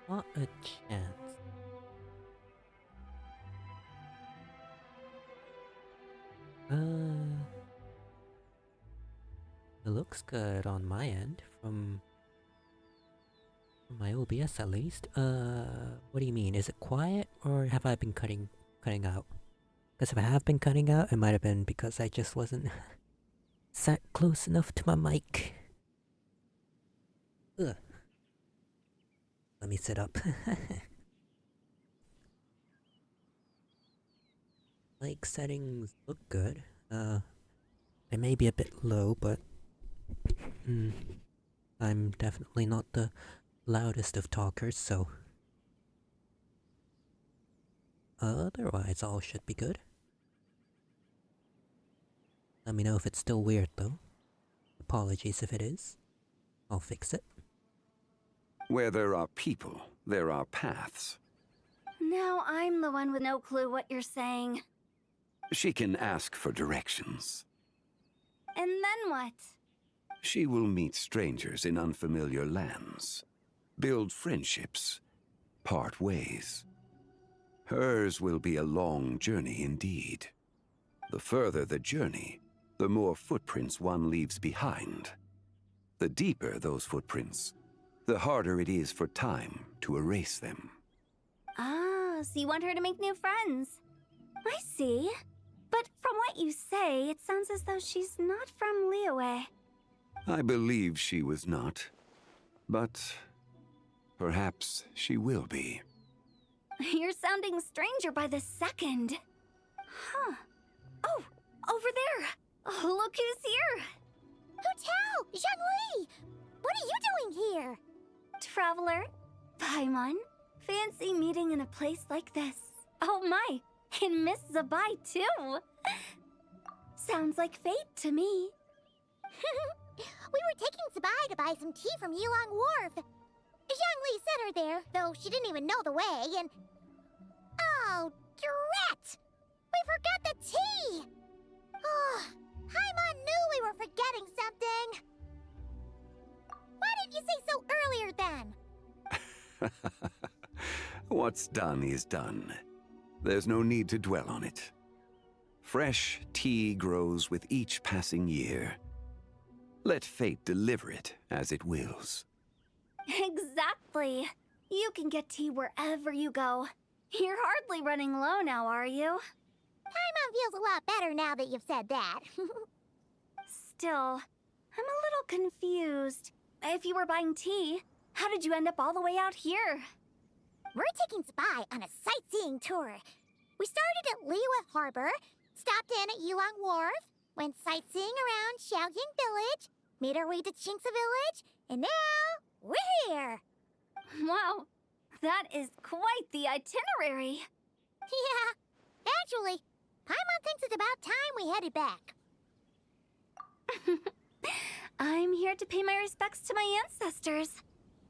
Not a chance. It looks good on my end, from my OBS at least. What do you mean? Is it quiet, or have I been cutting out? Because if I have been cutting out, it might have been because I just wasn't sat close enough to my mic. Ugh. Let me sit up. Mic settings look good. They may be a bit low, but I'm definitely not the loudest of talkers, so otherwise all should be good. Let me know if it's still weird though. Apologies if it is. I'll fix it. Where there are people, there are paths. Now I'm the one with no clue what you're saying. She can ask for directions. And then what? She will meet strangers in unfamiliar lands, build friendships, part ways. Hers will be a long journey indeed. The further the journey, the more footprints one leaves behind. The deeper those footprints, the harder it is for time to erase them. Ah, so you want her to make new friends. I see. But from what you say, it sounds as though she's not from Liyue. I believe she was not, but perhaps she will be. You're sounding stranger by the second. Huh. Oh, over there. Oh, look who's here. Hu Tao! Zhongli! What are you doing here? Traveler, Paimon, fancy meeting in a place like this. Oh my, and Miss Zabai too. Sounds like fate to me. We were taking Zabai to buy some tea from Yulong Wharf. Zhongli sent her there, though she didn't even know the way, and... Oh, drat! We forgot the tea! Oh, Paimon knew we were forgetting something. Why didn't you say so earlier then? What's done is done. There's no need to dwell on it. Fresh tea grows with each passing year. Let fate deliver it as it wills. Exactly. You can get tea wherever you go. You're hardly running low now, are you? Paimon feels a lot better now that you've said that. Still, I'm a little confused. If you were buying tea, how did you end up all the way out here? We're taking Zabai on a sightseeing tour. We started at Liyue Harbor, stopped in at Yulong Wharf, went sightseeing around Xiaoying Village, made our way to Qingce Village, and now we're here. Wow, that is quite the itinerary. Yeah, actually, Paimon thinks it's about time we headed back. I'm here to pay my respects to my ancestors.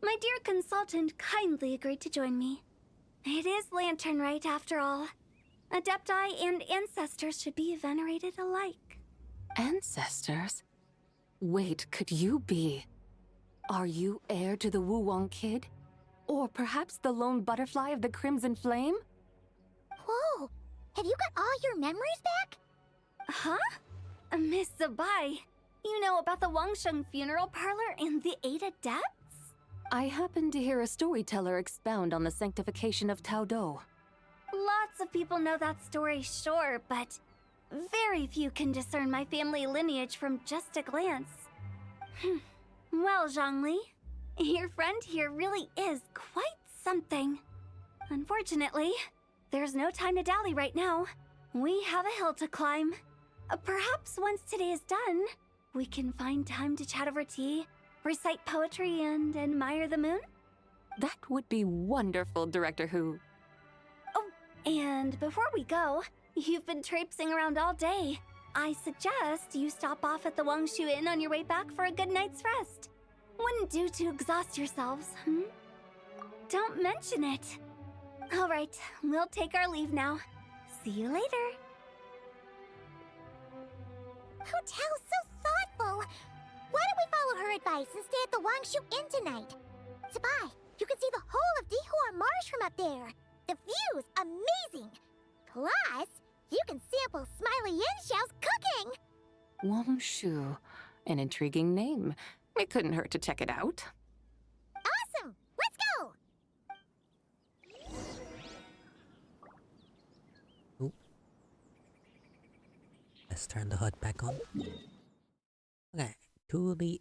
My dear consultant kindly agreed to join me. It is Lanternlit after all. Adepti and ancestors should be venerated alike. Ancestors? Wait, could you be? Are you heir to the Wuwang kid? Or perhaps the lone butterfly of the Crimson Flame? Whoa, have you got all your memories back? Huh? Miss Zabai, you know about the Wangsheng funeral parlor and the 8 adepts? I happened to hear a storyteller expound on the sanctification of Taodo. Lots of people know that story, sure, but very few can discern my family lineage from just a glance. Well, Zhongli, your friend here really is quite something. Unfortunately, there's no time to dally right now. We have a hill to climb. Perhaps once today is done, we can find time to chat over tea, recite poetry, and admire the moon? That would be wonderful, Director Hu. Oh, and before we go, you've been traipsing around all day. I suggest you stop off at the Wangshu Inn on your way back for a good night's rest. Wouldn't do to exhaust yourselves, Don't mention it. All right, we'll take our leave now. See you later. Hu Tao's so thoughtful. Why don't we follow her advice and stay at the Wangshu Inn tonight? Zabai, you can see the whole of Dihua Marsh from up there. The view's amazing. Plus, you can sample Smiley Yanxiao's cooking. Wangshu, an intriguing name. It couldn't hurt to check it out. Awesome! Let's go! Oh. Let's turn the HUD back on. Okay, to the,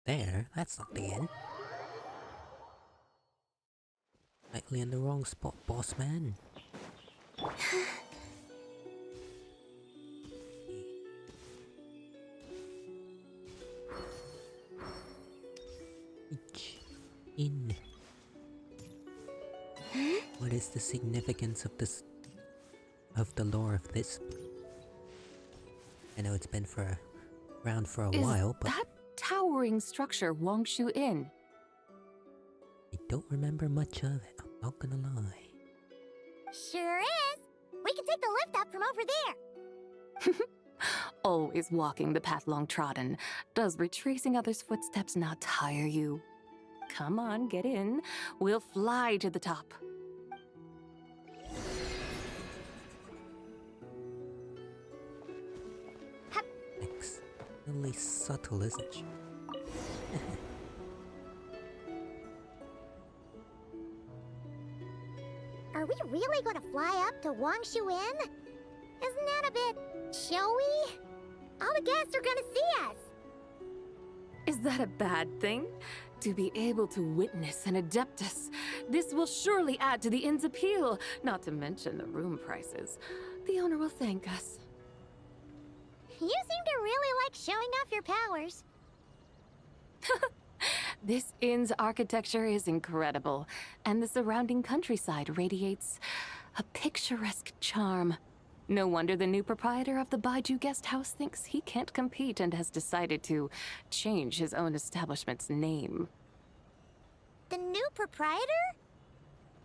there, that's not the end. Slightly in the wrong spot, boss man. In. What is the significance of this, of the lore of this? I know it's been around for a while, but that towering structure Wangshu Inn? I don't remember much of it, I'm not gonna lie. Sure is. We can take the lift up from over there. always walking the path long trodden. Does retracing others' footsteps not tire you? Come on, get in. We'll fly to the top. Extremely subtle, isn't she? Are we really going to fly up to Wangshu Inn? Isn't that a bit showy? All the guests are going to see us. Is that a bad thing? To be able to witness an Adeptus. This will surely add to the inn's appeal, not to mention the room prices. The owner will thank us. You seem to really like showing off your powers. This inn's architecture is incredible, and the surrounding countryside radiates a picturesque charm. No wonder the new proprietor of the Baiju guest house thinks he can't compete and has decided to change his own establishment's name. The new proprietor?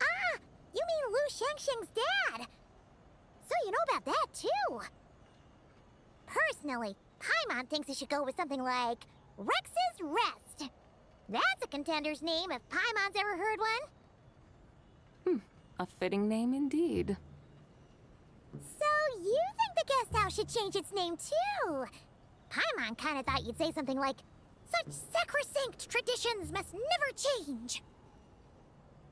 Ah, you mean Lu Shengsheng's dad. So you know about that, too. Personally, Paimon thinks it should go with something like Rex's Rest. That's a contender's name if Paimon's ever heard one. A fitting name indeed. So you think the guest house should change its name, too? Paimon kinda thought you'd say something like, such sacrosanct traditions must never change.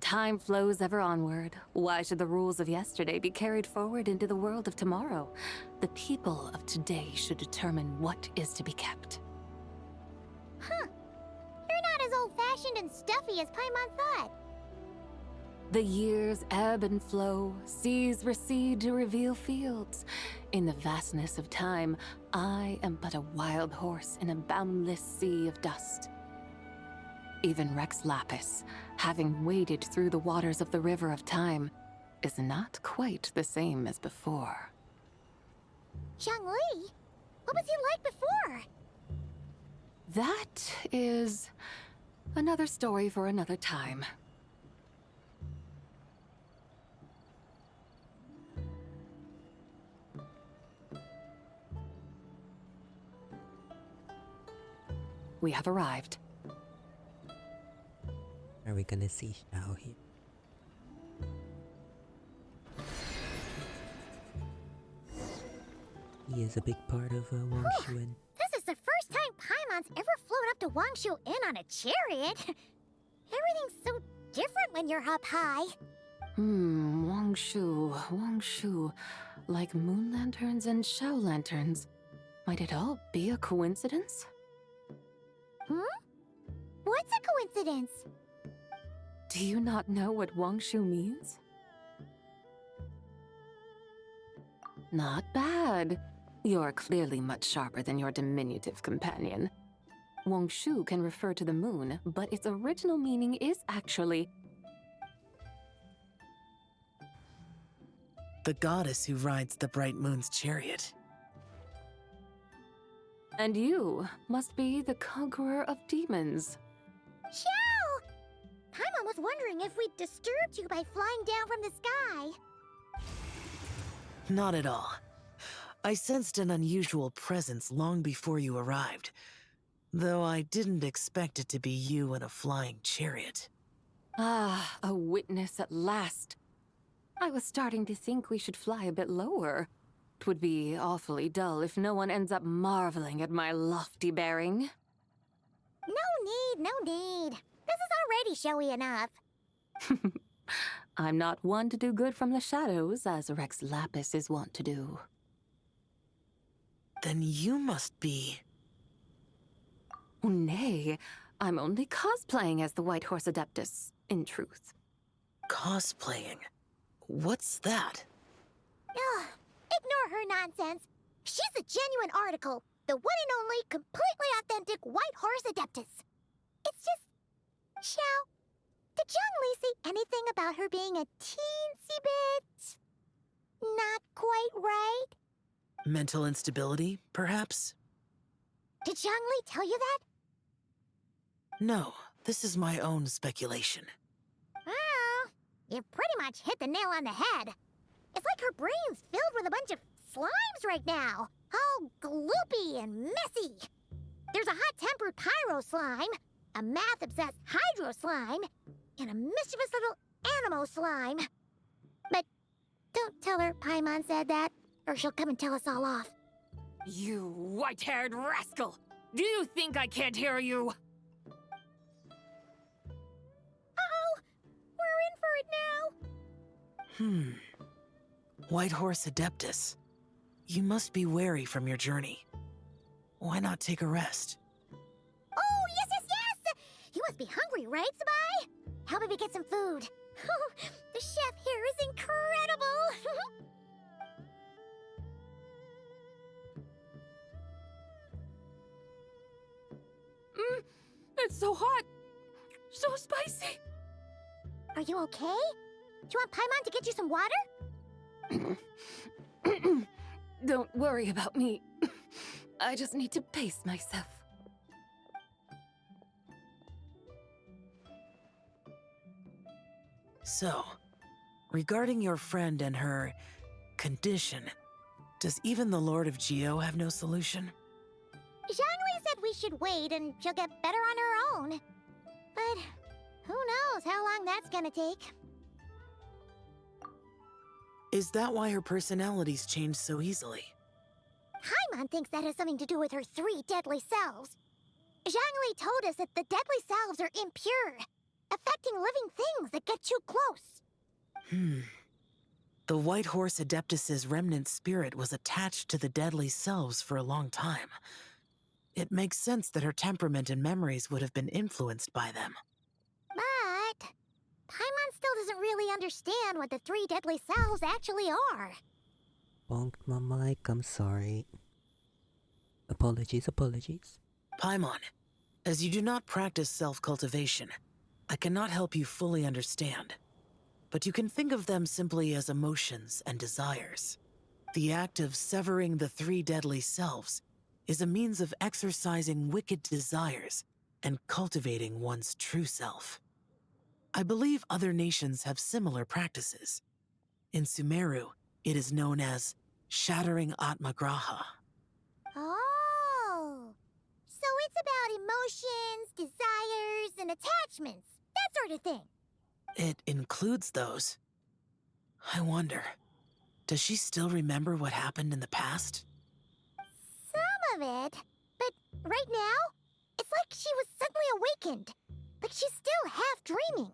Time flows ever onward. Why should the rules of yesterday be carried forward into the world of tomorrow? The people of today should determine what is to be kept. Huh. You're not as old-fashioned and stuffy as Paimon thought. The years ebb and flow, seas recede to reveal fields. In the vastness of time, I am but a wild horse in a boundless sea of dust. Even Rex Lapis, having waded through the waters of the river of time, is not quite the same as before. Zhongli? What was he like before? That is another story for another time. We have arrived. Are we gonna see Xiao here? He is a big part of Wangshu Inn. This is the first time Paimon's ever flown up to Wangshu Inn on a chariot. Everything's so different when you're up high. Wangshu. Like moon lanterns and shell lanterns. Might it all be a coincidence? What's a coincidence? Do you not know what Wangshu means? Not bad. You're clearly much sharper than your diminutive companion. Wangshu can refer to the moon, but its original meaning is actually the goddess who rides the bright moon's chariot. And you must be the conqueror of demons. Xiao! Paimon was wondering if we'd disturbed you by flying down from the sky. Not at all. I sensed an unusual presence long before you arrived, though I didn't expect it to be you in a flying chariot. Ah, a witness at last. I was starting to think we should fly a bit lower. 'Twould be awfully dull if no one ends up marveling at my lofty bearing. No need. This is already showy enough. I'm not one to do good from the shadows, as Rex Lapis is wont to do. Then you must be... Nay, I'm only cosplaying as the White Horse Adeptus, in truth. Cosplaying? What's that? Ugh, ignore her nonsense. She's a genuine article. The one and only, completely authentic White Horse Adeptus. It's just... Xiao, did Zhongli say anything about her being a teensy bit... not quite right? Mental instability, perhaps? Did Zhongli tell you that? No, this is my own speculation. Oh, you pretty much hit the nail on the head. It's like her brain's filled with a bunch of slimes right now. All gloopy and messy. There's a hot-tempered pyro slime, a math-obsessed hydro slime, and a mischievous little animal slime. But don't tell her Paimon said that, or she'll come and tell us all off. You white-haired rascal! Do you think I can't hear you? Uh-oh! We're in for it now! White Horse Adeptus. You must be weary from your journey. Why not take a rest? Oh, yes! You must be hungry, right, Sabai? How about we get some food? The chef here is incredible! It's so hot! So spicy! Are you okay? Do you want Paimon to get you some water? Don't worry about me. I just need to pace myself. So, regarding your friend and her condition, does even the Lord of Geo have no solution? Zhangli said we should wait and she'll get better on her own. But who knows how long that's gonna take. Is that why her personalities change so easily? Paimon thinks that has something to do with her 3 deadly selves. Zhangli told us that the deadly selves are impure, affecting living things that get too close. The White Horse Adeptus's remnant spirit was attached to the deadly selves for a long time. It makes sense that her temperament and memories would have been influenced by them. But Paimon still doesn't really understand what the 3 deadly selves actually are. Bonked my mic, I'm sorry. Apologies. Paimon, as you do not practice self-cultivation, I cannot help you fully understand. But you can think of them simply as emotions and desires. The act of severing the 3 deadly selves is a means of exercising wicked desires and cultivating one's true self. I believe other nations have similar practices. In Sumeru, it is known as shattering Atmagraha. Oh, so it's about emotions, desires, and attachments, that sort of thing. It includes those. I wonder, does she still remember what happened in the past? Some of it, but right now, it's like she was suddenly awakened. Like she's still half dreaming.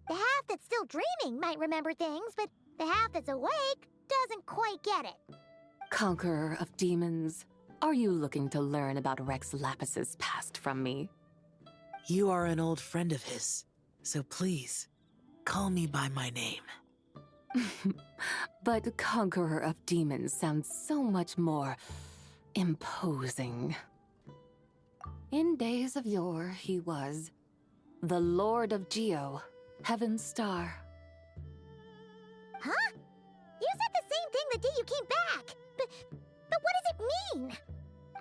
The half that's still dreaming might remember things, but the half that's awake doesn't quite get it. Conqueror of demons, are you looking to learn about Rex Lapis's past from me? You are an old friend of his, so please, call me by my name. But Conqueror of Demons sounds so much more imposing. In days of yore, he was the Lord of Geo, Heaven's Star. Huh? You said the same thing the day you came back. But what does it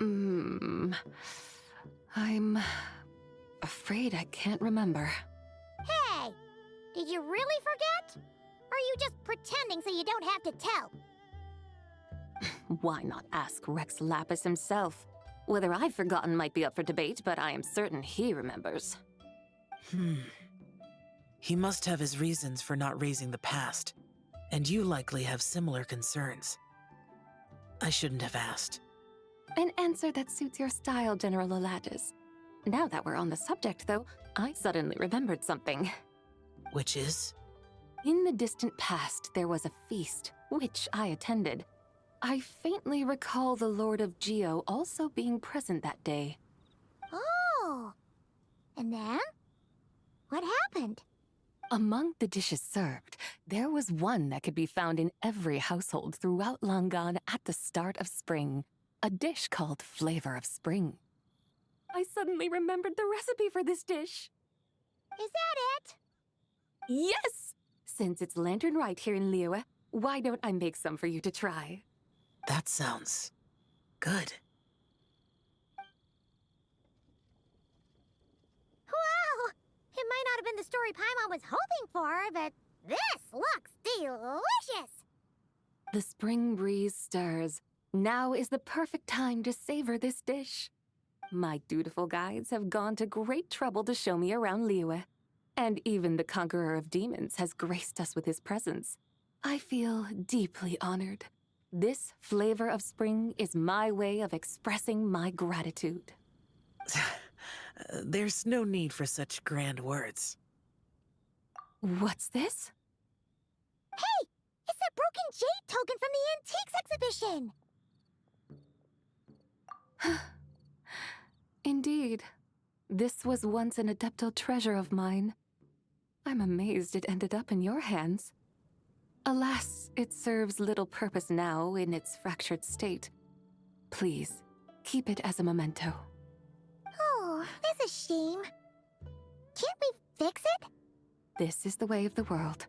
mean? I'm afraid I can't remember. Hey, did you really forget? Or are you just pretending so you don't have to tell? Why not ask Rex Lapis himself? Whether I've forgotten might be up for debate, but I am certain he remembers. He must have his reasons for not raising the past, and you likely have similar concerns. I shouldn't have asked. An answer that suits your style, General Elatis. Now that we're on the subject, though, I suddenly remembered something. Which is? In the distant past, there was a feast, which I attended. I faintly recall the Lord of Geo also being present that day. Oh, and then? What happened? Among the dishes served, there was one that could be found in every household throughout Langan at the start of spring. A dish called Flavor of Spring. I suddenly remembered the recipe for this dish. Is that it? Yes! Since it's Lanternlit here in Liyue, why don't I make some for you to try? That sounds good. Wow! It might not have been the story Paimon was hoping for, but this looks delicious! The spring breeze stirs, Now is the perfect time to savor this dish. My dutiful guides have gone to great trouble to show me around Liyue, and even the conqueror of demons has graced us with his presence. I feel deeply honored. This flavor of spring is my way of expressing my gratitude. There's no need for such grand words. What's this? Hey! It's that broken jade token from the antiques exhibition! Indeed. This was once an adeptal treasure of mine. I'm amazed it ended up in your hands. Alas, it serves little purpose now in its fractured state. Please, keep it as a memento. Oh, that's a shame. Can't we fix it? This is the way of the world.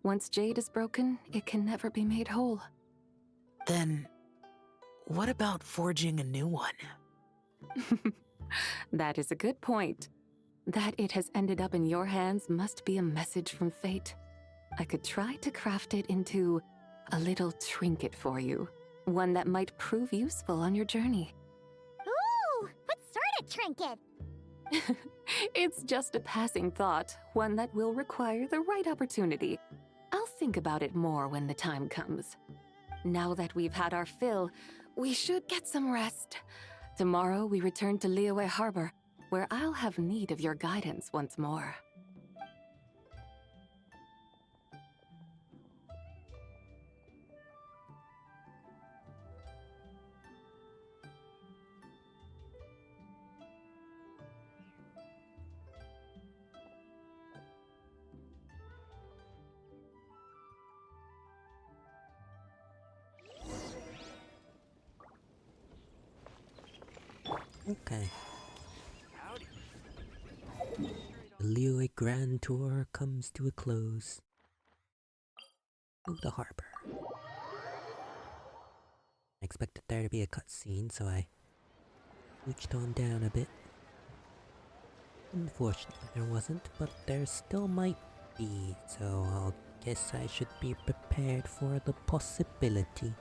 Once jade is broken, it can never be made whole. Then, what about forging a new one? That is a good point. That it has ended up in your hands must be a message from fate. I could try to craft it into a little trinket for you. One that might prove useful on your journey. Ooh, what sort of trinket? It's just a passing thought, one that will require the right opportunity. I'll think about it more when the time comes. Now that we've had our fill, we should get some rest. Tomorrow we return to Liyue Harbor, where I'll have need of your guidance once more. Okay. The Liyue Grand Tour comes to a close. To the harbor. I expected there to be a cutscene, so I switched on down a bit. Unfortunately there wasn't, but there still might be, so I'll guess I should be prepared for the possibility.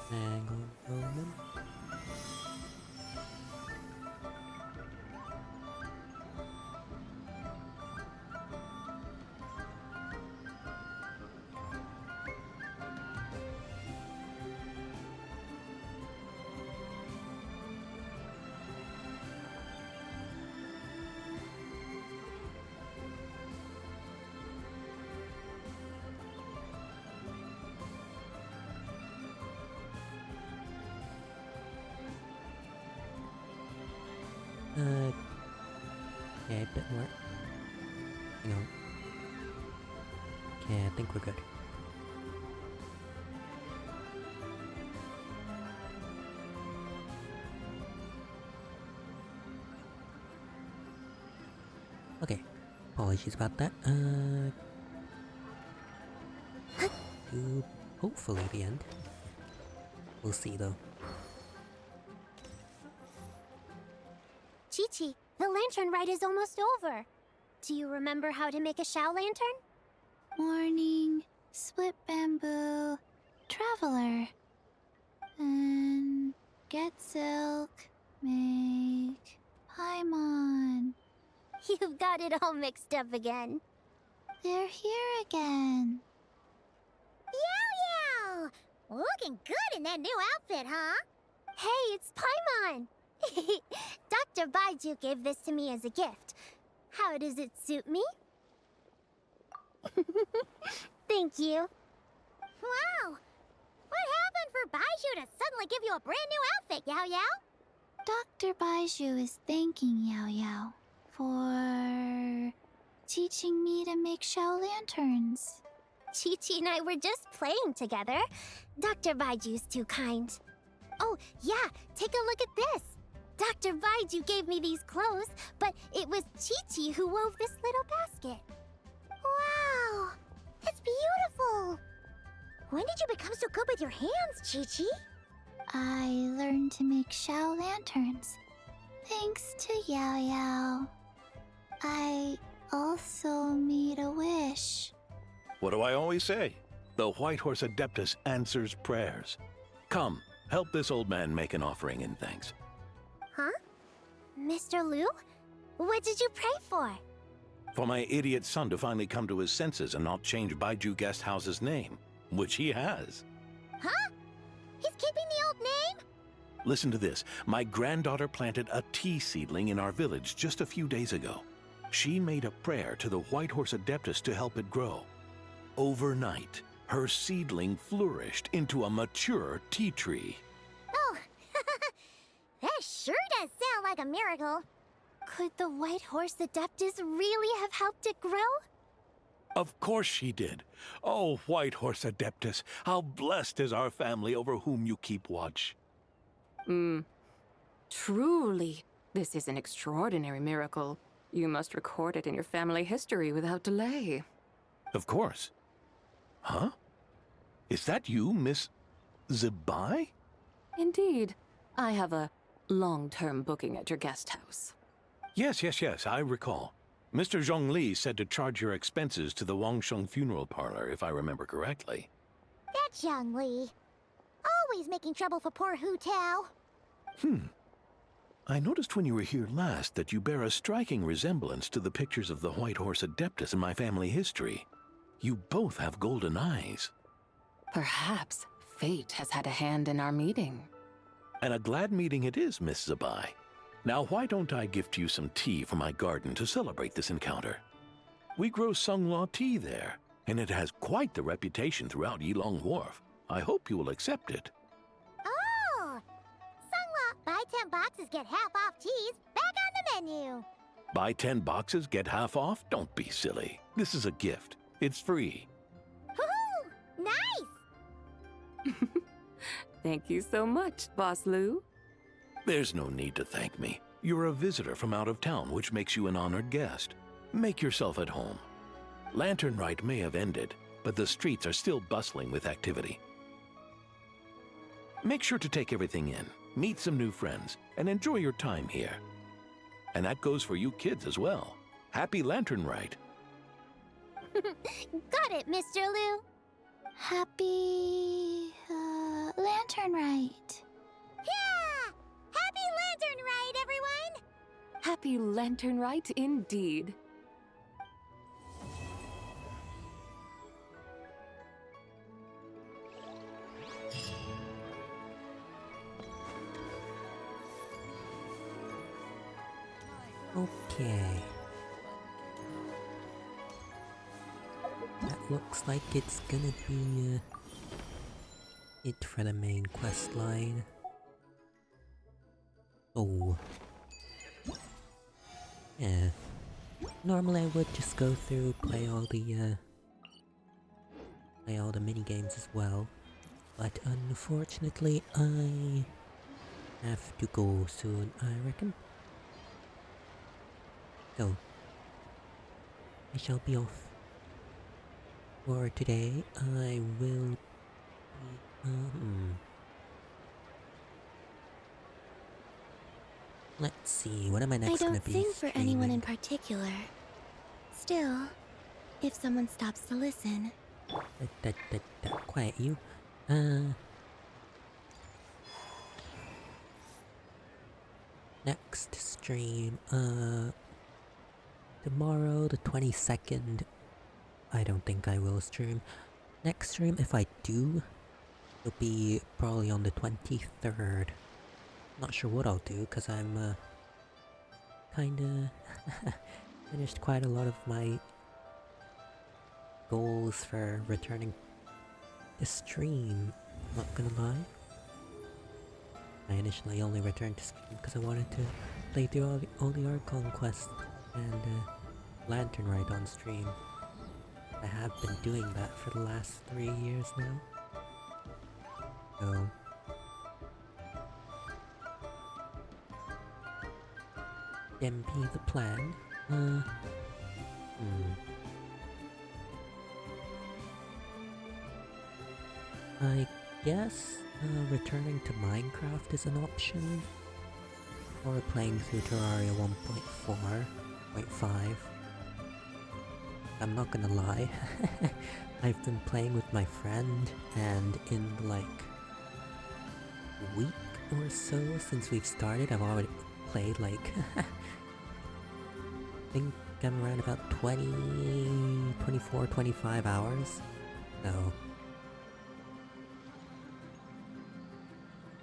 Hang on a moment. Yeah, a bit more. Hang on. Okay, I think we're good. Okay, apologies about that. To hopefully the end. We'll see though. Chi-Chi, the lantern ride is almost over. Do you remember how to make a Shao lantern? Morning, split bamboo, traveler. And get silk, make Paimon. You've got it all mixed up again. They're here again. Yow Yow! Looking good in that new outfit, huh? Hey, it's Paimon! Dr. Baiju gave this to me as a gift. How does it suit me? Thank you. Wow! What happened for Baiju to suddenly give you a brand new outfit, Yao Yao? Dr. Baiju is thanking Yao Yao for teaching me to make Shao lanterns. Chi-Chi and I were just playing together. Dr. Baiju's too kind. Oh, yeah, take a look at this. Dr. Baiju gave me these clothes, but it was Chi-Chi who wove this little basket. Wow, it's beautiful. When did you become so good with your hands, Chi-Chi? I learned to make Shao lanterns Thanks to Yao Yao, I also made a wish. What do I always say? The White Horse Adeptus answers prayers. Come, help this old man make an offering in thanks. Huh? Mr. Liu? What did you pray for? For my idiot son to finally come to his senses and not change Baiju Guest House's name, which he has. Huh? He's keeping the old name? Listen to this. My granddaughter planted a tea seedling in our village just a few days ago. She made a prayer to the White Horse Adeptus to help it grow. Overnight, her seedling flourished into a mature tea tree. Oh, that sure does sound like a miracle. Could the White Horse Adeptus really have helped it grow? Of course she did. Oh, White Horse Adeptus, how blessed is our family over whom you keep watch. Truly, this is an extraordinary miracle. You must record it in your family history without delay. Of course. Huh? Is that you, Miss Zibai? Indeed. I have a long-term booking at your guest house. Yes, I recall. Mr. Zhongli said to charge your expenses to the Wangsheng funeral parlor, if I remember correctly. That Zhongli. Always making trouble for poor Hu Tao. I noticed when you were here last that you bear a striking resemblance to the pictures of the White Horse Adeptus in my family history. You both have golden eyes. Perhaps fate has had a hand in our meeting. And a glad meeting it is, Miss Zabai. Now why don't I gift you some tea from my garden to celebrate this encounter? We grow Sunglaw tea there, and it has quite the reputation throughout Yilong Wharf. I hope you will accept it. Oh! Sunglaw, buy 10 boxes, get half off teas, back on the menu. Buy 10 boxes, get half off? Don't be silly. This is a gift. It's free. Woohoo! Nice! Thank you so much, Boss Liu. There's no need to thank me. You're a visitor from out of town, which makes you an honored guest. Make yourself at home. Lanternlit may have ended, but the streets are still bustling with activity. Make sure to take everything in, meet some new friends, and enjoy your time here. And that goes for you kids as well. Happy Lanternlit. Got it, Mr. Liu. Happy... Lanternlit. Yeah! Happy Lanternlit, everyone! Happy Lanternlit indeed. Okay. That looks like it's gonna be it for the main quest line. Oh. Yeah. Normally I would just go through, play all the mini games as well. But unfortunately I have to go soon, I reckon. So I shall be off for today. I will be, let's see, what am I next gonna be I don't sing for anyone in streaming? particular. Still, if someone stops to listen. Quiet you. Next stream, tomorrow the 22nd, I don't think I will stream. Next stream, if I do, it'll be probably on the 23rd. Not sure what I'll do, because I'm, kinda finished quite a lot of my goals for returning to stream, not gonna lie. I initially only returned to stream because I wanted to play through all the Archon quests and Lanternlit on stream. I have been doing that for the last 3 years now. So then be the plan. I guess returning to Minecraft is an option. or playing through Terraria 1.4.5. I'm not gonna lie, I've been playing with my friend, and in like a week or so since we've started, I've already played like I think I'm around about 24, 25 hours. So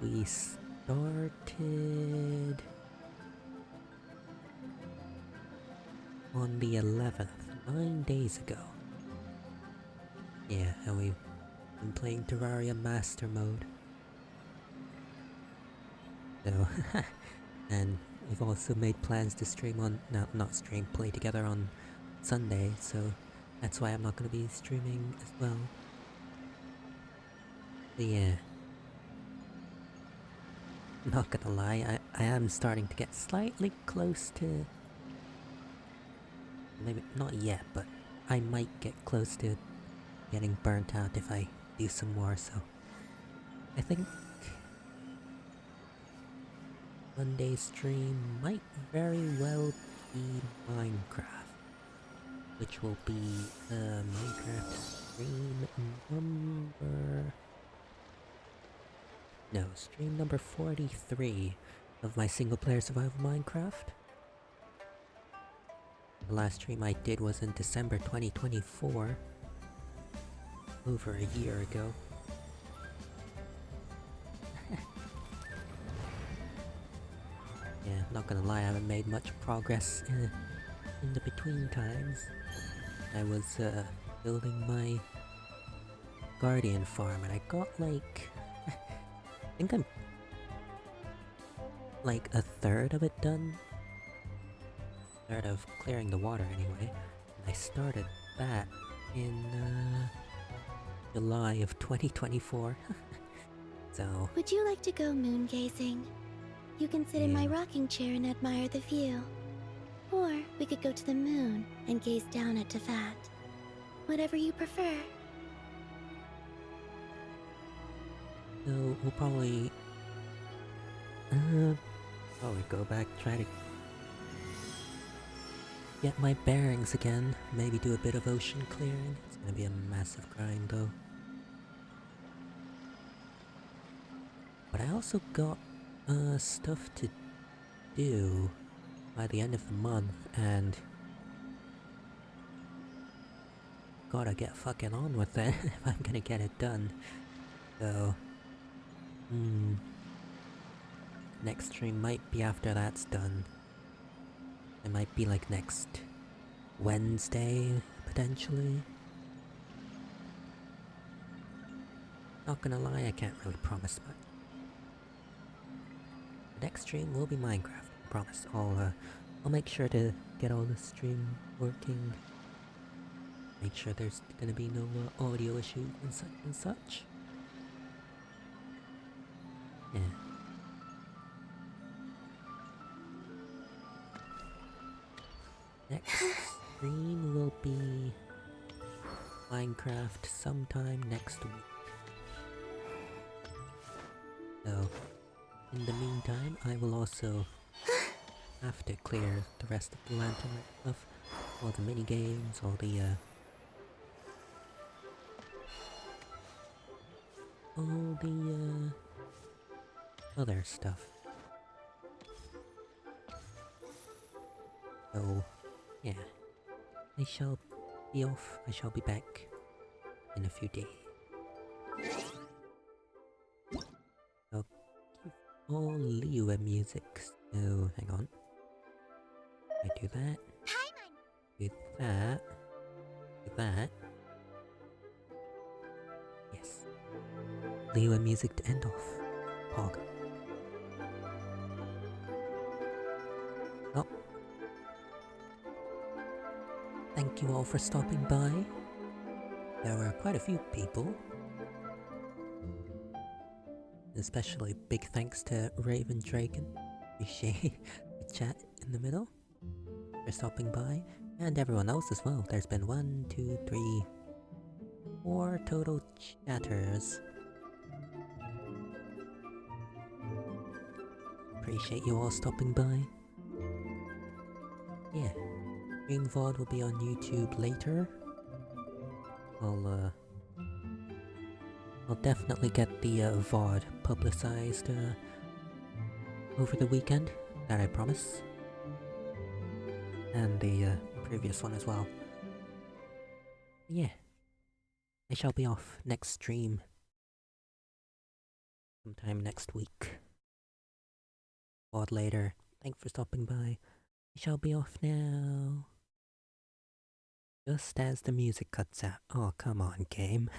we started on the 11th, 9 days ago. Yeah, and we've been playing Terraria Master Mode. So, and we've also made plans to stream on, not stream, play together on Sunday, so that's why I'm not going to be streaming as well. But yeah. Not gonna lie, I am starting to get slightly close to... Maybe not yet, but I might get close to getting burnt out if I do some more, so... I think... Monday's stream might very well be Minecraft. Which will be, Minecraft stream number... No, stream number 43 of my single-player survival Minecraft. The last stream I did was in December 2024. Over a year ago. Yeah, not gonna lie, I haven't made much progress in the between times. I was building my Guardian farm and I got like... I think I'm like a third of it done. Third of clearing the water anyway. And I started that in July of 2024. So... Would you like to go moon gazing? You can sit in my rocking chair and admire the view. Or we could go to the moon and gaze down at Tefat. Whatever you prefer. So we'll probably go back, try to get my bearings again, maybe do a bit of ocean clearing. It's gonna be a massive grind though. But I also got stuff to do by the end of the month, and gotta get fucking on with it if I'm gonna get it done. So next stream might be after that's done. It might be like next Wednesday, potentially. Not gonna lie, I can't really promise much. The next stream will be Minecraft, I promise. I'll make sure to get all the stream working. Make sure there's gonna be no audio issues and such and such. Yeah. Next stream will be Minecraft sometime next week. So, in the meantime, I will also have to clear the rest of the Lanternlit stuff. All the mini games, all the other stuff. So, yeah. I shall be off. I shall be back in a few days. I'll keep all Liyue music. So, hang on. I do that. Do that. Do that. Yes. Liyue music to end off. Pog. Oh. Thank you all for stopping by. There were quite a few people. Especially big thanks to Raven Draken. Appreciate the chat in the middle for stopping by. And everyone else as well. There's been 1, 2, 3, 4 total chatters. appreciate you all stopping by. Yeah, Stream VOD will be on YouTube later. I'll definitely get the VOD publicized over the weekend, that I promise. And the previous one as well. Yeah, I shall be off next stream sometime next week. VOD later. Thanks for stopping by. I shall be off now. Just as the music cuts out. Oh, come on, game.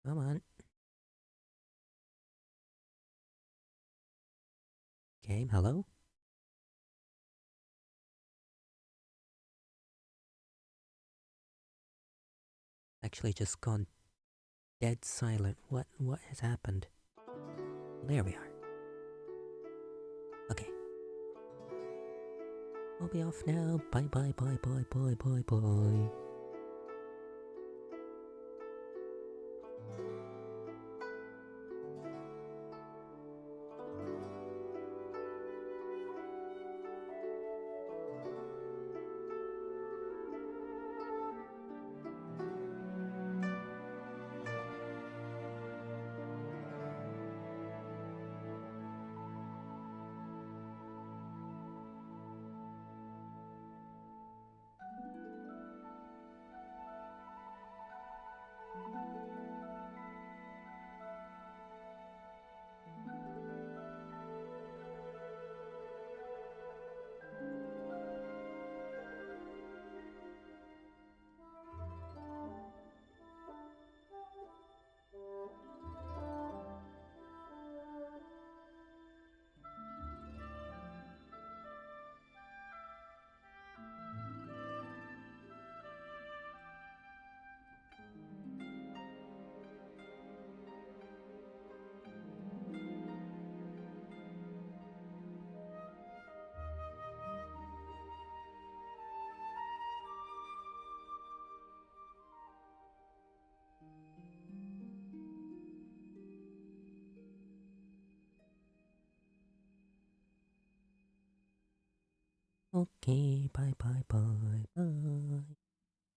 Come on. Game, hello? Actually just gone dead silent. What has happened? There we are. Okay. I'll be off now. Bye bye bye bye bye bye bye. Okay, bye bye bye bye.